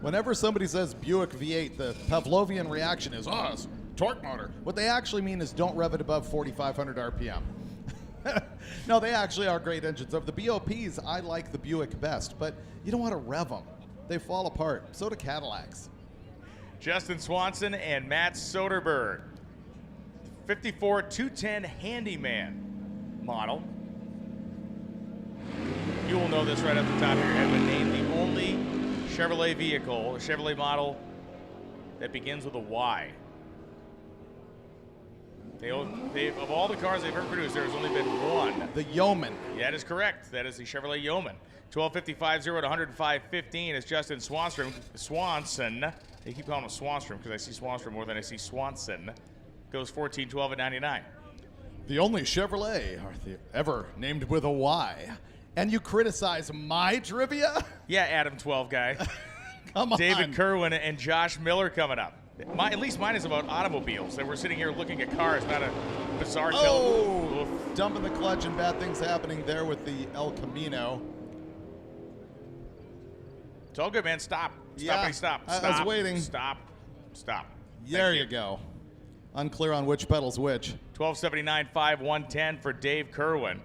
Whenever somebody says Buick V8, the Pavlovian reaction is, oh, it's torque motor. What they actually mean is don't rev it above 4,500 RPM. No, they actually are great engines. Of the BOPs, I like the Buick best, but you don't want to rev them. They fall apart. So do Cadillacs. Justin Swanson and Matt Soderberg. 54 210 Handyman model. You will know this right off the top of your head, but named the only Chevrolet vehicle, a Chevrolet model that begins with a Y. Of all the cars they've ever produced, there's only been one. The Yeoman. Yeah, that is correct. That is the Chevrolet Yeoman. 12:55.0 to 105.15 is Justin Swanson. They keep calling him Swanstrom because I see Swanstrom more than I see Swanson. Goes 14.12 at 99. The only Chevrolet ever named with a Y. And you criticize my trivia? Yeah, Adam 12 guy. Come on. David Kerwin and Josh Miller coming up. At least mine is about automobiles. And we're sitting here looking at cars, not a bizarre Oh, dumping the clutch and bad things happening there with the El Camino. It's all good, man. Stop. Yeah, Stop. I was waiting. Stop. There you go. Unclear on which pedal's which. 12:79.5, 110 for Dave Kerwin.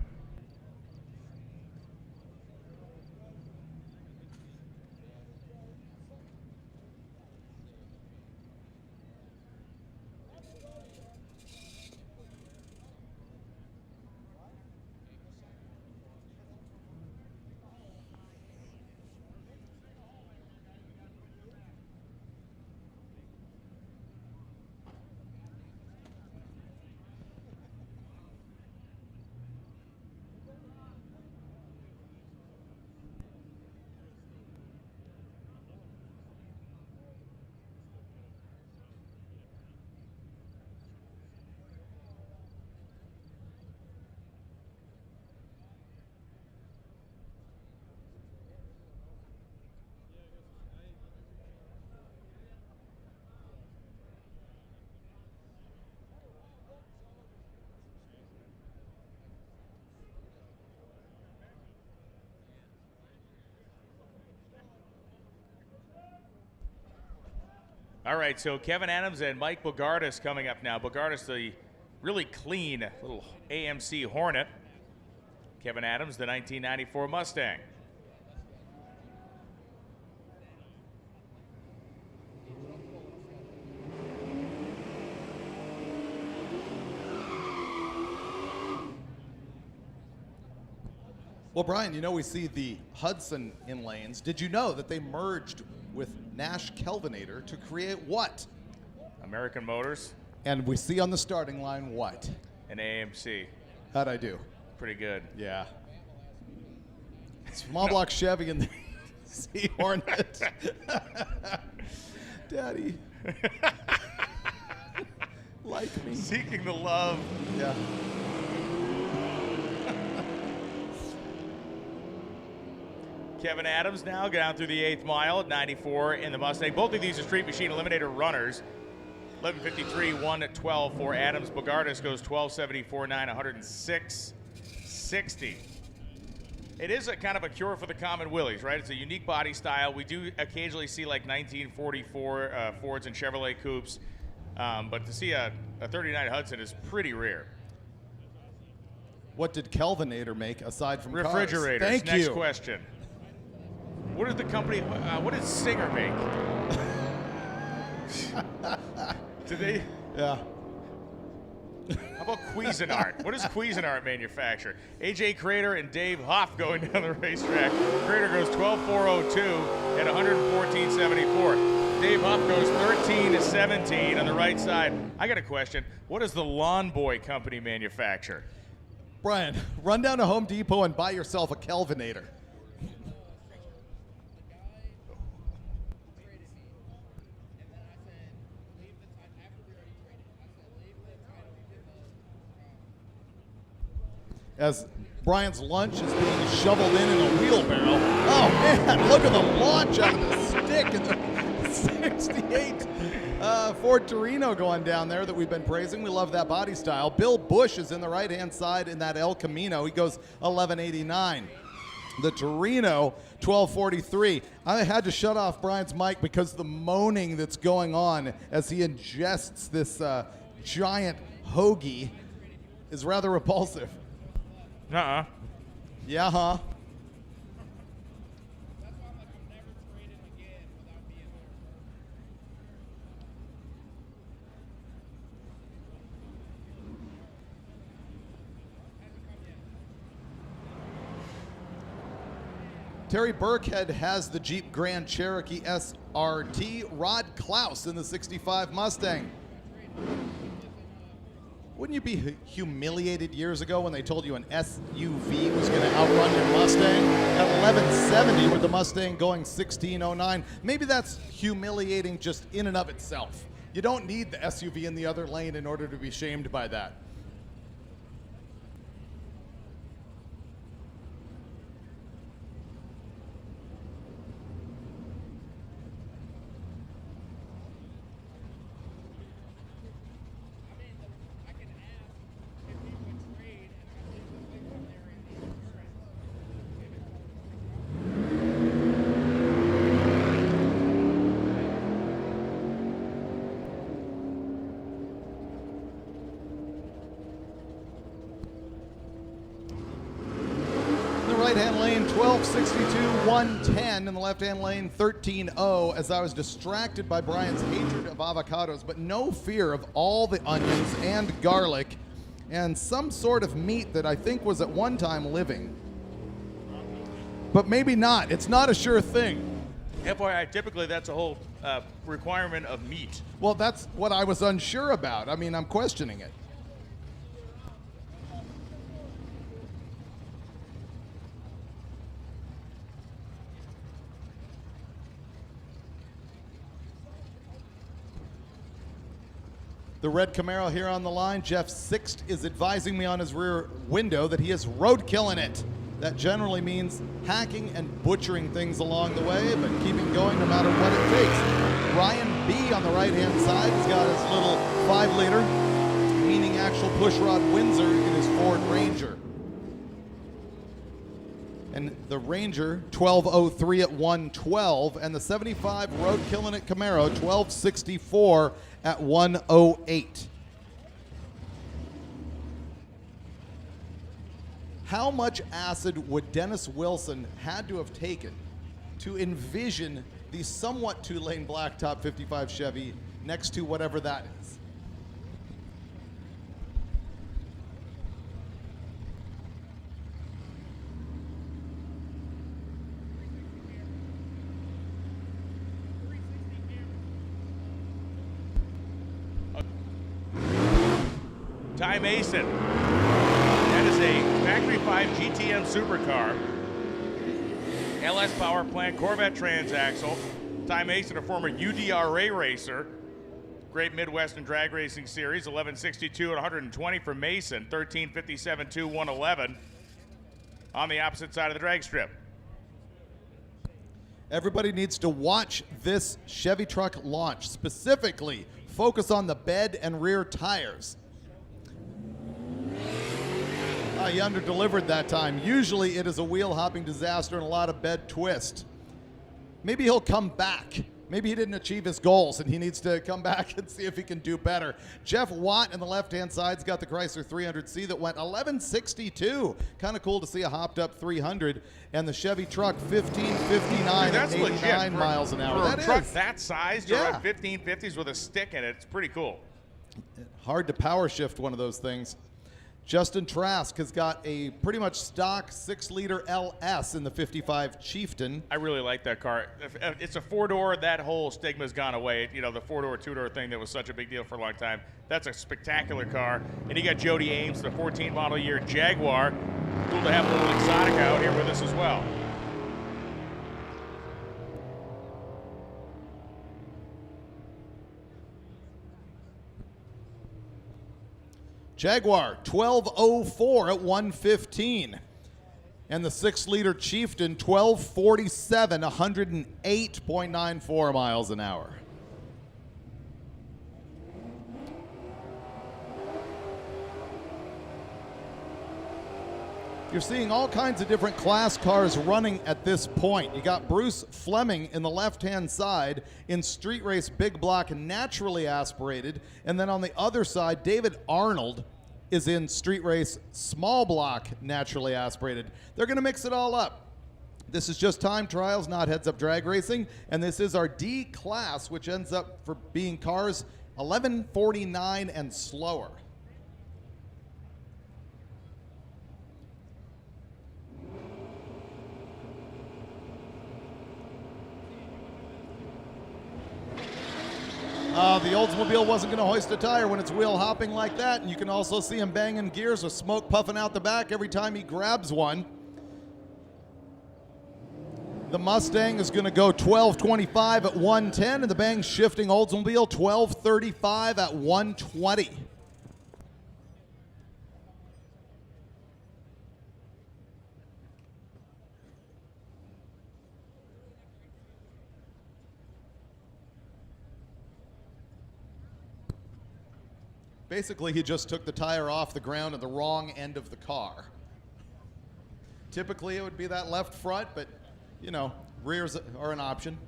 All right, so Kevin Adams and Mike Bogardus coming up now. Bogardus, the really clean little AMC Hornet. Kevin Adams, the 1994 Mustang. Well, Brian, you know we see the Hudson in lanes. Did you know that they merged with Nash Kelvinator to create what? American Motors. And we see on the starting line what? An AMC. How'd I do? Pretty good. Yeah. Small block Chevy and the C Hornet. Daddy. Like me. Seeking the love. Yeah. Kevin Adams now down through the 8th mile at 94 in the Mustang. Both of these are Street Machine Eliminator runners. 11:53, 1:12 for Adams. Bogardus goes 12:74.9, 106.60. It is a kind of a cure for the common Willys, right? It's a unique body style. We do occasionally see like 1944 Fords and Chevrolet coupes, but to see a 39 Hudson is pretty rare. What did Kelvinator make aside from refrigerators? Cars? Thank Next you. question. What is the company? What does Singer make? Do they? Yeah. How about Cuisinart? What does Cuisinart manufacture? AJ Crater and Dave Hoff going down the racetrack. Crater goes 12.402 at 114.74. Dave Hoff goes 13-17 on the right side. I got a question. What does the Lawn Boy company manufacture? Brian, run down to Home Depot and buy yourself a Kelvinator. As Brian's lunch is being shoveled in a wheelbarrow. Oh man, look at the launch out of the stick in the 68 Ford Torino going down there that we've been praising. We love that body style. Bill Bush is in the right-hand side in that El Camino. He goes 11.89. The Torino, 12.43. I had to shut off Brian's mic because the moaning that's going on as he ingests this giant hoagie is rather repulsive. Uh-uh. Yeah, huh? Terry Burkhead has the Jeep Grand Cherokee SRT. Rod Klaus in the 65 Mustang. Wouldn't you be humiliated years ago when they told you an SUV was going to outrun your Mustang? At 1170 with the Mustang going 1609. Maybe that's humiliating just in and of itself. You don't need the SUV in the other lane in order to be shamed by that. Right-hand lane, 12.62, 110. In the left-hand lane, 13.0, as I was distracted by Brian's hatred of avocados, but no fear of all the onions and garlic and some sort of meat that I think was at one time living. But maybe not. It's not a sure thing. FYI, typically that's a whole requirement of meat. Well, that's what I was unsure about. I mean, I'm questioning it. The red Camaro here on the line. Jeff Sixt is advising me on his rear window that he is roadkilling it. That generally means hacking and butchering things along the way, but keeping going no matter what it takes. Ryan B on the right-hand side has got his little 5-liter, meaning actual pushrod Windsor in his Ford Ranger. And the Ranger, 12.03 at 112, and the 75 road killing it Camaro, 12.64 at 108. How much acid would Dennis Wilson had to have taken to envision the somewhat two-lane blacktop 55 Chevy next to whatever that is? Ty Mason. That is a Factory 5 GTM supercar. LS power plant, Corvette transaxle. Ty Mason, a former UDRA racer. Great Midwestern Drag Racing Series, 1162 at 120 for Mason, 1357 111 on the opposite side of the drag strip. Everybody needs to watch this Chevy truck launch. Specifically, focus on the bed and rear tires. He under-delivered that time. Usually it is a wheel-hopping disaster and a lot of bed twist. Maybe he'll come back. maybe he didn't achieve his goals, and he needs to come back and see if he can do better. Jeff Watt in the left-hand side's got the Chrysler 300C that went 1162. Kind of cool to see a hopped-up 300. And the Chevy truck 1559 at 89 miles an hour. For a truck that size to run 1550s with a stick in it, it's pretty cool. Hard to power shift one of those things. Justin Trask has got a pretty much stock 6-liter LS in the 55 Chieftain. I really like that car. It's a 4-door. That whole stigma's gone away. You know, the 4-door, 2-door thing that was such a big deal for a long time. That's a spectacular car. And you got Jody Ames, the 14 model year Jaguar. Cool to have a little exotic out here with us as well. Jaguar 1204 at 115. And the 6-liter Chieftain 1247, 108.94 miles an hour. You're seeing all kinds of different class cars running at this point. You got Bruce Fleming in the left-hand side in street race big block naturally aspirated. And then on the other side, David Arnold is in street race small block naturally aspirated. They're going to mix it all up. This is just time trials, not heads-up drag racing. And this is our D class, which ends up for being cars 1149 and slower. The Oldsmobile wasn't going to hoist a tire when it's wheel hopping like that, and you can also see him banging gears with smoke puffing out the back every time he grabs one. The Mustang is going to go 1225 at 110, and the Bang shifting Oldsmobile 1235 at 120. Basically, he just took the tire off the ground at the wrong end of the car. Typically, it would be that left front, but, you know, rears are an option.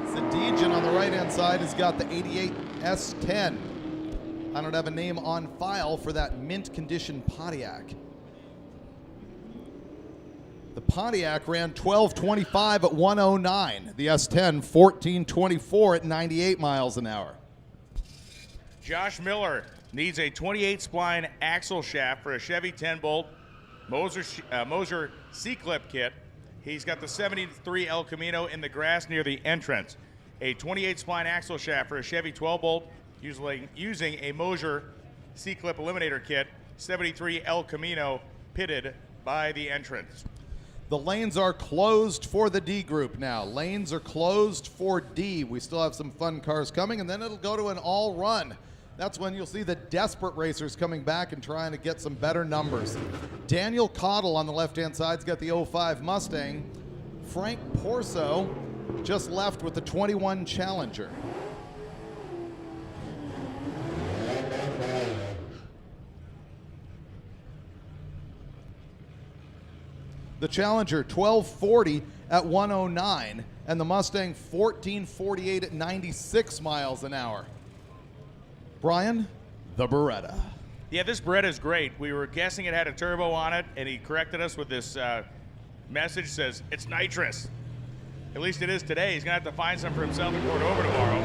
Zadijan on the right-hand side has got the 88 S10. I don't have a name on file for that mint condition Pontiac. The Pontiac ran 1225 at 109. The S10, 1424 at 98 miles an hour. Josh Miller needs a 28-spline axle shaft for a Chevy 10-bolt Moser C-clip kit. He's got the 73 El Camino in the grass near the entrance. A 28-spline axle shaft for a Chevy 12-bolt using a Moser C-clip eliminator kit. 73 El Camino pitted by the entrance. The lanes are closed for the D group now. Lanes are closed for D. We still have some fun cars coming, and then it'll go to an all run. That's when you'll see the desperate racers coming back and trying to get some better numbers. Daniel Cottle on the left-hand side's got the 05 Mustang. Frank Porso just left with the 21 Challenger. The Challenger 1240 at 109, and the Mustang 1448 at 96 miles an hour. Brian, the Beretta. Yeah, this Beretta is great. We were guessing it had a turbo on it, and he corrected us with this message says it's nitrous. At least it is today. He's going to have to find some for himself in Cordova tomorrow.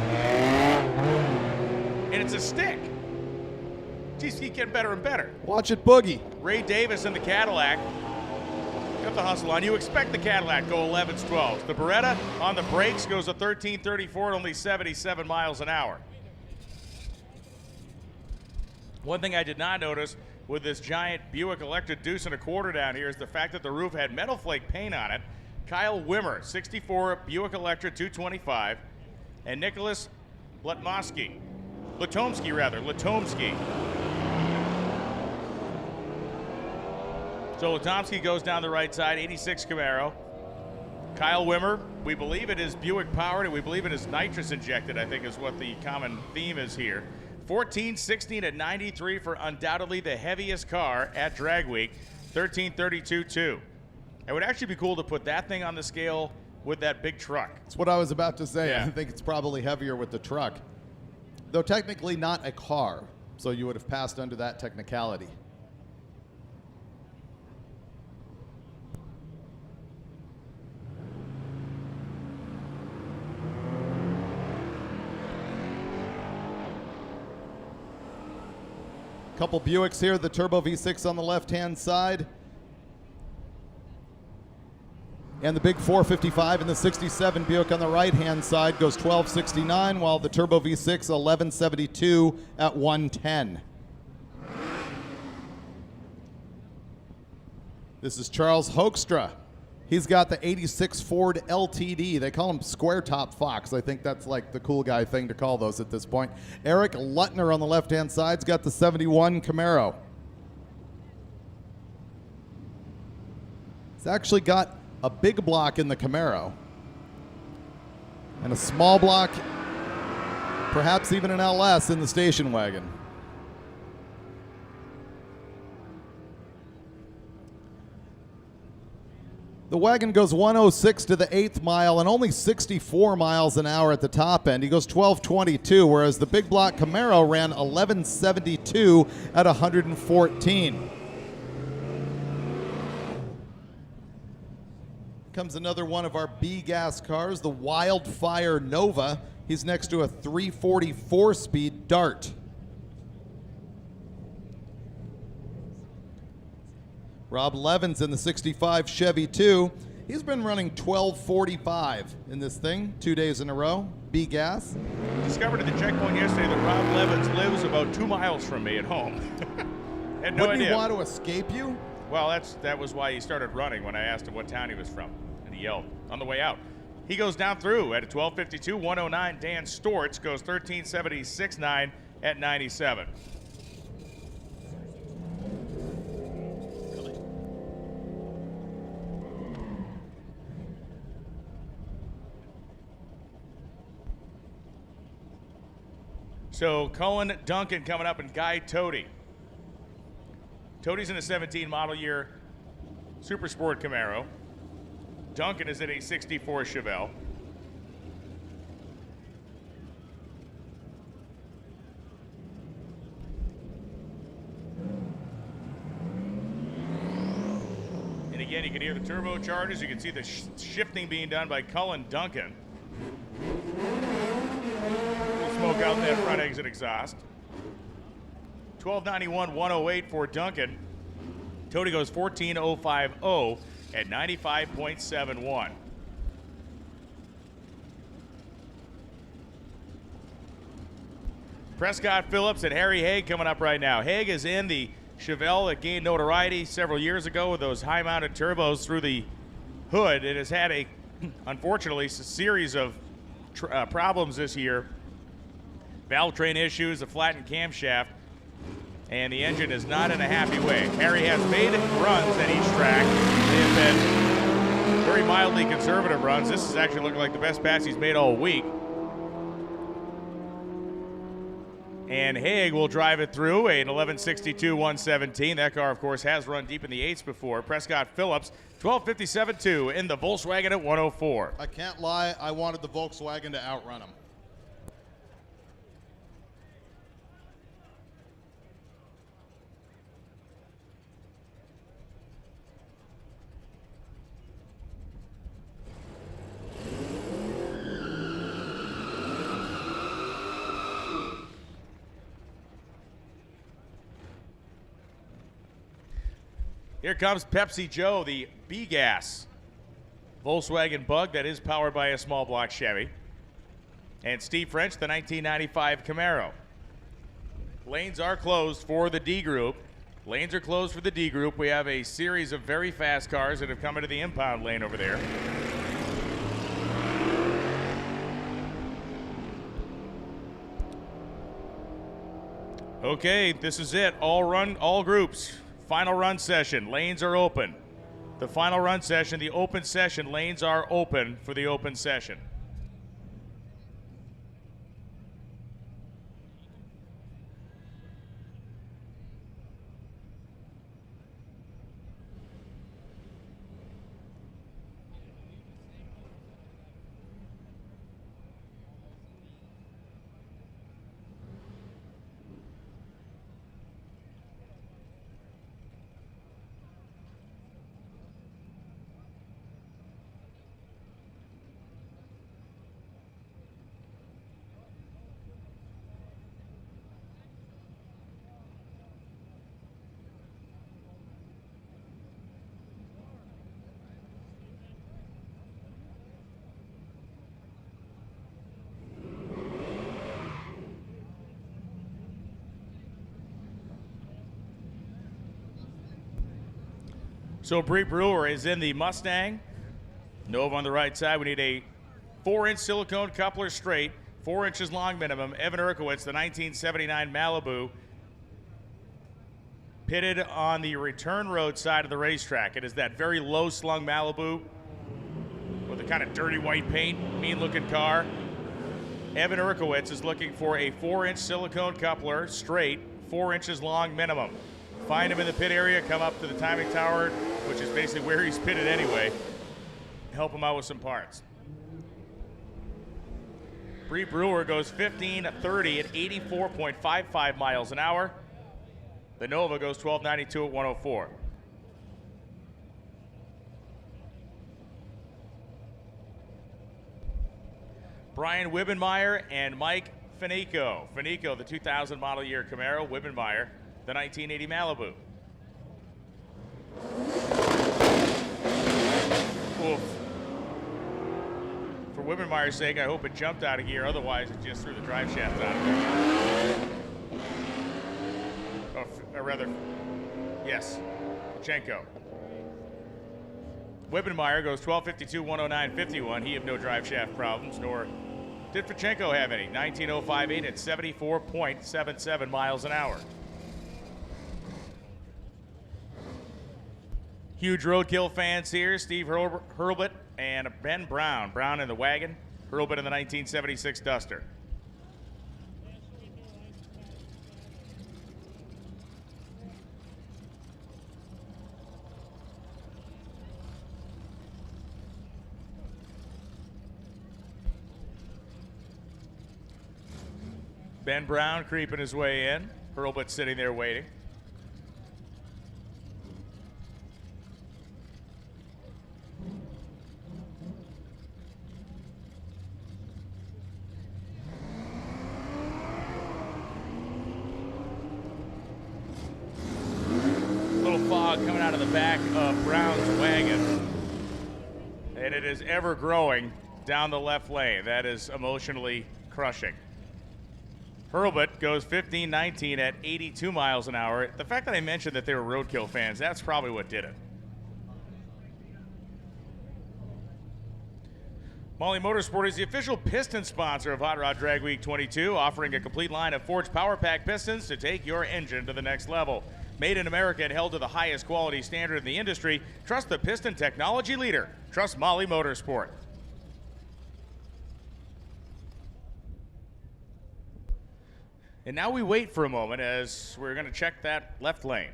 And it's a stick. Geez, keep getting better and better. Watch it boogie. Ray Davis in the Cadillac. Got the hustle on. You expect the Cadillac go 11s, 12s. The Beretta on the brakes goes a 1334 at only 77 miles an hour. One thing I did not notice with this giant Buick Electra deuce and a quarter down here is the fact that the roof had metal flake paint on it. Kyle Wimmer, 64 Buick Electra 225, and Nicholas Latomsky. So Latomsky goes down the right side, 86 Camaro. Kyle Wimmer, we believe it is Buick powered, and we believe it is nitrous injected, I think is what the common theme is here. 1416 at 93 for undoubtedly the heaviest car at Drag Week, 1332.2. It would actually be cool to put that thing on the scale with that big truck. That's what I was about to say. Yeah. I think it's probably heavier with the truck. Though technically not a car, so you would have passed under that technicality. Couple Buicks here, the Turbo V6 on the left-hand side. And the big 455 and the 67 Buick on the right-hand side goes 1269, while the Turbo V6 1172 at 110. This is Charles Hoekstra. He's got the 86 Ford LTD. They call him Square Top Fox. I think that's like the cool guy thing to call those at this point. Eric Lutner on the left-hand side's got the 71 Camaro. He's actually got a big block in the Camaro and a small block, perhaps even an LS in the station wagon. The wagon goes 106 to the 8th mile and only 64 miles an hour at the top end. He goes 1222, whereas the big block Camaro ran 1172 at 114. Comes another one of our B-gas cars, the Wildfire Nova. He's next to a 344-speed Dart. Rob Levin's in the 65 Chevy 2. He's been running 1245 in this thing 2 days in a row, B-gas. Discovered at the checkpoint yesterday that Rob Levins lives about 2 miles from me at home. Had no Wouldn't idea. he want to escape you? Well, that was why he started running when I asked him what town he was from, and he yelled on the way out. He goes down through at a 1252, 109. Dan Storts goes 1376.9 at 97. So Cohen Duncan coming up and Guy Tody. Tody's in a 17 model year Super Sport Camaro. Duncan is in a 64 Chevelle. And again, you can hear the turbochargers. You can see the shifting being done by Cullen Duncan. Smoke out that front exit exhaust. 1291, 108 for Duncan. Tody goes 14050 at 95.71. Prescott Phillips and Harry Haig coming up right now. Haig is in the Chevelle that gained notoriety several years ago with those high-mounted turbos through the hood. It has had unfortunately, a series of problems this year. Valve train issues, a flattened camshaft, and the engine is not in a happy way. Harry has made runs at each track. They have been very mildly conservative runs. This is actually looking like the best pass he's made all week. And Haig will drive it through an 1162 117. That car, of course, has run deep in the 8s before. Prescott Phillips, 1257.2 in the Volkswagen at 104. I can't lie, I wanted the Volkswagen to outrun him. Here comes Pepsi Joe, the B-Gas Volkswagen Bug that is powered by a small block Chevy. And Steve French, the 1995 Camaro. Lanes are closed for the D group. Lanes are closed for the D group. We have a series of very fast cars that have come into the impound lane over there. Okay, this is it. All groups. Final run session. Lanes are open. The final run session, the open session, lanes are open for the open session. So Bree Brewer is in the Mustang. Nova on the right side. We need a 4-inch silicone coupler straight, 4 inches long minimum. Evan Urkowitz, the 1979 Malibu, pitted on the return road side of the racetrack. It is that very low slung Malibu with a kind of dirty white paint, mean looking car. Evan Urkowitz is looking for a 4-inch silicone coupler straight, 4 inches long minimum. Find him in the pit area, come up to the timing tower, which is basically where he's pitted anyway. Help him out with some parts. Bree Brewer goes 15:30 at 84.55 miles an hour. The Nova goes 12:92 at 104. Brian Wibbenmeyer and Mike Finico. Finico, the 2000 model year Camaro. Wibbenmeyer, the 1980 Malibu. Oof. For Wibbenmeyer's sake, I hope it jumped out of gear. Otherwise, it just threw the drive shaft out of there. Or rather, yes, Pachenko. Wibbenmeyer goes 12:52, 109.51. He had no drive shaft problems, nor did Pachenko have any. 19.058 at 74.77 miles an hour. Huge roadkill fans here. Steve Hurlbut and Ben Brown. Brown in the wagon, Hurlbut in the 1976 Duster. Ben Brown creeping his way in. Hurlbut sitting there waiting. Little fog coming out of the back of Brown's wagon. And it is ever growing down the left lane. That is emotionally crushing. Hurlbut goes 15:19 at 82 miles an hour. The fact that I mentioned that they were roadkill fans, that's probably what did it. Molly Motorsport is the official piston sponsor of Hot Rod Drag Week 22, offering a complete line of forged power pack pistons to take your engine to the next level. Made in America and held to the highest quality standard in the industry, trust the piston technology leader. Trust Molly Motorsport. And now we wait for a moment as we're going to check that left lane.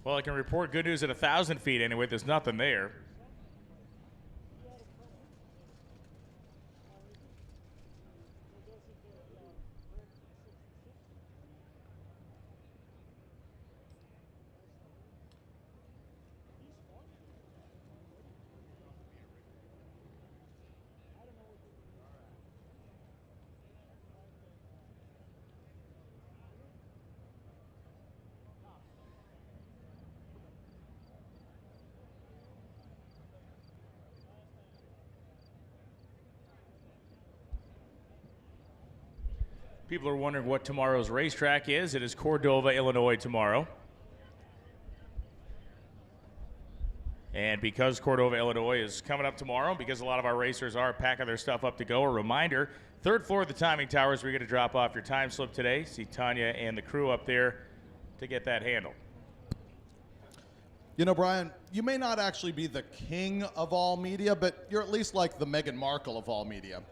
Well, I can report good news at 1,000 feet anyway. There's nothing there. People are wondering what tomorrow's racetrack is. It is Cordova, Illinois tomorrow. And because Cordova, Illinois is coming up tomorrow, because a lot of our racers are packing their stuff up to go, a reminder, third floor of the timing towers, we're going to drop off your time slip today. See Tanya and the crew up there to get that handled. You know, Brian, you may not actually be the king of all media, but you're at least like the Meghan Markle of all media.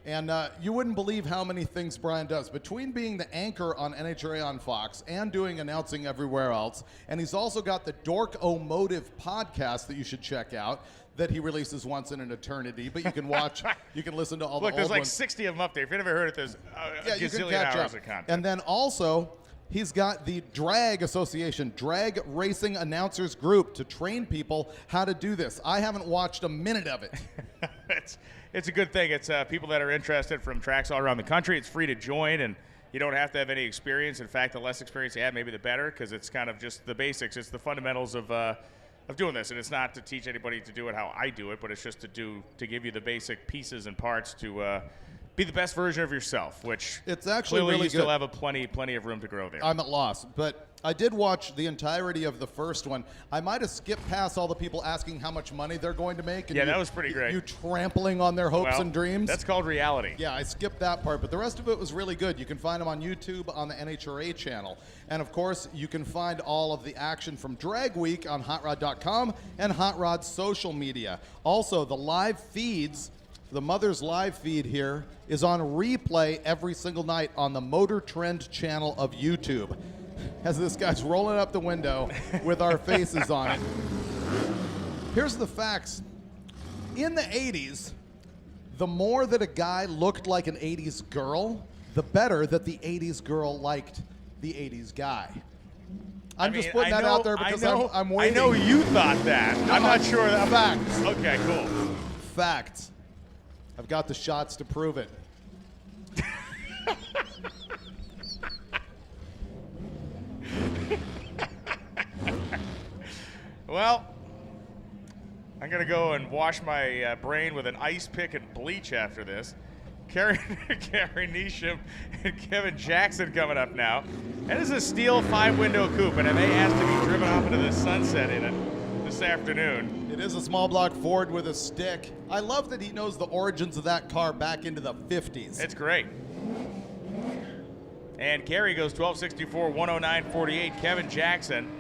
And you wouldn't believe how many things Brian does. Between being the anchor on NHRA on Fox and doing announcing everywhere else, and he's also got the Automotive podcast that you should check out that he releases once in an eternity, but you can watch, you can listen to all the old ones. Look, there's like 60 of them up there. If you've never heard it, there's a gazillion hours of content. And then also, he's got the Drag Association, Drag Racing Announcers Group, to train people how to do this. I haven't watched a minute of it. It's a good thing. It's people that are interested from tracks all around the country. It's free to join, and you don't have to have any experience. In fact, the less experience you have, maybe the better, because it's kind of just the basics. It's the fundamentals of doing this, and it's not to teach anybody to do it how I do it, but it's just to give you the basic pieces and parts to be the best version of yourself, which it's actually clearly really you still good. have a plenty of room to grow there. I'm at loss, but I did watch the entirety of the first one. I might have skipped past all the people asking how much money they're going to make. And yeah, that was pretty great. You trampling on their hopes and dreams. That's called reality. Yeah, I skipped that part, but the rest of it was really good. You can find them on YouTube on the NHRA channel. And of course, you can find all of the action from Drag Week on hotrod.com and Hot Rod's social media. Also, the live feeds, the Mother's live feed here is on replay every single night on the MotorTrend channel of YouTube. As this guy's rolling up the window with our faces on it. Here's the facts. In the 80s, the more that a guy looked like an 80s girl, the better that the 80s girl liked the 80s guy. I'm just putting that out there because I'm waiting. I know you thought that. I'm not sure. Facts. Okay, cool. Facts. I've got the shots to prove it. Well, I'm going to go and wash my brain with an ice pick and bleach after this. Carrie Neesham and Kevin Jackson coming up now. And this is a steel 5-window coupe, and I may ask to be driven off into the sunset in it this afternoon. It is a small block Ford with a stick. I love that he knows the origins of that car back into the 50s. It's great. And Carrie goes 1264, 109.48. Kevin Jackson,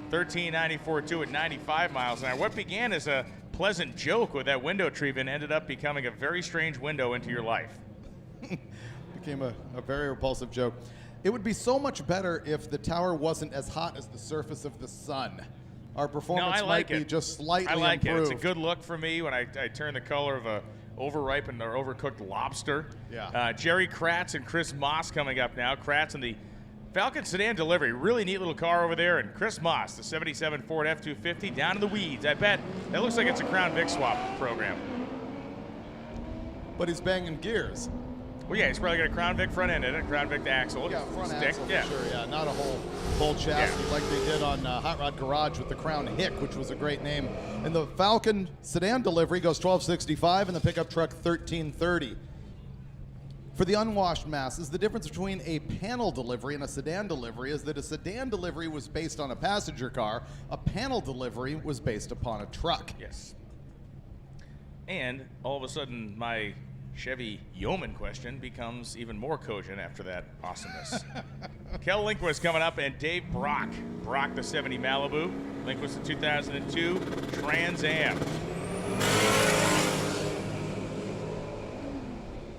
1394.2 at 95 miles an hour. What began as a pleasant joke with that window treatment ended up becoming a very strange window into your life. Became a very repulsive joke. It would be so much better if the tower wasn't as hot as the surface of the sun. Our performance might be just slightly improved. I like it. It's a good look for me when I turn the color of a overripened or overcooked lobster. Yeah. Jerry Kratz and Chris Moss coming up now. Kratz in the Falcon sedan delivery. Really neat little car over there. And Chris Moss, the 77 Ford F-250, down in the weeds. I bet that looks like it's a Crown Vic swap program. But he's banging gears. Well, yeah, he's probably got a Crown Vic front end in it, Crown Vic axle. Yeah, front stick. axle for sure. Yeah, not a whole chassis like they did on Hot Rod Garage with the Crown Hick, which was a great name. And the Falcon sedan delivery goes 1265 and the pickup truck 1330. For the unwashed masses, the difference between a panel delivery and a sedan delivery is that a sedan delivery was based on a passenger car, a panel delivery was based upon a truck. Yes. And all of a sudden, my Chevy Yeoman question becomes even more cogent after that awesomeness. Kel Lindquist coming up, and Dave Brock. Brock, the 70 Malibu. Lindquist, the 2002 Trans Am.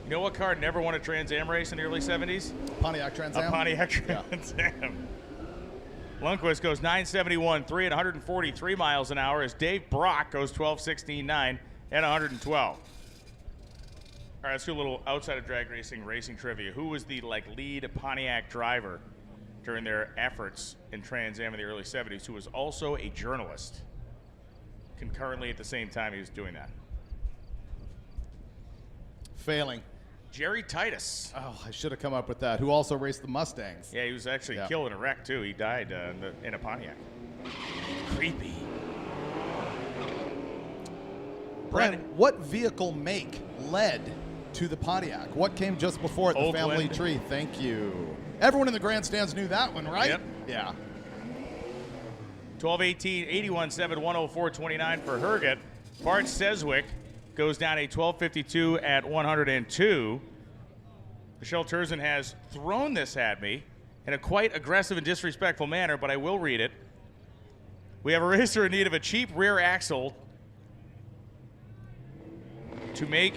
You know what car never won a Trans Am race in the early 70s? Pontiac Trans Am? A Pontiac Trans Am. Lundquist goes 971.3 at 143 miles an hour as Dave Brock goes 1216.9 at 112. All right, let's do a little outside of drag racing trivia. Who was the lead Pontiac driver during their efforts in Trans Am in the early 70s who was also a journalist concurrently at the same time he was doing that? Failing. Jerry Titus. Oh, I should have come up with that. Who also raced the Mustangs. Yeah, he was actually killed in a wreck, too. He died in a Pontiac. Creepy. Brent, what vehicle make led to the Pontiac? What came just before it? The family tree. Thank you. Everyone in the grandstands knew that one, right? Yep. Yeah. 12:18, 81.7, 104.29 for Herget. Bart Seswick goes down a 12:52 at 102. Michelle Terzin has thrown this at me in a quite aggressive and disrespectful manner, but I will read it. We have a racer in need of a cheap rear axle to make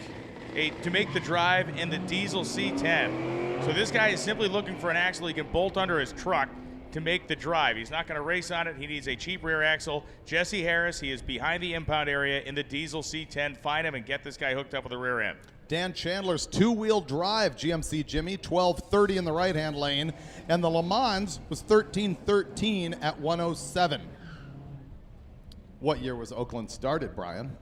the drive in the diesel C10. So this guy is simply looking for an axle he can bolt under his truck to make the drive. He's not going to race on it. He needs a cheap rear axle. Jesse Harris, he is behind the impound area in the diesel C10. Find him and get this guy hooked up with the rear end. Dan Chandler's two-wheel drive GMC Jimmy, 12:30 in the right-hand lane, and the Le Mans was 13:13 at 107. What year was Oakland started, Brian?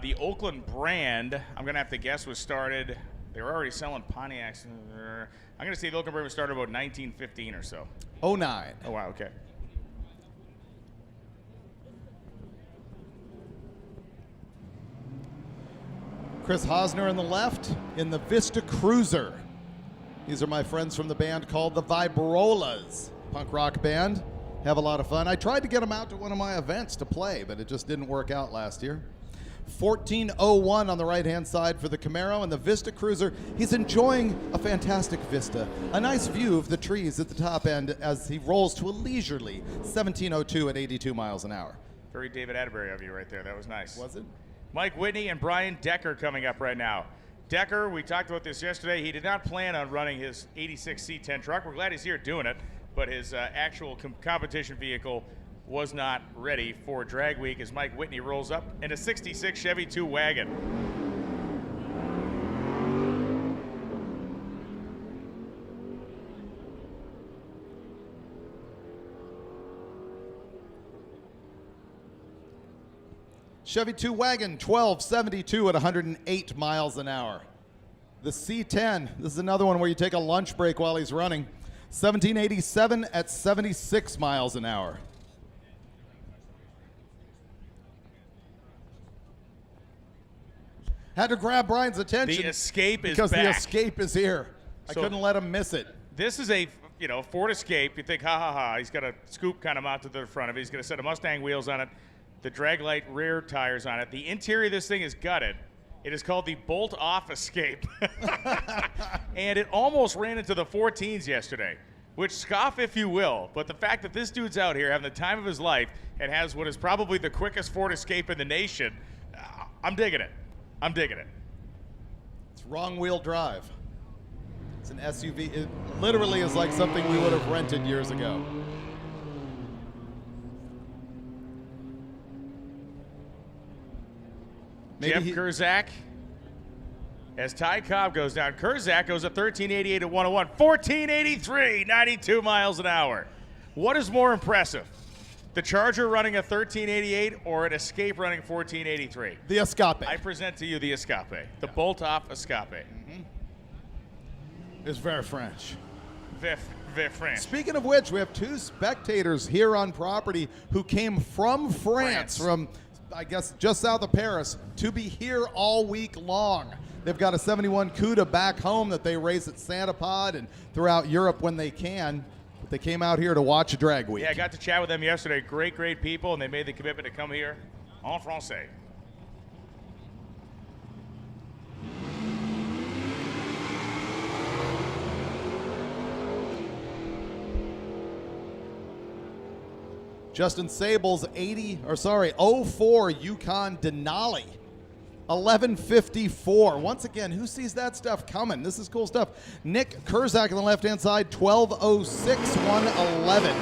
The Oakland brand, I'm going to have to guess, was started. They were already selling Pontiacs. I'm going to say the Oakland brand was started about 1915 or so. 09. Oh, wow, okay. Chris Hosner in the left in the Vista Cruiser. These are my friends from the band called the Vibrolas, punk rock band. Have a lot of fun. I tried to get them out to one of my events to play, but it just didn't work out last year. 1401 on the right-hand side for the Camaro and the Vista Cruiser. He's enjoying a fantastic vista, a nice view of the trees at the top end as he rolls to a leisurely 1702 at 82 miles an hour. Very David Attenborough of you right there. That was nice. Was it? Mike Whitney and Brian Decker coming up right now. Decker, we talked about this yesterday. He did not plan on running his 86 C10 truck. We're glad he's here doing it, but his actual competition vehicle was not ready for drag week as Mike Whitney rolls up in a 66 Chevy 2 wagon. Chevy 2 wagon, 1272 at 108 miles an hour. The C10, this is another one where you take a lunch break while he's running. 1787 at 76 miles an hour. Had to grab Brian's attention. The Escape is because back. the Escape is here. I So- couldn't let him miss it. This is a, Ford Escape. You think, ha ha ha, he's got a scoop kind of mounted to the front of it. He's got a set of Mustang wheels on it, the drag light rear tires on it. The interior of this thing is gutted. It is called the bolt-off Escape. And it almost ran into the 14s yesterday, which scoff if you will, but the fact that this dude's out here having the time of his life and has what is probably the quickest Ford Escape in the nation, I'm digging it. I'm digging it. It's wrong-wheel drive. It's an SUV. It literally is like something we would have rented years ago. Jeff Kurzak, as Ty Cobb goes down. Kurzak goes at 1388 at 101. 1483, 92 miles an hour. What is more impressive? The Charger running a 1388 or an Escape running 1483? The Escape. I present to you the Escape, the bolt-off Escape. It's very French. Very French. Speaking of which, we have two spectators here on property who came from France, from, I guess, just south of Paris, to be here all week long. They've got a 71 Cuda back home that they race at Santa Pod and throughout Europe when they can. But they came out here to watch a drag week. Yeah, I got to chat with them yesterday. Great, great people, and they made the commitment to come here en français. Justin Sable's 04 Yukon Denali. 1154. Once again, who sees that stuff coming? This is cool stuff. Nick Kurzak on the left-hand side, 1206, 111.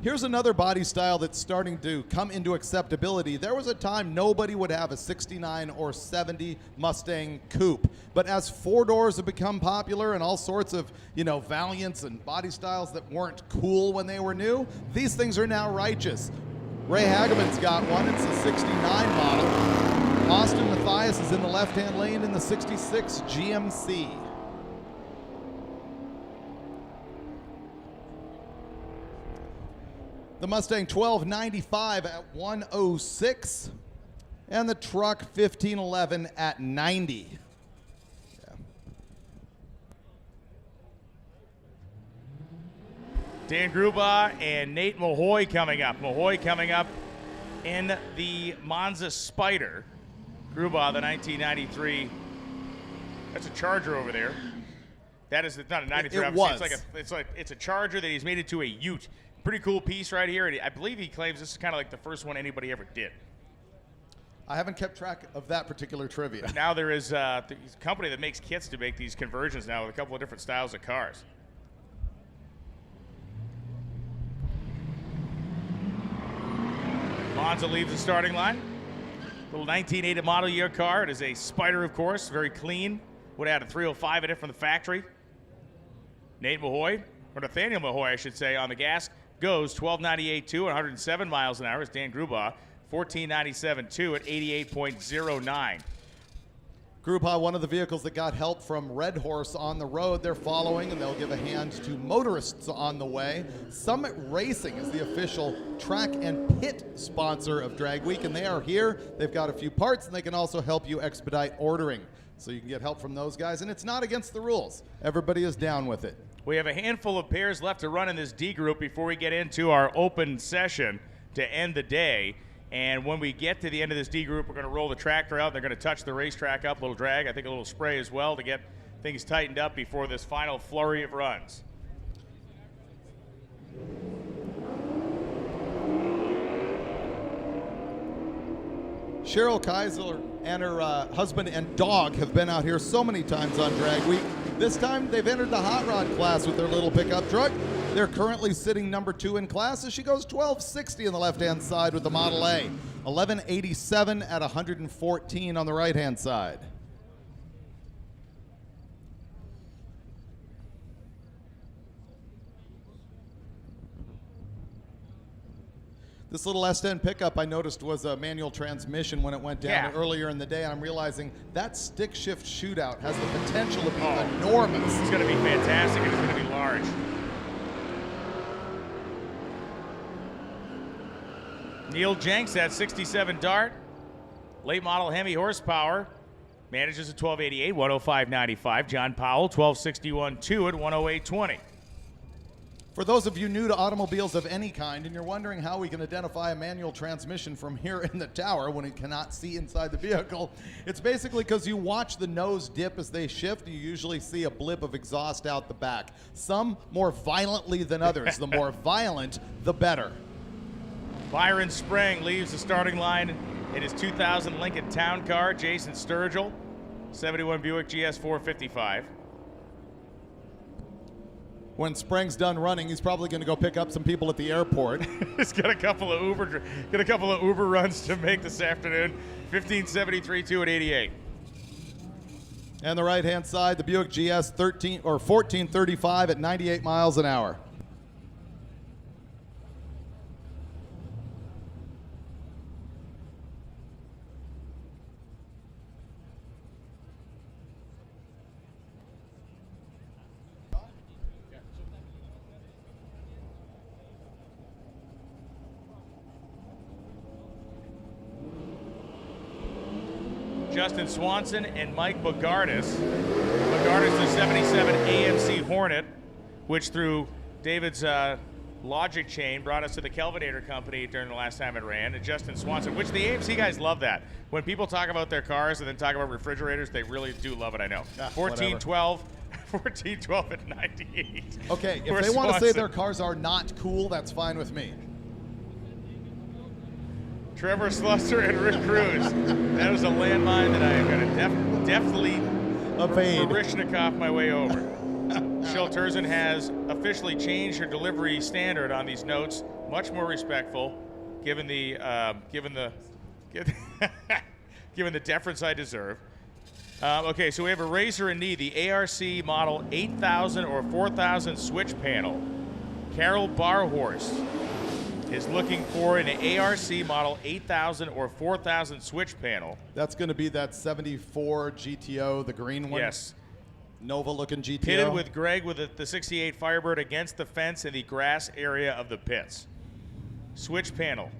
Here's another body style that's starting to come into acceptability. There was a time nobody would have a 69 or 70 Mustang coupe. But as four doors have become popular and all sorts of, Valiants and body styles that weren't cool when they were new, these things are now righteous. Ray Hageman's got one. It's a 69 model. Austin Mathias is in the left-hand lane in the 66 GMC. The Mustang 1295 at 106, and the truck 1511 at 90. Yeah. Dan Gruba and Nate Mahoy coming up. Mahoy coming up in the Monza Spider. Gruba, the 1993. That's a Charger over there. That is not a 93. It was. It's a Charger that he's made into a Ute. Pretty cool piece right here. And I believe he claims this is kind of like the first one anybody ever did. I haven't kept track of that particular trivia. But now there is a company that makes kits to make these conversions now with a couple of different styles of cars. Monza leaves the starting line. Little 1980 model year car. It is a Spider, of course, very clean. Would have had a 305 in it from the factory. Nathaniel Mahoy, I should say, on the gas goes 1298.2 at 107 miles an hour. It's Dan Grubaugh, 1497.2 at 88.09. Grubaugh, one of the vehicles that got help from Red Horse on the road. They're following, and they'll give a hand to motorists on the way. Summit Racing is the official track and pit sponsor of Drag Week, and they are here. They've got a few parts, and they can also help you expedite ordering. So you can get help from those guys, and it's not against the rules. Everybody is down with it. We have a handful of pairs left to run in this D group before we get into our open session to end the day. And when we get to the end of this D group, we're going to roll the tractor out. They're going to touch the racetrack up, a little drag, I think a little spray as well to get things tightened up before this final flurry of runs. Cheryl Kaiser and her husband and dog have been out here so many times on Drag Week. This time they've entered the hot rod class with their little pickup truck. They're currently sitting number 2 in class as she goes 1260 on the left-hand side with the Model A. 1187 at 114 on the right-hand side. This little S10 pickup I noticed was a manual transmission when it went down earlier in the day, and I'm realizing that stick shift shootout has the potential to be enormous. It's going to be fantastic, and it's going to be large. Neil Jenks at 67 Dart, late model Hemi horsepower, manages at 1288, 105.95. John Powell, 1261.2 at 108.20. For those of you new to automobiles of any kind, and you're wondering how we can identify a manual transmission from here in the tower when it cannot see inside the vehicle, it's basically because you watch the nose dip as they shift. You usually see a blip of exhaust out the back. Some more violently than others. The more violent, the better. Byron Sprang leaves the starting line in his 2000 Lincoln Town Car. Jason Sturgill, 71 Buick GS 455. When Sprang's done running, he's probably going to go pick up some people at the airport. He's got a couple of Uber runs to make this afternoon. 1573.2 at 88. And the right-hand side, the Buick GS 1435 at 98 miles an hour. Justin Swanson and Mike Bogardus. Bogardus the 77 AMC Hornet, which through David's logic chain brought us to the Kelvinator company during the last time it ran. And Justin Swanson, which the AMC guys love that. When people talk about their cars and then talk about refrigerators, they really do love it, I know. 1412 at 98. Okay, if they want to say their cars are not cool, that's fine with me. Trevor Slusser and Rick Cruz. That was a landmine that I am going to deftly evade. Barishnikov my way over. Shel Turzen has officially changed her delivery standard on these notes, much more respectful, given the given the deference I deserve. Okay, so we have a razor and knee, the ARC model 8000 or 4000 switch panel. Carol Barhorst is looking for an ARC model 8000 or 4000 switch panel. That's going to be that 74 GTO, the green one? Yes. Nova-looking GTO. Pitted with Greg with the 68 Firebird against the fence in the grass area of the pits. Switch panel.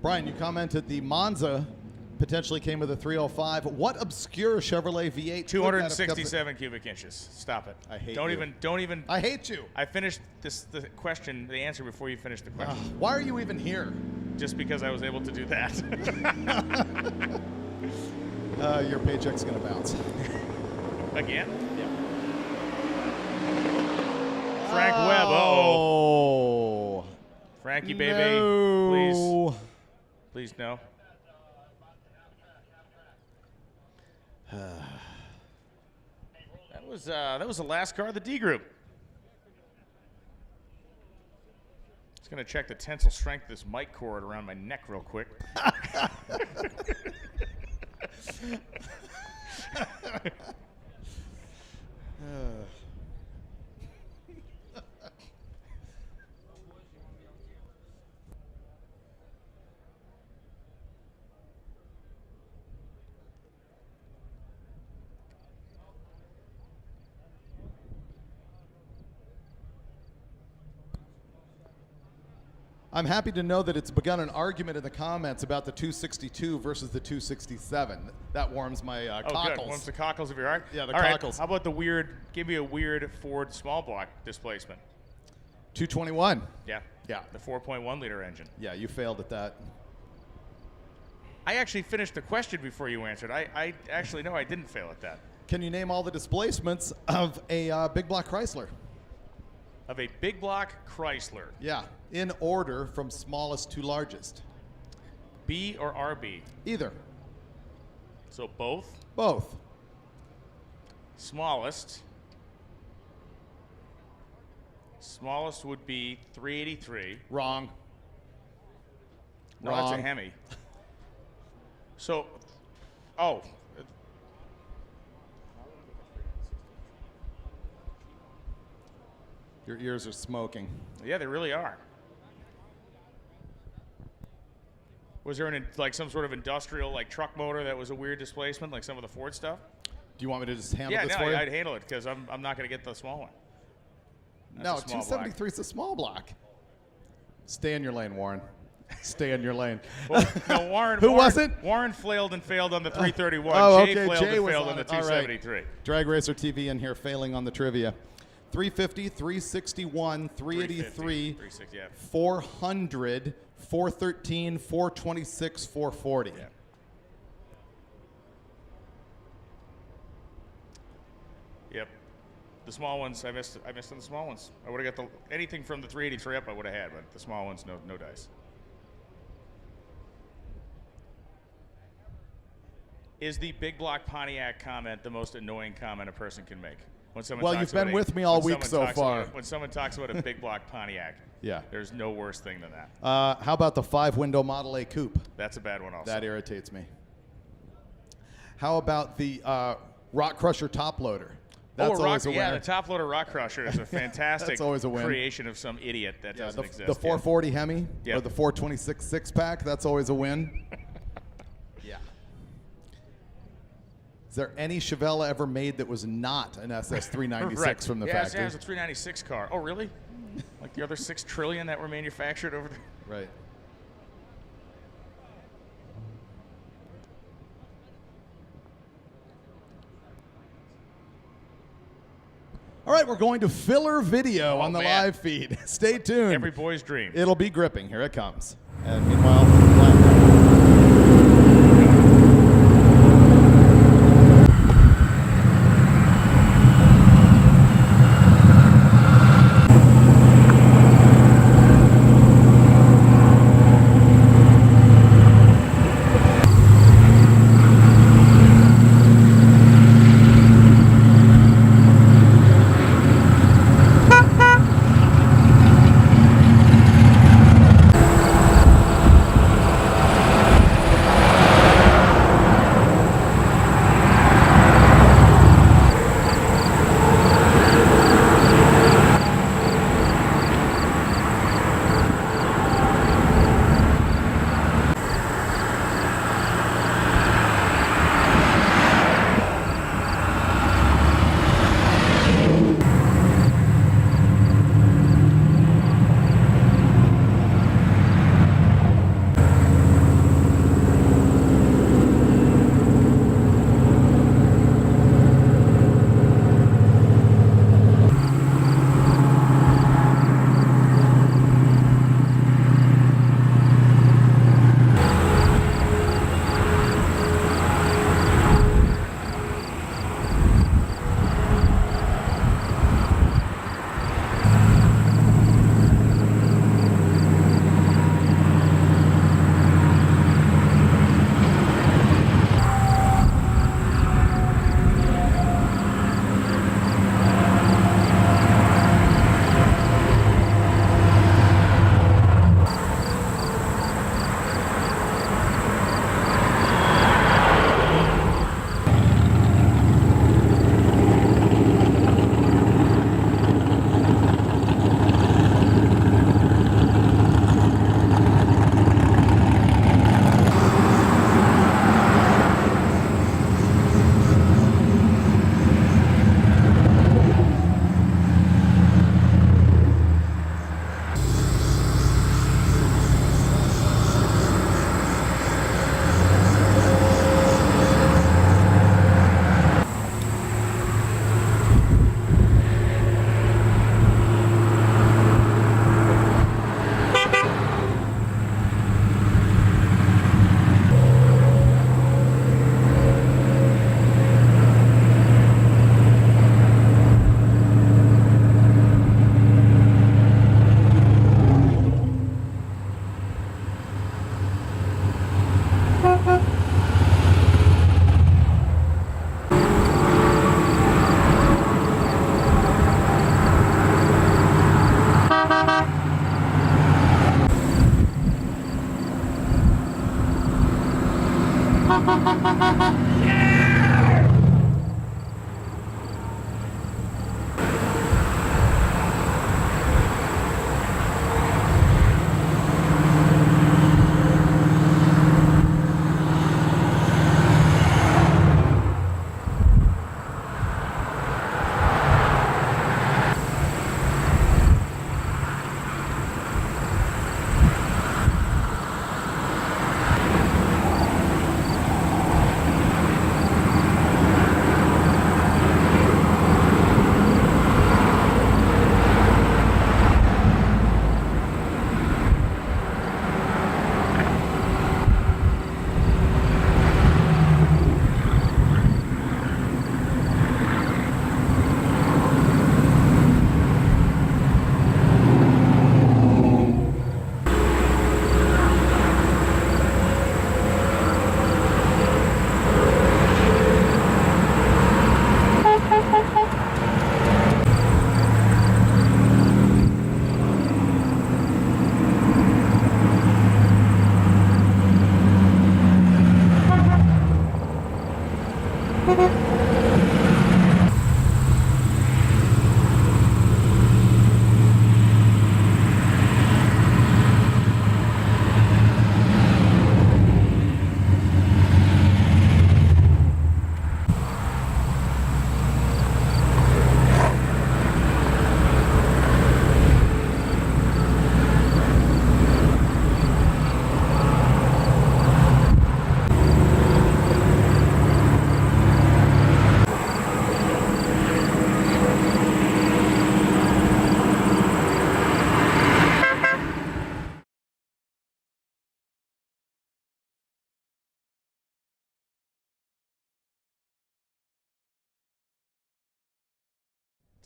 Brian, you commented the Monza potentially came with a 305. What obscure Chevrolet V8? 267 cubic inches. Stop it. I hate Don't you. Don't even. I hate you. I finished the answer before you finished the question. Why are you even here? Just because I was able to do that. Your paycheck's going to bounce. Again? Yeah. Frank Webb. Uh-oh. Frankie, baby. No. Please no. That was the last car of the D group. Just gonna check the tensile strength of this mic cord around my neck real quick. I'm happy to know that it's begun an argument in the comments about the 262 versus the 267. That warms my cockles. Good. Warms the cockles of your heart. Yeah, the All cockles. Right. How about the weird? Give me a weird Ford small block displacement. 221. Yeah. Yeah. The 4.1 liter engine. Yeah, you failed at that. I actually finished the question before you answered. I actually no, I didn't fail at that. Can you name all the displacements of a big block Chrysler? Of a big block Chrysler. Yeah, in order from smallest to largest. B or RB? Either. So both? Both. Smallest. Smallest would be 383. Wrong. No, Wrong. that's a Hemi. So, oh. Your ears are smoking. Yeah, they really are. Was there like some sort of industrial like truck motor that was a weird displacement, like some of the Ford stuff? Do you want me to just handle this no, for you? I'd handle it because I'm not going to get the small one. No, That's a small 273 is a small block. Stay in your lane, Warren. Stay in your lane. Well, no, Warren. Who was it? Warren flailed and failed on the 331. Oh, Jay okay. flailed Jay and was failed on on the it. All right. 273. Drag Racer TV in here failing on the trivia. 350, 361, 383, 360, yeah. 400, 413, 426, 440. Yeah. Yep. The small ones, I missed on the small ones. I would have got anything from the 383 up I would have had, but the small ones, no dice. Is the big block Pontiac comment the most annoying comment a person can make? When someone Well, talks you've been about with me all week so far. When someone talks about a big block Pontiac, Yeah. there's no worse thing than that. How about the 5-window Model A Coupe? That's a bad one also. That irritates me. How about the Rock Crusher top loader? That's always a winner. Yeah, the top loader Rock Crusher is a fantastic That's always a win. creation of some idiot that doesn't exist. The 440 Hemi Yep. or the 426 six-pack, that's always a win. Yeah. Is there any Chevelle ever made that was not an SS396 Right. from the yeah, factory? Yeah, it's a 396 car. Oh, really? Like the other 6 trillion that were manufactured over there? Right. All right, we're going to filler video on the man. live feed. Stay tuned. Every boy's dream. It'll be gripping. Here it comes. And meanwhile, black.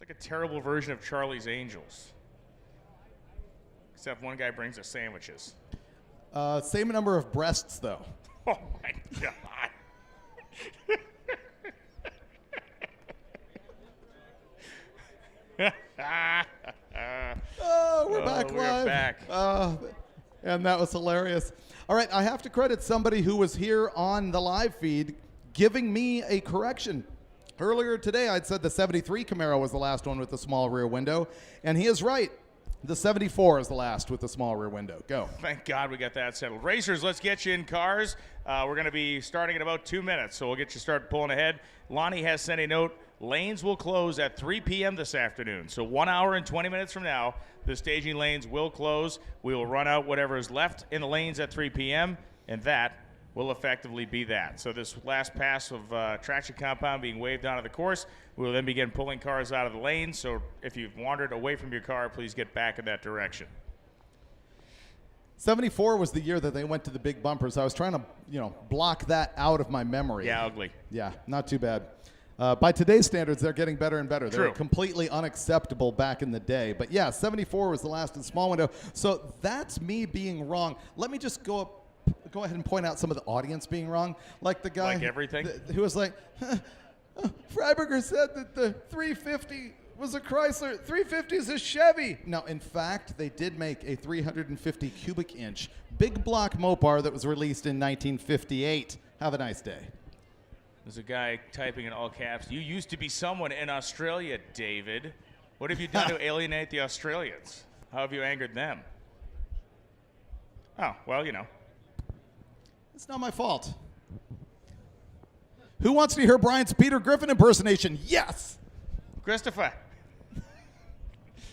It's like a terrible version of Charlie's Angels. Except one guy brings us sandwiches. Same number of breasts, though. Oh, my God. Oh, we're back we're live. back. And that was hilarious. All right, I have to credit somebody who was here on the live feed giving me a correction. Earlier today, I'd said the 73 Camaro was the last one with the small rear window, and he is right. The 74 is the last with the small rear window. Go. Thank God we got that settled. Racers, let's get you in cars. We're going to be starting in about 2 minutes, so we'll get you started pulling ahead. Lonnie has sent a note. Lanes will close at 3 p.m. this afternoon. So 1 hour and 20 minutes from now, the staging lanes will close. We will run out whatever is left in the lanes at 3 p.m., and that will effectively be that. So this last pass of traction compound being waved onto the course, we will then begin pulling cars out of the lanes. So if you've wandered away from your car, please get back in that direction. 74 was the year that they went to the big bumpers. I was trying to, block that out of my memory. Yeah, ugly. Yeah, not too bad. By today's standards, they're getting better and better. They were True. completely unacceptable back in the day. But yeah, 74 was the last in small window. So that's me being wrong. Let me just go ahead and point out some of the audience being wrong. Like the guy Like everything? who was like, Freiberger said that the 350 was a Chrysler. 350 is a Chevy. No, in fact, they did make a 350 cubic inch big block Mopar that was released in 1958. Have a nice day. There's a guy typing in all caps. You used to be someone in Australia, David. What have you done to alienate the Australians? How have you angered them? Oh, well, It's not my fault. Who wants to hear Brian's Peter Griffin impersonation? Yes. Christopher.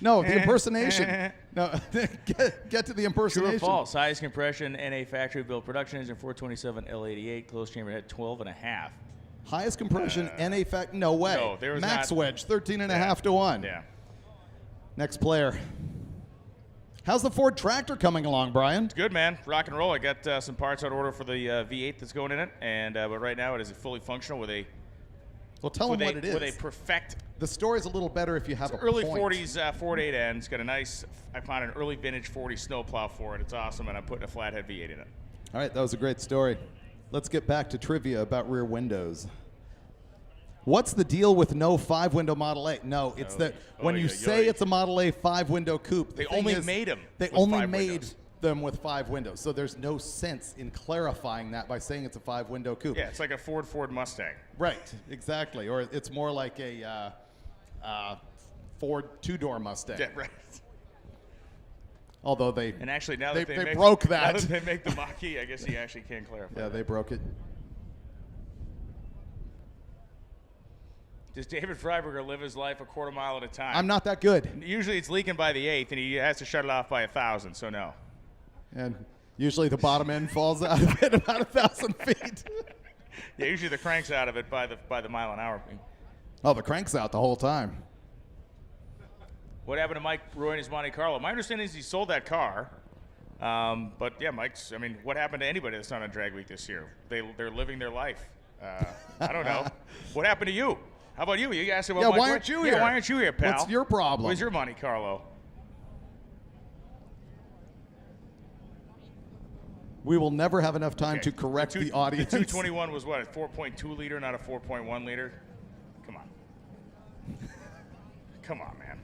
No, the impersonation. No, get to the impersonation. True or false? Highest compression in a factory-built production engine, 427 L88, closed chamber head, 12.5. Highest compression NA fact? No way. No, there was Max not. wedge, 13.5 to 1. Yeah. Next player. How's the Ford tractor coming along, Brian? It's good, man. Rock and roll. I got some parts on order for the V8 that's going in it, and but right now it is fully functional with a. Well, tell them what it is. With a perfect. The story's a little better if you have a early point. 40s Ford 8N. It's got a nice. I found an early vintage 40 snowplow for it. It's awesome, and I'm putting a flathead V8 in it. All right, that was a great story. Let's get back to trivia about rear windows. What's the deal with no 5-window Model A? No, it's that when you say it's a Model A 5-window coupe, They only made them. They only made them with 5 windows. So there's no sense in clarifying that by saying it's a 5-window coupe. Yeah, it's like a Ford Mustang. Right, exactly. Or it's more like a Ford 2-door Mustang. Yeah, right. Although they And actually, now they that they broke that. Now that they make the Mach-E, I guess you actually can clarify. Yeah, they broke it. Does David Freiberger live his life a quarter mile at a time? I'm not that good. Usually it's leaking by the 8th, and he has to shut it off by 1,000, so no. And usually the bottom end falls out of it about 1,000 feet. Yeah, usually the crank's out of it by the mile an hour. Oh, the crank's out the whole time. What happened to Mike Roy and his Monte Carlo? My understanding is he sold that car. But yeah, what happened to anybody that's not on Drag Week this year? They're living their life. I don't know. What happened to you? How about you? You asked about Yeah, Mike why Roy? aren't you Yeah, here? why aren't you here, pal? What's your problem? Where's your Monte Carlo? We will never have enough time to correct the audience. The 221 was what, a 4.2 liter, not a 4.1 liter? Come on. Come on, man.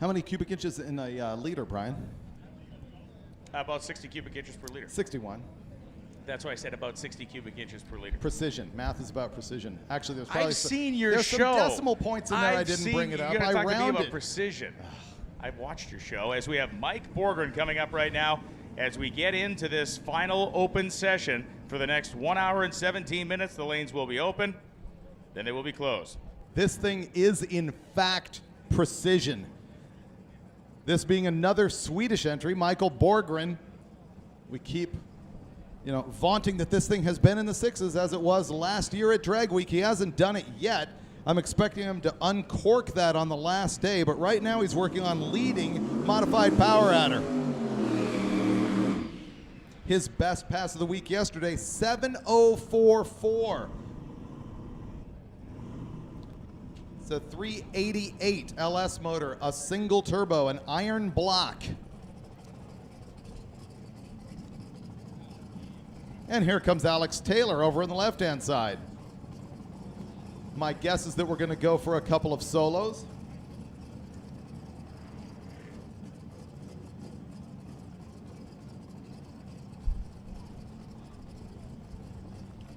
How many cubic inches in a liter, Brian? About 60 cubic inches per liter. 61. That's why I said about 60 cubic inches per liter. Precision. Math is about precision. Actually, there's probably I've seen your there's show. some decimal points in there. I didn't bring it up. You gotta I talk to me about rounded. precision. I've watched your show as we have Mike Borgren coming up right now as we get into this final open session for the next 1 hour and 17 minutes. The lanes will be open, then they will be closed. This thing is, in fact, precision. This being another Swedish entry, Michael Borgren. We keep, vaunting that this thing has been in the 6s as it was last year at Drag Week. He hasn't done it yet. I'm expecting him to uncork that on the last day, but right now he's working on leading modified power adder. His best pass of the week yesterday, 7:044. It's a 388 LS motor, a single turbo, an iron block. And here comes Alex Taylor over on the left-hand side. My guess is that we're going to go for a couple of solos.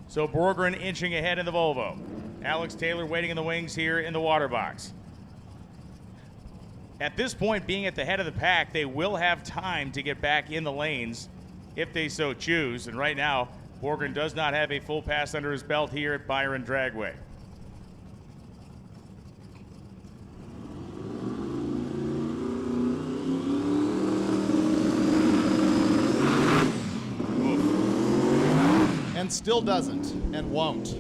So Borgren inching ahead in the Volvo. Alex Taylor waiting in the wings here in the water box. At this point, being at the head of the pack, they will have time to get back in the lanes if they so choose. And right now, Borgren does not have a full pass under his belt here at Byron Dragway. And still doesn't, and won't.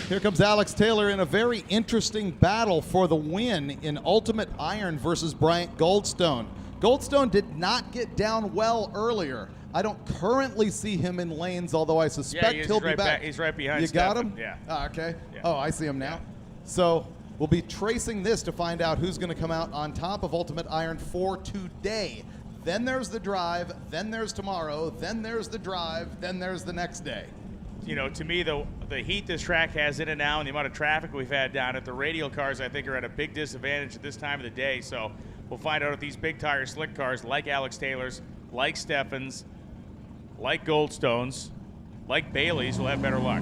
Here comes Alex Taylor in a very interesting battle for the win in Ultimate Iron versus Bryant Goldstone. Goldstone did not get down well earlier. I don't currently see him in lanes, although I suspect he'll be back. He's right behind You Stefan. got him? Yeah. Ah, okay. Yeah. Oh, I see him now. So we'll be tracing this to find out who's going to come out on top of Ultimate Iron for today. Then there's the drive, then there's tomorrow, then there's the drive, then there's the next day. You know, to me, the heat this track has in it now and the amount of traffic we've had down it, the radial cars, I think, are at a big disadvantage at this time of the day. So we'll find out if these big tire slick cars like Alex Taylor's, like Stefan's, like Goldstone's, like Bailey's will have better luck.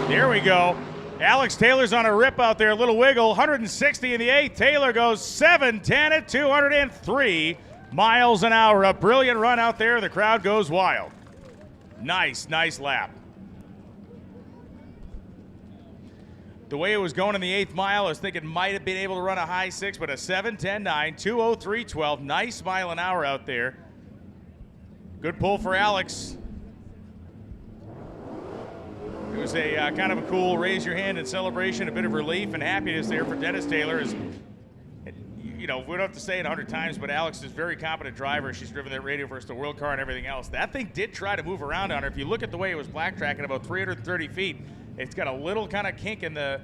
There we go. Alex Taylor's on a rip out there, a little wiggle, 160 in the 8th. Taylor goes 7-10 at 203 miles an hour. A brilliant run out there. The crowd goes wild. Nice lap. The way it was going in the 8th mile, I was thinking might have been able to run a high 6, but a 7-10-9, 203.12. Nice mile an hour out there. Good pull for Alex. It was a kind of a cool raise your hand in celebration, a bit of relief and happiness there for Dennis Taylor. You know, we don't have to say it 100 times, but Alex is a very competent driver. She's driven that radio versus the world car and everything else. That thing did try to move around on her. If you look at the way it was black tracking about 330 feet, it's got a little kind of kink in the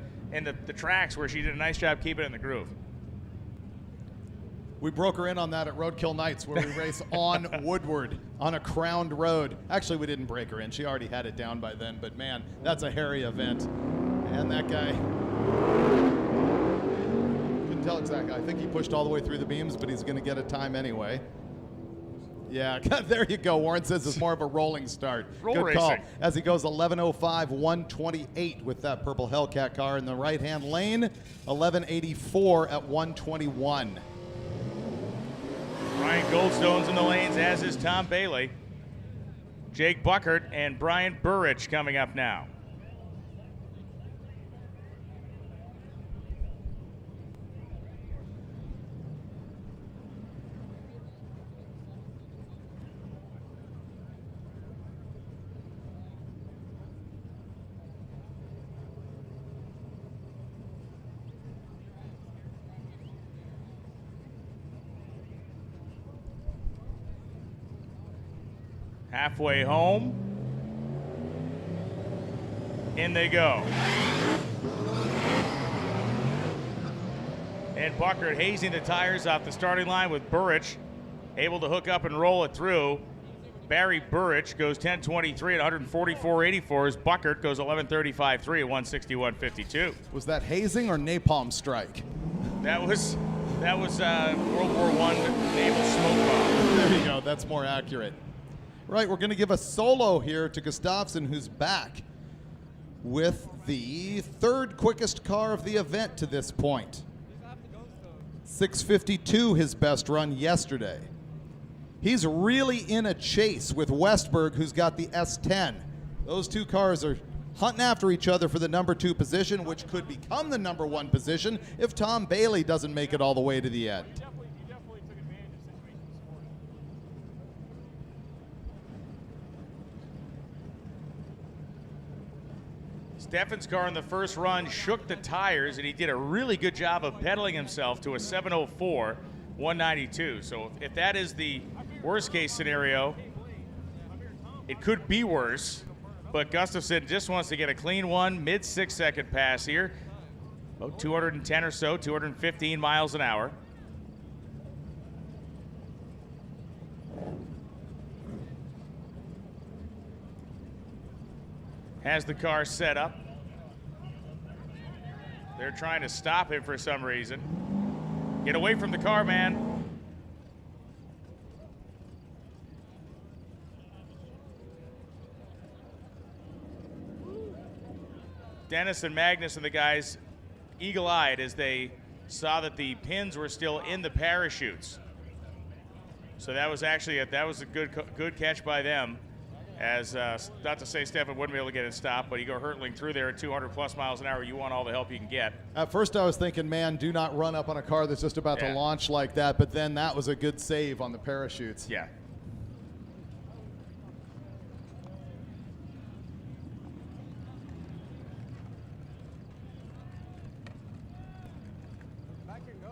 tracks where she did a nice job keeping it in the groove. We broke her in on that at Roadkill Nights, where we race on Woodward on a crowned road. Actually, we didn't break her in. She already had it down by then, but man, that's a hairy event. And that guy, couldn't tell exactly. I think he pushed all the way through the beams, but he's going to get a time anyway. Yeah, there you go. Warren says it's more of a rolling start. Good call. As he goes 11:05, 128 with that purple Hellcat car in the right-hand lane, 11:84 at 121. Brian Goldstone's in the lanes, as is Tom Bailey. Jake Buckert and Brian Burrich coming up now. Halfway home. In they go. And Buckert hazing the tires off the starting line with Burrich, able to hook up and roll it through. Barry Burrich goes 10:23 at 144.84 as Buckert goes 11:35.3 at 161.52. Was that hazing or napalm strike? That was World War I naval smoke bomb. There you go. That's more accurate. Right, we're going to give a solo here to Gustafsson, who's back with the third quickest car of the event to this point. 6:52, his best run yesterday. He's really in a chase with Westberg, who's got the S10. Those two cars are hunting after each other for the number 2 position, which could become the number 1 position if Tom Bailey doesn't make it all the way to the end. Stefan's car in the first run shook the tires, and he did a really good job of pedaling himself to a 704, 192. So if that is the worst case scenario, it could be worse. But Gustafson just wants to get a clean one, mid 6-second pass here. About 210 or so, 215 miles an hour. Has the car set up. They're trying to stop him for some reason. Get away from the car, man. Dennis and Magnus and the guys eagle-eyed as they saw that the pins were still in the parachutes. So that was actually a good catch by them. As not to say Stefan wouldn't be able to get it stopped, but you go hurtling through there at 200 plus miles an hour, you want all the help you can get. At first I was thinking, man, do not run up on a car that's just about to launch like that, but then that was a good save on the parachutes. Yeah. Back and go.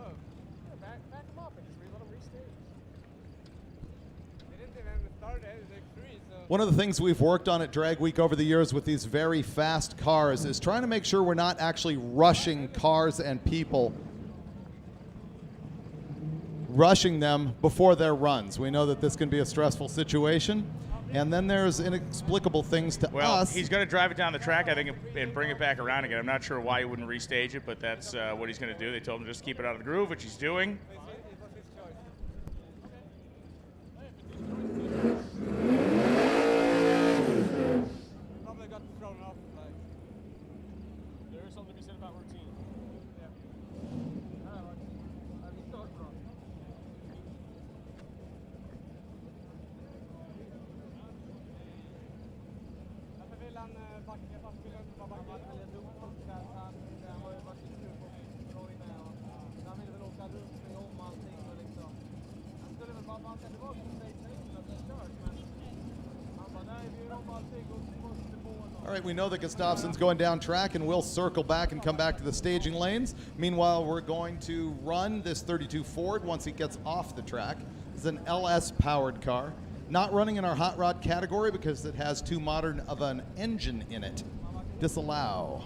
Back them up and just let them restage. They didn't even start it. It was like 3, so. One of the things we've worked on at Drag Week over the years with these very fast cars is trying to make sure we're not actually rushing cars and people, rushing them before their runs. We know that this can be a stressful situation, and then there's inexplicable things to us. Well, he's going to drive it down the track, I think, and bring it back around again. I'm not sure why he wouldn't restage it, but that's what he's going to do. They told him to just keep it out of the groove, which he's doing. Probably got thrown off. Like, there is something to be said about routine. Yeah. Varför vill han backa? Varför vill han inte bara backa? Han ville inte upptäcka att han har ju varit sur på Roy med. Han ville väl åka runt med om allting och liksom. Han skulle väl bara banka tillbaka och säga in att det är kört. Men han bara, nej, vi gör om allting och vi måste få en. All right, we know that Gustafson's going down track, and we'll circle back and come back to the staging lanes. Meanwhile, we're going to run this 32 Ford once he gets off the track. It's an LS-powered car. Not running in our hot rod category because it has too modern of an engine in it. Disallow.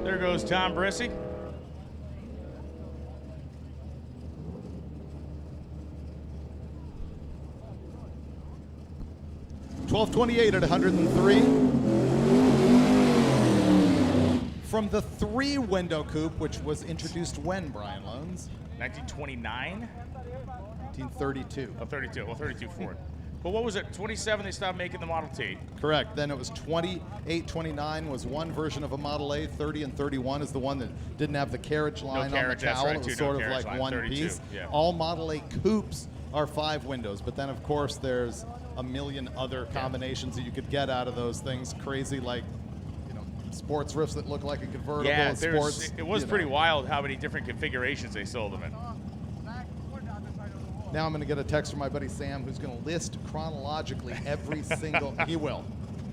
There goes Tom Brissy. $12.28 at 103. From the 3-window coupe, which was introduced when, Brian Loans? 1929? 1932. Oh, 32. Well, 32 Ford. But what was it? 27 they stopped making the Model T. Correct. Then it was 28, 29 was one version of a Model A. 30 and 31 is the one that didn't have the carriage line on the cowl. Right, it was too, sort no of like line, one 32, piece. yeah. All Model A coupes are 5 windows, but then of course there's a million other combinations that you could get out of those things. Crazy, like, you know, sports riffs that look like a convertible. Yeah, sports, it was pretty wild how many different configurations they sold them in. Now I'm going to get a text from my buddy Sam, who's going to list chronologically every single. He will.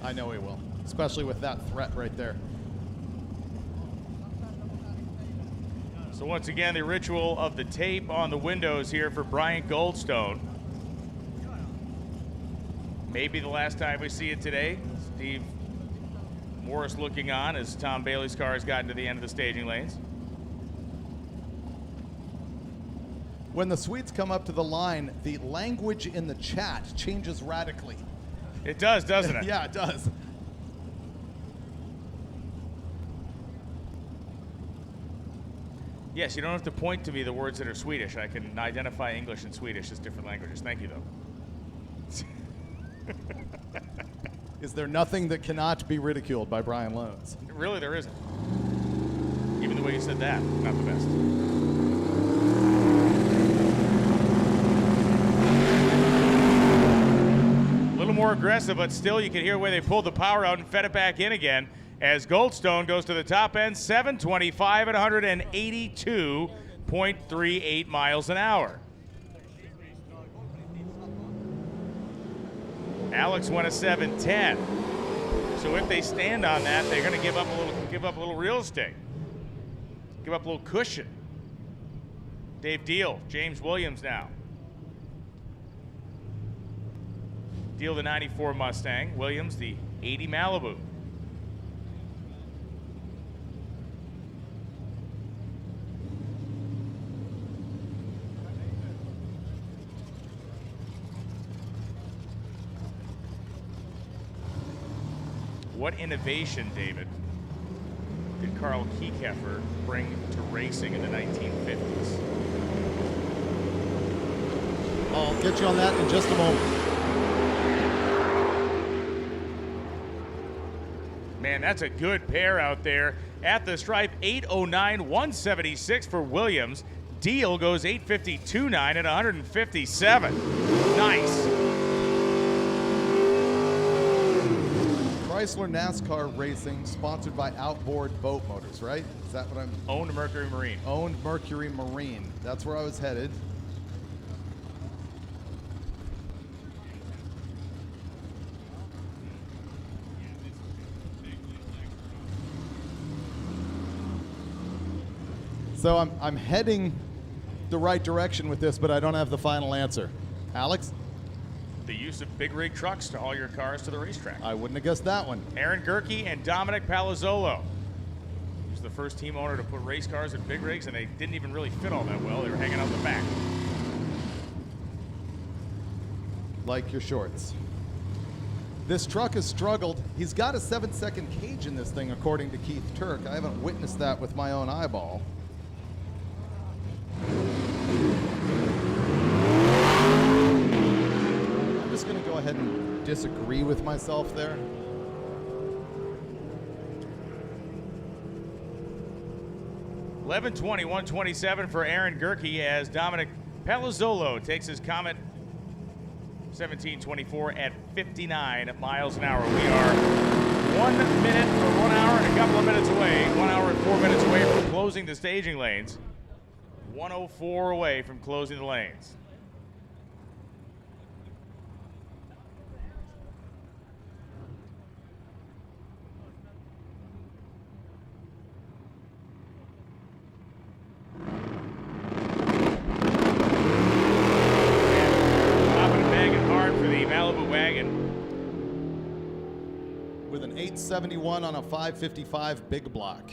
I know he will, especially with that threat right there. So once again, the ritual of the tape on the windows here for Bryant Goldstone. Maybe the last time we see it today. Steve Morris looking on as Tom Bailey's car has gotten to the end of the staging lanes. When the Swedes come up to the line, the language in the chat changes radically. It does, doesn't it? Yeah, it does. Yes, you don't have to point to me the words that are Swedish. I can identify English and Swedish as different languages. Thank you, though. Is there nothing that cannot be ridiculed by Brian Loans? Really, there isn't. Even the way you said that, not the best. A little more aggressive, but still you can hear where they pulled the power out and fed it back in again as Goldstone goes to the top end, 725 at 182.38 miles an hour. Alex went a 710. So if they stand on that, they're going to give up a little real estate, give up a little cushion. Dave Deal, James Williams now. Deal the 94 Mustang, Williams the 80 Malibu. What innovation, David, did Carl Kiekeffer bring to racing in the 1950s? I'll get you on that in just a moment. Man, that's a good pair out there. At the stripe, 809, 176 for Williams. Deal goes 852.9 at 157. Nice. Chrysler NASCAR Racing, sponsored by Outboard Boat Motors, right? Is that what I'm... Owned Mercury Marine. Owned Mercury Marine. That's where I was headed. So I'm heading the right direction with this, but I don't have the final answer. Alex? The use of big rig trucks to haul your cars to the racetrack. I wouldn't have guessed that one. Aaron Gerke and Dominic Palazzolo. He was the first team owner to put race cars in big rigs, and they didn't even really fit all that well. They were hanging out the back. Like your shorts. This truck has struggled. He's got a 7-second cage in this thing, according to Keith Turk. I haven't witnessed that with my own eyeball. I'm just going to go ahead and disagree with myself there. $11.20, 127 for Aaron Gerke as Dominic Palazzolo takes his Comet 1724 at 59 miles an hour. We are 1 minute or 1 hour and a couple of minutes away, 1 hour and 4 minutes away from closing the staging lanes. 104 away from closing the lanes. Popping and banging hard for the Malibu wagon. With an 871 on a 555 big block.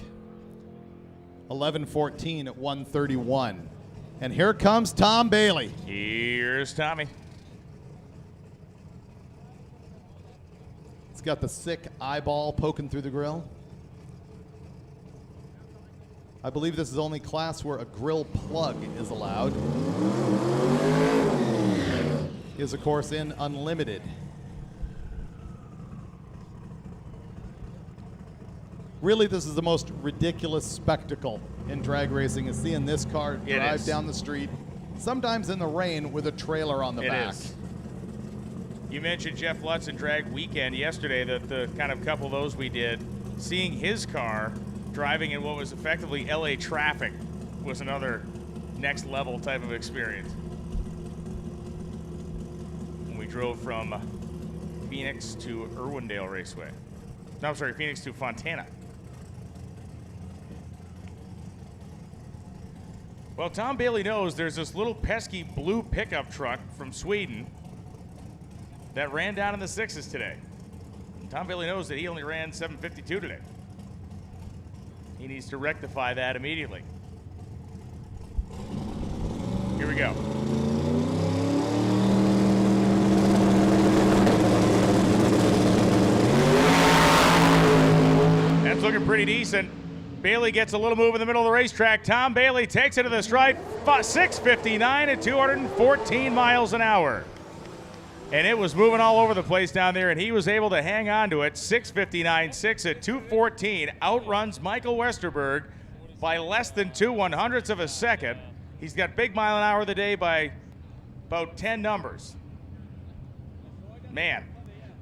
11:14 at 131. And here comes Tom Bailey. Here's Tommy. He's got the sick eyeball poking through the grill. I believe this is the only class where a grill plug is allowed. He is, of course, in Unlimited. Really, this is the most ridiculous spectacle in drag racing, is seeing this car drive down the street, sometimes in the rain with a trailer on the back. Is. You mentioned Jeff Lutz and Drag Weekend yesterday, the kind of couple of those we did. Seeing his car driving in what was effectively LA traffic was another next level type of experience. When we drove from Phoenix to Irwindale Raceway. No, I'm sorry, Phoenix to Fontana. Well, Tom Bailey knows there's this little pesky blue pickup truck from Sweden that ran down in the sixes today. Tom Bailey knows that he only ran 752 today. He needs to rectify that immediately. Here we go. That's looking pretty decent. Bailey gets a little move in the middle of the racetrack. Tom Bailey takes it to the stripe, 659 at 214 miles an hour. And it was moving all over the place down there, and he was able to hang on to it. 659.6 at 214, outruns Michael Westerberg by less than 2/100ths of a second. He's got big mile an hour of the day by about 10 numbers. Man,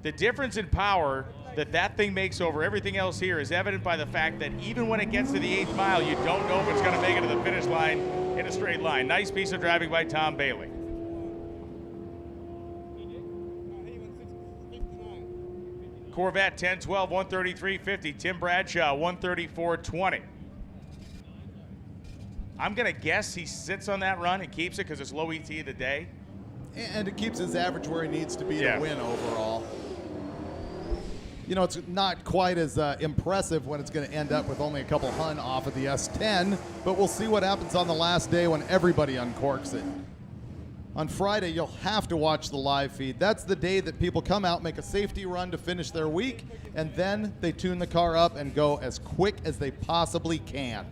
The difference in power that thing makes over everything else here is evident by the fact that even when it gets to the 8th mile, you don't know if it's going to make it to the finish line in a straight line. Nice piece of driving by Tom Bailey. Corvette 10-12, 133.50. Tim Bradshaw 134.20. I'm going to guess he sits on that run and keeps it because it's low ET of the day. And it keeps his average where he needs to be to win overall. You know, it's not quite as impressive when it's going to end up with only a couple hun off of the S10, but we'll see what happens on the last day when everybody uncorks it. On Friday, you'll have to watch the live feed. That's the day that people come out, make a safety run to finish their week, and then they tune the car up and go as quick as they possibly can.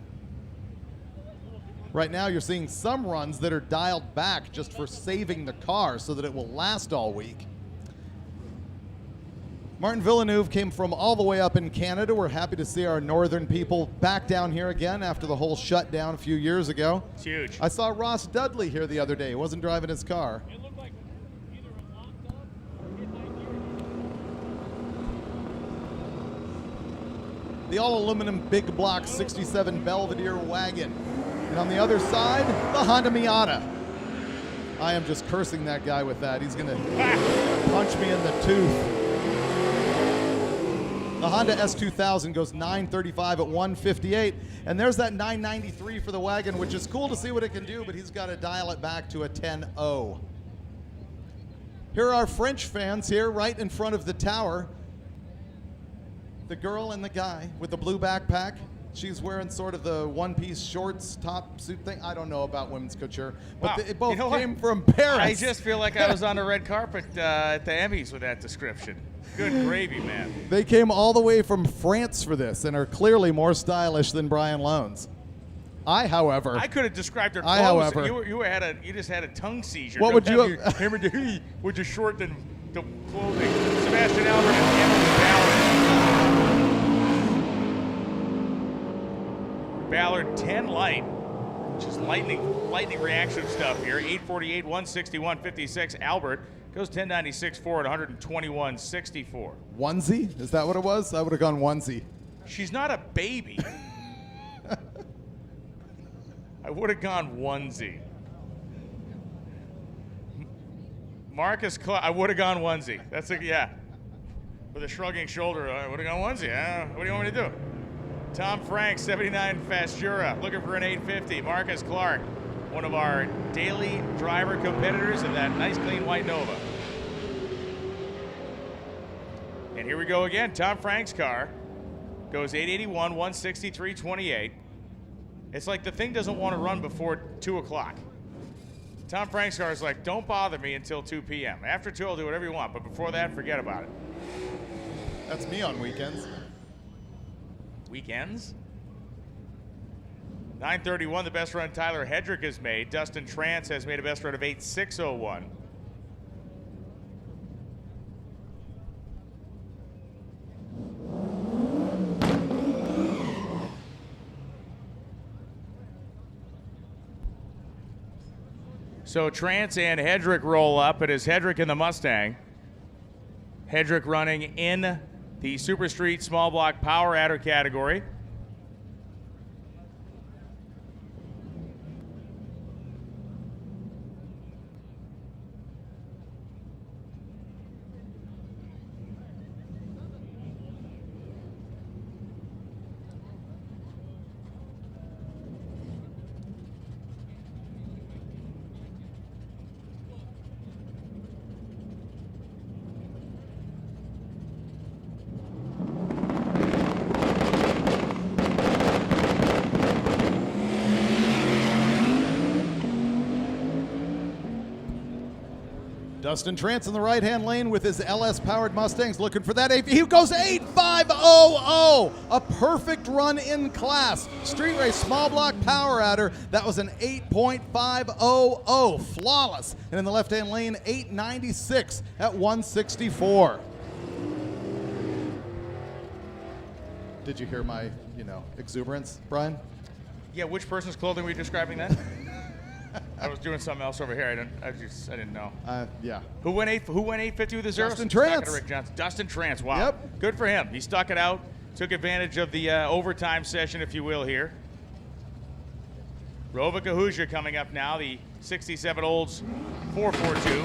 Right now, you're seeing some runs that are dialed back just for saving the car so that it will last all week. Martin Villeneuve came from all the way up in Canada. We're happy to see our northern people back down here again after the whole shutdown a few years ago. It's huge. I saw Ross Dudley here the other day. He wasn't driving his car. It looked like either a locked up or hit The all-aluminum big block 67 Belvedere wagon. And on the other side, the Honda Miata. I am just cursing that guy with that. He's going to punch me in the tooth. The Honda S2000 goes 935 at 158, and there's that 993 for the wagon, which is cool to see what it can do, but he's got to dial it back to a 10.0. Here are our French fans here right in front of the tower. The girl and the guy with the blue backpack. She's wearing sort of the one-piece shorts, top suit thing. I don't know about women's couture, but Wow. they both You know came what? from Paris. I just feel like I was on the red carpet at the Emmys with that description. Good gravy, man. They came all the way from France for this and are clearly more stylish than Brian Loans. I could have described their clothes. however, you just had a tongue seizure. What would you have? Hammer with your short and the clothing. Sebastian Albert and Ballard 10 light. Just lightning reaction stuff here. 848, 161, 56. Albert goes 1096 forward, 121, 64. Onesie? Is that what it was? I would have gone onesie. She's not a baby. I would have gone onesie. Marcus Clark, I would have gone onesie. That's yeah. With a shrugging shoulder, I would have gone onesie. What do you want me to do? Tom Frank, 79 Fastura, looking for an 850. Marcus Clark, one of our daily driver competitors in that nice clean white Nova. And here we go again. Tom Frank's car goes 881, 163, 28. It's like the thing doesn't want to run before 2 o'clock. Tom Frank's car is like, don't bother me until 2 p.m. After 2, I'll do whatever you want, but before that, forget about it. That's me on weekends. Weekends? 931, the best run Tyler Hedrick has made. Dustin Trance has made a best run of 8.601. So Trance and Hedrick roll up. It is Hedrick in the Mustang. Hedrick running in the Super Street Small Block Power Adder category. Dustin Trance in the right-hand lane with his LS-powered Mustangs looking for that 8. He goes 8.500, a perfect run in class. Street race small block power adder. That was an 8.500, flawless. And in the left-hand lane, 896 at 164. Did you hear my, exuberance, Brian? Yeah, which person's clothing were you describing then? I was doing something else over here. I didn't know. Yeah. Who went 850 with the zeros? Dustin Trance. Rick Johnson. Dustin Trance. Wow. Yep. Good for him. He stuck it out. Took advantage of the overtime session, if you will, here. Rova Kahuja coming up now. The 67 Olds 442.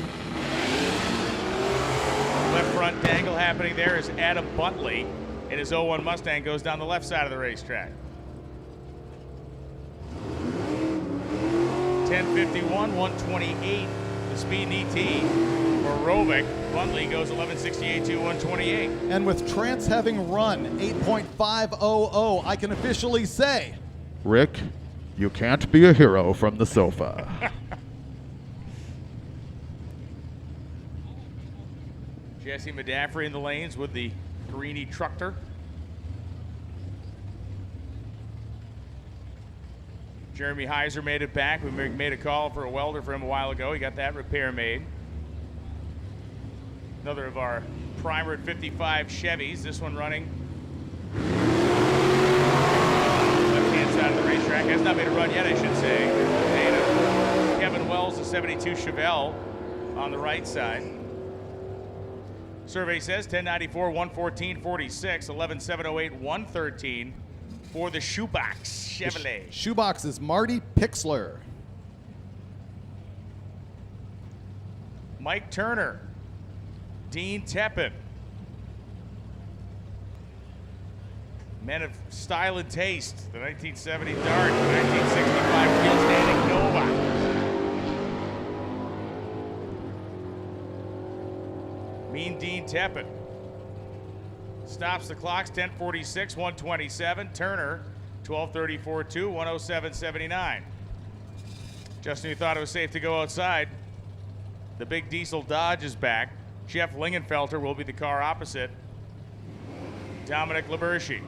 Left front dangle happening there as Adam Buntley in his 01 Mustang goes down the left side of the racetrack. 10:51, 128. The speed in ET for Rovic. Buntley goes 11:68 to 128. And with Trance having run 8.500, I can officially say, Rick, you can't be a hero from the sofa. Jesse Medafrey in the lanes with the greeny trucker. Jeremy Heiser made it back. We made a call for a welder for him a while ago. He got that repair made. Another of our primer 55 Chevys. This one running left-hand side of the racetrack. Has not made a run yet, I should say. And Kevin Wells, the 72 Chevelle on the right side. Survey says 1094, 114, 46, 11708, 113 for the Shoebox Chevrolet. Shoebox is Marty Pixler. Mike Turner, Dean Teppen. Men of style and taste. The 1970 Dart, the 1965 wheel standing Nova. Mean Dean Teppen. Stops the clocks, 10:46, 127. Turner, 12:34-2, 107.79. Justin, you thought it was safe to go outside. The big diesel Dodge is back. Jeff Lingenfelter will be the car opposite. Dominic Labershi.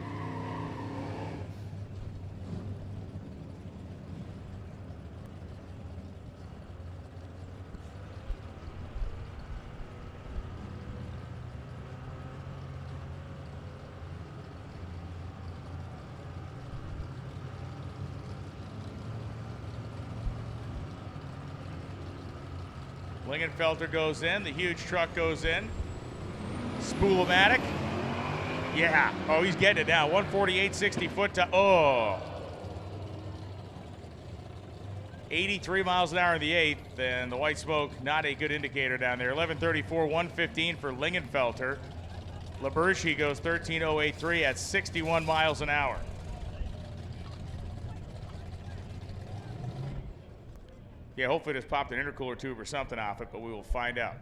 Lingenfelter goes in. The huge truck goes in. Spool-o-matic. Yeah. Oh, he's getting it now. 148.60 foot to, 83 miles an hour in the 8th, and the white smoke, not a good indicator down there. 11:34, 115 for Lingenfelter. Labershi goes 13:083 at 61 miles an hour. Yeah, hopefully it has popped an intercooler tube or something off it, but we will find out.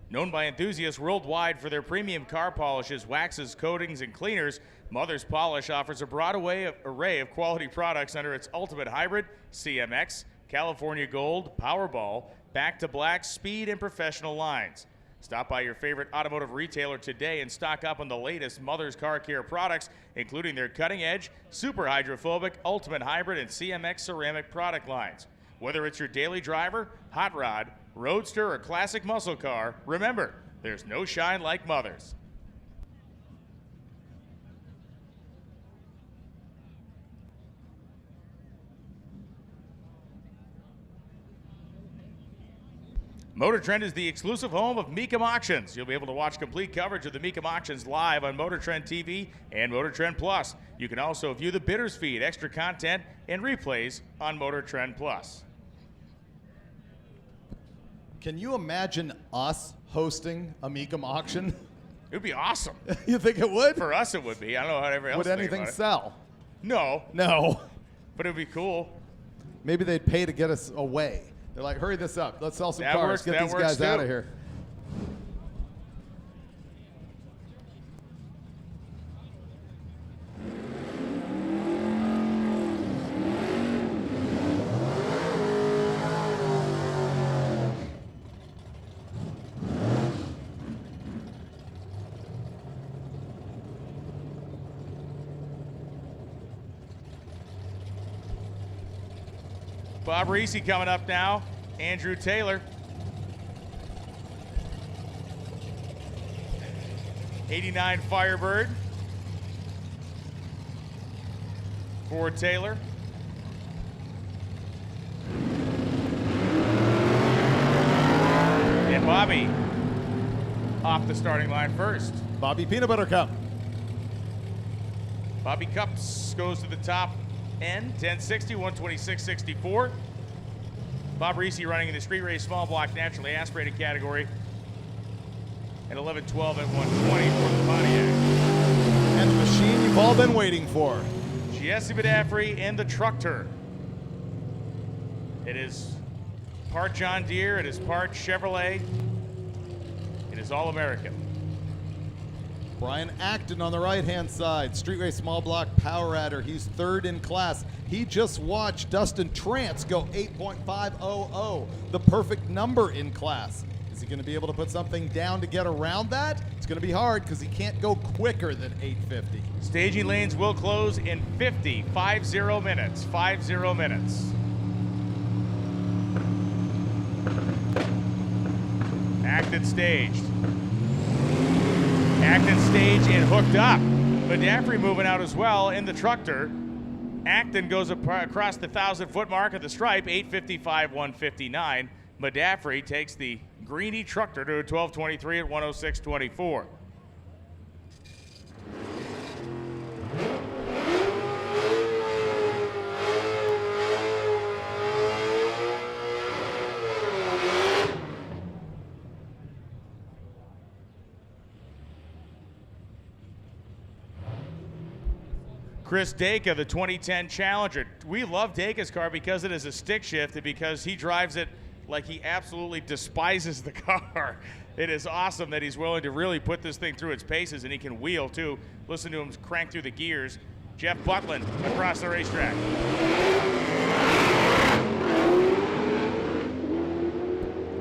Known by enthusiasts worldwide for their premium car polishes, waxes, coatings, and cleaners, Mother's Polish offers a broad array of quality products under its Ultimate Hybrid, CMX, California Gold, Powerball, Back to Black, Speed, and Professional lines. Stop by your favorite automotive retailer today and stock up on the latest Mother's Car Care products, including their cutting-edge, super hydrophobic, Ultimate Hybrid, and CMX ceramic product lines. Whether it's your daily driver, hot rod, roadster, or classic muscle car, remember, there's no shine like Mother's. MotorTrend is the exclusive home of Mecum Auctions. You'll be able to watch complete coverage of the Mecum Auctions live on MotorTrend TV and MotorTrend Plus. You can also view the bidders feed, extra content, and replays on MotorTrend Plus. Can you imagine us hosting a Mecum auction? It would be awesome. You think it would? For us, it would be. I don't know how everyone else Would anything sell? No. No. But it would be cool. Maybe they'd pay to get us away. They're like, hurry this up. Let's sell some That cars. works- Get that these works guys out too. of here. Bob Reese coming up now. Andrew Taylor. 89 Firebird for Taylor. And Bobby off the starting line first. Bobby Peanut Butter Cup. Bobby Cups goes to the top end, 1060, 126.64. Bob Reese running in the street race small block naturally aspirated category at 11.12 at 120 for the Pontiac. And the machine you've all been waiting for. Jesse Badafrey in the Truckter. It is part John Deere, it is part Chevrolet, it is all American. Brian Acton on the right-hand side, street race small block power adder. He's third in class. He just watched Dustin Trance go 8.500, the perfect number in class. Is he going to be able to put something down to get around that? It's going to be hard because he can't go quicker than 850. Staging lanes will close in 50 minutes. 50 minutes. Acton staged. Acton staged and hooked up. Badafrey moving out as well in the Truckter. Acton goes across the 1,000-foot mark at the stripe, 8:55.159. Badafrey takes the greeny Truckter to a 12:23 at 106.24. Chris Dacre, the 2010 Challenger. We love Dacre's car because it is a stick shift and because he drives it like he absolutely despises the car. It is awesome that he's willing to really put this thing through its paces, and he can wheel too. Listen to him crank through the gears. Jeff Butland across the racetrack.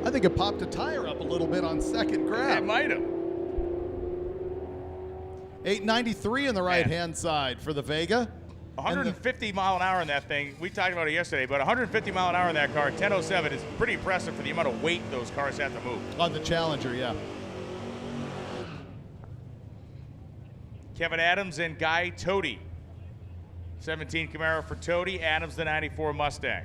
I think it popped a tire up a little bit on second grab. It might have. 893 on the right-hand side for the Vega. 150 mile an hour in that thing. We talked about it yesterday, but 150 mile an hour in that car, 1007 is pretty impressive for the amount of weight those cars have to move. On the Challenger, yeah. Kevin Adams and Guy Tody. 17 Camaro for Tody, Adams the 94 Mustang.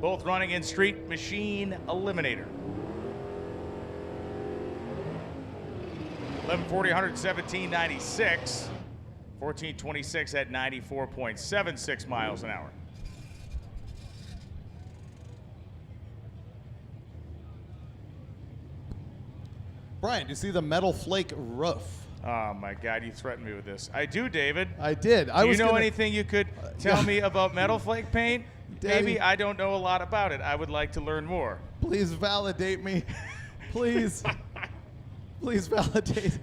Both running in Street Machine Eliminator. 1140, 117.96. 1426 at 94.76 miles an hour. Brian, do you see the metal flake roof? Oh my God, you threatened me with this. I do, David. I did. Do you know anything you could tell me about metal flake paint? Daddy, Maybe I don't know a lot about it. I would like to learn more. Please validate me. Please. Please validate.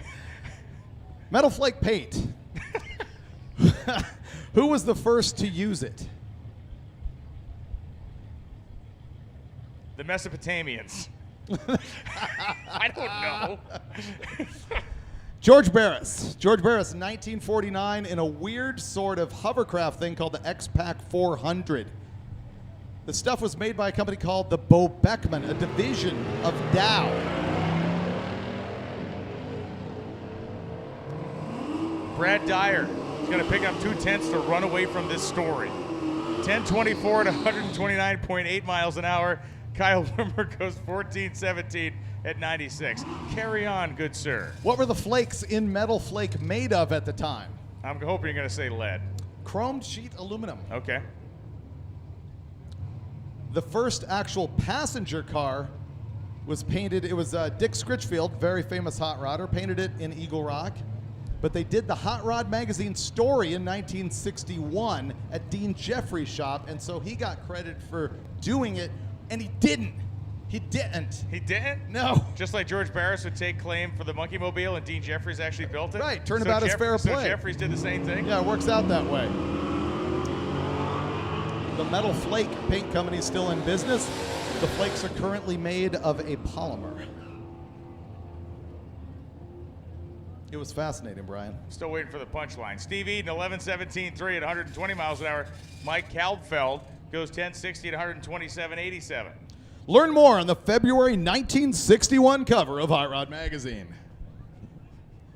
Metal flake paint. Who was the first to use it? The Mesopotamians. I don't know. George Barris. George Barris, 1949, in a weird sort of hovercraft thing called the X-Pac 400. The stuff was made by a company called the Bo Beckman, a division of Dow. Brad Dyer is going to pick up 2/10 to run away from this story. 10:24 to 129.8 miles an hour. Kyle Wimmer goes 14:17 at 96. Carry on, good sir. What were the flakes in metal flake made of at the time? I'm hoping you're going to say lead. Chromed sheet aluminum. Okay. The first actual passenger car was painted, it was Dick Scritchfield, very famous hot rodder, painted it in Eagle Rock. But they did the Hot Rod magazine story in 1961 at Dean Jeffrey's shop, and so he got credit for doing it, and he didn't. He didn't. He didn't? No. Just like George Barris would take claim for the Monkey Mobile and Dean Jeffries actually built it? Right, turnabout is fair play. So Jeffries did the same thing? Yeah, it works out that way. The Metal Flake Paint Company is still in business. The flakes are currently made of a polymer. It was fascinating, Brian. Still waiting for the punchline. Steve Eden, 11.17.3 at 120 miles an hour. Mike Kalbfeld goes 10.60 at 127.87. Learn more on the February 1961 cover of Hot Rod Magazine.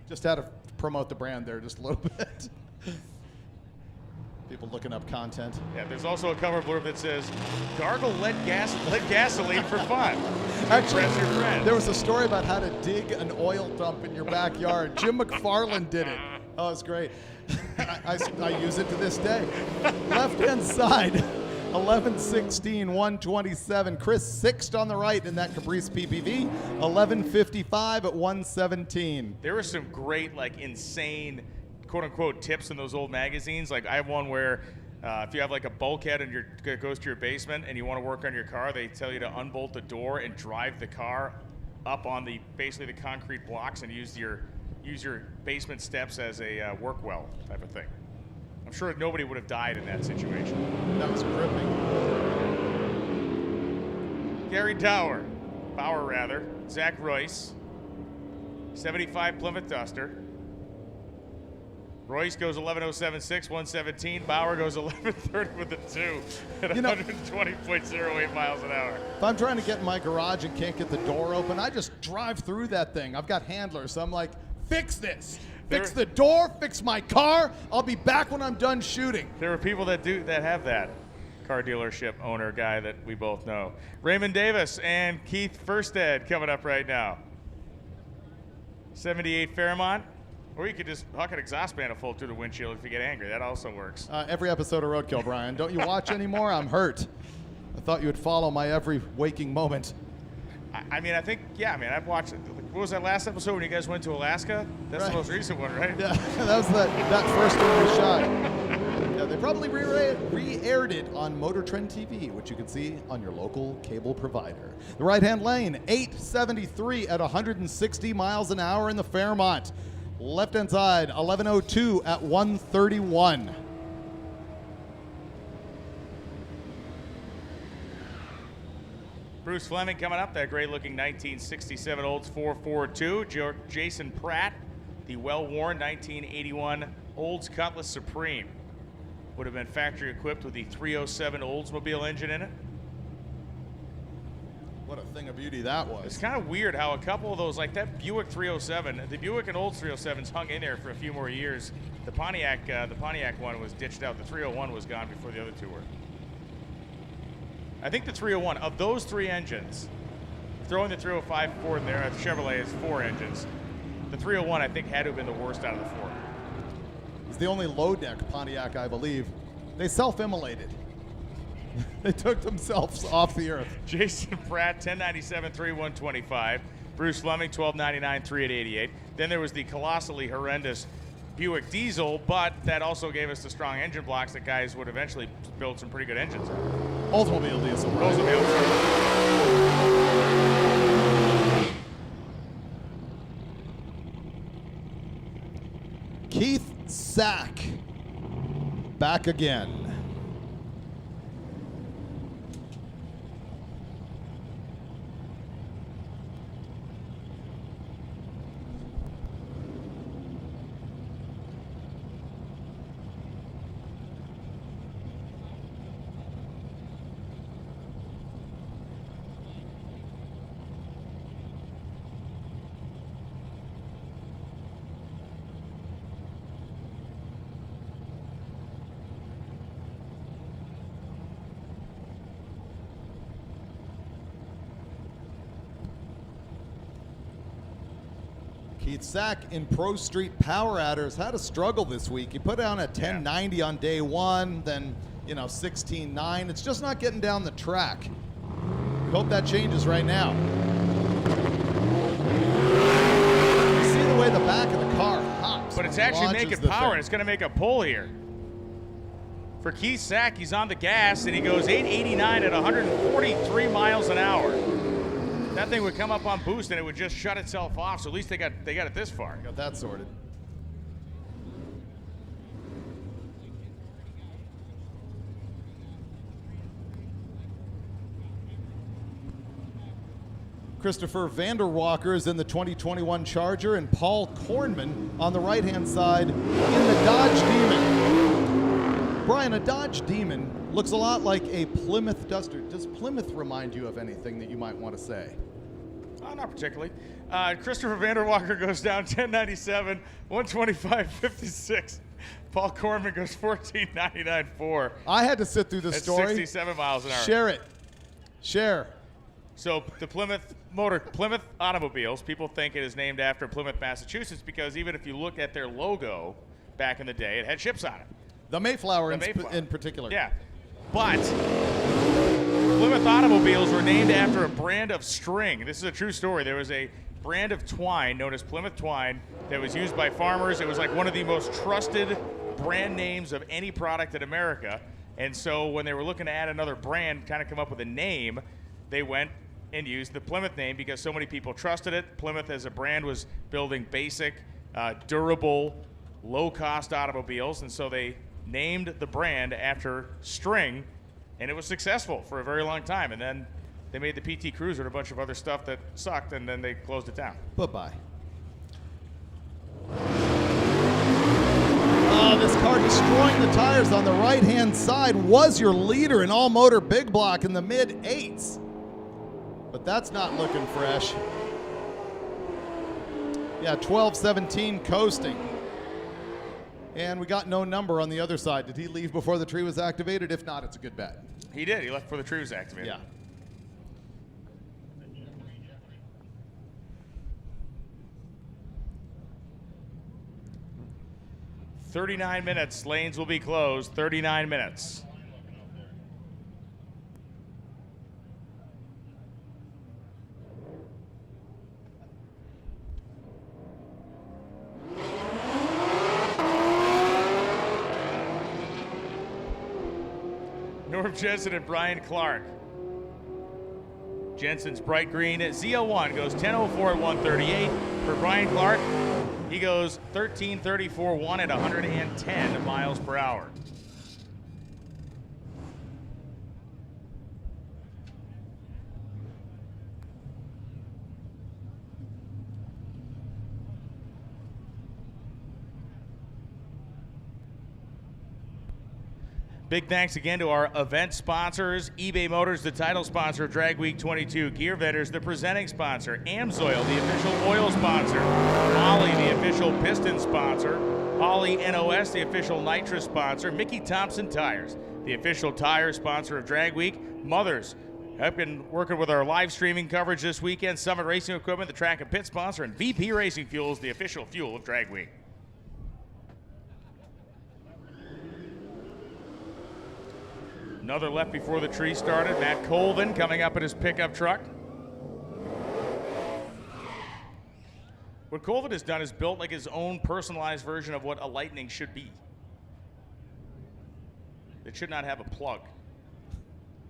Just had to promote the brand there just a little bit. People looking up content. Yeah, there's also a cover blurb that says, gargle lead gasoline for fun. Actually, Impress your friends. there was a story about how to dig an oil dump in your backyard. Jim McFarland did it. Oh, it's great. I use it to this day. Left-hand side, 11.16, 127. Chris sixth on the right in that Caprice PPV, 11.55 at 117. There were some great, like, insane quote-unquote tips in those old magazines. Like, I have one where if you have like a bulkhead and it goes to your basement and you want to work on your car, they tell you to unbolt the door and drive the car up on basically the concrete blocks and use your basement steps as a work well type of thing. I'm sure nobody would have died in that situation. That was gripping. Gary Bauer, Zach Royce, 75 Plymouth Duster. Royce goes 11.076, 117. Bauer goes 11.30 with a 2 at 120.08 miles an hour. If I'm trying to get in my garage and can't get the door open, I just drive through that thing. I've got handlers, so I'm like, fix this. Fix the door, fix my car. I'll be back when I'm done shooting. There are people that have that. Car dealership owner guy that we both know. Raymond Davis and Keith Firstead coming up right now. 78 Fairmont. Or you could just huck an exhaust manifold through the windshield if you get angry. That also works. Every episode of Roadkill, Brian. Don't you watch anymore? I'm hurt. I thought you would follow my every waking moment. I've watched it. What was that last episode when you guys went to Alaska? That's Right. the most recent one, right? Yeah, that was that first one we shot. Yeah, they probably re-aired it on MotorTrend TV, which you can see on your local cable provider. The right-hand lane, 873 at 160 miles an hour in the Fairmont. Left-hand side, 11.02 at 131. Bruce Fleming coming up, that great-looking 1967 Olds 442. Jason Pratt, the well-worn 1981 Olds Cutlass Supreme. Would have been factory equipped with the 307 Oldsmobile engine in it. What a thing of beauty that was. It's kind of weird how a couple of those, like that Buick 307, the Buick and Olds 307s hung in there for a few more years. The Pontiac one was ditched out. The 301 was gone before the other two were. I think the 301, of those three engines, throwing the 305 Ford there, Chevrolet has 4 engines. The 301, I think, had to have been the worst out of the 4. It's the only low-deck Pontiac, I believe. They self-immolated. They took themselves off the earth. Jason Pratt, 1097, 3125. Bruce Fleming, 1299, 3888. Then there was the colossally horrendous Buick diesel, but that also gave us the strong engine blocks that guys would eventually build some pretty good engines on. Oldsmobile diesel. Right? Oldsmobile diesel. Keith Sack, back again. Keith Sack in Pro Street Power Adders had a struggle this week. He put down a 1090 on day one, then 16.9. It's just not getting down the track. We hope that changes right now. You see the way the back of the car hops. But it's when it actually launches making the power, thing. and it's going to make a pull here. For Keith Sack, he's on the gas, and he goes 889 at 143 miles an hour. That thing would come up on boost and it would just shut itself off. So at least they got it this far. Got that sorted. Christopher Vanderwalker is in the 2021 Charger, and Paul Kornman on the right-hand side in the Dodge Demon. Brian, a Dodge Demon looks a lot like a Plymouth Duster. Does Plymouth remind you of anything that you might want to say? Not particularly. Christopher Vanderwalker goes down 1097, 125.56. Paul Kornman goes 14.99.4. I had to sit through the story. 67 miles an hour. Share it. Share. So the Plymouth Automobiles, people think it is named after Plymouth, Massachusetts, because even if you look at their logo back in the day, it had ships on it. The Mayflower, in particular. Yeah. But Plymouth Automobiles were named after a brand of string. This is a true story. There was a brand of twine known as Plymouth twine that was used by farmers. It was like one of the most trusted brand names of any product in America. And so when they were looking to add another brand, kind of come up with a name, they went and used the Plymouth name because so many people trusted it. Plymouth as a brand was building basic, durable, low-cost automobiles, and so they named the brand after string, and it was successful for a very long time. And then they made the PT Cruiser and a bunch of other stuff that sucked, and then they closed it down. Bye-bye. Oh, this car destroying the tires on the right-hand side was your leader in all-motor big block in the mid-8s. But that's not looking fresh. Yeah, 12-17 coasting. And we got no number on the other side. Did he leave before the tree was activated? If not, it's a good bet. He did. He left before the tree was activated. Yeah. "39 minutes. Lanes will be closed. 39 minutes. Norm Jensen and Brian Clark. Jensen's bright green at Z01 goes 10:04 at 138. For Brian Clark, he goes 13:34.1 at 110 miles per hour. Big thanks again to our event sponsors: eBay Motors, the title sponsor of Drag Week 22; Gear Vendors, the presenting sponsor; Amsoil, the official oil sponsor; Holley, the official piston sponsor; Holley NOS, the official nitrous sponsor; Mickey Thompson Tires, the official tire sponsor of Drag Week; Mothers, I've been working with our live streaming coverage this weekend; Summit Racing Equipment, the track and pit sponsor; and VP Racing Fuels, the official fuel of Drag Week. Another left before the tree started. Matt Colvin coming up in his pickup truck. What Colvin has done is built like his own personalized version of what a Lightning should be. It should not have a plug,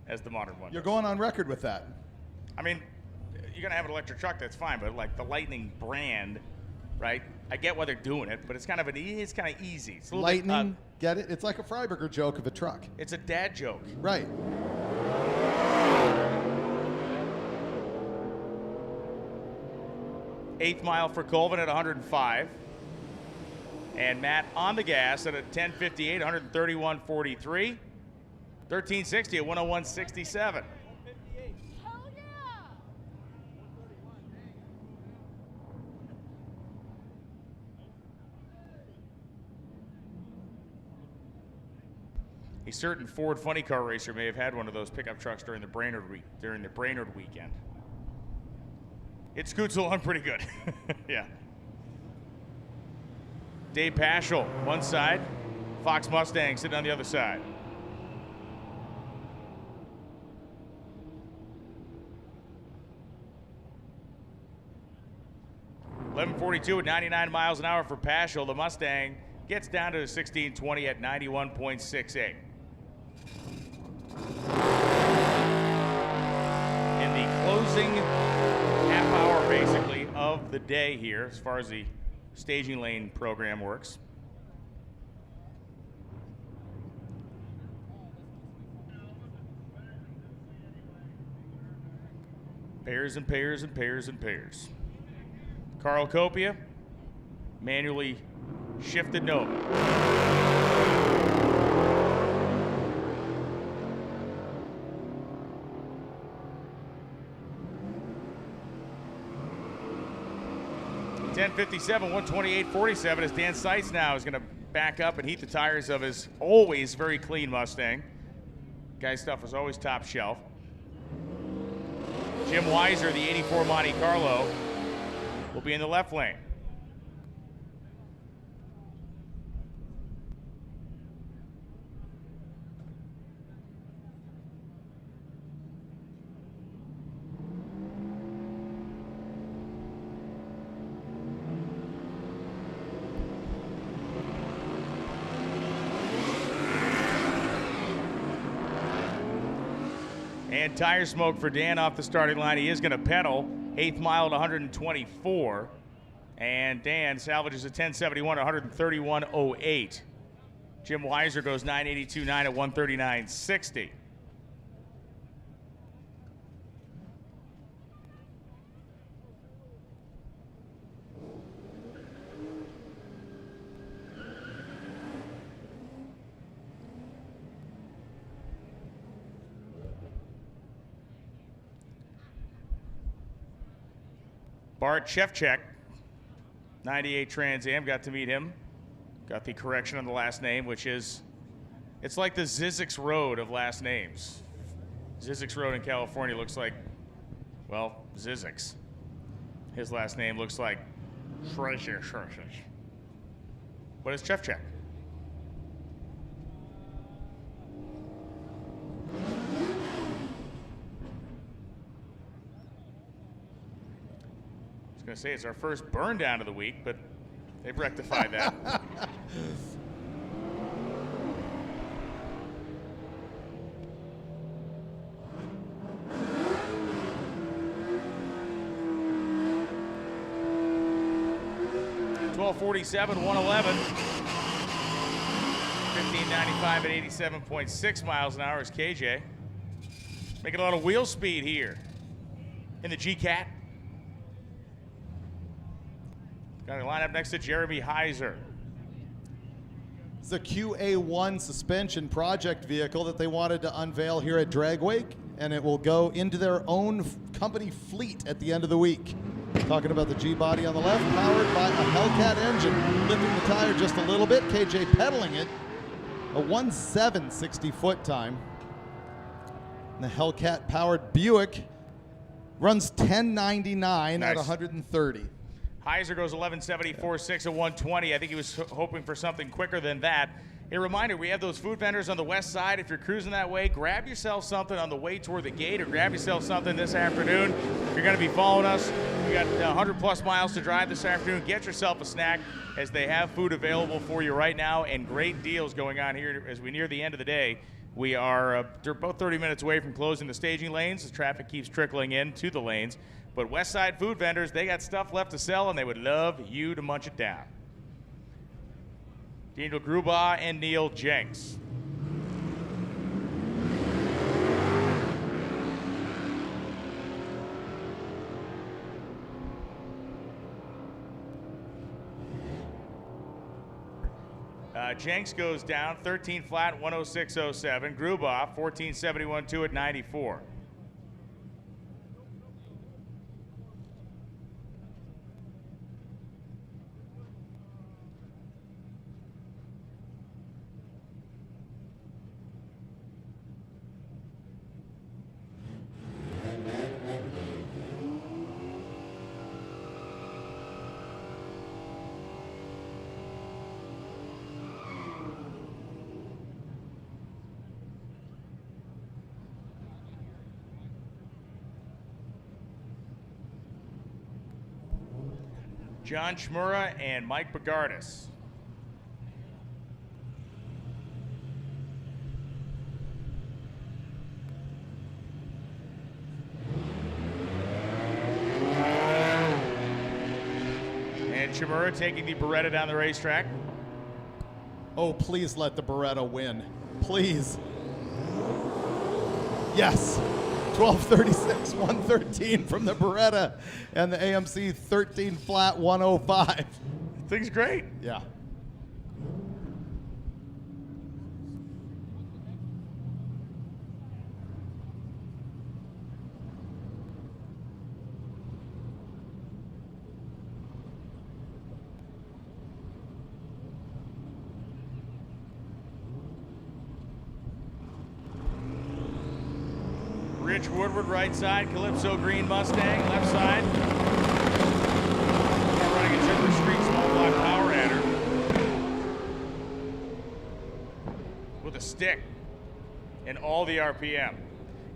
as the modern one You're does. going on record with that. I mean, you're gonna have an electric truck, that's fine, but like the Lightning brand, right? I get why they're doing it, but it's kind of easy. It's a little Lightning, bit, get it? It's like a Freiberger joke of a truck. it's a dad joke. Right. Eighth mile for Colvin at 105. And Matt on the gas at a 10:58, 131.43. 1360 at 101.67. A certain Ford funny car racer may have had one of those pickup trucks during the Brainerd weekend. It scoots along pretty good. Yeah. Dave Paschal, one side. Fox Mustang sitting on the other side. .1142 at 99 miles an hour for Paschal. The Mustang gets down to 1620 at 91.68. In the closing half hour basically of the day here as far as the staging lane program works. Pairs and pairs and pairs and pairs. Carl Copia, manually shifted Nova. .1057, 128.47 as Dan Seitz now is going to back up and heat the tires of his always very clean Mustang. Guy's stuff is always top shelf. Jim Weiser, the 84 Monte Carlo, will be in the left lane. And tire smoke for Dan off the starting line. He is going to pedal. 8th mile at 124. And Dan salvages a 1071 at 131.08. Jim Weiser goes 982.9 at 139.60. Bart Shevchek, 98 Trans Am, got to meet him. Got the correction on the last name, which is, it's like the Zizix Road of last names. Zizix Road in California looks like, well, Zizix. His last name looks like Schroeder. What is Shevchek? I was going to say it's our first burn down of the week, but they've rectified that. .1247, 111. 1595 at 87.6 miles an hour is KJ. Making a lot of wheel speed here in the G-Cat. Got to line up next to Jeremy Heiser. It's a QA1 suspension project vehicle that they wanted to unveil here at Dragway, and it will go into their own company fleet at the end of the week. Talking about the G-body on the left, powered by a Hellcat engine. Lifting the tire just a little bit, KJ pedaling it. A 1.760 foot time. And the Hellcat powered Buick runs 1099 nice. at 130. Heiser goes 11.74.6 at 120. I think he was hoping for something quicker than that. A reminder, we have those food vendors on the west side. If you're cruising that way, grab yourself something on the way toward the gate, or grab yourself something this afternoon. If you're going to be following us, you got 100 plus miles to drive this afternoon. Get yourself a snack, as they have food available for you right now, and great deals going on here as we near the end of the day. We are about 30 minutes away from closing the staging lanes. The traffic keeps trickling in to the lanes. But Westside food vendors, they got stuff left to sell, and they would love you to munch it down. Daniel Grubaugh and Neil Jenks. Jenks goes down 13 flat, 106.07. Grubaugh 14.71.2 at 94. John Shmura and Mike Bogardus. Shimura taking the Beretta down the racetrack. Oh, please let the Beretta win. Please. Yes. 1236, 113 from the Beretta, and the AMC 13 flat 105. Thing's great. Yeah. Rich Woodward, right side. Calypso Green Mustang, left side. Car running a Timber Street small block power adder with a stick and all the RPM.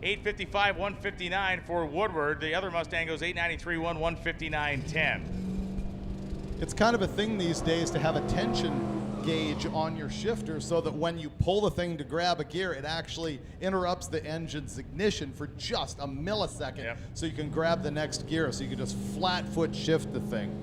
855, 159 for Woodward. The other Mustang goes 893, 159.10. It's kind of a thing these days to have a tension gauge on your shifter so that when you pull the thing to grab a gear, it actually interrupts the engine's ignition for just a millisecond. Yep. So you can grab the next gear, so you can just flat foot shift the thing.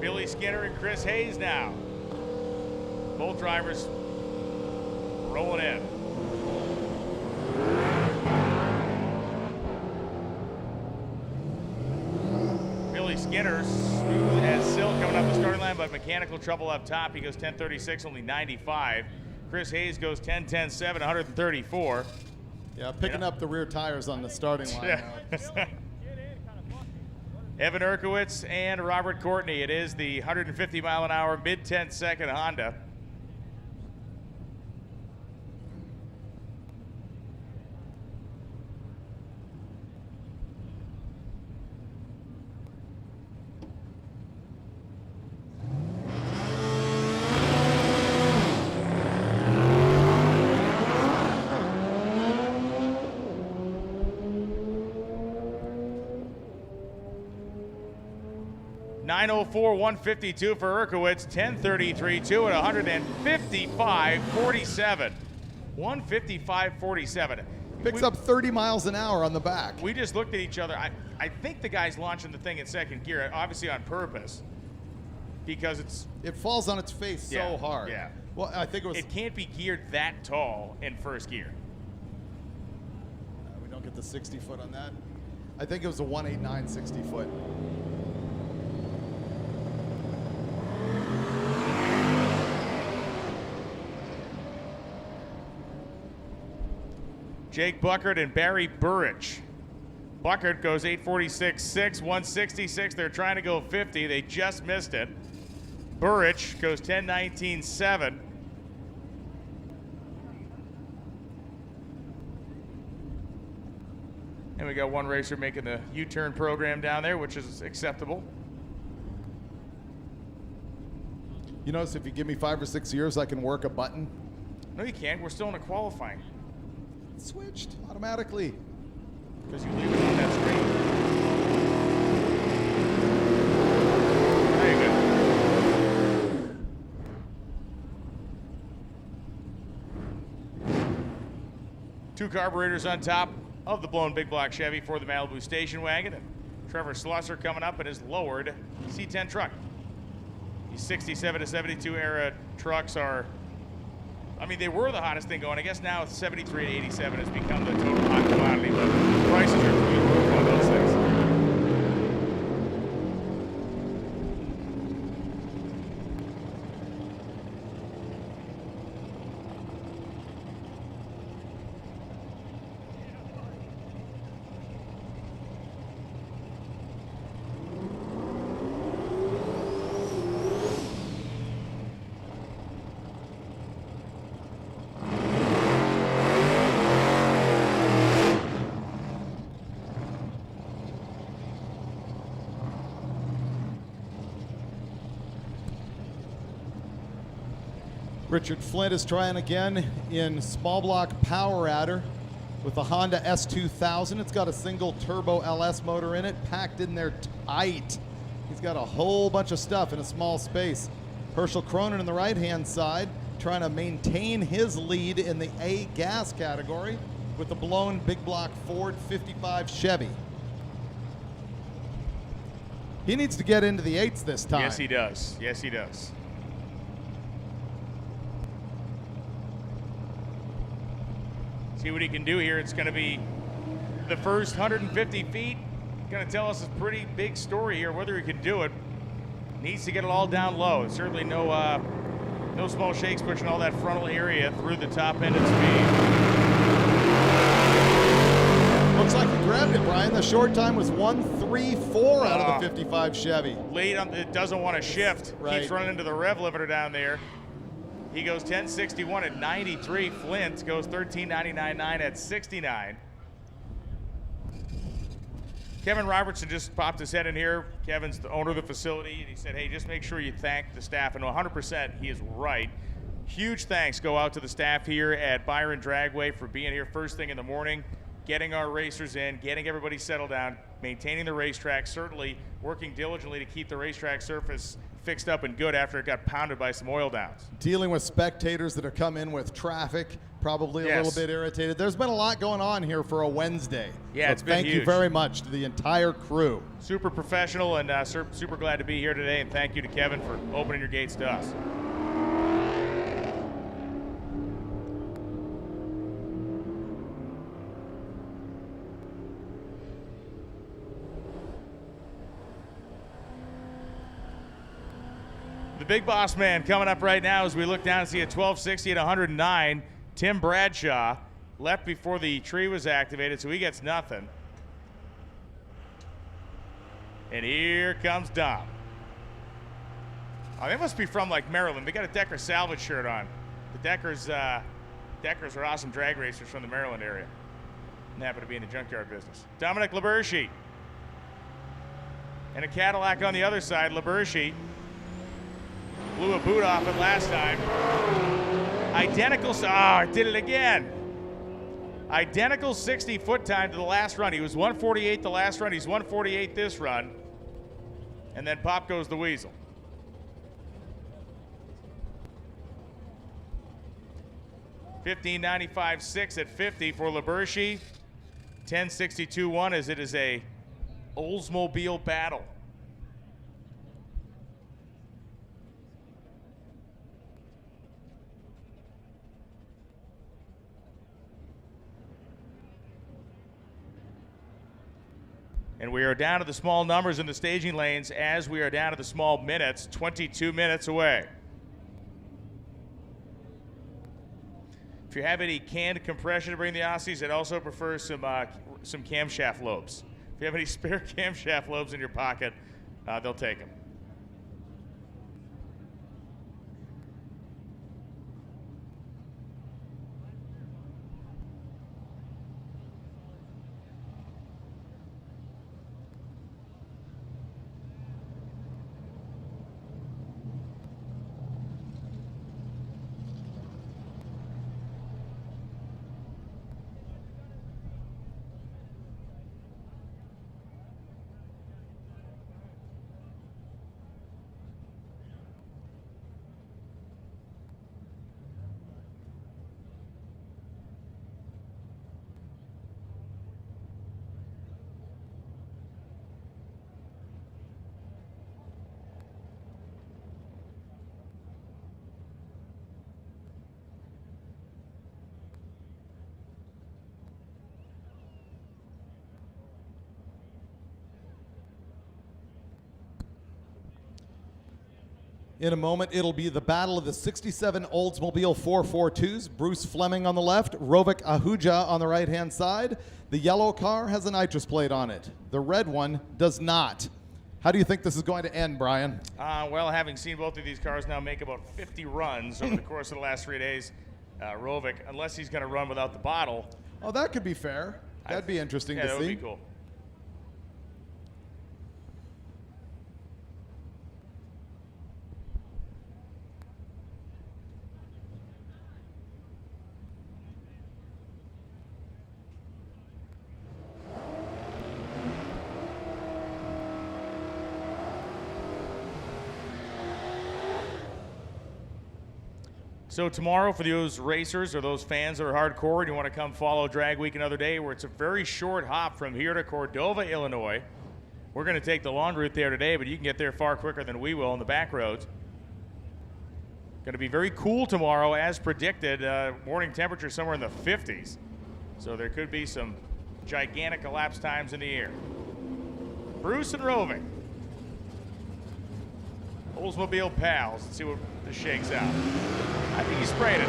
Billy Skinner and Chris Hayes now. Both drivers rolling in. Billy Skinner has Sill coming up the starting line, but mechanical trouble up top. He goes 10:36, only 95. Chris Hayes goes 10:10.7, 134. Yeah, picking up the rear tires on the starting line. Yeah. Evan Urkowitz and Robert Courtney. It is the 150 mile an hour, mid 10-second Honda. .904, 152 for Urkowitz, 10:33.2 at 155.47. 155.47. Picks up 30 miles an hour on the back. We just looked at each other. I think the guy's launching the thing in second gear, obviously on purpose, because it falls on its face so hard. Yeah. Well, I think it can't be geared that tall in first gear. We don't get the 60 foot on that. I think it was a 189 60 foot. Jake Buckert and Barry Burrich. Buckert goes 8:46.6, 166. They're trying to go 50. They just missed it. Burrich goes 10:19.7. And we got one racer making the U-turn program down there, which is acceptable. You notice if you give me 5 or 6 years, I can work a button? No, you can't. We're still in a qualifying. It switched automatically. Because you leave it on that screen. There you go. Two carburetors on top of the blown big block Chevy for the Malibu station wagon. And Trevor Slusser coming up in his lowered C10 truck. These 67 to 72 era trucks are, I mean, they were the hottest thing going. I guess now 73 to 87 has become the total hot commodity, but prices are through the roof on those things. Richard Flint is trying again in small block power adder with the Honda S2000. It's got a single turbo LS motor in it, packed in there tight. He's got a whole bunch of stuff in a small space. Herschel Cronin on the right-hand side, trying to maintain his lead in the A gas category with the blown big block Ford 55 Chevy. He needs to get into the 8s this time. Yes, he does. Yes, he does. See what he can do here. It's going to be the first 150 feet. Going to tell us a pretty big story here. Whether he can do it, needs to get it all down low. Certainly no small shakes pushing all that frontal area through the top end of speed. Looks like he grabbed it, Brian. The short time was 1:34 out of the 55 Chevy. Late on, it doesn't want to shift. Right. Keeps running into the rev limiter down there. He goes 10:61 at 93. Flint goes 13:99.9 at 69. Kevin Robertson just popped his head in here. Kevin's the owner of the facility, and he said, hey, just make sure you thank the staff. And 100%, he is right. Huge thanks go out to the staff here at Byron Dragway for being here first thing in the morning, getting our racers in, getting everybody settled down, maintaining the racetrack, certainly working diligently to keep the racetrack surface fixed up and good after it got pounded by some oil downs. Dealing with spectators that have come in with traffic, probably a little bit irritated. There's been a lot going on here for a Wednesday. Yeah, so it's been thank you huge. very much to the entire crew. Super professional and super glad to be here today, and thank you to Kevin for opening your gates to us. The big boss man coming up right now as we look down and see a 1260 at 109. Tim Bradshaw left before the tree was activated, so he gets nothing. And here comes Dom. Oh, they must be from like Maryland. They got a Decker salvage shirt on. The Deckers are awesome drag racers from the Maryland area and happen to be in the junkyard business. Dominic Labershi. And a Cadillac on the other side. Labershi blew a boot off it last time. Identical, did it again. Identical 60-foot time to the last run. He was 148 the last run. He's 148 this run. And then pop goes the weasel. $15.95.6 at 50 for Labershi. 10.62.1 as it is a Oldsmobile battle. And we are down to the small numbers in the staging lanes as we are down to the small minutes, 22 minutes away. If you have any canned compression to bring the Aussies, I'd also prefer some camshaft lobes. If you have any spare camshaft lobes in your pocket, they'll take them. In a moment, it'll be the battle of the 67 Oldsmobile 442s. Bruce Fleming on the left, Rovik Ahuja on the right-hand side. The yellow car has a nitrous plate on it. The red one does not. How do you think this is going to end, Brian? Well, having seen both of these cars now make about 50 runs over the course of the last 3 days, Rovik, unless he's going to run without the bottle. Oh, that could be fair. That'd be interesting to see. Yeah, that would be cool. So tomorrow, for those racers or those fans that are hardcore and you want to come follow Drag Week another day, where it's a very short hop from here to Cordova, Illinois. We're going to take the long route there today, but you can get there far quicker than we will on the back roads. Going to be very cool tomorrow, as predicted. Morning temperature somewhere in the 50s. So there could be some gigantic elapsed times in the air. Bruce and Roving. Oldsmobile pals. Let's see what this shakes out. I think he sprayed it.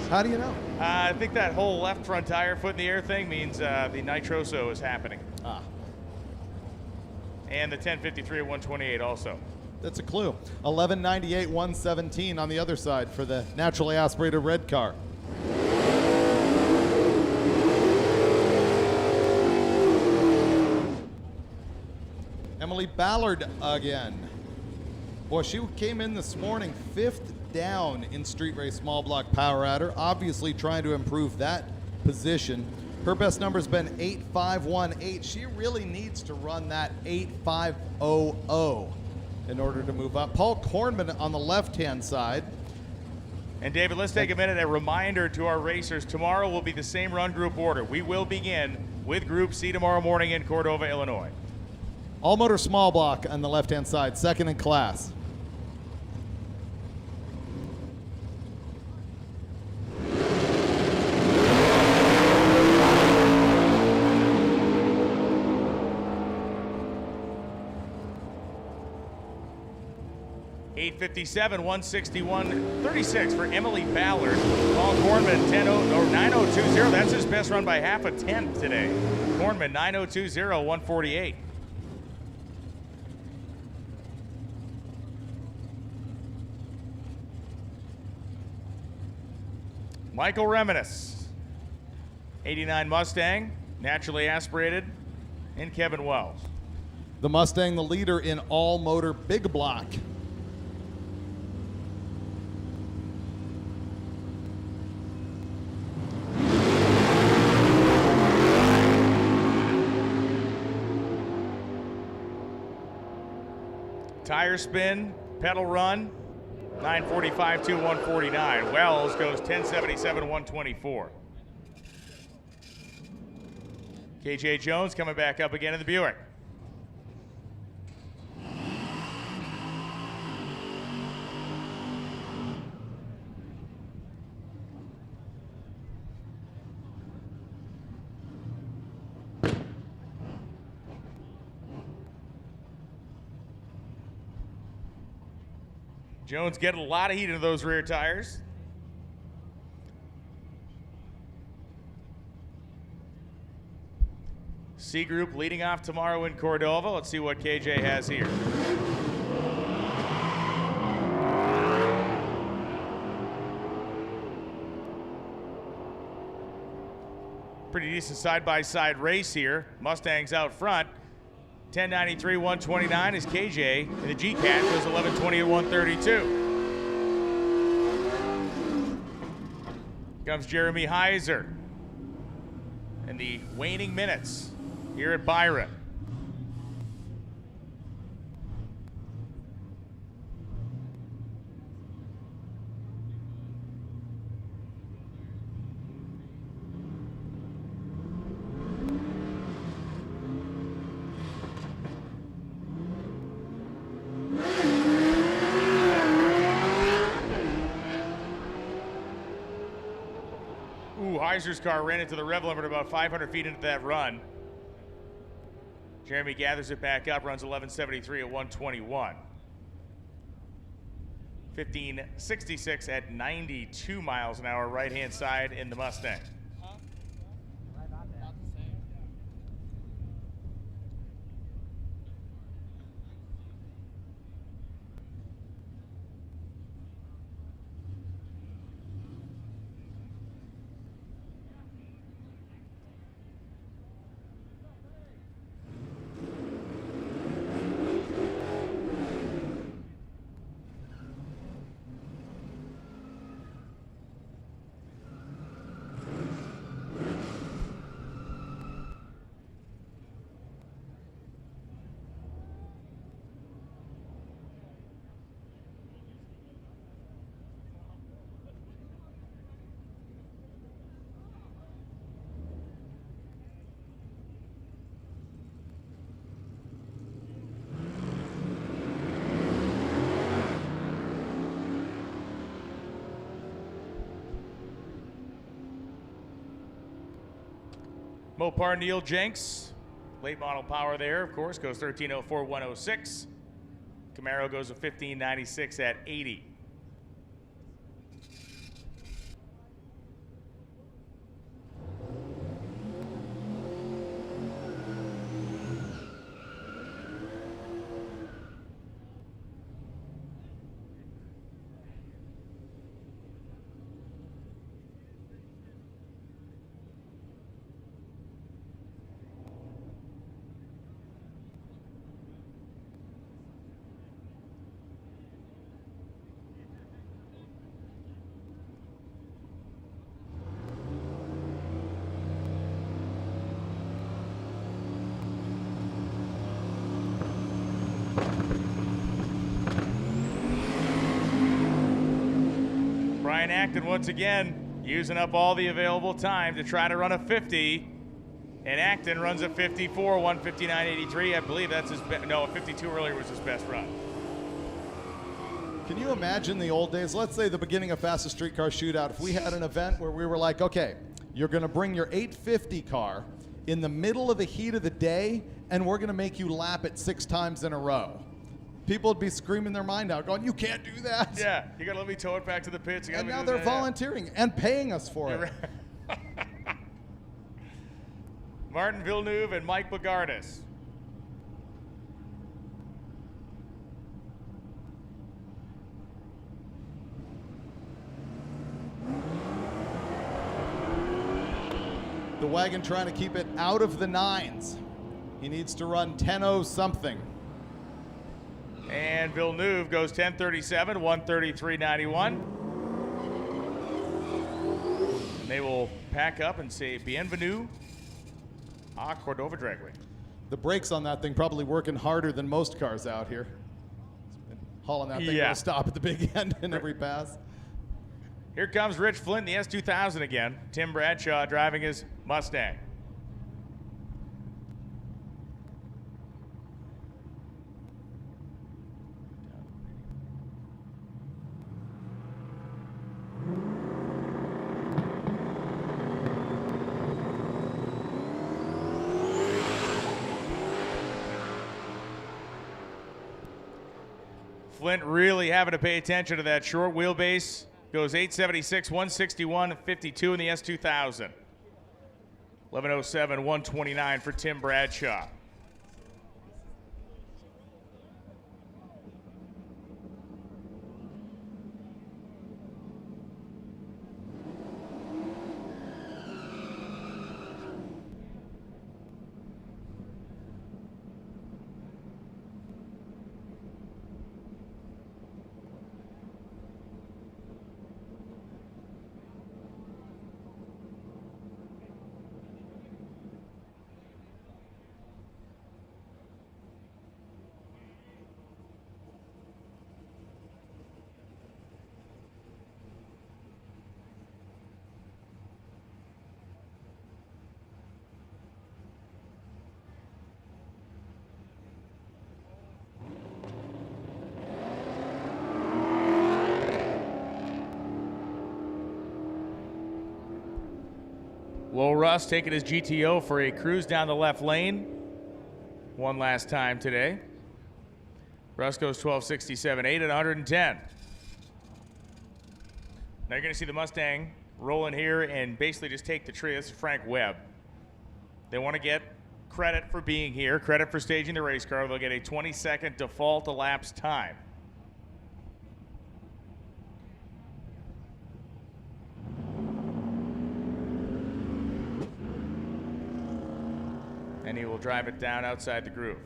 How do you know? I think that whole left front tire, foot in the air thing means the nitroso is happening. Ah. And the 1053 at 128 also. That's a clue. 1198, 117 on the other side for the naturally aspirated red car. Emily Ballard again. Boy, she came in this morning 5th down in street race small block power adder, obviously trying to improve that position. Her best number's been 8.518. She really needs to run that 8.500 in order to move up. Paul Kornman on the left-hand side. And David, let's take a minute. A reminder to our racers, tomorrow will be the same run group order. We will begin with Group C tomorrow morning in Cordova, Illinois. All motor small block on the left-hand side, second in class. .857, 161.36 for Emily Ballard. Paul Kornman, 9:020. That's his best run by half a tenth today. Kornman, 9:020, 148. Michael Reminis, 89 Mustang, naturally aspirated, and Kevin Wells. The Mustang, the leader in all motor big block. Tire spin, pedal run, 945 to 149. Wells goes 1077, 124. KJ Jones coming back up again in the Buick. Jones getting a lot of heat into those rear tires. C Group leading off tomorrow in Cordova. Let's see what KJ has here. Pretty decent side-by-side race here. Mustangs out front. 1093, 129 is KJ, and the G-Cat goes 1120 at 132. Comes Jeremy Heiser. And the waning minutes here at Byron. Heiser's car ran into the rev limiter about 500 feet into that run. Jeremy gathers it back up, runs 1173 at 121. 1566 at 92 miles an hour, right-hand side in the Mustang. Mopar Neil Jenks, late model power there, of course, goes 1304-106. Camaro goes to 1596 at 80. Brian Acton once again using up all the available time to try to run a 50. And Acton runs a 54, 159.83. I believe that's his best. No, a 52 earlier was his best run. Can you imagine the old days? Let's say the beginning of Fastest Street Car Shootout. If we had an event where we were like, okay, you're going to bring your 850 car in the middle of the heat of the day, and we're going to make you lap it 6 times in a row. People would be screaming their mind out, going, you can't do that. Yeah, you got to let me tow it back to the pits. And now they're volunteering and paying us for it. Right. Martin Villeneuve and Mike Bogardus. The wagon trying to keep it out of the 9s. He needs to run 10.0 something. And Villeneuve goes 10:37, 133.91. And they will pack up and say bienvenue à Cordova Dragway. The brakes on that thing probably working harder than most cars out here. Hauling that thing to a stop at the big end in every pass. Here comes Rich Flint in the S2000 again. Tim Bradshaw driving his Mustang. Flint really having to pay attention to that short wheelbase. Goes 876, 161, 52 in the S2000. 1107, 129 for Tim Bradshaw. Will Russ taking his GTO for a cruise down the left lane. One last time today. Russ goes 1267.8 at 110. Now you're going to see the Mustang roll in here and basically just take the tree. This is Frank Webb. They want to get credit for being here, credit for staging the race car. They'll get a 20-second default elapsed time. And he will drive it down outside the groove.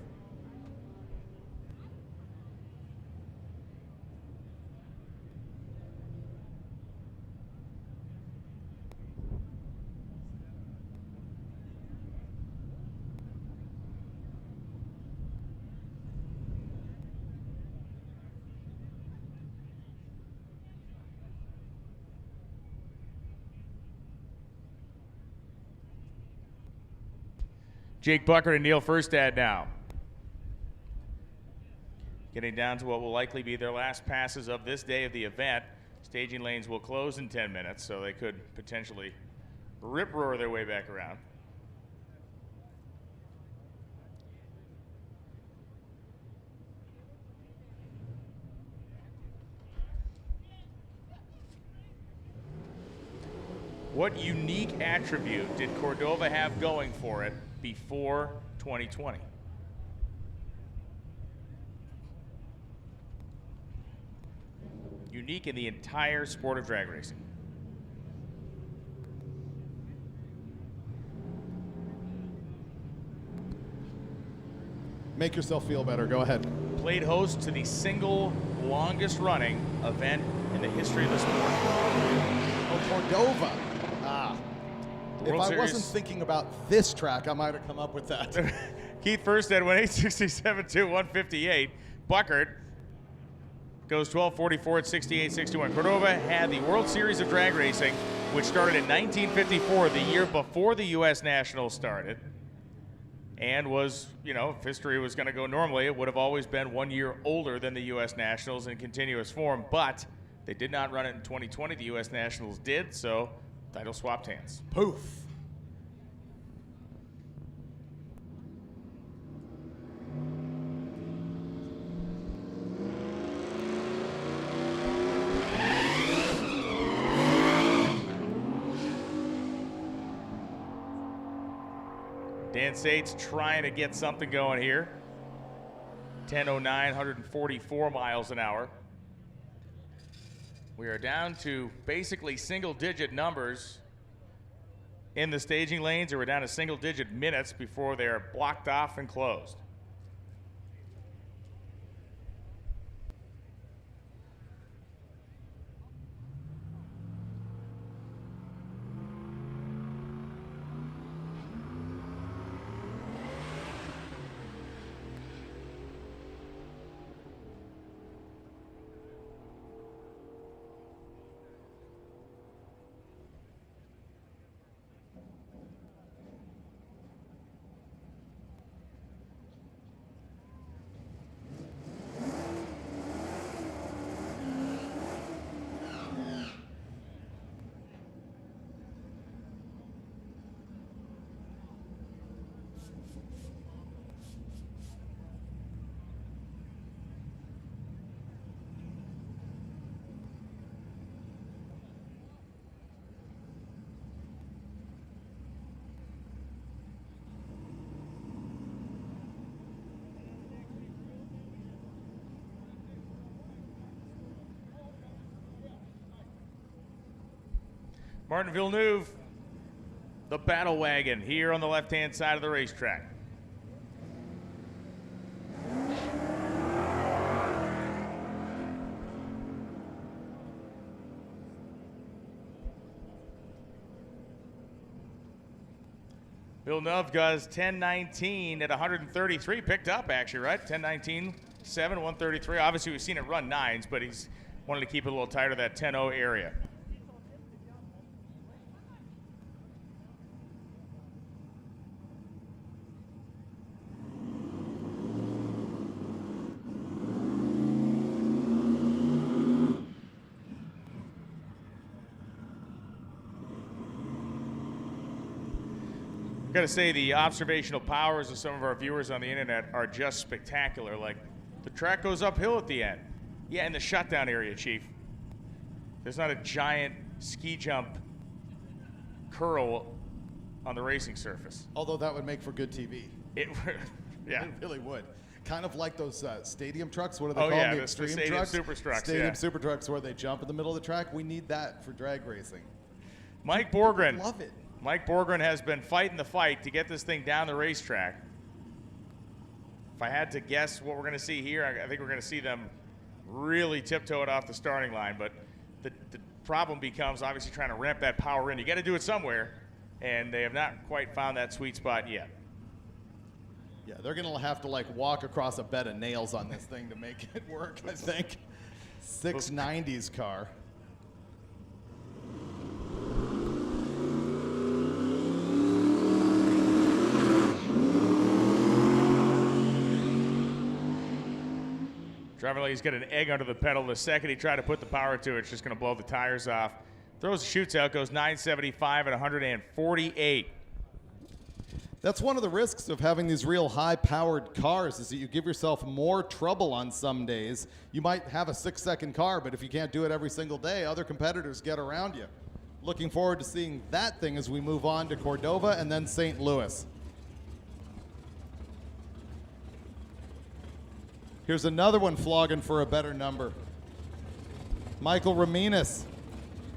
Jake Buckard and Neil Firstad now. Getting down to what will likely be their last passes of this day of the event. Staging lanes will close in 10 minutes, so they could potentially rip-roar their way back around. What unique attribute did Cordova have going for it before 2020? Unique in the entire sport of drag racing. Make yourself feel better. Go ahead. Played host to the single longest running event in the history of the sport. Oh, Cordova. Ah. The If World I Series. wasn't thinking about this track, I might have come up with that. Keith Furstead went 867.2, 158. Buckert goes 12:44 at 68.61. Cordova had the World Series of Drag Racing, which started in 1954, the year before the U.S. Nationals started, and was, you know, if history was going to go normally, it would have always been 1 year older than the U.S. Nationals in continuous form, but they did not run it in 2020. The U.S. Nationals did, so title swapped hands. Poof. Dan Sates trying to get something going here. 10:09, 144 miles an hour. We are down to basically single-digit numbers in the staging lanes, or we're down to single-digit minutes before they're blocked off and closed. Martin Villeneuve, the battle wagon here on the left-hand side of the racetrack. Villeneuve goes 10:19 at 133, picked up actually, right? 10:19, 7, 133. Obviously we've seen it run 9s, but he's wanted to keep it a little tighter, that 10:0 area. Got to say, the observational powers of some of our viewers on the internet are just spectacular. Like, the track goes uphill at the end. Yeah, in the shutdown area, Chief. There's not a giant ski jump curl on the racing surface. Although that would make for good TV. Yeah. It really would. Kind of like those stadium trucks. What are they Oh, called? yeah, the the extreme stadium trucks? super trucks, Stadium yeah. super trucks where they jump in the middle of the track. We need that for drag racing. Mike Borgren. Love it. Mike Borgren has been fighting the fight to get this thing down the racetrack. If I had to guess what we're going to see here, I think we're going to see them really tiptoe it off the starting line. But the problem becomes obviously trying to ramp that power in. You got to do it somewhere, and they have not quite found that sweet spot yet. Yeah, they're going to have to like walk across a bed of nails on this thing to make it work, I think. 690s car. Driver like he's got an egg under the pedal. The second he tried to put the power to it, it's just going to blow the tires off. Throws the chutes out, goes 975 and 148. That's one of the risks of having these real high-powered cars is that you give yourself more trouble on some days. You might have a 6-second car, but if you can't do it every single day, other competitors get around you. Looking forward to seeing that thing as we move on to Cordova and then St. Louis. Here's another one flogging for a better number. Michael Ramirez.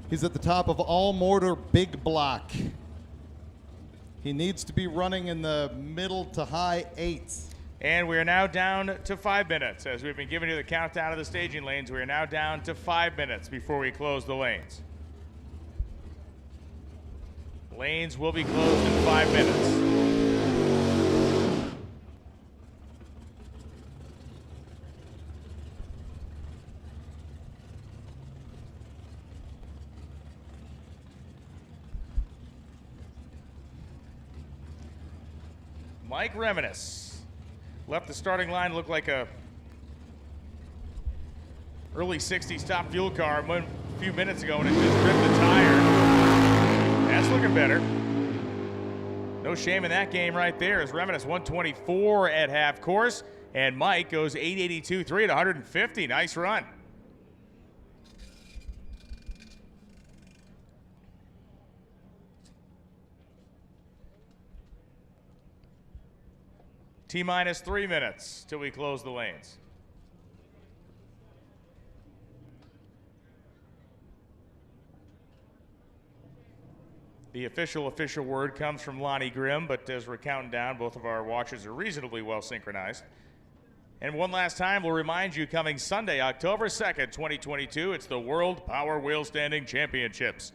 He's at the top of all motor big block. He needs to be running in the middle to high 8s. And we are now down to 5 minutes. As we've been giving you the countdown of the staging lanes, we are now down to 5 minutes before we close the lanes. Lanes will be closed in 5 minutes. Mike Remenis left the starting line, looked like a early 60s top fuel car a few minutes ago, and it just ripped the tire. That's looking better. No shame in that game right there, as Remenis 124 at half course, and Mike goes 882.3 at 150. Nice run. T-minus 3 minutes till we close the lanes. The official word comes from Lonnie Grimm, but as we're counting down, both of our watches are reasonably well synchronized. And one last time, we'll remind you, coming Sunday, October 2nd, 2022, it's the World Power Wheel Standing Championships,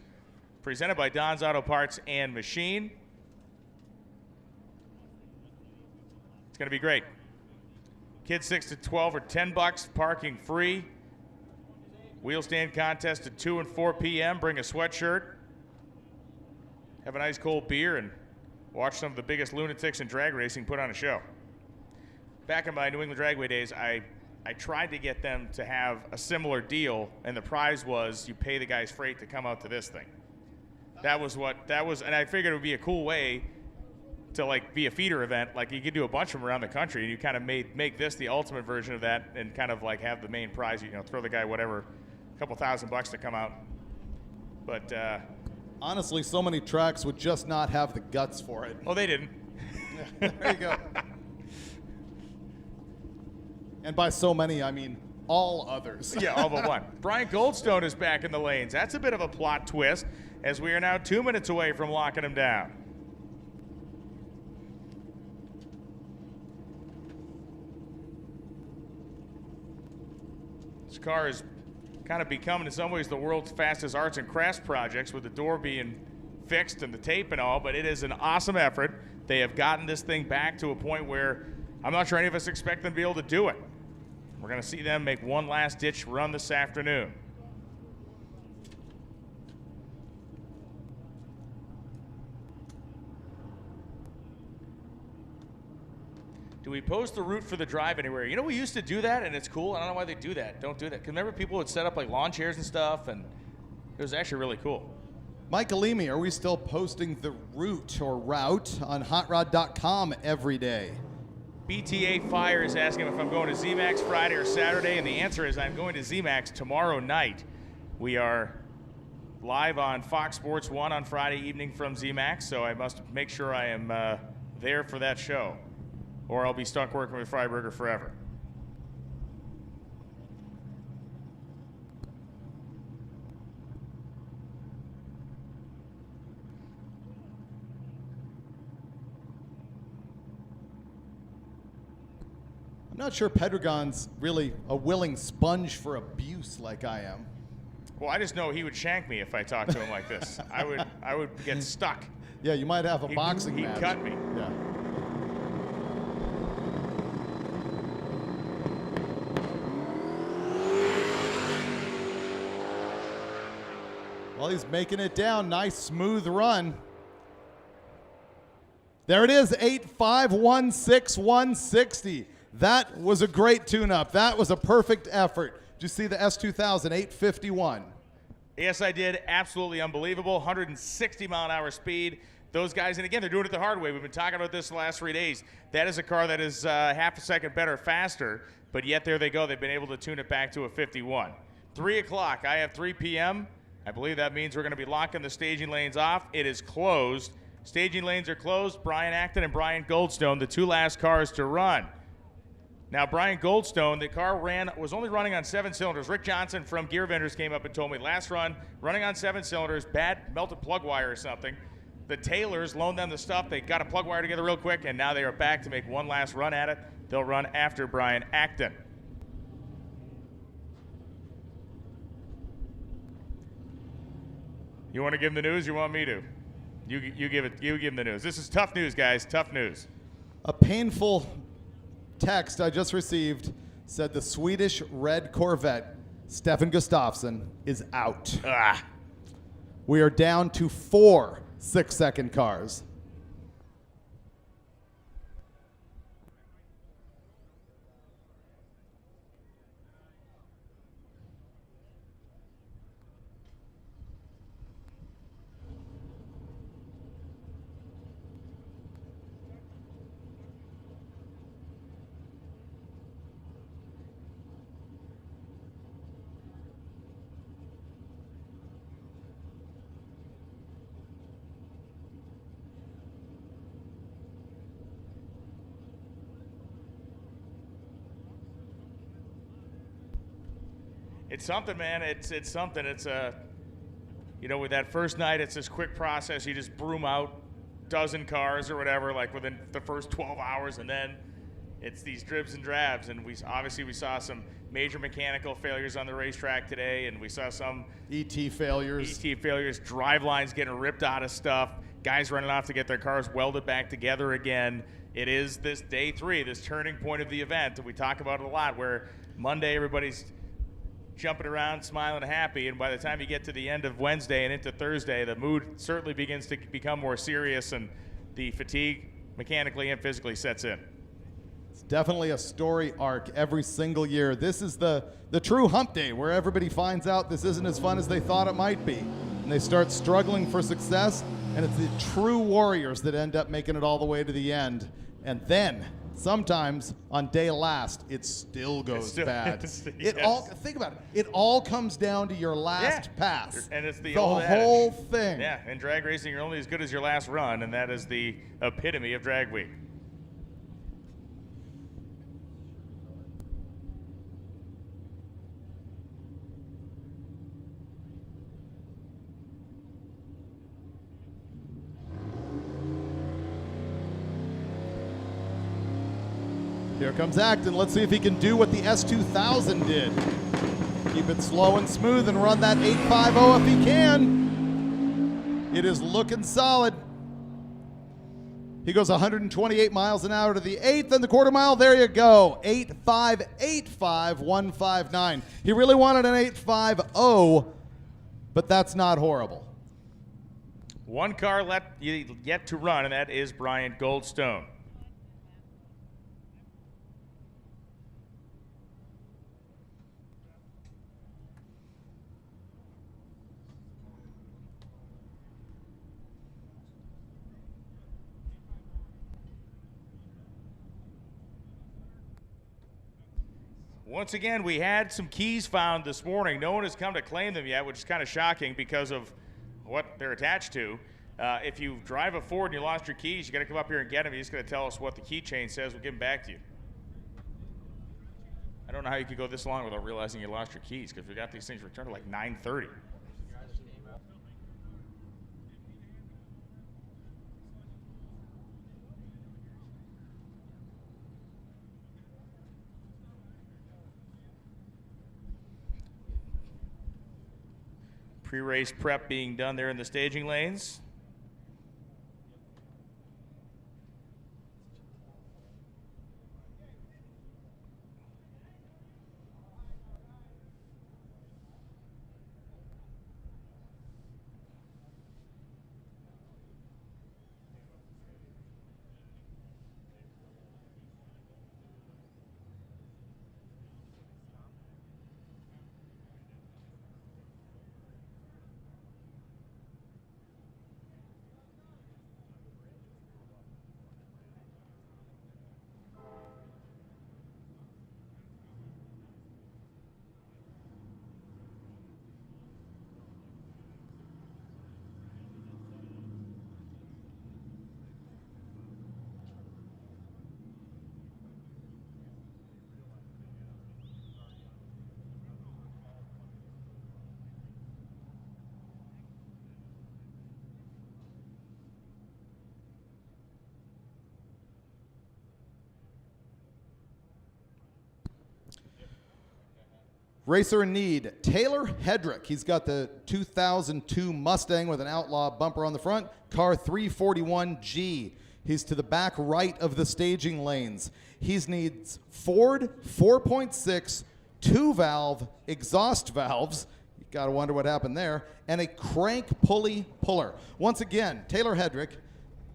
presented by Don's Auto Parts and Machine. It's going to be great. Kids 6 to 12 are $10, parking free. Wheel stand contest at 2 and 4 p.m. Bring a sweatshirt. Have a nice cold beer and watch some of the biggest lunatics in drag racing put on a show. Back in my New England Dragway days, I tried to get them to have a similar deal, and the prize was you pay the guys freight to come out to this thing. And I figured it would be a cool way to like be a feeder event. Like you could do a bunch of them around the country, and you kind of make this the ultimate version of that, and kind of like have the main prize. You know, throw the guy whatever, a couple $1,000 to come out. But honestly, so many tracks would just not have the guts for it. Oh, they didn't. There you go. And by so many, I mean all others. Yeah, all but one. Brian Goldstone is back in the lanes. That's a bit of a plot twist, as we are now 2 minutes away from locking him down. This car is kind of becoming, in some ways, the world's fastest arts and crafts projects, with the door being fixed and the tape and all, but it is an awesome effort. They have gotten this thing back to a point where I'm not sure any of us expect them to be able to do it. We're going to see them make one last ditch run this afternoon. Do we post the route for the drive anywhere? You know, we used to do that, and it's cool. I don't know why they do that. Don't do that. Because remember, people would set up like lawn chairs and stuff, and it was actually really cool. Mike Alimi, are we still posting the route on hotrod.com every day? BTA Fire is asking if I'm going to ZMAX Friday or Saturday, and the answer is I'm going to ZMAX tomorrow night. We are live on Fox Sports 1 on Friday evening from ZMAX, so I must make sure I am there for that show, or I'll be stuck working with Freiberger forever. I'm not sure Pedregon's really a willing sponge for abuse like I am. Well, I just know he would shank me if I talked to him like this. I would get stuck. Yeah, you might have a boxing match. He'd cut me. Yeah. Well, he's making it down. Nice, smooth run. There it is, 8.516.160. That was a great tune-up. That was a perfect effort. Did you see the S2000, 851? Yes, I did. Absolutely unbelievable. 160 mile an hour speed. Those guys, and again, they're doing it the hard way. We've been talking about this the last 3 days. That is a car that is half a second better, faster, but yet there they go. They've been able to tune it back to a 51. 3 o'clock, I have 3 p.m. I believe that means we're going to be locking the staging lanes off. It is closed. Staging lanes are closed. Brian Acton and Brian Goldstone, the two last cars to run. Now, Brian Goldstone, the car was only running on 7 cylinders. Rick Johnson from Gear Vendors came up and told me last run, running on 7 cylinders, bad melted plug wire or something. The Taylors loaned them the stuff. They got a plug wire together real quick, and now they are back to make one last run at it. They'll run after Brian Acton. You want to give him the news? You want me to? You give him the news. This is tough news, guys. Tough news. A painful text I just received said the Swedish red Corvette, Stefan Gustafsson, is out. We are down to 4 6-second cars. It's something, man. It's something. It's with that first night, it's this quick process. You just broom out a dozen cars or whatever, like within the first 12 hours, and then it's these dribs and drabs. And we saw some major mechanical failures on the racetrack today, and we saw some ET failures, drive lines getting ripped out of stuff, guys running off to get their cars welded back together again. It is this day 3, this turning point of the event, and we talk about it a lot, where Monday everybody's jumping around, smiling, happy, and by the time you get to the end of Wednesday and into Thursday, the mood certainly begins to become more serious, and the fatigue mechanically and physically sets in. It's definitely a story arc every single year. This is the true hump day where everybody finds out this isn't as fun as they thought it might be, and they start struggling for success, and it's the true warriors that end up making it all the way to the end. And then sometimes on day last, it still goes bad. Think about it. It all comes down to your last pass. And it's the whole adage. thing. Yeah, in drag racing, you're only as good as your last run, and that is the epitome of drag week. Here comes Acton. Let's see if he can do what the S2000 did. Keep it slow and smooth and run that 850 if he can. It is looking solid. He goes 128 miles an hour to the 8th and the quarter mile. There you go. 8.585.159. He really wanted an 850, but that's not horrible. One car yet to run, and that is Brian Goldstone. Once again, we had some keys found this morning. No one has come to claim them yet, which is kind of shocking because of what they're attached to. If you drive a Ford and you lost your keys, you got to come up here and get them. You're just going to tell us what the keychain says. We'll give them back to you. I don't know how you could go this long without realizing you lost your keys, because we got these things returned at like 9:30. Pre-race prep being done there in the staging lanes. Racer in need, Taylor Hedrick. He's got the 2002 Mustang with an Outlaw bumper on the front, car 341G. He's to the back right of the staging lanes. He needs Ford 4.6 2-valve exhaust valves. You gotta wonder what happened there. And a crank pulley puller. Once again, Taylor Hedrick,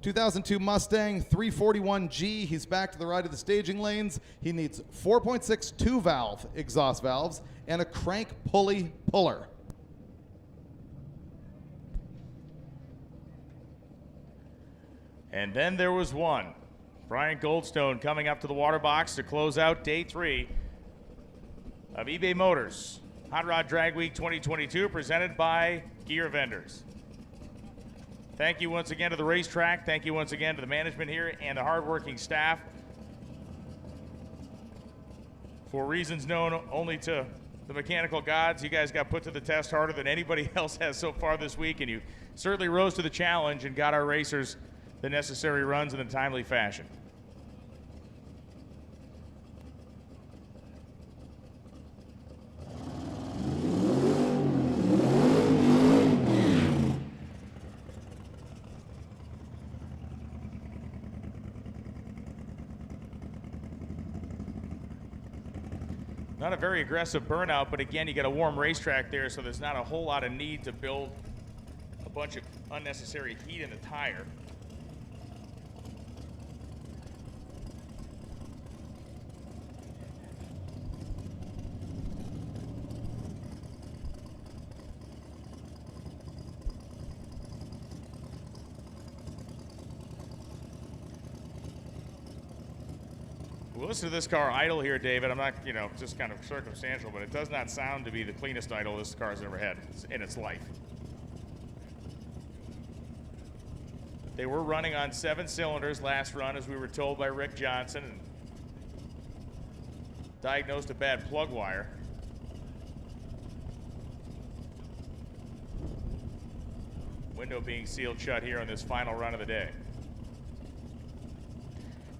2002 Mustang 341G. He's back to the right of the staging lanes. He needs 4.6 2-valve exhaust valves and a crank pulley puller. And then there was one. Brian Goldstone coming up to the water box to close out day 3 of eBay Motors Hot Rod Drag Week 2022, presented by Gear Vendors. Thank you once again to the racetrack. Thank you once again to the management here and the hardworking staff. For reasons known only to the mechanical gods, you guys got put to the test harder than anybody else has so far this week, and you certainly rose to the challenge and got our racers the necessary runs in a timely fashion. Not a very aggressive burnout, but again, you got a warm racetrack there, so there's not a whole lot of need to build a bunch of unnecessary heat in the tire. We'll listen to this car idle here, David. I'm not, just kind of circumstantial, but it does not sound to be the cleanest idle this car's ever had in its life. They were running on 7 cylinders last run, as we were told by Rick Johnson, and diagnosed a bad plug wire. Window being sealed shut here on this final run of the day.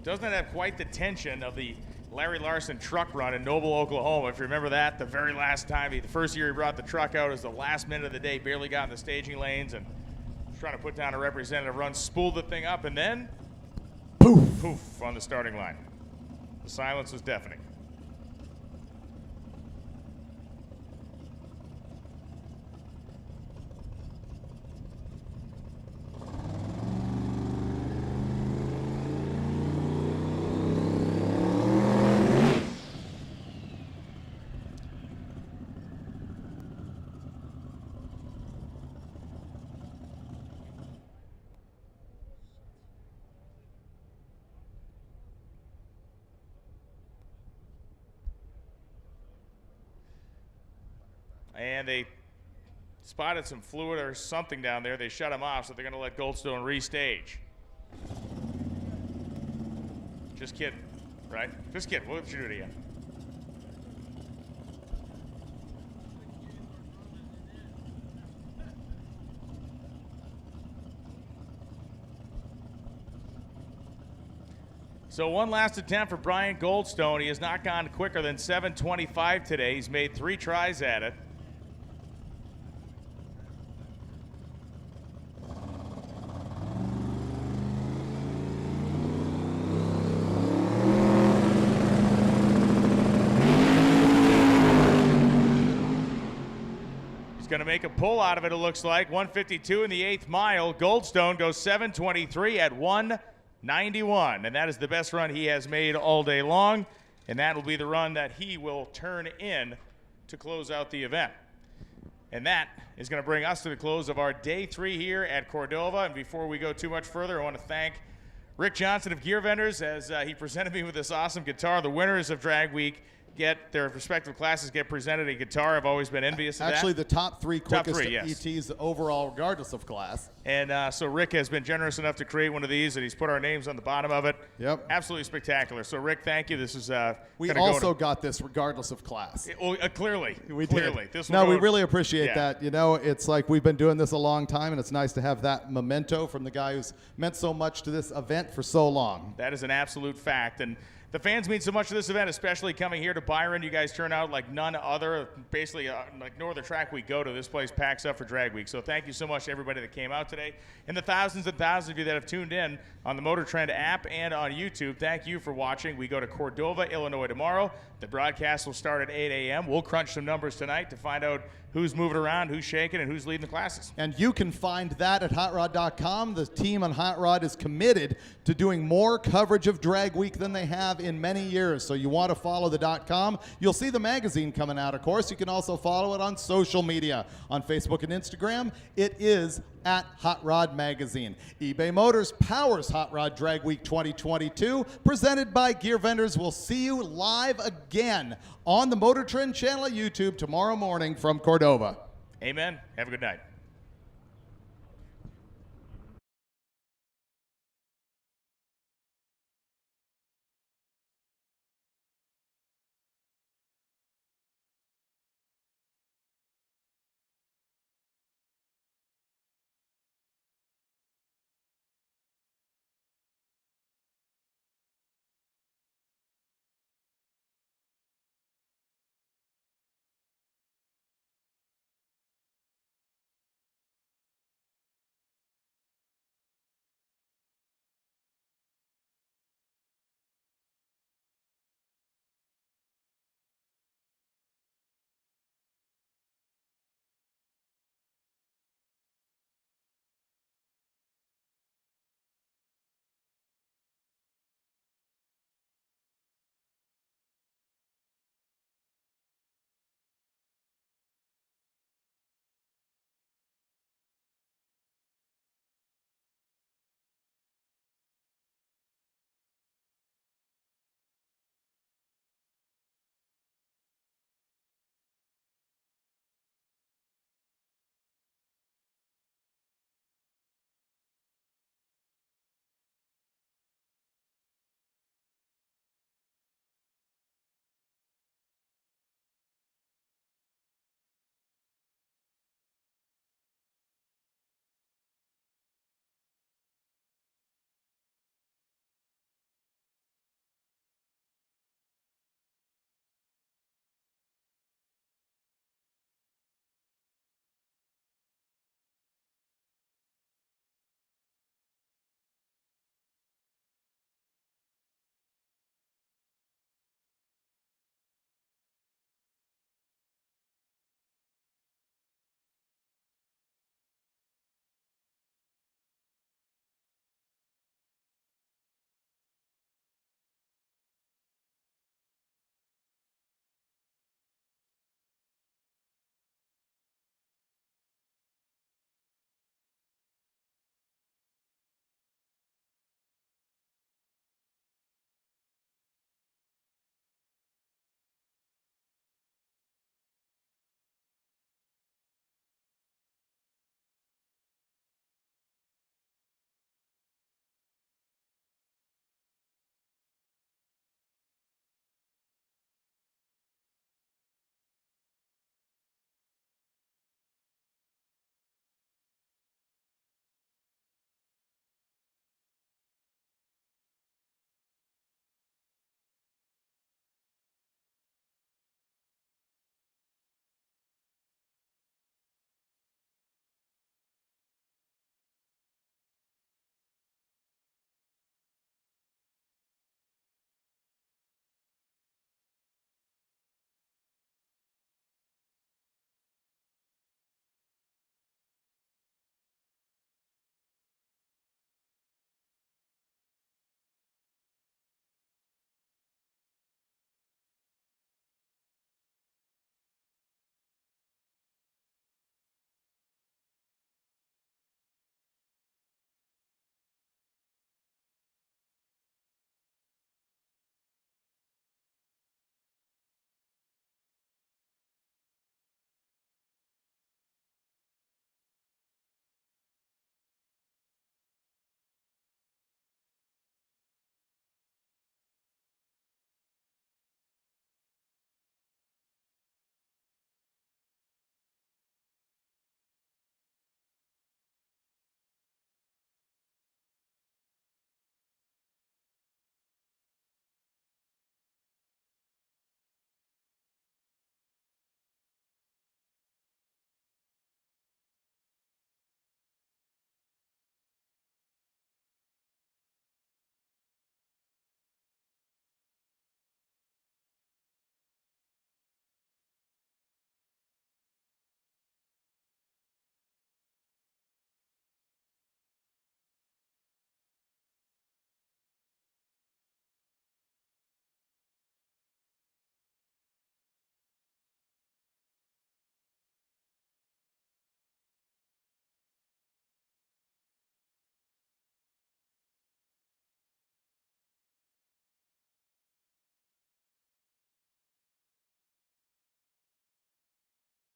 Doesn't have quite the tension of the Larry Larson truck run in Noble, Oklahoma. If you remember that, the very last time, the first year he brought the truck out, was the last minute of the day, barely got in the staging lanes and was trying to put down a representative run, spooled the thing up, and then poof on the starting line. The silence was deafening. And they spotted some fluid or something down there. They shut him off, so they're going to let Goldstone restage. Just kidding, right? Just kidding. We'll let you do it again. So one last attempt for Brian Goldstone. He has not gone quicker than 7:25 today. He's made 3 tries at it. Going to make a pull out of it, it looks like. 152 in the 8th mile. Goldstone goes 7:23 at 1:91, and that is the best run he has made all day long, and that will be the run that he will turn in to close out the event. And that is going to bring us to the close of our day 3 here at Cordova. And before we go too much further, I want to thank Rick Johnson of Gear Vendors as he presented me with this awesome guitar. The winners of Drag Week get their respective classes get presented a guitar. I've always been envious of that. Actually, the top 3 quickest yes. ETs overall, regardless of class. And so Rick has been generous enough to create one of these, and he's put our names on the bottom of it. Yep. Absolutely spectacular. So Rick, thank you. This is we also got this regardless of class. Clearly, we clearly. did. This no, we really appreciate that. It's like we've been doing this a long time, and it's nice to have that memento from the guy who's meant so much to this event for so long. That is an absolute fact. And The fans mean so much to this event, especially coming here to Byron. You guys turn out like none other. Basically, like no other track we go to, this place packs up for Drag Week. So thank you so much to everybody that came out today. And the thousands and thousands of you that have tuned in on the MotorTrend app and on YouTube, thank you for watching. We go to Cordova, Illinois tomorrow. The broadcast will start at 8 a.m. We'll crunch some numbers tonight to find out who's moving around, who's shaking, and who's leading the classes. And you can find that at hotrod.com. The team on Hot Rod is committed to doing more coverage of Drag Week than they have in many years. So you want to follow the .com. You'll see the magazine coming out, of course. You can also follow it on social media. On Facebook and Instagram, it is at Hot Rod Magazine. eBay Motors powers Hot Rod Drag Week 2022, presented by Gear Vendors. We'll see you live again on the MotorTrend channel at YouTube tomorrow morning from Cordova. Amen. Have a good night.